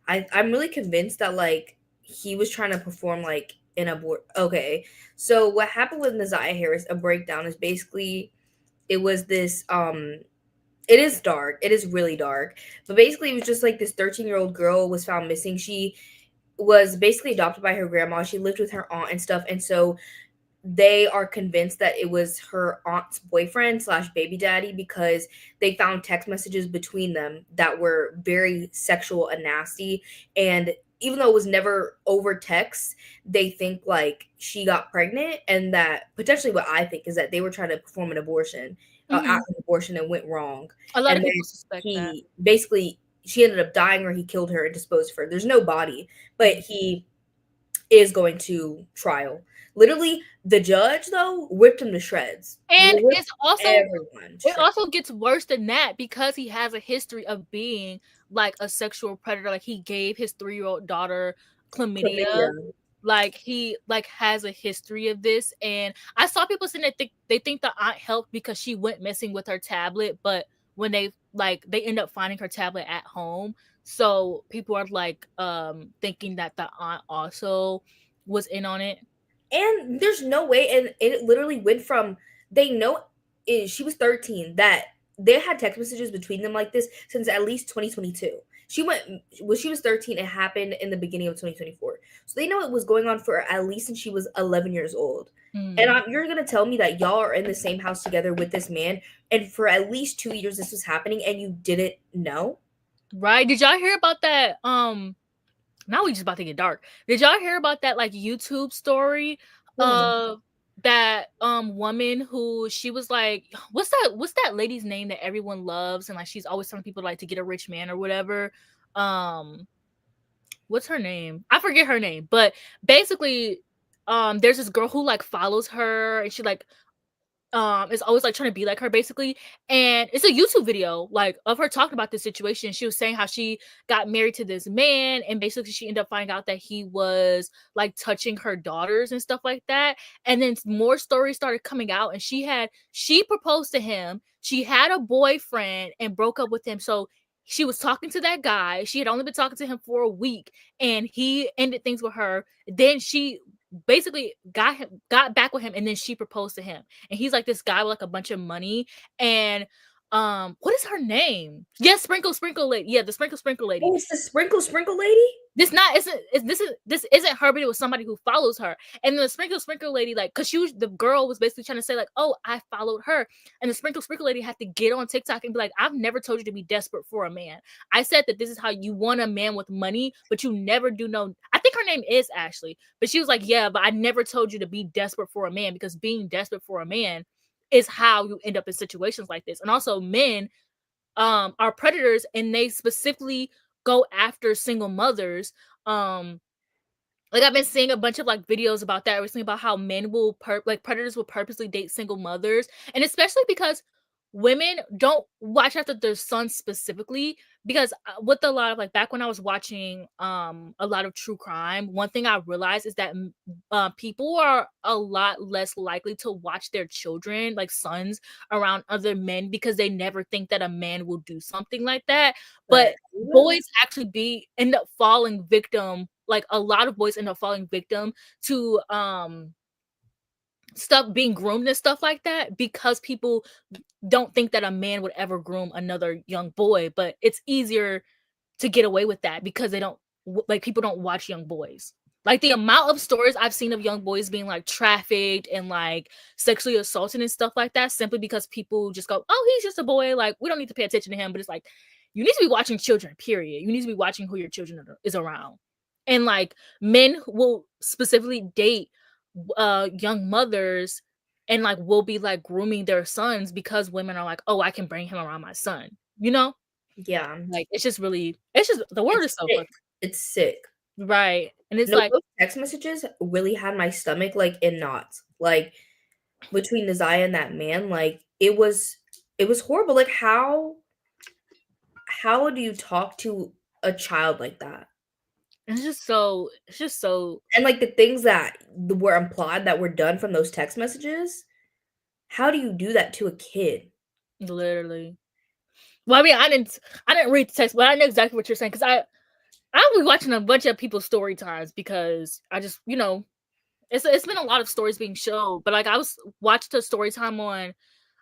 I'm really convinced that like he was trying to perform like an abort. Okay, so what happened with Naziah Harris? A breakdown is basically it was this it is dark. It is really dark. But basically, it was just like this 13-year-old girl was found missing. She was basically adopted by her grandma. She lived with her aunt and stuff. And so they are convinced that it was her aunt's boyfriend / baby daddy because they found text messages between them that were very sexual and nasty. And even though it was never over text, they think like she got pregnant, and that potentially what I think is that they were trying to perform an abortion. After an abortion and went wrong. A lot and of people suspect he that. basically she ended up dying, or he killed her and disposed of her. There's no body, but he is going to trial. Literally, the judge though whipped him to shreds. And it's also everyone. It also gets worse than that because he has a history of being like a sexual predator. Like he gave his 3-year-old daughter chlamydia. Like he like has a history of this. And I saw people saying that they think the aunt helped because she went missing with her tablet, but when they end up finding her tablet at home. So people are like thinking that the aunt also was in on it. And there's no way, and it literally went from they know she was 13, that they had text messages between them like this since at least 2022. She was 13, it happened in the beginning of 2024. So they know it was going on for at least since she was 11 years old. And you're gonna tell me that y'all are in the same house together with this man, and for at least 2 years this was happening, and you didn't know? Right? Did y'all hear about that? Now we just about to get dark. Did y'all hear about that like YouTube story of that woman who she was like, what's that lady's name that everyone loves and like she's always telling people like to get a rich man or whatever? What's her name? I forget her name, but basically there's this girl who like follows her and she like is always like trying to be like her basically, and it's a YouTube video like of her talking about this situation. She was saying how she got married to this man and basically she ended up finding out that he was like touching her daughters and stuff like that, and then more stories started coming out, and she proposed to him, she had a boyfriend and broke up with him. So she was talking to that guy, she had only been talking to him for a week, and he ended things with her. Then she basically got back with him, and then she proposed to him, and he's like this guy with like a bunch of money, and what is her name? Yes, Sprinkle Lady. Yeah, the Sprinkle Lady. Oh, it's the Sprinkle Lady? This isn't her, but it was somebody who follows her. And then the Sprinkle Lady, like, cause the girl was basically trying to say, like, oh, I followed her. And the Sprinkle Lady had to get on TikTok and be like, I've never told you to be desperate for a man. I said that this is how you want a man with money, but you never do know. I think her name is Ashley, but she was like, yeah, but I never told you to be desperate for a man, because being desperate for a man is how you end up in situations like this. And also, men are predators, and they specifically go after single mothers. Like, I've been seeing a bunch of like videos about that recently, about how men will predators will purposely date single mothers, and especially because women don't watch after their sons specifically. Because with a lot of, like, back when I was watching a lot of true crime, one thing I realized is that people are a lot less likely to watch their children, like sons, around other men, because they never think that a man will do something like that. But boys actually end up falling victim, like a lot of boys end up falling victim to stuff, being groomed and stuff like that, because people don't think that a man would ever groom another young boy. But it's easier to get away with that because they don't, like, people don't watch young boys. Like, the amount of stories I've seen of young boys being like trafficked and like sexually assaulted and stuff like that, simply because people just go, oh, he's just a boy, like, we don't need to pay attention to him. But it's like, you need to be watching children, period. You need to be watching who your children is around. And like, men will specifically date young mothers, and like will be like grooming their sons, because women are like, oh, I can bring him around my son, you know? Yeah. Like, it's just the word is so fucking, it's sick. Right. And it's No, like, those text messages really had my stomach like in knots. Like, between Nazaya and that man, like, it was horrible. Like, how do you talk to a child like that? it's just so And like the things that were implied that were done from those text messages, how do you do that to a kid? literally. Well, I mean, I didn't read the text, but I know exactly what you're saying, because I was watching a bunch of people's story times, because I just, it's been a lot of stories being shown, but like, I was watched a story time on,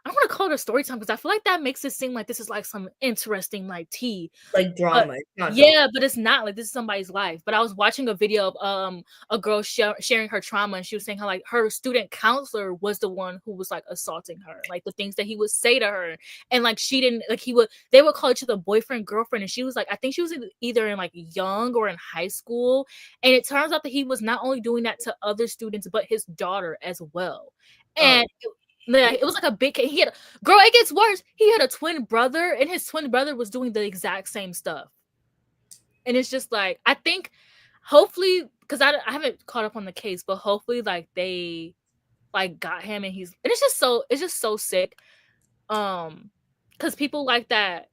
I don't want to call it a story time, because I feel like that makes it seem like this is like some interesting like tea, like drama. It's not yeah, drama. but it's not. Like, this is somebody's life. But I was watching a video of a girl sharing her trauma, and she was saying how like her student counselor was the one who was like assaulting her, like the things that he would say to her, and like she didn't, like, they would call each other boyfriend, girlfriend, and she was like, I think she was either in like young or in high school, and it turns out that he was not only doing that to other students but his daughter as well. And it was like a big, girl, it gets worse. He had a twin brother, and his twin brother was doing the exact same stuff. And it's just like, I think hopefully, because I haven't caught up on the case, but hopefully like they like got him, and it's just so sick. Because people like that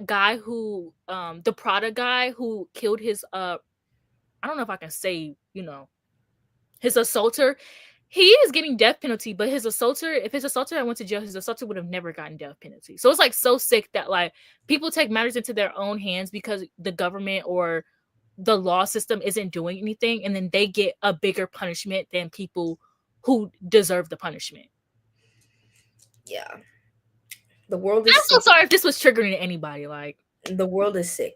guy who the Prada guy who killed his I don't know if I can say, his assaulter. He is getting death penalty, but if his assaulter had went to jail, his assaulter would have never gotten death penalty. So it's like so sick that like people take matters into their own hands because the government or the law system isn't doing anything, and then they get a bigger punishment than people who deserve the punishment. Yeah. The world is I'm so sorry if this was triggering anybody. Like, the world is sick.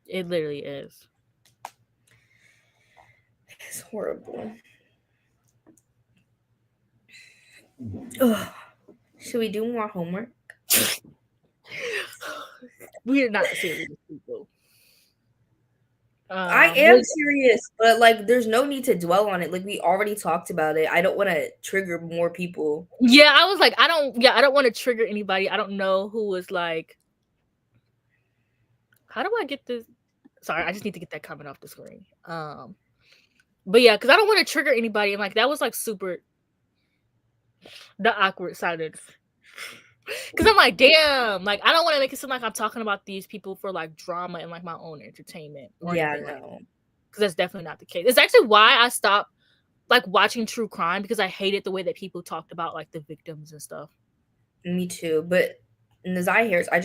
It literally is. It's horrible. Ugh. Should we do more homework? We are not serious people. I am serious, but like, there's no need to dwell on it. Like, we already talked about it. I don't want to trigger more people. Yeah, I was like, I don't want to trigger anybody. I don't know who was like, how do I get this? Sorry, I just need to get that comment off the screen. But yeah, because I don't want to trigger anybody. And like, that was like super the awkward silence. Because I'm like, damn, like, I don't want to make it seem like I'm talking about these people for like drama and like my own entertainment. Yeah, no. Like, because that's definitely not the case. It's actually why I stopped like watching true crime, because I hated the way that people talked about like the victims and stuff. Me too. But Nazai Harris, I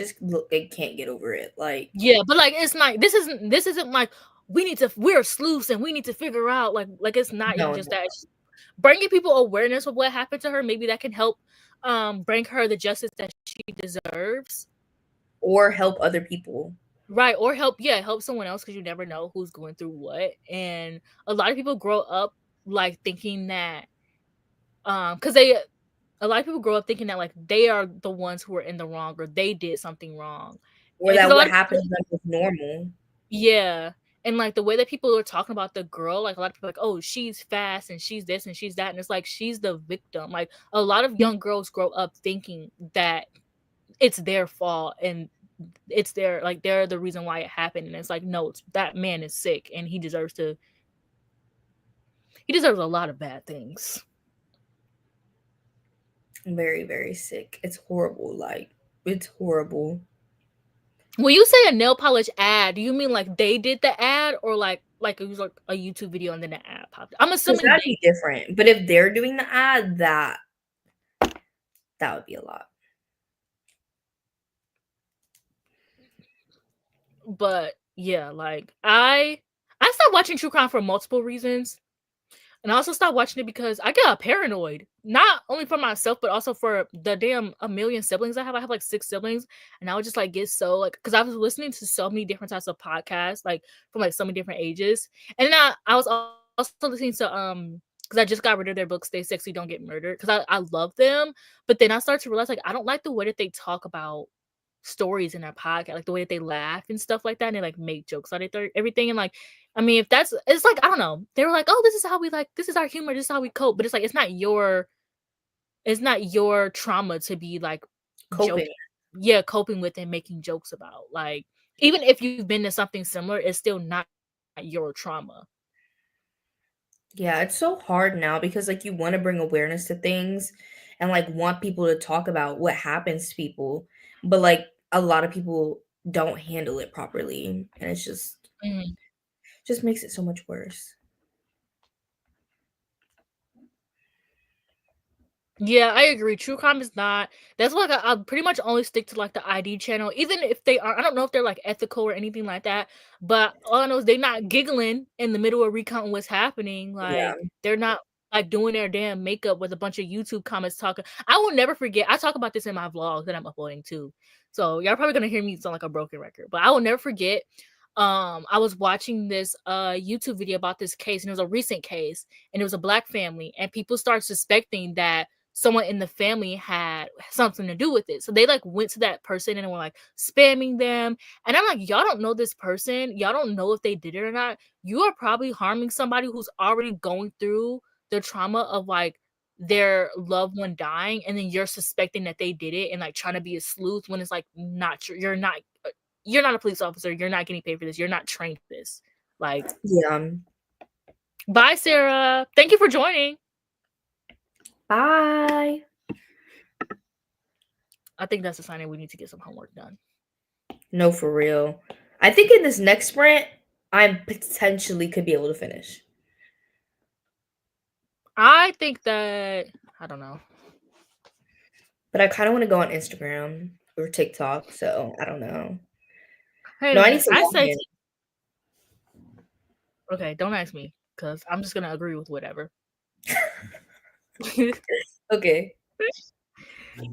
can't get over it. Like, yeah, but like, it's not, this isn't like we're sleuths and we need to figure out like it's not even just that. It's just bringing people awareness of what happened to her. Maybe that can help bring her the justice that she deserves. Or help other people. Right, or help someone else, because you never know who's going through what. And a lot of people grow up like thinking that because a lot of people grow up thinking that like they are the ones who are in the wrong, or they did something wrong. Or Because that a lot what of happened people, to them was normal. yeah. And like the way that people are talking about the girl, like a lot of people are like, oh, she's fast and she's this and she's that. And it's like she's the victim. Like a lot of young girls grow up thinking that it's their fault and it's their, like, they're the reason why it happened. And it's like, no, that man is sick and he deserves a lot of bad things. Very, very sick. It's horrible. Like, it's horrible. When you say a nail polish ad, do you mean like they did the ad, or like it was like a YouTube video and then the ad popped? I'm Because assuming that'd be different. But if they're doing the ad, that would be a lot. but yeah, like I stopped watching true crime for multiple reasons. And I also stopped watching it because I get paranoid, not only for myself, but also for the damn a million siblings I have. I have like 6 siblings, and I would just like get so like, because I was listening to so many different types of podcasts, like from like so many different ages. And then I was also listening to because I just got rid of their book, Stay Sexy, Don't Get Murdered, because I love them. But then I started to realize like I don't like the way that they talk about stories in their podcast, like the way that they laugh and stuff like that, and they like make jokes out of everything. And like, I mean, if that's, it's like, I don't know, they were like, oh, this is how we, like, this is our humor, this is how we cope. But it's like, it's not your trauma to be like Coping. coping with and making jokes about. Like, even if you've been to something similar, it's still not your trauma. Yeah, it's so hard now because like you want to bring awareness to things and like want people to talk about what happens to people, but like a lot of people don't handle it properly and it's just makes it so much worse. Yeah, I agree. True crime is not. That's why I pretty much only stick to like the ID channel, even if they are. I don't know if they're like ethical or anything like that. But all I know is they're not giggling in the middle of recounting what's happening. Yeah. Like they're not like doing their damn makeup with a bunch of YouTube comments talking. I will never forget. I talk about this in my vlog that I'm uploading too. So y'all probably gonna hear me sound like a broken record. But I will never forget. I was watching this YouTube video about this case, and it was a recent case, and it was a Black family, and people started suspecting that someone in the family had something to do with it. So they like went to that person and were like spamming them. And I'm like, y'all don't know this person. Y'all don't know if they did it or not. You are probably harming somebody who's already going through the trauma of like their loved one dying, and then you're suspecting that they did it and like trying to be a sleuth when it's like not true. You're not a police officer. You're not getting paid for this. You're not trained for this. Like, Yeah. bye, Sarah. Thank you for joining. Bye. I think that's a sign that we need to get some homework done. No, for real. I think in this next sprint, I potentially could be able to finish. I think that, I don't know. But I kind of want to go on Instagram or TikTok, so I don't know. Hey No, I man, need to I log say in. okay, don't ask me because I'm just gonna agree with whatever. Okay.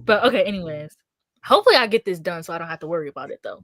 But okay, anyways. Hopefully I get this done so I don't have to worry about it though.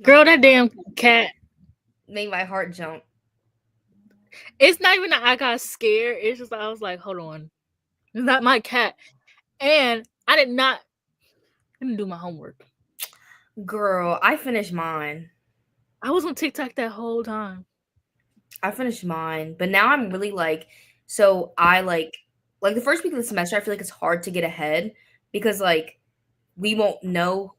Girl, that damn cat. Made my heart jump. It's not even that I got scared. It's just I was like, hold on. It's not my cat. And I didn't do my homework. Girl, I finished mine. I was on TikTok that whole time. I finished mine, but now I'm really like, so I like the first week of the semester, I feel like it's hard to get ahead because like we won't know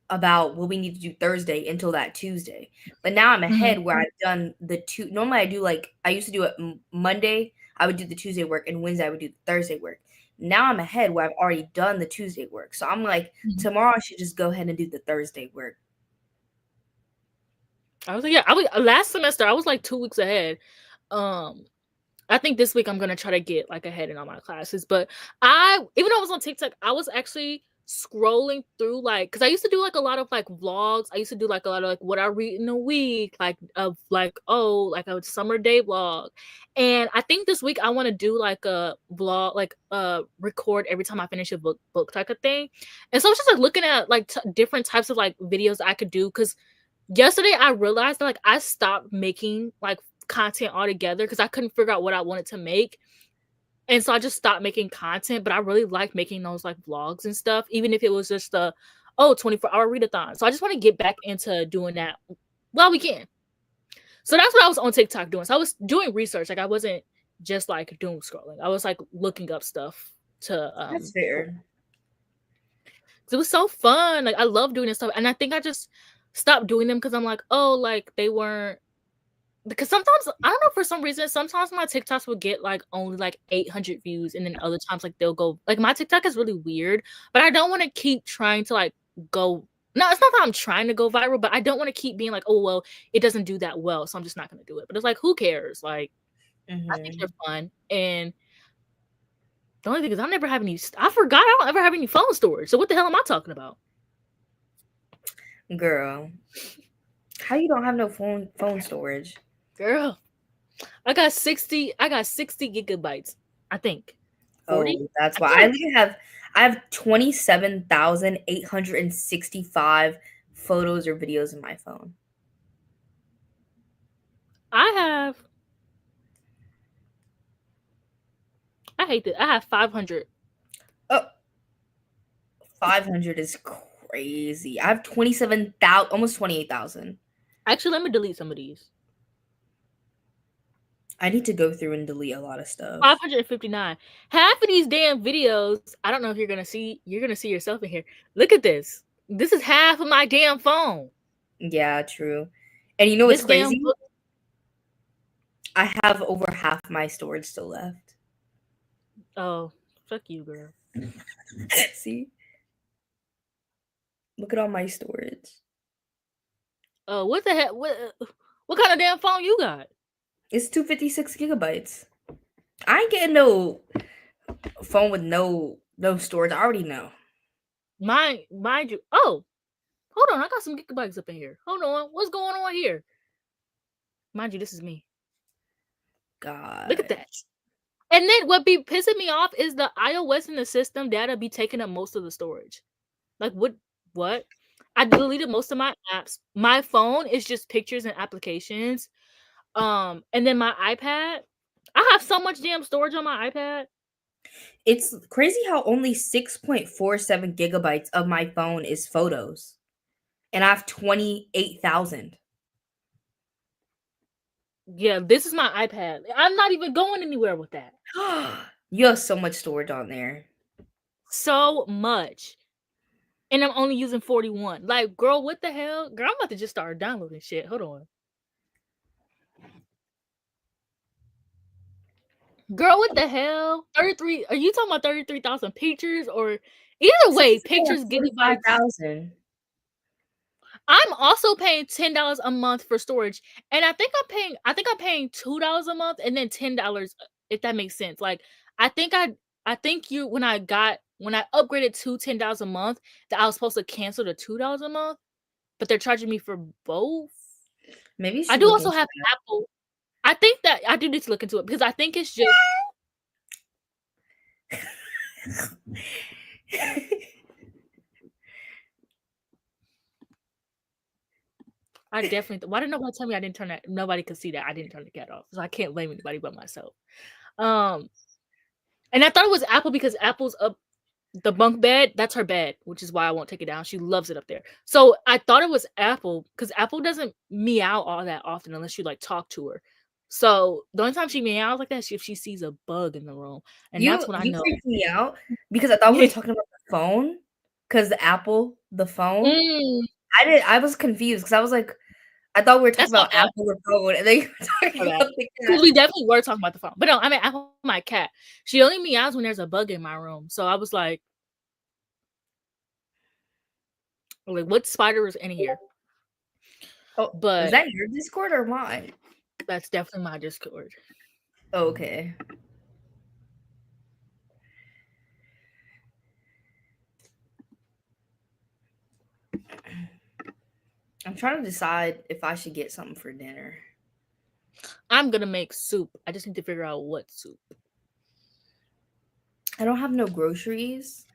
about what we need to do Thursday until that Tuesday. But now I'm ahead where I've done the two. Normally I do like I used to do it Monday. I would do the Tuesday work, and Wednesday I would do the Thursday work. Now I'm ahead where I've already done the Tuesday work. So I'm like, tomorrow I should just go ahead and do the Thursday work. I was like, yeah, last semester I was like 2 weeks ahead. I think this week I'm gonna try to get like ahead in all my classes. But even though I was on TikTok, I was actually scrolling through like because I used to do like a lot of like vlogs. I used to do like a lot of like what I read in a week, like of like like a summer day vlog. And I think this week I want to do like a vlog, like record every time I finish a book type of thing. And so I was just like looking at like different types of like videos I could do because yesterday I realized that like I stopped making like content altogether because I couldn't figure out what I wanted to make. And so I just stopped making content, but I really like making those like vlogs and stuff, even if it was just 24-hour readathon. So I just want to get back into doing that while we can. So that's what I was on TikTok doing. So I was doing research. Like I wasn't just like doom scrolling. I was like looking up stuff to That's fair. It was so fun. Like I love doing this stuff. And I think I just stopped doing them because I'm like, oh, like they weren't because sometimes I don't know for some reason sometimes my TikToks will get like only like 800 views and then other times like they'll go like my TikTok is really weird, but I don't want to keep trying to like go. No, it's not that I'm trying to go viral, but I don't want to keep being like, oh well, it doesn't do that well, so I'm just not going to do it. But it's like, who cares? Like I think they're fun. And the only thing is I never have any. I forgot I don't ever have any phone storage. So what the hell am I talking about? Girl, how you don't have no phone storage? Girl, I got 60 gigabytes, I think. 40? Oh, that's why I have 27,865 photos or videos in my phone. I hate that. I have 500. Oh, 500 is crazy. I have 27,000, almost 28,000. Actually, let me delete some of these. I need to go through and delete a lot of stuff. 559. Half of these damn videos, I don't know if you're gonna see yourself in here. Look at this. This is half of my damn phone. Yeah, true. And you know what's crazy? I have over half my storage still left. Oh, fuck you, girl. See? Look at all my storage. Oh, what the heck? What kind of damn phone you got? It's 256 gigabytes. I ain't getting no phone with no storage. I already know. Mind you. Oh, hold on. I got some gigabytes up in here. Hold on. What's going on here? Mind you, this is me. God. Look at that. And then what be pissing me off is the iOS in the system data be taking up most of the storage. Like what? I deleted most of my apps. My phone is just pictures and applications. And then my iPad. I have so much damn storage on my iPad. It's crazy how only 6.47 gigabytes of my phone is photos. And I have 28,000. Yeah, this is my iPad. I'm not even going anywhere with that. You have so much storage on there. So much. And I'm only using 41. Like, girl, what the hell? Girl, I'm about to just start downloading shit. Hold on. Girl, what the hell? 33. Are you talking about 33,000 pictures or either way, pictures gigabytes? 5,000. I'm also paying $10 a month for storage. And I think I'm paying $2 a month and then $10 if that makes sense. Like I think when I upgraded to $10 a month that I was supposed to cancel the $2 a month, but they're charging me for both. Maybe I do also have Apple. I think that I do need to look into it because I think it's just I definitely. Why didn't nobody tell me I didn't turn that? Nobody could see that I didn't turn the cat off, so I can't blame anybody but myself. Um, and I thought it was Apple because Apple's up the bunk bed. That's her bed, which is why I won't take it down. She loves it up there. So I thought it was Apple because Apple doesn't meow all that often unless you like talk to her. So the only time she meows like that is if she sees a bug in the room, and that's when I You know. freaked me out because I thought we were talking about the phone, because the phone. Mm, I was confused because I was like, I thought we were talking that's my about fault. Apple or phone, and then you were talking For that. about the Because cat. we definitely were talking about the phone. But no, I mean Apple, my cat. She only meows when there's a bug in my room. So I was like, what spider is in here? Oh, is But that your Discord or mine? that's definitely my Discord. Okay. I'm trying to decide if I should get something for dinner. I'm gonna make soup. I just need to figure out what soup. I don't have no groceries.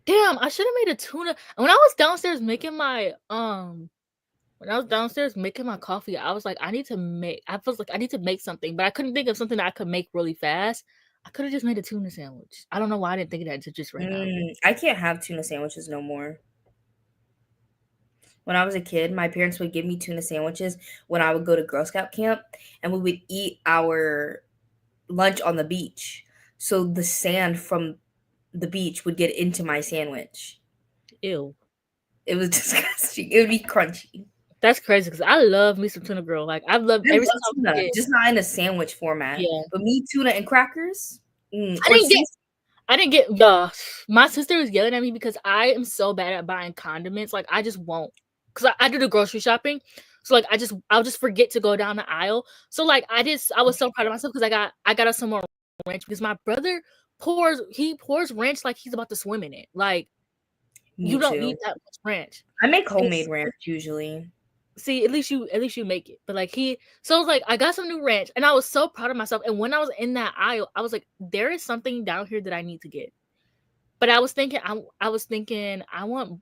Damn, I should have made a tuna. When I was downstairs making my coffee, I was like, I was like, I need to make something, but I couldn't think of something that I could make really fast. I could have just made a tuna sandwich. I don't know why I didn't think of that until just right now. I can't have tuna sandwiches no more. When I was a kid, my parents would give me tuna sandwiches when I would go to Girl Scout camp, and we would eat our lunch on the beach. So the sand from the beach would get into my sandwich. Ew. It was disgusting. It would be crunchy. That's crazy because I love me some tuna girl. Like I've loved I every love since I was tuna, a kid. just not in a sandwich format. Yeah. But me, tuna and crackers. I Or didn't get my sister was yelling at me because I am so bad at buying condiments. Like I just won't. Because I do the grocery shopping. So like I'll just forget to go down the aisle. So like I was so proud of myself because I got us some more ranch because my brother pours ranch like he's about to swim in it. Like Me you don't too. need that much ranch. I make homemade ranch usually. See, at least you make it. But like so I was like, I got some new ranch and I was so proud of myself. And when I was in that aisle, I was like, there is something down here that I need to get. But I was thinking, I want,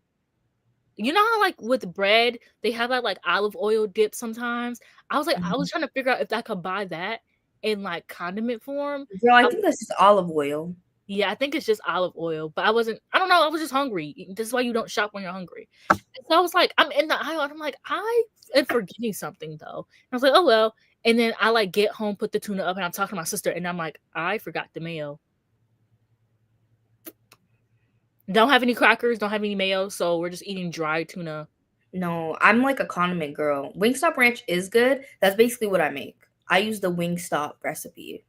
you know how like with bread they have that like olive oil dip sometimes. I was like, I was trying to figure out if I could buy that in like condiment form. Girl, I think that's just olive oil. Yeah, I think it's just olive oil, but I don't know, I was just hungry. This is why you don't shop when you're hungry. And so I was like, I'm in the aisle, and I'm like, I am forgetting something though. And I was like, oh well. And then I like get home, put the tuna up, and I'm talking to my sister, and I'm like, I forgot the mayo. Don't have any crackers, don't have any mayo, so we're just eating dry tuna. No, I'm like a condiment girl. Wingstop ranch is good. That's basically what I make. I use the Wingstop recipe.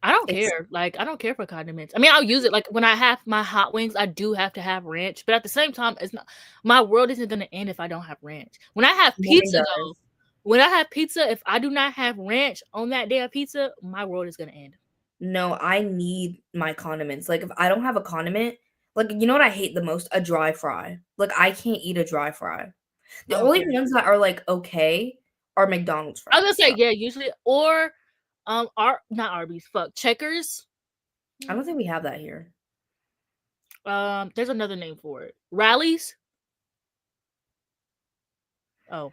I don't care. Like, I don't care for condiments. I mean, I'll use it. Like, when I have my hot wings, I do have to have ranch. But at the same time, it's not, my world isn't going to end if I don't have ranch. When I have pizza, though, if I do not have ranch on that day of pizza, my world is going to end. No, I need my condiments. Like, if I don't have a condiment, like, you know what I hate the most? A dry fry. Like, I can't eat a dry fry. The only ones that are, like, okay are McDonald's fries. I was gonna say, yeah, usually, or not Arby's, Checkers. I don't think we have that here. There's another name for it. Rallies. Oh,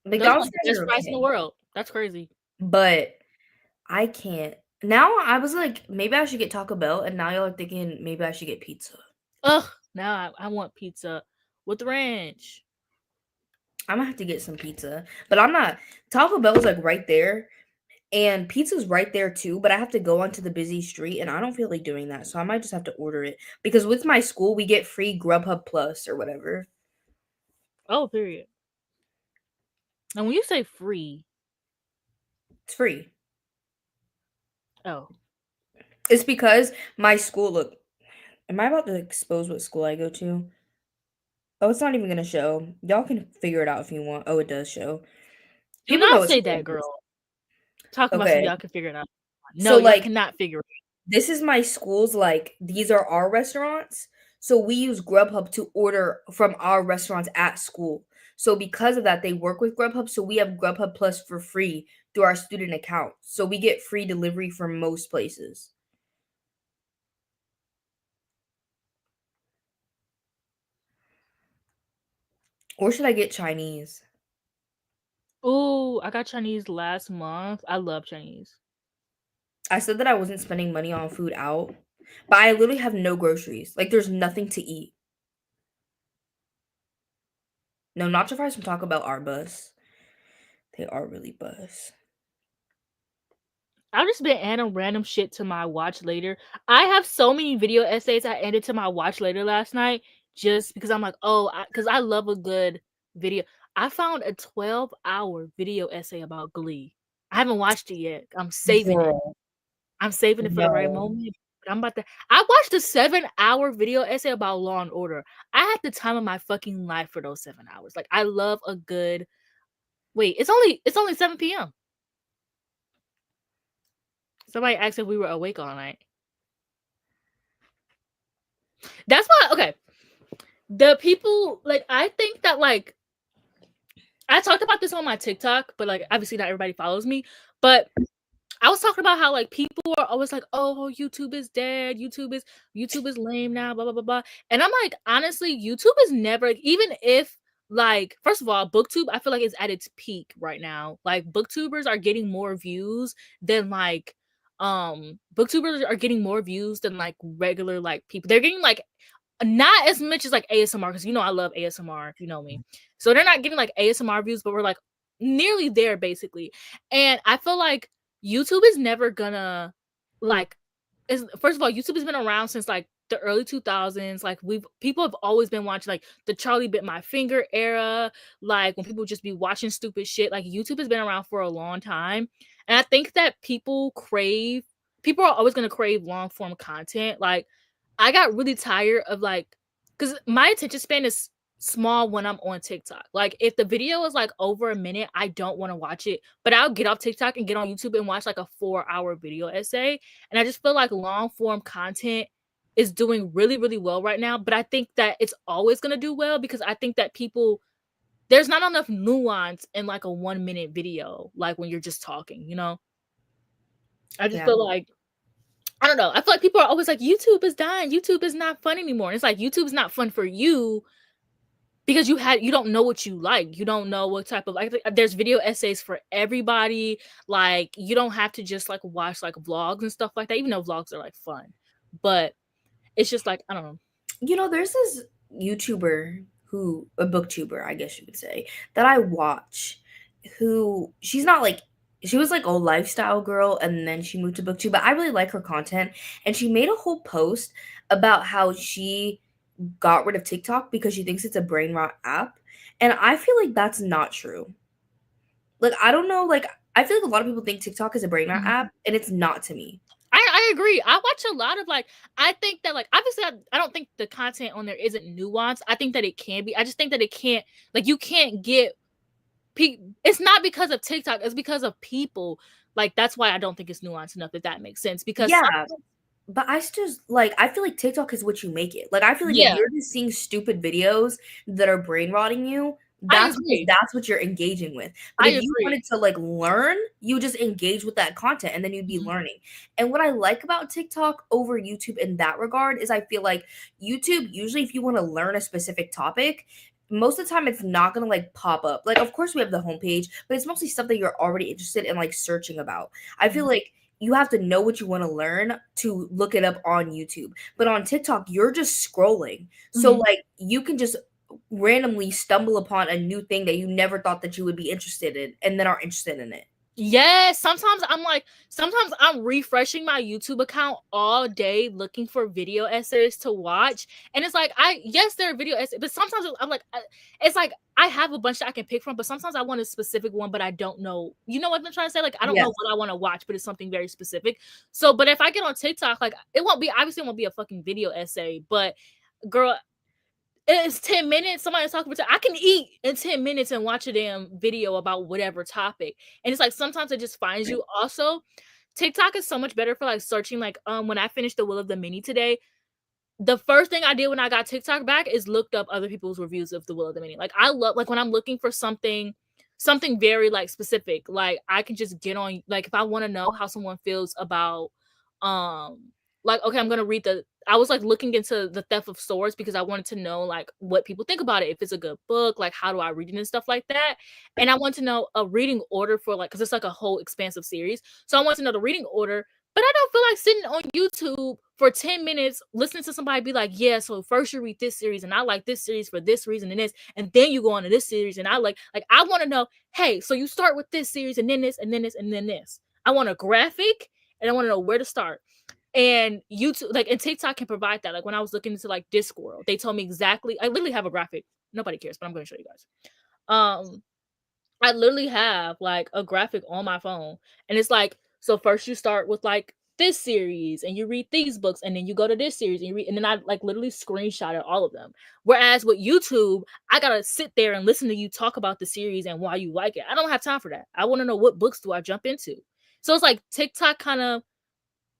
McDonald's those are the best fries in the world. That's crazy. But I can't. Now I was like, maybe I should get Taco Bell, and now y'all are thinking maybe I should get pizza. Ugh, now I want pizza with ranch. I'm gonna have to get some pizza, but I'm not. Taco Bell's like right there, and pizza's right there too. But I have to go onto the busy street, and I don't feel like doing that, so I might just have to order it because with my school we get free Grubhub Plus or whatever. Oh, period. And when you say free, it's free. Oh, it's because my school. Look, am I about to expose what school I go to? Oh, it's not even gonna show. Y'all can figure it out if you want. Oh, it does show. Do not say that, girl. Talking about some y'all can figure it out. No, so, y'all cannot figure it out. This is my school's, like, these are our restaurants. So we use Grubhub to order from our restaurants at school. So because of that, they work with Grubhub. So we have Grubhub Plus for free through our student account. So we get free delivery from most places. Or should I get Chinese? Ooh, I got Chinese last month. I love Chinese. I said that I wasn't spending money on food out, but I literally have no groceries. Like, there's nothing to eat. No, nacho fries from Taco Bell are buzz. They are really buzz. I've just been adding random shit to my watch later. I have so many video essays I added to my watch later last night just because I'm like, oh, because I love a good video. I found a 12-hour video essay about Glee. I haven't watched it yet. I'm saving it. Girl, I'm saving it for the right no. moment. But I'm about to. I watched a 7-hour video essay about Law and Order. I had the time of my fucking life for those 7 hours. Like I love a good. Wait, it's only 7 p.m. Somebody asked if we were awake all night. That's why, okay. The people, like, I think that, like, I talked about this on my TikTok, but, like, obviously not everybody follows me. But I was talking about how, like, people are always like, oh, YouTube is dead. YouTube is lame now, blah, blah, blah, blah. And I'm like, honestly, YouTube is never, like, even if, like, first of all, BookTube, I feel like it's at its peak right now. Like, BookTubers are getting more views than, like, BookTubers are getting more views than, like, regular, like, people. They're getting, like, not as much as like ASMR, because I love ASMR, if you know me. So they're not getting like ASMR views, but we're like nearly there basically. And I feel like YouTube is never gonna like first of all, YouTube has been around since like the early 2000s. Like people have always been watching like the Charlie Bit My Finger era, like when people just be watching stupid shit. Like YouTube has been around for a long time. And I think that people are always gonna crave long form content. Like I got really tired of like, because my attention span is small when I'm on TikTok. Like if the video is like over a minute, I don't want to watch it, but I'll get off TikTok and get on YouTube and watch like a 4-hour video essay. And I just feel like long form content is doing really, really well right now. But I think that it's always going to do well because I think that there's not enough nuance in like a 1-minute video, like when you're just talking, I just feel like, I don't know. I feel like people are always like, YouTube is dying. YouTube is not fun anymore. And it's like, YouTube's not fun for you because you don't know what you like. You don't know what type of, like, there's video essays for everybody. Like, you don't have to just like watch like vlogs and stuff like that, even though vlogs are like fun. But it's just like, I don't know. There's this YouTuber a booktuber, I guess you could say, that I watch who she was like a lifestyle girl and then she moved to booktube, but I really like her content. And she made a whole post about how she got rid of TikTok because she thinks it's a brain rot app. And I feel like that's not true. Like, I don't know, like, I feel like a lot of people think TikTok is a brain rot app, and it's not to me. I agree. I watch a lot of like, I think that like, obviously I don't think the content on there isn't nuanced. I think that it can be. I just think that it can't, like, you can't get it's not because of TikTok, it's because of people. Like, that's why I don't think it's nuanced enough, if that makes sense. Because but I just like, I feel like TikTok is what you make it. Like, I feel like if you're just seeing stupid videos that are brain rotting you, that's what you're engaging with. But if you wanted to like learn, you just engage with that content and then you'd be learning. And what I like about TikTok over YouTube in that regard is I feel like YouTube, usually if you want to learn a specific topic, most of the time it's not going to like pop up. Like, of course we have the homepage, but it's mostly stuff that you're already interested in like searching about. I feel like you have to know what you want to learn to look it up on YouTube. But on TikTok, you're just scrolling. So like you can just randomly stumble upon a new thing that you never thought that you would be interested in and then are interested in it. Yes, sometimes I'm refreshing my YouTube account all day looking for video essays to watch, and it's like there are video essays, but sometimes I'm like, it's like I have a bunch that I can pick from, but sometimes I want a specific one, but I don't know. You know what I'm trying to say? Like, I don't know what I want to watch, but it's something very specific. So, but if I get on TikTok, like, it won't be a fucking video essay, but girl, it's 10 minutes. Somebody's talking about, I can eat in 10 minutes and watch a damn video about whatever topic. And it's like, sometimes it just finds you. Also, TikTok is so much better for like searching. Like, when I finished The Will of the Mini today, the first thing I did when I got TikTok back is looked up other people's reviews of The Will of the Mini. Like, I love, like, when I'm looking for something very like specific, like I can just get on, like, if I want to know how someone feels about like, okay, I'm gonna read I was like looking into the Theft of Swords because I wanted to know like what people think about it, if it's a good book, like how do I read it and stuff like that. And I want to know a reading order for like, because it's like a whole expansive series. So I want to know the reading order, but I don't feel like sitting on YouTube for 10 minutes listening to somebody be like, yeah, so first you read this series and I like this series for this reason and this, and then you go on to this series and I like I want to know, hey, so you start with this series and then this and then this and then this. I want a graphic and I want to know where to start. And YouTube, like, and TikTok can provide that. Like when I was looking into like Discworld, they told me exactly. I literally have a graphic. Nobody cares, but I'm going to show you guys. I literally have like a graphic on my phone, and it's like, so first you start with like this series and you read these books, and then you go to this series and you read, and then I like literally screenshotted all of them. Whereas with YouTube, I gotta sit there and listen to you talk about the series and why you like it. I don't have time for that. I want to know what books do I jump into. So it's like TikTok kind of,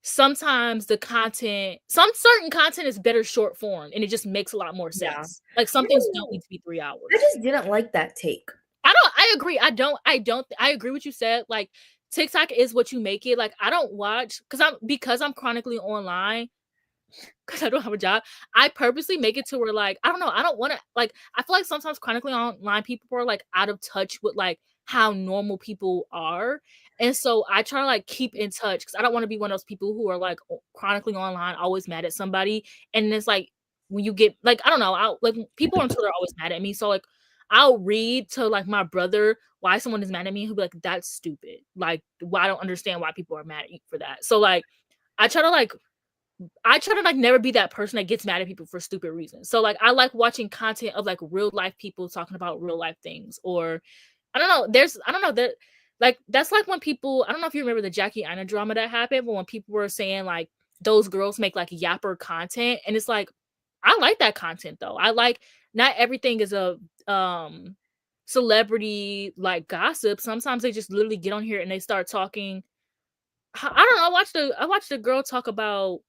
sometimes the content, some certain content is better short form and it just makes a lot more sense. Like some things don't need to be 3 hours. I just didn't like that take. I agree. I agree what you said. Like TikTok is what you make it. Like I don't watch because I'm chronically online, because I don't have a job. I purposely make it to where like, I don't know, I don't want to, like, I feel like sometimes chronically online people are like out of touch with like how normal people are. And so I try to like keep in touch because I don't want to be one of those people who are like chronically online, always mad at somebody. And it's like when you get like, I don't know, like people on Twitter are always mad at me. So like I'll read to like my brother why someone is mad at me. He'll be like, that's stupid. Like, I don't understand why people are mad at you for that. So like I try to like never be that person that gets mad at people for stupid reasons. So like I like watching content of like real life people talking about real life things. Or I don't know, that like that's like when people, I don't know if you remember the Jackie Aina drama that happened, but when people were saying like those girls make like yapper content, and it's like I like that content though. I like, not everything is a celebrity like gossip. Sometimes they just literally get on here and they start talking. I don't know. I watched a girl talk about,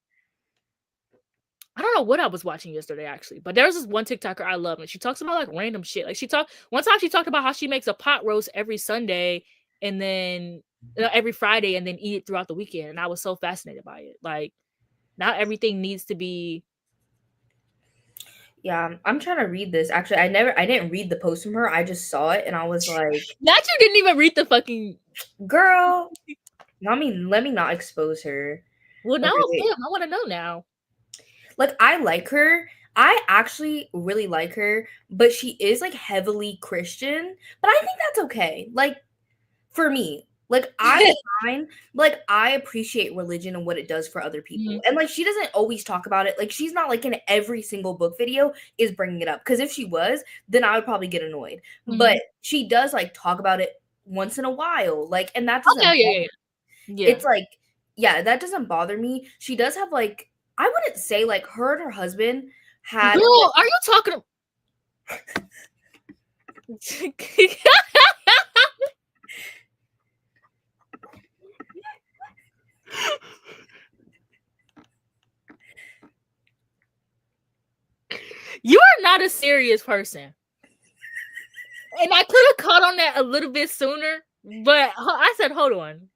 I don't know what I was watching yesterday actually, but there's this one TikToker I love, and she talks about like random shit. Like one time she talked about how she makes a pot roast every Sunday and then every Friday and then eat it throughout the weekend. And I was so fascinated by it. Like not everything needs to be. Yeah, I'm trying to read this. Actually, I didn't read the post from her. I just saw it and I was like, That you didn't even read the fucking girl. Let me not expose her. Well, now Okay, damn, I want to know now. like I like her. I actually really like her, but she is like heavily Christian. But I think that's okay. Like for me, like I find, like I appreciate religion and what it does for other people. Mhm. And like she doesn't always talk about it. Like she's not like in every single book video is bringing it up. Because if she was, then I would probably get annoyed. But she does like talk about it once in a while. Like, and that doesn't. Okay, yeah. It's like, yeah, that doesn't bother me. She does have like, I wouldn't say like her and her husband had. Girl, are you talking? You are not a serious person. And I could have caught on that a little bit sooner, but I said, hold on.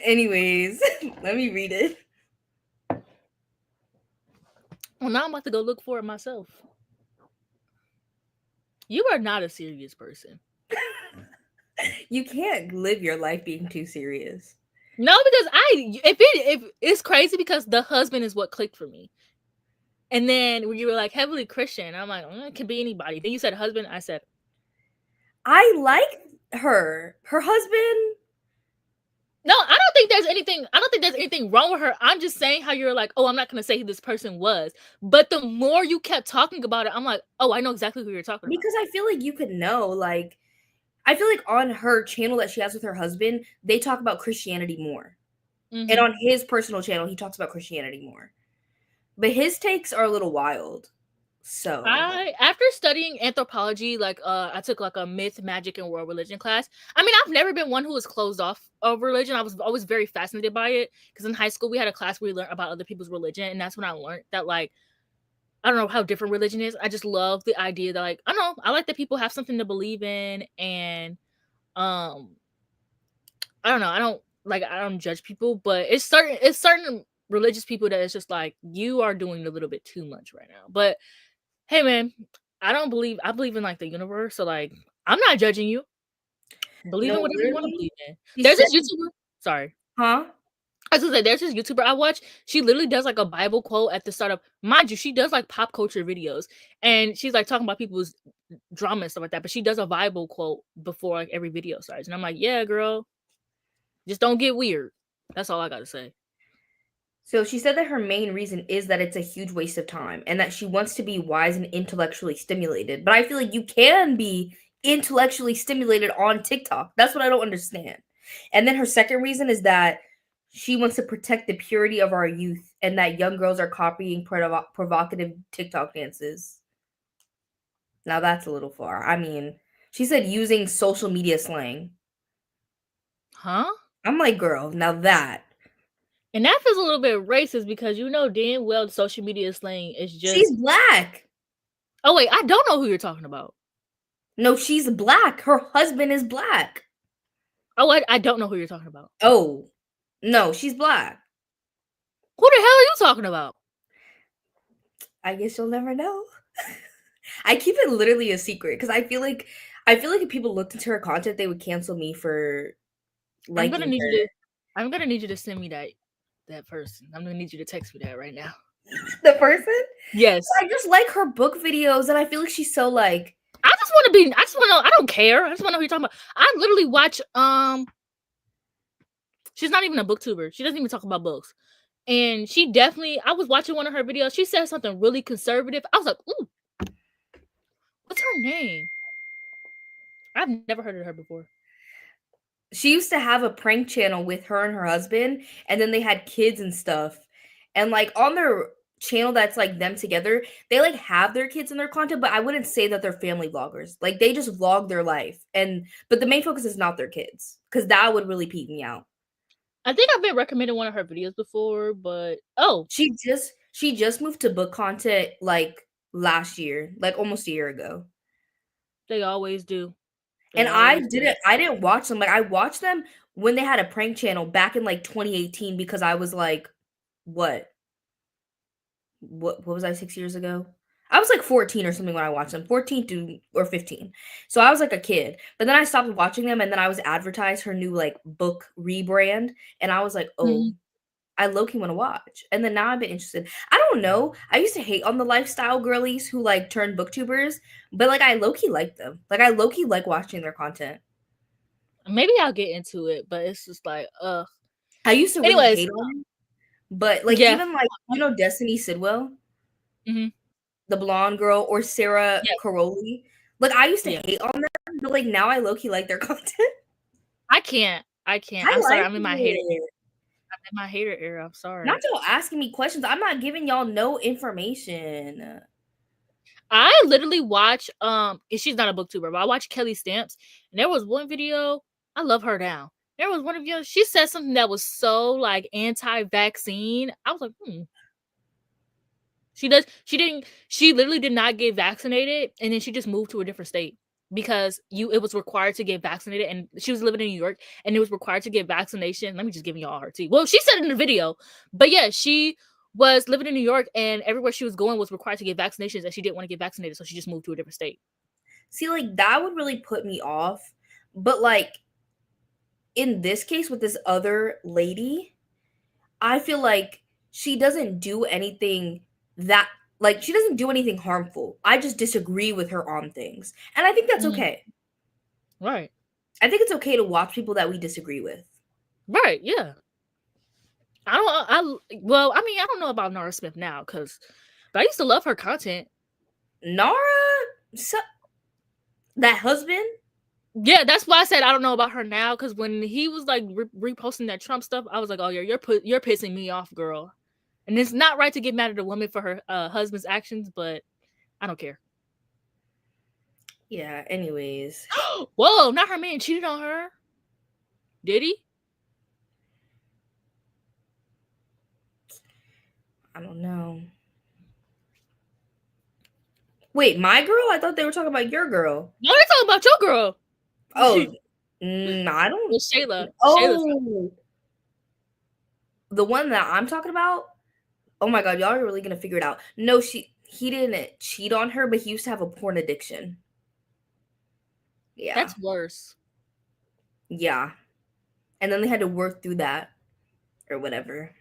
Anyways, let me read it. Well, now I'm about to go look for it myself. You are not a serious person. You can't live your life being too serious. No, because if it's crazy because the husband is what clicked for me. And then when you were like heavily Christian, I'm like, it could be anybody. Then you said husband, I said, I like her. Her husband. no, I don't think there's anything wrong with her. I'm just saying how you're like, oh, I'm not gonna say who this person was. But the more you kept talking about it, I'm like, oh, I know exactly who you're talking about. Because I feel like you could know, like, I feel like on her channel that she has with her husband, they talk about Christianity more. And on his personal channel, he talks about Christianity more. But his takes are a little wild. So after studying anthropology, like I took like a myth, magic, and world religion class. I mean, I've never been one who was closed off of religion. I was always very fascinated by it because in high school we had a class where we learned about other people's religion, and that's when I learned that like I don't know how different religion is. I just love the idea that, like, I don't know, I like that people have something to believe in, and um I don't know, I don't judge people, but it's certain religious people that it's just like, you are doing a little bit too much right now. But hey man, I believe in like the universe, so like I'm not judging you. Believe No, in whatever you want to literally, believe in. she There's said, this YouTuber. Sorry. huh? I was gonna say, there's this YouTuber I watch. She literally does like a Bible quote at the start of, mind you, she does like pop culture videos, and she's like talking about people's drama and stuff like that. But she does a Bible quote before like every video starts, and I'm like, yeah, girl, just don't get weird. That's all I gotta say. So she said that her main reason is that it's a huge waste of time and that she wants to be wise and intellectually stimulated. But I feel like you can be intellectually stimulated on TikTok. That's what I don't understand. And then her second reason is that she wants to protect the purity of our youth and that young girls are copying provocative TikTok dances. Now that's a little far. I mean, she said using social media slang. Huh? I'm like, girl, now that. And that feels a little bit racist because you know damn well social media slang is She's just. black. Oh wait, I don't know who you're talking about. No, she's black. Her husband is black. Oh, I don't know who you're talking about. Oh, no, she's black. Who the hell are you talking about? I guess you'll never know. I keep it literally a secret because I feel like if people looked into her content, they would cancel me for I'm gonna liking need you her. to. I'm gonna need you to send me that person. I'm gonna need you to text me that right now. The person? Yes. I just like her book videos, and I feel like she's so like. I just want to be. I just want to know. I don't care. I just want to know who you're talking about. I literally watch. She's not even a booktuber. She doesn't even talk about books. And she definitely. I was watching one of her videos. She said something really conservative. I was like, ooh, what's her name? I've never heard of her before. She used to have a prank channel with her and her husband, and then they had kids and stuff. And like on their channel that's like them together, they like have their kids in their content, but I wouldn't say that they're family vloggers. Like they just vlog their life. And but the main focus is not their kids. Cause that would really peep me out. I think I've been recommended one of her videos before, but oh, She just moved to book content like last year, like almost a year ago. they always do. They And always do. I didn't watch them. Like I watched them when they had a prank channel back in like 2018 because I was like, what? What was I 6 years ago? I was like 14 or something when I watched them, 14 to or 15. So I was like a kid. But then I stopped watching them and then I was advertised her new like book rebrand and I was like, "Oh, Mhm. I low-key want to watch." And then now I've been interested. I don't know. I used to hate on the lifestyle girlies who like turned booktubers, but like I low-key like them. Like I low-key like watching their content. Maybe I'll get into it, but it's just like, I used to really anyways, hate on them, but like yeah. even like Destiny Sidwell, Mhm. the blonde girl, or Sarah Yeah, Caroli. Like I used to yeah. hate on them, but like now I low key like their content. I can't. I can't. I I'm sorry. like I'm in my hater. it. I'm in my hater era. I'm Not sorry. y'all asking me questions. I'm not giving y'all no information. I literally watch and she's not a booktuber, but I watch Kelly Stamps, and there was one video. I love her now. There was one video. She said something that was so like anti-vaccine. I was like, She does. She didn't. She literally did not get vaccinated, and then she just moved to a different state because it was required to get vaccinated, and she was living in New York, and it was required to get vaccination. Let me just give y'all her tea. Well, she said it in the video, but yeah, she was living in New York, and everywhere she was going was required to get vaccinations, and she didn't want to get vaccinated, so she just moved to a different state. See, like that would really put me off. But like in this case with this other lady, I feel like she doesn't do anything that like she doesn't do anything harmful. I just disagree with her on things. And I think that's Mhm. okay. Right, I think it's okay to watch people that we disagree with. right, yeah. I don't. Well, I mean, I don't know about Nora Smith now, but I used to love her content. Nara, so, that husband, Yeah, that's why I said I don't know about her now, because when he was like reposting that Trump stuff, I was like, oh yeah, you're pissing me off, girl. And it's not right to get mad at a woman for her husband's actions, but I don't care. yeah, anyways. Whoa, not her man cheated on her. Did he? I don't know. Wait, my girl? I thought they were talking about your girl. No, they're talking about your girl. Oh, I don't. It's Shayla. Shayla's girl. Oh, the one that I'm talking about. Oh my god, y'all are really gonna figure it out. No, he didn't cheat on her, but he used to have a porn addiction. Yeah. That's worse. Yeah. And then they had to work through that or whatever.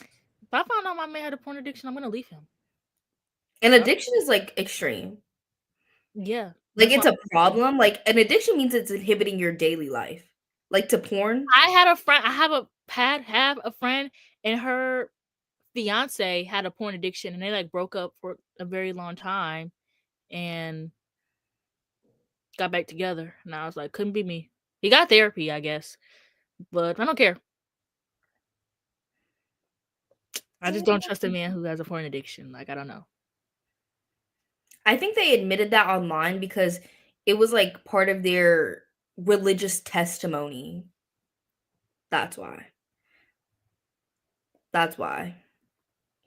If I found out my man had a porn addiction, I'm gonna leave him. An addiction is like extreme. Yeah. Like it's a problem. Like an addiction means it's inhibiting your daily life. Like to porn. I had a friend. I have a friend, and her fiance had a porn addiction, and they like broke up for a very long time, and got back together. And I was like, couldn't be me. He got therapy, I guess, but I don't care. I just don't trust a man who has a porn addiction. Like, I don't know. I think they admitted that online because it was like part of their religious testimony. That's why. That's why.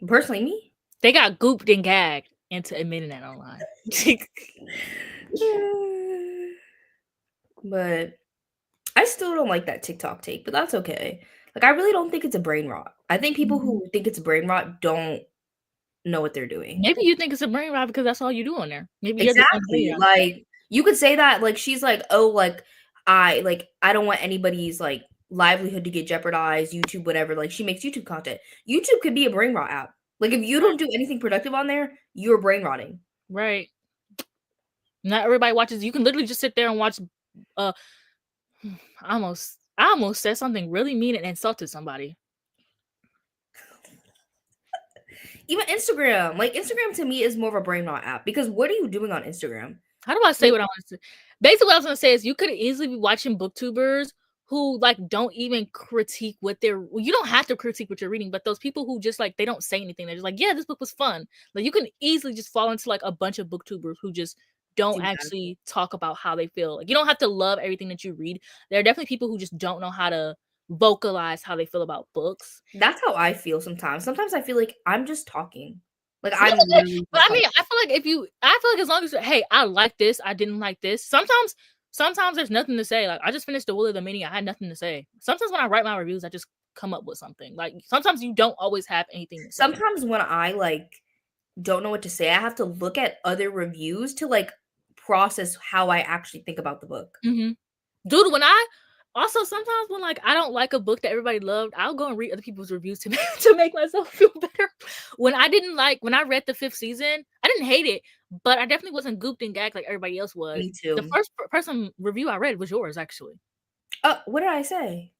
Personally, me. They got gooped and gagged into admitting that online. But I still don't like that TikTok take, but that's okay. Like I really don't think it's a brain rot. I think people who think it's brain rot don't know what they're doing. Maybe you think it's a brain rot because that's all you do on there. Maybe exactly. Like you could say that. Like she's like, oh, like I don't want anybody's like livelihood to get jeopardized. YouTube, whatever. Like she makes YouTube content. YouTube could be a brain rot app. Like if you don't do anything productive on there, you're brain rotting. Right. Not everybody watches. You can literally just sit there and watch. I almost said something really mean and insulted somebody. Even Instagram. Like Instagram to me is more of a brain rot app because what are you doing on Instagram? How do I say what I want to say? Basically, what I was going to say is you could easily be watching booktubers who like don't even critique what they're. Well, you don't have to critique what you're reading, but those people who just like they don't say anything. They're just like, yeah, this book was fun. Like you can easily just fall into like a bunch of booktubers who just don't actually talk about how they feel. Like you don't have to love everything that you read. There are definitely people who just don't know how to vocalize how they feel about books. That's how I feel sometimes. Sometimes I feel like I'm just talking. Like I'm literally but I mean, I feel like as long as hey, I like this, I didn't like this. Sometimes there's nothing to say. Like I just finished The Will of the Many, I had nothing to say. Sometimes when I write my reviews, I just come up with something. Like sometimes you don't always have anything to say. Sometimes when I like don't know what to say, I have to look at other reviews to like process how I actually think about the book. Dude, also sometimes when like I don't like a book that everybody loved, I'll go and read other people's reviews to make myself feel better. When I read the 5th season, I didn't hate it, but I definitely wasn't gooped and gagged like everybody else was. Me too. The first person review I read was yours, actually. What did I say?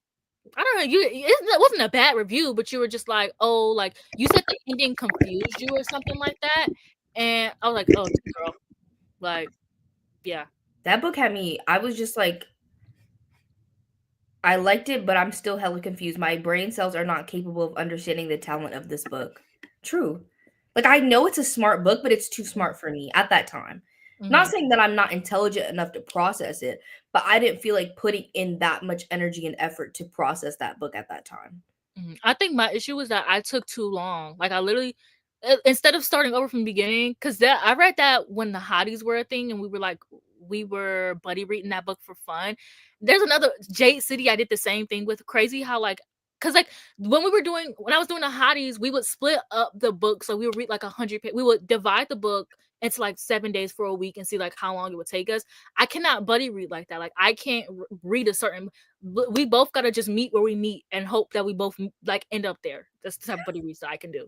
I don't know. It wasn't a bad review, but you were just like, oh, like you said the ending confused you or something like that, and I was like, oh, girl, like, yeah. That book had me. I was just like, I liked it, but I'm still hella confused. My brain cells are not capable of understanding the talent of this book. True. Like I know it's a smart book, but it's too smart for me at that time. Not saying that I'm not intelligent enough to process it, but I didn't feel like putting in that much energy and effort to process that book at that time. I think my issue was that I took too long. Like I literally, instead of starting over from the beginning, because I read that when the hotties were a thing, and we were buddy reading that book for fun. There's another Jade City. I did the same thing with. Crazy how like. Cause like when I was doing the hotties, we would split up the book. So we would read like 100. We would divide the book into like 7 days for a week and see like how long it would take us. I cannot buddy read like that. Like I can't read a certain. We both gotta just meet where we meet and hope that we both like end up there. That's the type of buddy reads that I can do.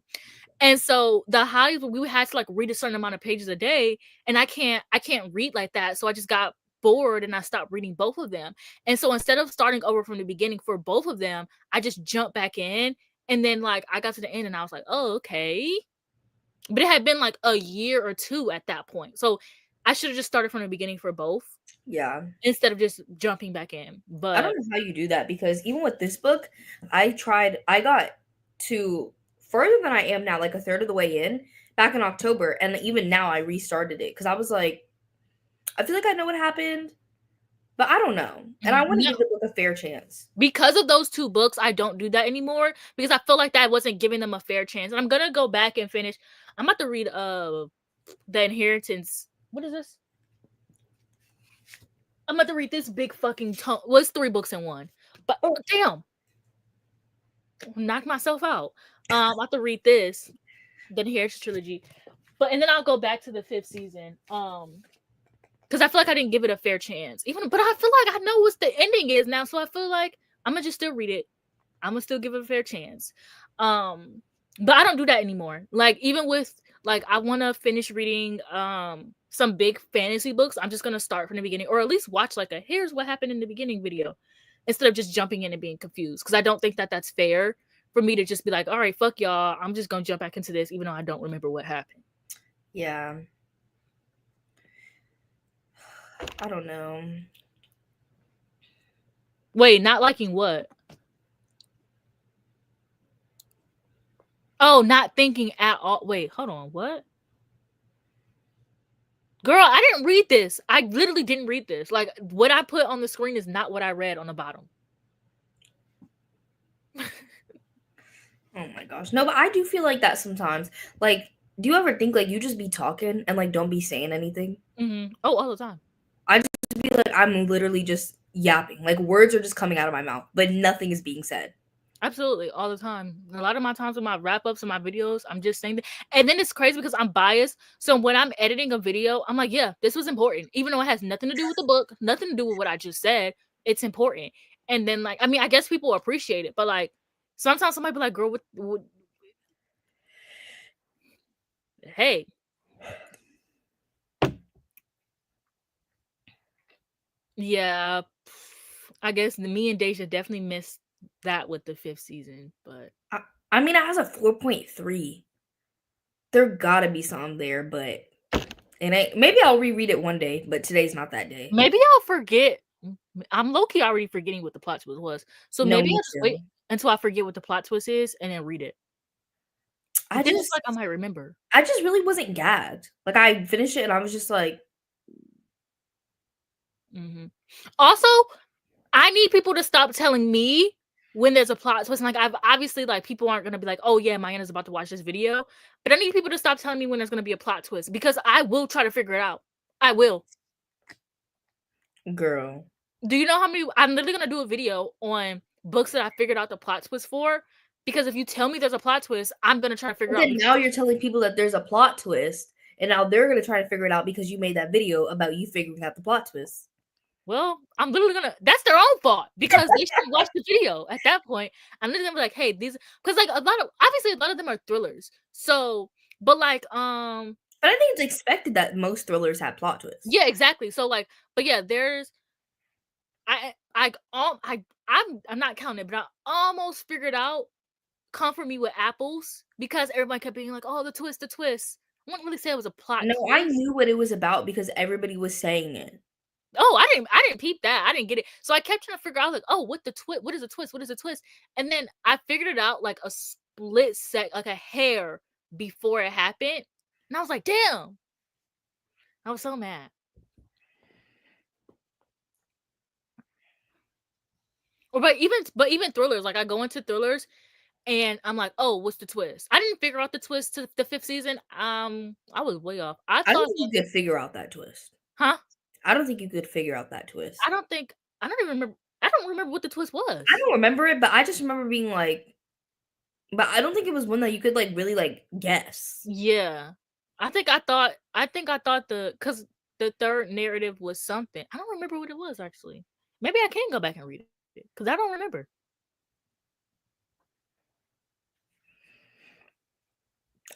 And so the hotties, we had to like read a certain amount of pages a day, and I can't read like that. So I just got bored and I stopped reading both of them. And so instead of starting over from the beginning for both of them, I just jumped back in, and then like I got to the end and I was like, oh, okay. But it had been like a year or two at that point. So I should have just started from the beginning for both. Yeah. Instead of just jumping back in. But I don't know how you do that because even with this book, I got to further than I am now, like a third of the way in back in October. And even now I restarted it because I was like, I feel like I know what happened, But I don't know. And I want to give the book a fair chance. Because of those 2 books, I don't do that anymore because I feel like that wasn't giving them a fair chance. And I'm gonna go back and finish. I'm about to read The Inheritance. What is this? I'm about to read this big fucking tome. Well, it's 3 books in one. But damn. Knock myself out. I have to read this. The Inheritance trilogy. And then I'll go back to the 5th season. Because I feel like I didn't give it a fair chance. But I feel like I know what the ending is now, so I feel like I'm gonna just still read it. I'm gonna still give it a fair chance. But I don't do that anymore. Like, even with, like, I want to finish reading some big fantasy books. I'm just gonna start from the beginning, or at least watch like a here's what happened in the beginning video, instead of just jumping in and being confused. Because I don't think that that's fair for me to just be like, all right, fuck y'all, I'm just gonna jump back into this, even though I don't remember what happened. Yeah. I don't know. Wait, not liking what? Oh, not thinking at all. Wait, hold on. What? Girl, I didn't read this. I literally didn't read this. Like, what I put on the screen is not what I read on the bottom. Oh my gosh. No, but I do feel like that sometimes. Like, do you ever think like you just be talking and like don't be saying anything? Mm-hmm. Oh, all the time. I just feel like I'm literally just yapping. Like, words are just coming out of my mouth, but nothing is being said. Absolutely, all the time. A lot of my times with my wrap-ups and my videos, I'm just saying that. And then it's crazy because I'm biased. So when I'm editing a video, I'm like, yeah, this was important. Even though it has nothing to do with the book, nothing to do with what I just said, it's important. And then, like, I mean, I guess people appreciate it, but like, sometimes somebody be like, girl, what hey. Yeah, I guess me and Deja definitely missed that with the 5th season, but I mean, it has a 4.3. There gotta be some there, but maybe I'll reread it one day, but today's not that day. Maybe I'll forget. I'm low-key already forgetting what the plot twist was. So No, maybe me I'll just too. wait until I forget what the plot twist is and then read it. I Then it's just like I might remember. I just really wasn't gagged. Like, I finished it and I was just like, Mhm. Also, I need people to stop telling me when there's a plot twist. Like, I've obviously, like, people aren't gonna be like, oh yeah, Mayanna's about to watch this video. But I need people to stop telling me when there's gonna be a plot twist, because I will try to figure it out. I will. girl. Do you know how many? I'm literally gonna do a video on books that I figured out the plot twist for. Because if you tell me there's a plot twist, I'm gonna try to figure But out. then now you're telling people that there's a plot twist, and now they're gonna try to figure it out because you made that video about you figuring out the plot twist. Well, I'm literally gonna. That's their own fault, because they should watch the video. At that point, I'm literally gonna be like, hey, these, because like obviously a lot of them are thrillers. So, but like, But I think it's expected that most thrillers have plot twists. yeah, exactly. So like, but yeah, there's, I'm not counting it, but I almost figured out Comfort Me with Apples, because everybody kept being like, oh, the twist, the twist. I wouldn't really say it was a plot No, twist. I knew what it was about because everybody was saying it. Oh, I didn't peep that. I didn't get it. So I kept trying to figure out, like, oh, what is the twist? What is the twist? And then I figured it out like a split like a hair before it happened. And I was like, damn. I was so mad. But even thrillers, like, I go into thrillers and I'm like, oh, what's the twist? I didn't figure out the twist to the 5th season. I was way off. I I don't thought, think you could figure out that twist. huh? I don't think you could figure out that twist. I don't even remember. I don't remember what the twist was. I don't remember it, but I just remember being like, but I don't think it was one that you could like really like guess. Yeah. I think I thought because the third narrative was something. I don't remember what it was, actually. Maybe I can go back and read it because I don't remember.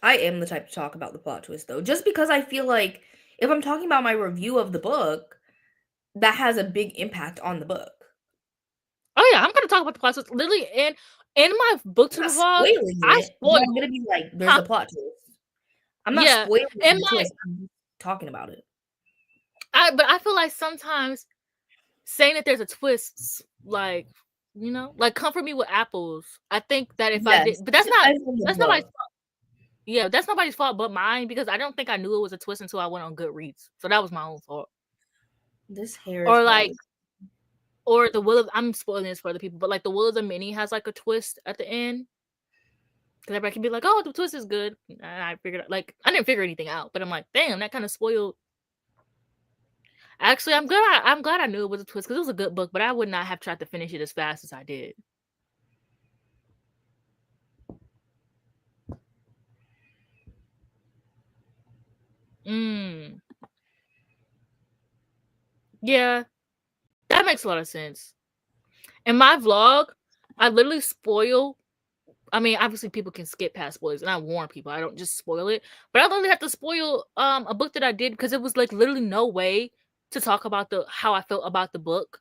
I am the type to talk about the plot twist though, just because I feel like if I'm talking about my review of the book, that has a big impact on the book. Oh yeah, I'm gonna talk about the plot twist. Literally, in my book to I'm not vlog, spoiling I it, but I'm spoiled. gonna be like, there's Huh? a plot twist. I'm not Yeah, spoiling in the my twist. I'm just talking about it. but I feel like sometimes saying that there's a twist, like, like Comfort Me with Apples. I think that if I did, Yes, but that's it not depends on the that's nobody's book. fault. Yeah, that's nobody's fault but mine, because I don't think I knew it was a twist until I went on Goodreads. So that was my own fault. This hair is Or hard. like, or the Will of, I'm spoiling this for other people, but like the Will of the Mini has like a twist at the end. Because everybody can be like, oh, the twist is good. And I figured out, like, I didn't figure anything out, but I'm like, damn, that kind of spoiled. Actually, I'm glad I knew it was a twist because it was a good book, but I would not have tried to finish it as fast as I did. Yeah, that makes a lot of sense. In my vlog, I literally spoil. I mean, obviously people can skip past spoilers, and I warn people. I don't just spoil it, but I literally have to spoil a book that I did because it was like literally no way to talk about how I felt about the book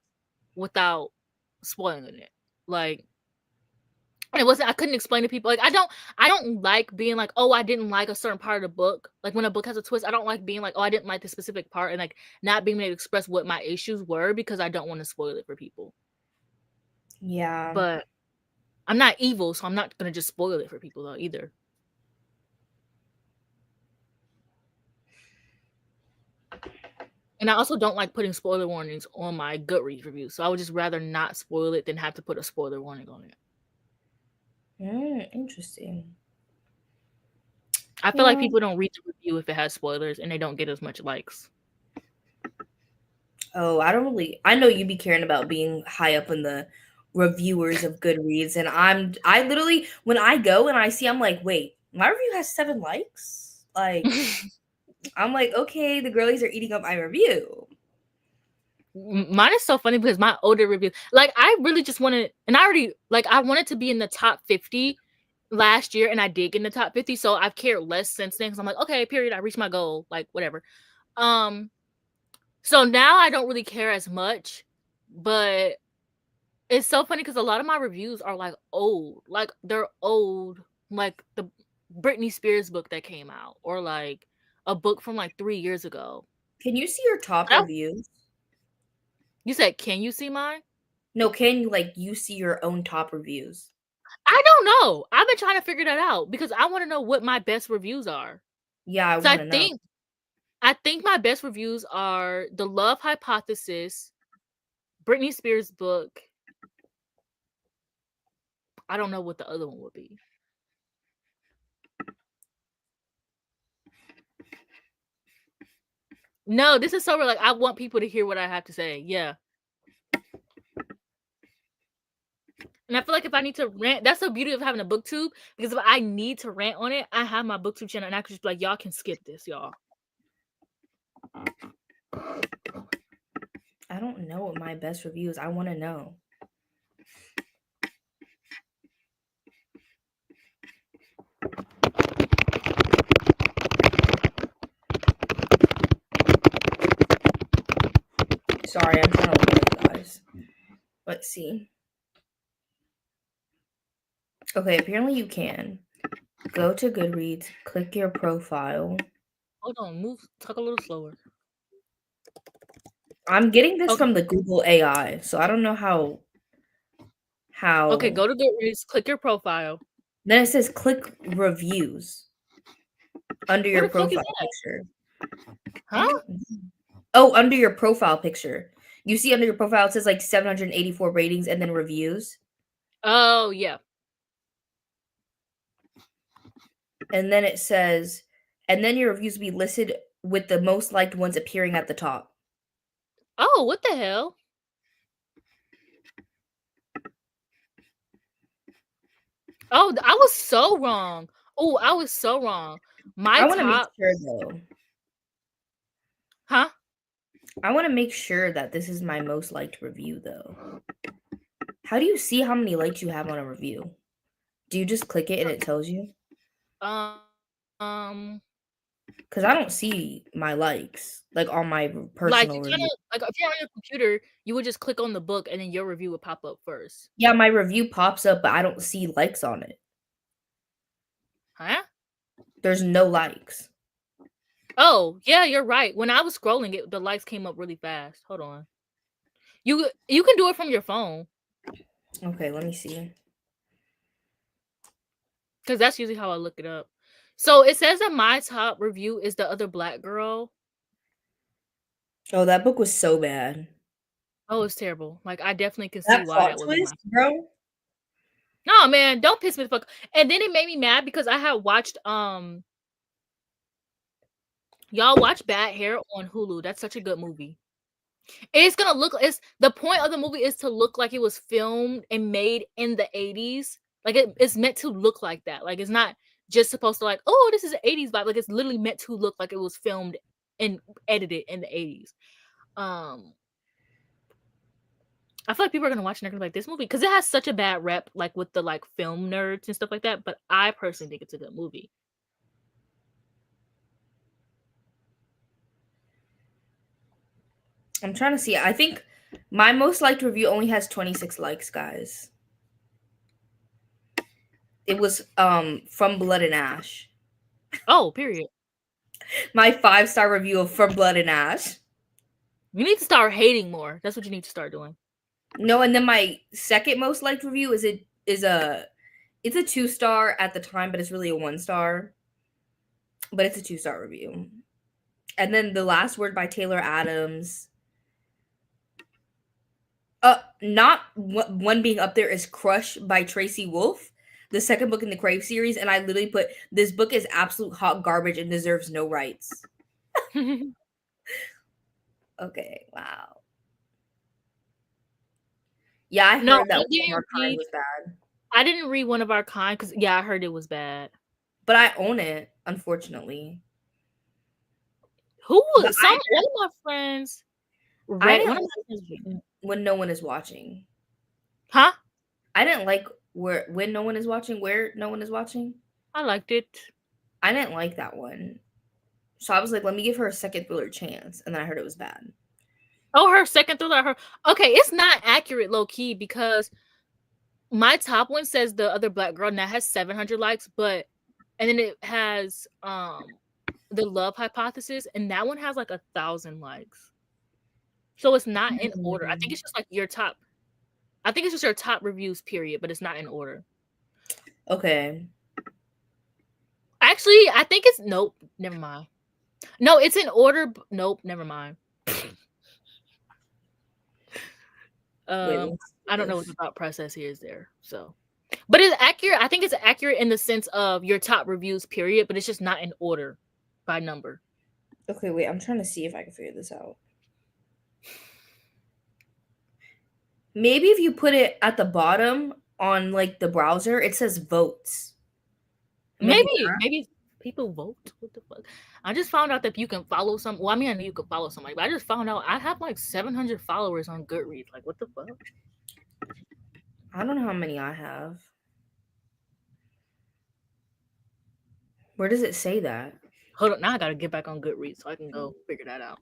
without spoiling it. Like, and it wasn't. I couldn't explain to people. Like, I don't like being like, oh, I didn't like a certain part of the book. Like when a book has a twist, I don't like being like, oh, I didn't like the specific part, and like not being able to express what my issues were because I don't want to spoil it for people. Yeah. But I'm not evil, so I'm not gonna just spoil it for people though either. And I also don't like putting spoiler warnings on my Goodreads review, so I would just rather not spoil it than have to put a spoiler warning on it. Interesting. I feel like people don't read the review if it has spoilers, and they don't get as much likes. Oh, I know you be caring about being high up in the reviewers of Goodreads, and I literally, when I go and I see, I'm like, wait, my review has 7 likes? Like, I'm like, okay, the girlies are eating up my review. Mine is so funny because my older review, like, I really just wanted, and I wanted to be in the top 50 last year, and I did get in the top 50, so I've cared less since then because I'm like, okay, period, I reached my goal, like, whatever. So now I don't really care as much, but it's so funny because a lot of my reviews are like old, like they're old, like the Britney Spears book that came out, or like a book from like 3 years ago. Can you see your top reviews? You said, can you see mine? No, can you, like, you see your own top reviews? I don't know. I've been trying to figure that out because I want to know what my best reviews are. Yeah, I want to know. I think my best reviews are The Love Hypothesis, Britney Spears book. I don't know what the other one would be. No, this is so like I want people to hear what I have to say. Yeah. And I feel like if I need to rant, that's the beauty of having a booktube, because if I need to rant on it, I have my booktube channel and I could just be like, y'all can skip this, y'all. I don't know what my best review is. I want to know. Sorry, I'm trying to look at it, guys. Let's see. Okay, apparently you can. Go to Goodreads, click your profile. Hold on, talk a little slower. I'm getting this from the Google AI, so I don't know how. Okay, go to Goodreads, click your profile. Then it says click reviews under your profile picture. Huh? Oh, under your profile picture. You see under your profile it says like 784 ratings and then reviews. Oh, yeah. And then it says, and then your reviews will be listed with the most liked ones appearing at the top. Oh, what the hell? Oh, I was so wrong. Oh, I was so wrong. I want to make sure though. Huh? I want to make sure that this is my most liked review though. How do you see how many likes you have on a review? Do you just click it and it tells you? Because I don't see my likes like on my personal review. Like if you're on your computer, you would just click on the book and then your review would pop up first. Yeah, my review pops up, but I don't see likes on it. Huh? There's no likes. Oh, yeah, you're right. When I was scrolling, the likes came up really fast. Hold on. You can do it from your phone. Okay, let me see. Because that's usually how I look it up. So it says that my top review is The Other Black Girl. Oh, that book was so bad. Oh, it's terrible. Like, I definitely can see That why plot that would be my. twist, bro. No, man, don't piss me the fuck. And then it made me mad because I had watched y'all watch Bad Hair on Hulu. That's such a good movie. It's gonna look. It's the point of the movie is to look like it was filmed and made in the 80s. Like it's meant to look like that. Like it's not just supposed to like, oh, this is an 80s vibe. Like it's literally meant to look like it was filmed and edited in the 80s. I feel like people are gonna watch and they're gonna be like this movie because it has such a bad rep, like with the like film nerds and stuff like that. But I personally think it's a good movie. I'm trying to see. I think my most liked review only has 26 likes, guys. It was From Blood and Ash. Oh, period. My 5-star review of From Blood and Ash. You need to start hating more. That's what you need to start doing. No, and then my second most liked review is a 2-star at the time, but it's really a 1-star. But it's a 2-star review. And then The Last Word by Taylor Adams. Not one being up there is Crush by Tracy Wolf, the second book in the Crave series, and I literally put this book is absolute hot garbage and deserves no rights. Okay, wow. Yeah, I heard that One of Our Kind was bad. I didn't read One of Our Kind because I heard it was bad. But I own it, unfortunately. One of my friends read When No One Is Watching. Huh? I didn't like When No One Is Watching, Where No One Is Watching. I liked it. I didn't like that one. So I was like, let me give her a second thriller chance. And then I heard it was bad. Oh, her second thriller. Okay, it's not accurate low key because my top one says The Other Black Girl and that has 700 likes, and then it has The Love Hypothesis and that one has like 1,000 likes. So it's not in order. I think it's just like your top. I think it's just your top reviews, period, but it's not in order. Okay. Actually, I think it's nope. Never mind. No, it's in order. Nope. Never mind. I don't know what the thought process here is there. So, but it's accurate. I think it's accurate in the sense of your top reviews, period. But it's just not in order by number. Okay, wait. I'm trying to see if I can figure this out. Maybe if you put it at the bottom on like the browser, it says votes. Maybe people vote. What the fuck? I just found out that you can follow some. Well, I mean, I knew you could follow somebody, but I just found out I have like 700 followers on Goodreads. Like, what the fuck? I don't know how many I have. Where does it say that? Hold on, now I gotta get back on Goodreads so I can go figure that out.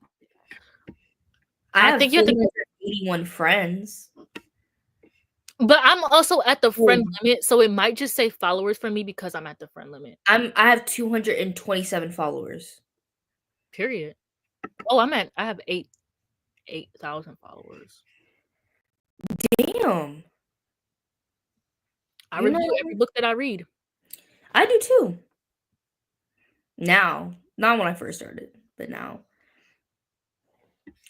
I think you have 81 friends. But I'm also at the friend limit, so it might just say followers for me because I'm at the friend limit. I have 227 followers. Period. Oh, I have 8,000 followers. Damn. I review every book that I read. I do too. Now, not when I first started, but now.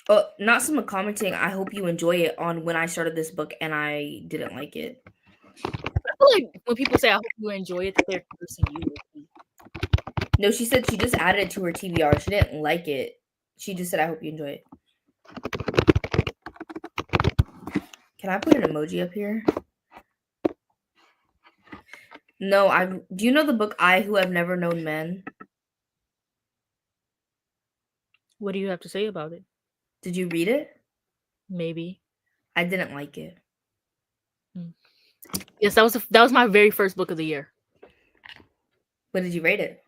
Oh, not someone commenting, I hope you enjoy it on when I started this book and I didn't like it. I feel like when people say I hope you enjoy it, they're cursing you. No, she said she just added it to her TBR. She didn't like it. She just said, I hope you enjoy it. Can I put an emoji up here? No, do you know the book I Who Have Never Known Men? What do you have to say about it? Did you read it? Maybe. I didn't like it. Yes, that was my very first book of the year. What did you rate it?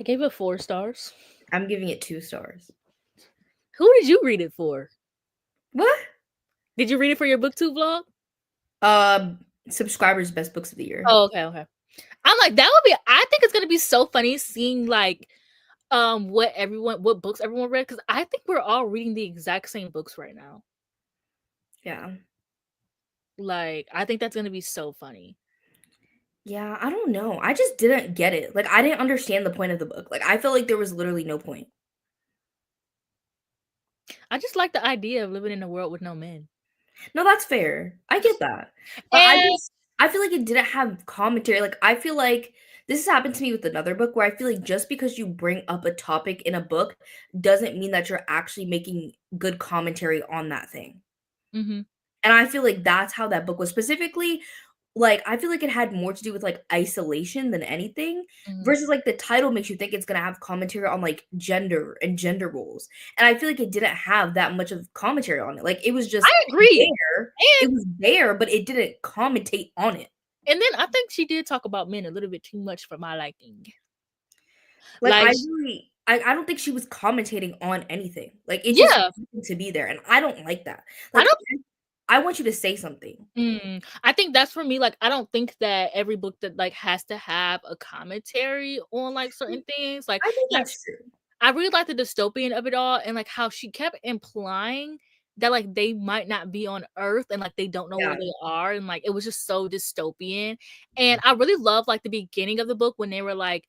I gave it 4 stars. I'm giving it 2 stars. Who did you read it for? What? Did you read it for your BookTube vlog? Subscribers' best books of the year. Oh, okay. I'm like, that would be. I think it's gonna be so funny seeing like, what books everyone read because I think we're all reading the exact same books right now. Yeah. Like, I think that's gonna be so funny. Yeah, I don't know. I just didn't get it. Like, I didn't understand the point of the book. Like, I felt like there was literally no point. I just like the idea of living in a world with no men. No, that's fair. I get that. But And I feel like it didn't have commentary. Like I feel like this has happened to me with another book where I feel like just because you bring up a topic in a book doesn't mean that you're actually making good commentary on that thing. mhm, And I feel like that's how that book was specifically. Like, I feel like it had more to do with, like, isolation than anything, mhm. versus, like, the title makes you think it's gonna have commentary on, like, gender and gender roles, and I feel like it didn't have that much of commentary on it, like, it was I just agree. there. And It was there, but it didn't commentate on it. and then I think she did talk about men a little bit too much for my liking. Like, Like, I don't think she was commentating on anything, like, it just yeah, happened to be there, and I don't like that. I Like, don't. I want you to say something. I think that's for me. Like, I don't think that every book that like has to have a commentary on like certain things. I think Like that's true. I really like the dystopian of it all, and like how she kept implying that like they might not be on Earth and like they don't know Yeah. where they are, and like it was just so dystopian. And I really love like the beginning of the book when they were like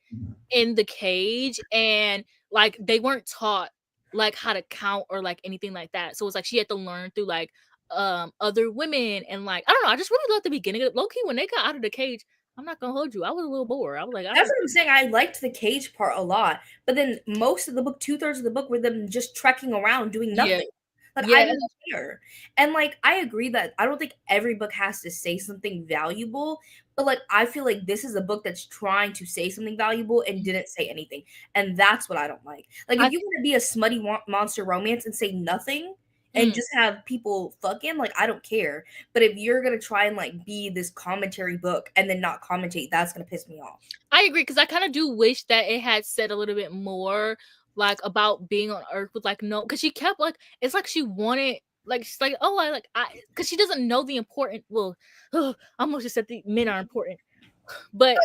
in the cage and like they weren't taught like how to count or like anything like that. So it's like she had to learn through like other women and like I don't know. I just really love the beginning of low key when they got out of the cage. I'm not gonna hold you. I was a little bored. I was like, I That's don't. what I'm saying, I liked the cage part a lot, but then most of the book, 2/3 of the book were them just trekking around doing Yeah, nothing. Like, I yeah, didn't care. And, like, I agree that I don't think every book has to say something valuable, but, like, I feel like this is a book that's trying to say something valuable and didn't say anything, and that's what I don't like. Like, if I you wanna be a smutty monster romance and say nothing and mm, just have people fucking, like, I don't care, but if you're gonna try and, like, be this commentary book and then not commentate, that's gonna piss me off. I agree because I kind of do wish that it had said a little bit more like about being on Earth with like no, because she kept like it's like she wanted like she's like oh I because she doesn't know the important well I almost just said the men are important but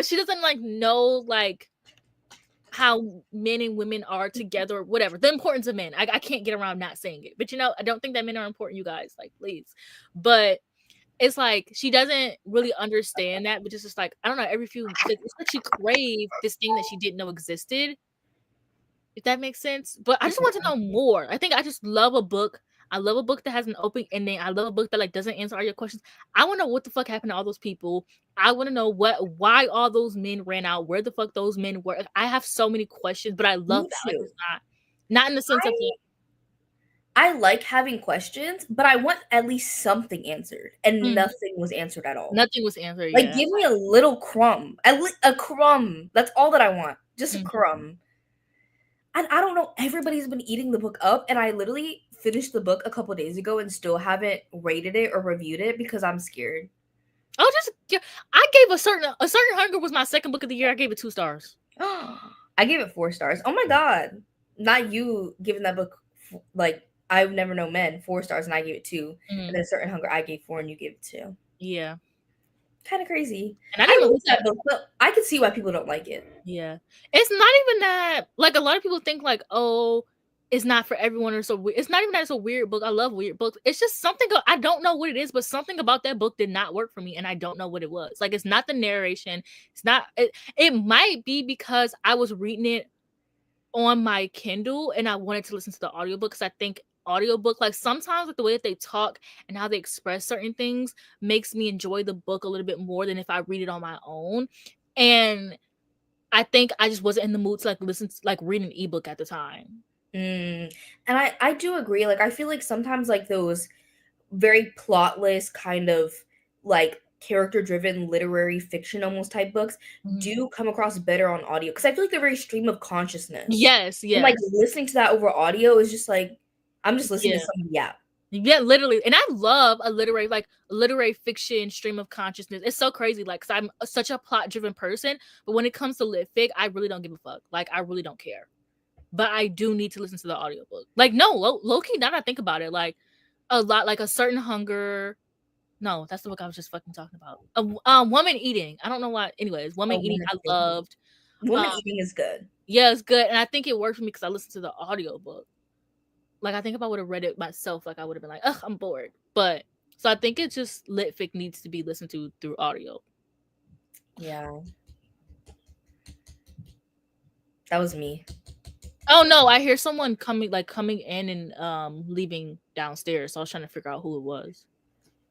she doesn't like know like how men and women are together or whatever the importance of men. I can't get around not saying it, but I don't think that men are important, you guys, like please. But it's like she doesn't really understand that, but it's just like, I don't know, every few like, it's like she craved this thing that she didn't know existed, if that makes sense. But I just want to know more. I think I just love a book. I love a book that has an open ending. I love a book that like doesn't answer all your questions. I want to know what the fuck happened to all those people. I want to know why all those men ran out, where the fuck those men were. Like, I have so many questions, but I love Me that. Like too. it's not in the sense of like, I like having questions, but I want at least something answered, and mm, nothing was answered at all. nothing was answered. Like, Yeah. give me a little crumb, a crumb. That's all that I want, just a Mm. crumb. And I don't know, everybody's been eating the book up, and I literally finished the book a couple days ago and still haven't rated it or reviewed it because I'm scared. Oh, just yeah, I gave a certain hunger was my second book of the year. I gave it 2 stars. I gave it 4 stars. Oh my god. Not you giving that book, like, I've Never Known Men, 4 stars, and I gave it 2, and Mm, then Certain Hunger I gave 4 and you gave it 2. yeah, Kinda crazy. and I I didn't even like look at that book, but I can see why people don't like it. yeah. It's not even that like a lot of people think like, oh, it's not for everyone or so weird. It's not even that it's a weird book. I love weird books. It's just something I don't know what it is, but something about that book did not work for me, and I don't know what it was. Like it's not the narration. It's not. It might be because I was reading it on my Kindle and I wanted to listen to the audiobook because I think audiobook like sometimes like the way that they talk and how they express certain things makes me enjoy the book a little bit more than if I read it on my own. And I think I just wasn't in the mood to like listen to like read an ebook at the time. Mm, and I do agree, like, I feel like sometimes, like, those very plotless kind of, like, character-driven literary fiction almost type books Mhm. do come across better on audio because I feel like they're very stream of consciousness. Yes, And, like, yes. listening to that over audio is just like, I'm just listening to Yeah. somebody yap. Yeah, literally. And I love a literary fiction stream of consciousness. It's so crazy, like, because I'm such a plot driven person. But when it comes to lit fic, I really don't give a fuck. Like, I really don't care. But I do need to listen to the audiobook. Like, no, low key, now that I think about it, like, a lot, like, A Certain Hunger. No, that's the book I was just fucking talking about. Woman Eating. I don't know why. Anyways, Woman Oh, Eating, Woman I Eating. loved. Woman Um, Eating is good. yeah, it's good. And I think it worked for me because I listened to the audiobook. Like, I think if I would have read it myself, like, I would have been like, ugh, I'm bored. But so I think it's just lit fic needs to be listened to through audio. Yeah. That was me. Oh no, I hear someone coming in and leaving downstairs. So I was trying to figure out who it was.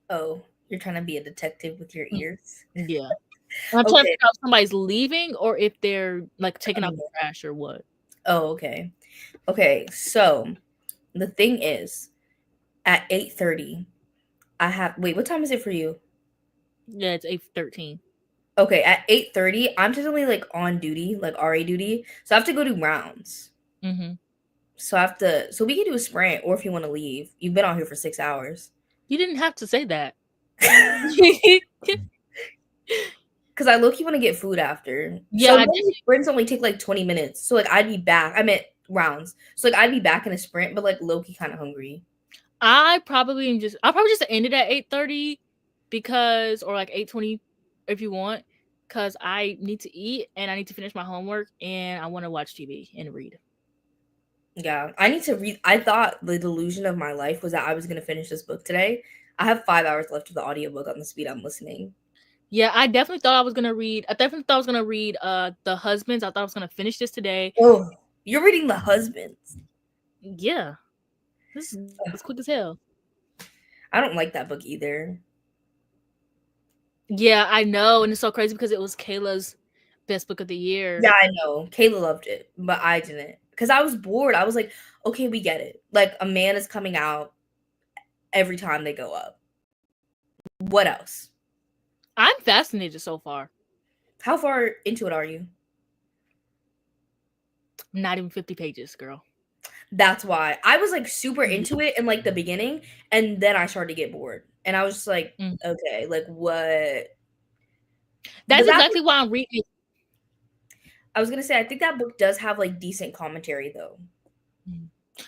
Oh, you're trying to be a detective with your Mm, ears. yeah. I'm trying to Okay. figure out if somebody's leaving or if they're like taking out coming the in. trash or what. Oh, okay. Okay. So the thing is, at 8:30, I have. Wait, what time is it for you? Yeah, it's 8:13. Okay, at 8:30, I'm typically like on duty, like RA duty. So I have to go do rounds. Mm-hmm. So I have to. So we can do a sprint, or if you want to leave, you've been out here for 6 hours. You didn't have to say that. Because I low key want to get food after. Yeah, So I normally sprints only take like 20 minutes. So like I'd be back. I meant rounds. So like I'd be back in a sprint, but like low key kind of hungry. I'll probably just end it at 8:30 because or like 8:20 if you want. Cause I need to eat and I need to finish my homework and I want to watch TV and read. Yeah, I need to read. I thought the delusion of my life was that I was going to finish this book today. I have 5 hours left of the audiobook on the speed I'm listening. Yeah, I definitely thought I was gonna read. I definitely thought I was gonna read The Husbands. I thought I was gonna finish this today. Oh, you're reading The Husbands. Yeah, this is quick as hell. I don't like that book either. Yeah, I know, and it's so crazy because it was Kayla's best book of the year. Yeah, I know. Kayla loved it, but I didn't. Because I was bored. I was like, okay, we get it. Like, a man is coming out every time they go up. What else? I'm fascinated so far. How far into it are you? Not even 50 pages, girl. That's why. I was like super into it in like the beginning, and then I started to get bored. And I was just like, okay, like what? That's exactly why I'm reading. I was gonna say, I think that book does have like decent commentary though.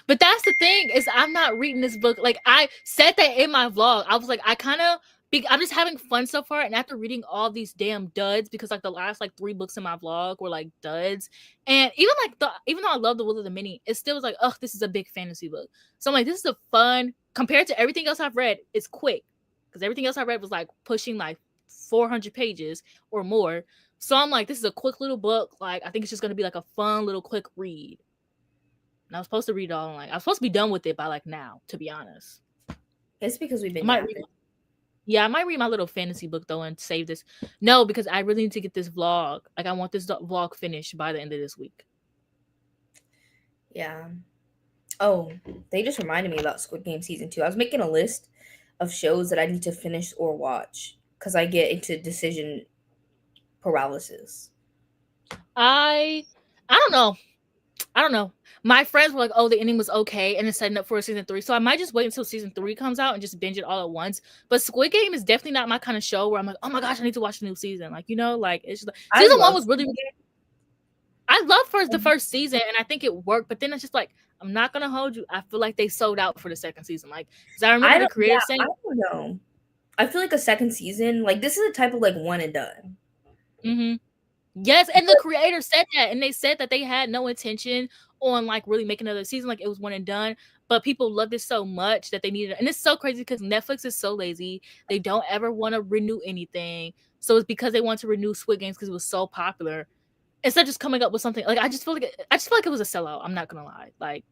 But that's the thing is I'm not reading this book. Like I said that in my vlog. I was like, I'm just having fun so far. And after reading all these damn duds, because like the last like 3 books in my vlog were like duds. And even though I love The Will of the Many, it still was like, oh, this is a big fantasy book. So I'm like, this is a fun compared to everything else I've read, it's quick. Because everything else I read was like pushing like 400 pages or more. So I'm like, this is a quick little book. Like, I think it's just gonna be like a fun little quick read. And I was supposed to read it all. Like I was supposed to be done with it by like now, to be honest. It's because we've been I might read my little fantasy book though and save this. No, because I really need to get this vlog. Like I want this vlog finished by the end of this week. Yeah. Oh, they just reminded me about Squid Game season 2. I was making a list of shows that I need to finish or watch because I get into decision paralysis. I don't know. My friends were like, "Oh, the ending was okay," and it's setting up for season 3. So I might just wait until season 3 comes out and just binge it all at once. But Squid Game is definitely not my kind of show where I'm like, "Oh my gosh, I need to watch the new season." Like like it's just like, season 1 was really. I loved the first season, and I think it worked. But then it's just like, I'm not gonna hold you. I feel like they sold out for the second season. Like, because I remember the creator saying, I don't know. I feel like a second season, like this is a type of like one and done. Mm-hmm. Yes, and the creator said that, and they said that they had no intention on like really making another season, like it was one and done. But people loved it so much that they needed it. And it's so crazy because Netflix is so lazy. They don't ever want to renew anything. So it's because they want to renew Squid Games because it was so popular. Instead of just coming up with something like I just feel like it was a sellout. I'm not gonna lie. Like,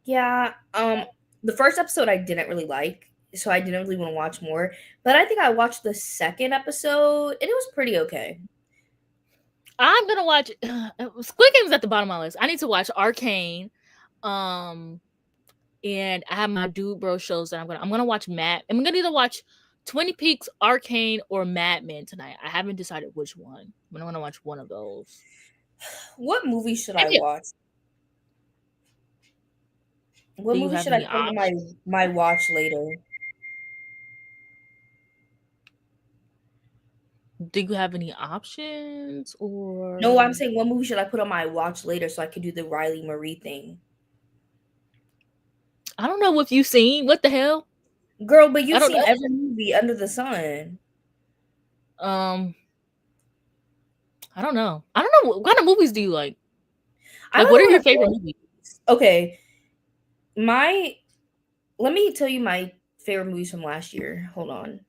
yeah, the first episode I didn't really like, so I didn't really want to watch more. But I think I watched the second episode, and it was pretty okay. I'm gonna watch Squid Game's at the bottom of my list. I need to watch Arcane. And I have my dude bro shows that I'm gonna watch I'm gonna either watch Twin Peaks, Arcane, or Mad Men tonight. I haven't decided which one, but I'm gonna watch one of those. What movie should I watch? What movie should I put on my watch later? Do you have any options or no? I'm saying what movie should I put on my watch later so I could do the Riley Marie thing? I don't know if you've seen what the hell, girl, but you've seen every movie under the sun. I don't know. What kind of movies do you like? Like, what are your favorite movies? Okay, let me tell you my favorite movies from last year. Hold on.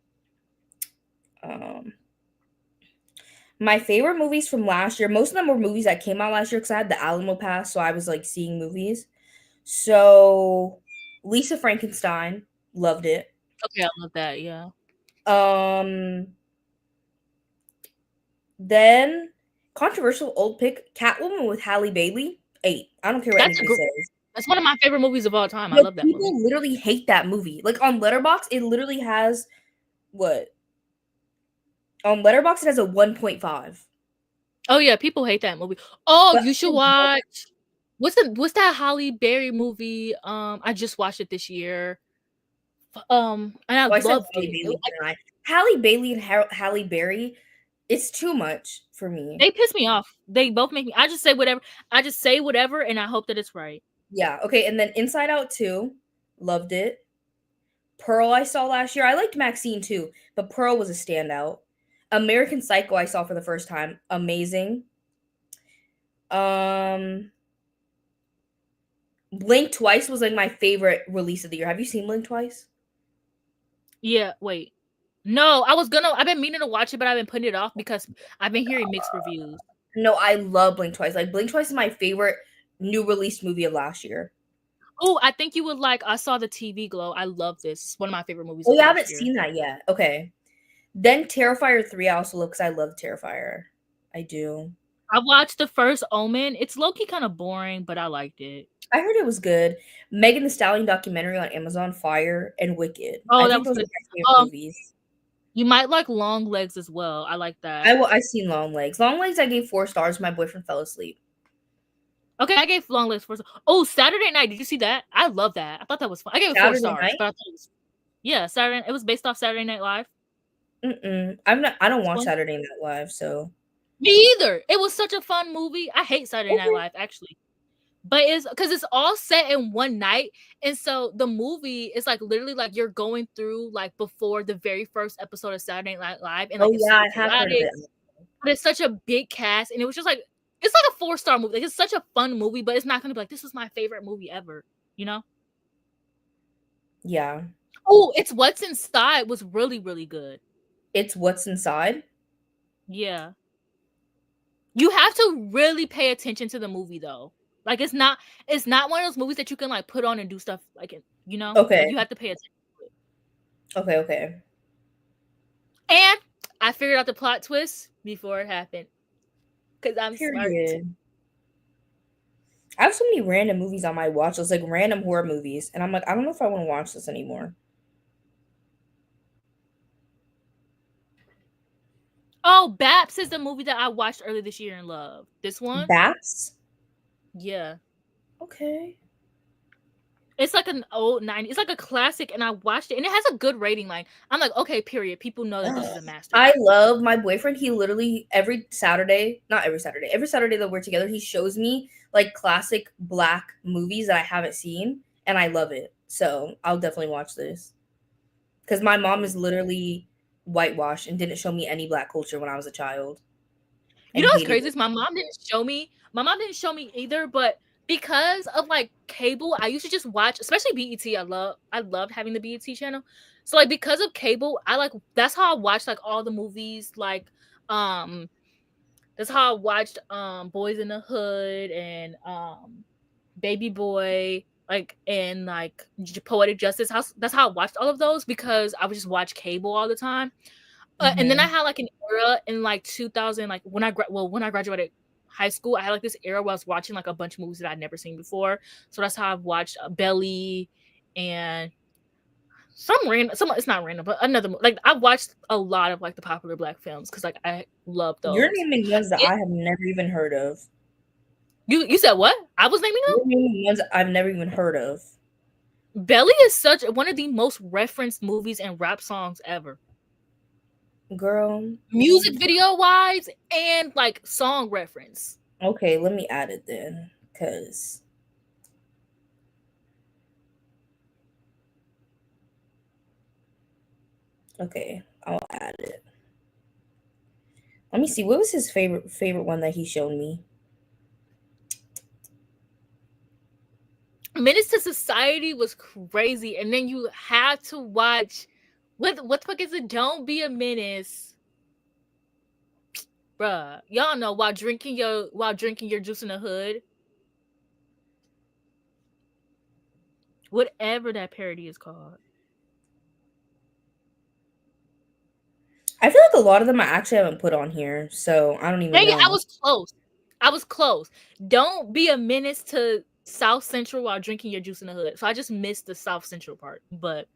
My favorite movies from last year, most of them were movies that came out last year because I had the Alamo Pass, so I was like seeing movies. So, Lisa Frankenstein, loved it. Okay, I love that. Yeah. Then controversial old pick, Catwoman with Halle Bailey, 8. I don't care what anybody says. That's one of my favorite movies of all time. I No, love that people movie. literally hate that movie. Like on Letterboxd, it literally has what? On Letterboxd, it has a 1.5. Oh yeah, people hate that movie. Oh, But you should watch. What's that Halle Berry movie? I just watched it this year. And I I said loved Halle it. Bailey, didn't I? Halle Bailey and Halle Berry, it's too much for me. They piss me off. They both make me. I just say whatever. And I hope that it's right. Yeah. Okay. And then Inside Out 2, loved it. Pearl I saw last year. I liked Maxine too, but Pearl was a standout. American Psycho I saw for the first time. Amazing. Blink Twice was like my favorite release of the year. Have you seen Blink Twice? Yeah. Wait. No, I've been meaning to watch it, but I've been putting it off because I've been hearing mixed reviews. No, I love Blink Twice. Like Blink Twice is my favorite new released movie of last year. Oh, I think you would like. I saw the TV Glow. I love this. It's one of my favorite movies. Oh, yeah, I haven't seen that yet. Okay. Then Terrifier 3 I also look because I love Terrifier. I do. I watched the first Omen. It's low-key kind of boring, but I liked it. I heard it was good. Megan Thee Stallion documentary on Amazon, Fire, and Wicked. Oh, I that think was those good. are my favorite movies. You might like Long Legs as well. I like that. I seen Long Legs. Long Legs I gave 4 stars. My boyfriend fell asleep. Okay, I gave Long Legs 4 stars. Oh, Saturday Night. Did you see that? I love that. I thought that was fun. I gave it 4 stars. But I thought it was, yeah, Saturday. It was based off Saturday Night Live. I don't watch Saturday Night Live, so. Me either. It was such a fun movie. I hate Saturday Night Live actually. But it's because it's all set in one night. And so the movie is like literally like you're going through like before the very first episode of Saturday Night Live. And like, I have heard of it. But it's such a big cast. And it was just like, it's like a 4-star movie. Like, it's such a fun movie, but it's not going to be like, this was my favorite movie ever. You know? Yeah. Oh, It's What's Inside was really, really good. It's What's Inside? Yeah. You have to really pay attention to the movie though. Like it's not one of those movies that you can like put on and do stuff like it, you know? Okay. Like, you have to pay attention to it. Okay. And I figured out the plot twist before it happened. Because I'm smart. I have so many random movies on my watch list, like random horror movies, and I'm like, I don't know if I want to watch this anymore. Oh, Baps is the movie that I watched earlier this year and loved. This one? Baps? Yeah. Okay. It's like an old 90s. It's like a classic, and I watched it, and it has a good rating. Like, I'm like, okay, period. People know that this is a masterpiece. I love my boyfriend. He literally every Saturday that we're together, he shows me like classic Black movies that I haven't seen, and I love it. So I'll definitely watch this. Because my mom is literally whitewashed and didn't show me any Black culture when I was a child. You know what's crazy is my mom didn't show me either, but because of like cable, I used to just watch, especially BET. I loved having the BET channel. So like because of cable, that's how I watched like all the movies. Like that's how I watched Boys in the Hood and Baby Boy, like and like Poetic Justice. That's how I watched all of those because I would just watch cable all the time. And then I had like an era in like 2000, like when I graduated high school, I had like this era where I was watching like a bunch of movies that I'd never seen before. So that's how I've watched Belly and it's not random, but another, like I watched a lot of like the popular Black films because like I love those. You're naming ones that I have never even heard of. You said what? I was naming them? You're naming ones I've never even heard of. Belly is such one of the most referenced movies and rap songs ever. Girl. Music video wise and like song reference. Okay, let me add it then. Cause okay, I'll add it. Let me see. What was his favorite one that he showed me? Menace to Society was crazy, and then you had to watch what the fuck is it? Don't Be a Menace. bruh. Y'all know while drinking your juice in the hood, whatever that parody is called. I feel like a lot of them I actually haven't put on here, so I don't even Dang it, I know. was close. I was close. Don't be a menace to South Central while drinking your juice in the hood. So I just missed the South Central part, but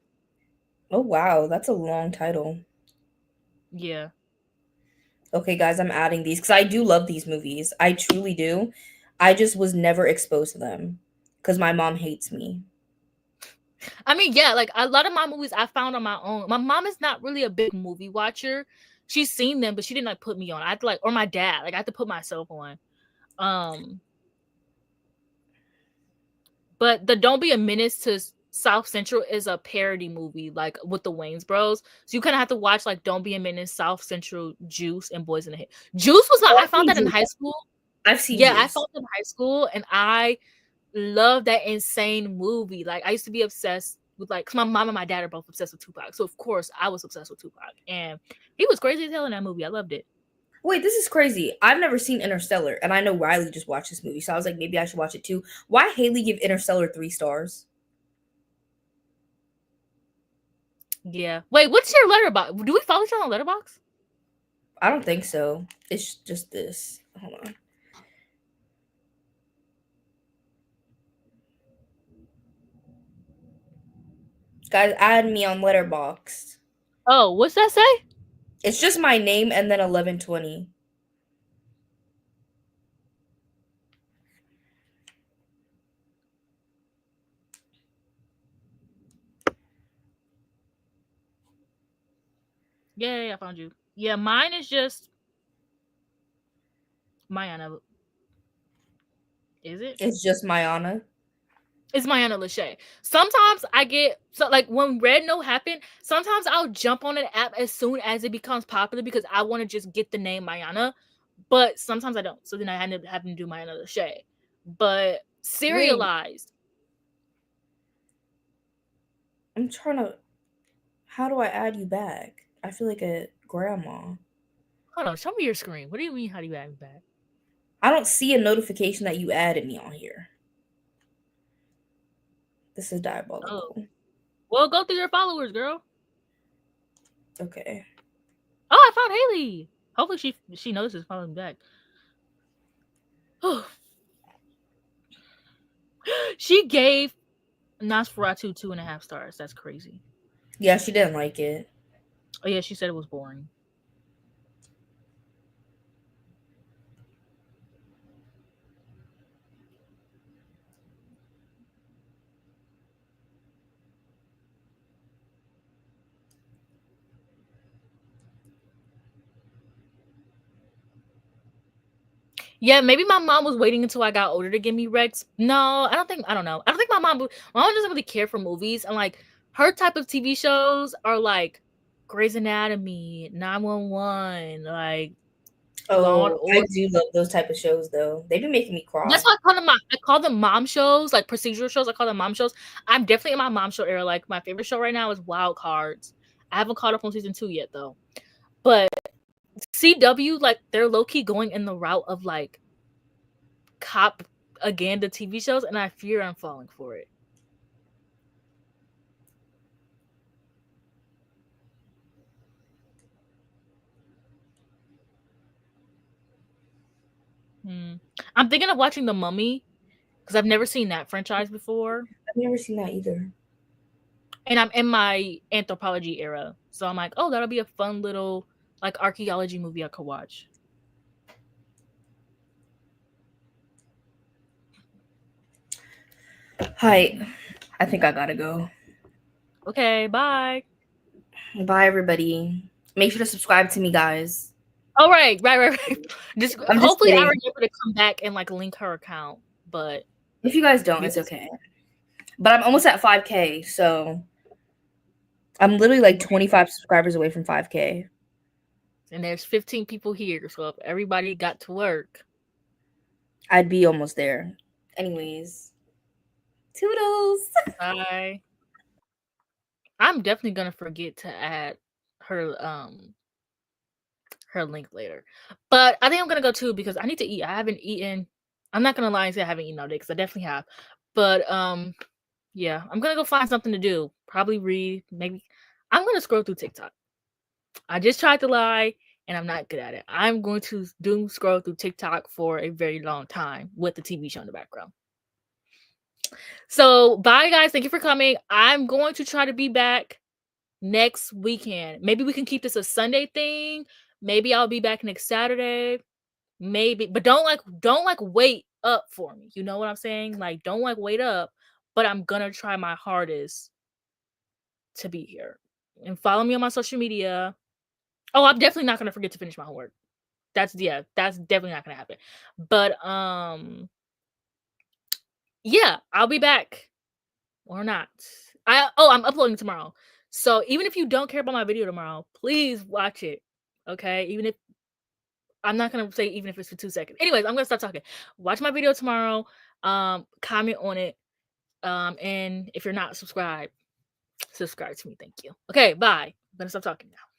Oh wow, that's a long title. yeah. Okay, guys, I'm adding these because I do love these movies. I truly do. I just was never exposed to them because my mom hates me. I mean, yeah, like a lot of my movies I found on my own. My mom is not really a big movie watcher. She's seen them, but she didn't like put me on. I had to like, or my dad, like I had to put myself on. But the Don't Be a Menace to South Central is a parody movie, like with the Wayans Bros. So you kind of have to watch like Don't Be a Menace, South Central, Juice, and Boys in the Head. Juice was not. I found that in high school. I've seen Yeah, I Juice. found it in high school, and I love that insane movie. Like I used to be obsessed with like, cause my mom and my dad are both obsessed with Tupac, so of course I was obsessed with Tupac, and he was crazy as hell in that movie. I loved it. Wait, this is crazy. I've never seen Interstellar, and I know Riley just watched this movie, so I was like, maybe I should watch it too. Why Haley give Interstellar 3 stars? Yeah. Wait, what's your letterbox? Do we follow each other on Letterbox? I don't think so. It's just this. Hold on. Guys, add me on Letterboxd. Oh, what's that say? It's just my name and then 1120. Yeah, I found you. Yeah, mine is just Mayana. Is it? It's just Mayana. It's Mayana Lachey. Sometimes I get so like when Red No happened, sometimes I'll jump on an app as soon as it becomes popular because I want to just get the name Mayana. But sometimes I don't. So then I end up having to do Mayana Lachey. But serialized. I'm trying to. How do I add you back? I feel like a grandma. Hold on, show me your screen. What do you mean? How do you add me back? I don't see a notification that you added me on here. This is diabolical. Oh. Well, go through your followers, girl. Okay. Oh, I found Haley. Hopefully she notices following me back. She gave Nosferatu 2.5 stars. That's crazy. Yeah, she didn't like it. Oh yeah, she said it was boring. Yeah, maybe my mom was waiting until I got older to give me Rex. No, I don't think my mom doesn't really care for movies, and like her type of TV shows are like Grey's Anatomy, 911, like Law and Oh, I Order. do love those type of shows though. They be making me cry. That's why I call them mom shows, like procedural shows. I call them mom shows. I'm definitely in my mom show era. Like my favorite show right now is Wild Cards. I haven't caught up on season 2 yet though. But CW, like they're low key going in the route of like cop again the TV shows, and I fear I'm falling for it. I'm thinking of watching The Mummy because I've never seen that franchise before, I've never seen that either. and I'm in my Anthropology era, so I'm like, oh, that'll be a fun little like archaeology movie I could watch. Hi, I think I gotta go. Okay, bye. Bye, everybody. Make sure to subscribe to me, guys. Oh, right. Just I'm just hopefully I kidding. remember to come back and like link her account, but If you guys don't, it's okay. But I'm almost at 5K, so I'm literally like 25 subscribers away from 5K. And there's 15 people here, so if everybody got to work, I'd be almost there. Anyways, toodles. bye. I'm definitely gonna forget to add her her link later. But I think I'm gonna go too because I need to eat. I haven't eaten. I'm not gonna lie and say I haven't eaten all day because I definitely have. But yeah, I'm gonna go find something to do. Probably read. Maybe I'm gonna scroll through TikTok. I just tried to lie and I'm not good at it. I'm going to doom scroll through TikTok for a very long time with the TV show in the background. So bye guys, thank you for coming. I'm going to try to be back next weekend. Maybe we can keep this a Sunday thing. Maybe I'll be back next Saturday. Maybe, but don't wait up for me. You know what I'm saying? Like, don't wait up. But I'm gonna try my hardest to be here. And follow me on my social media. Oh, I'm definitely not gonna forget to finish my homework. That's definitely not gonna happen. But yeah, I'll be back or not. I'm uploading tomorrow. So even if you don't care about my video tomorrow, please watch it. Okay? Even if I'm not gonna say even if it's for 2 seconds. Anyways, I'm gonna stop talking. Watch my video tomorrow. Comment on it. And if you're not subscribed, subscribe to me. Thank you. Okay, bye. I'm gonna stop talking now.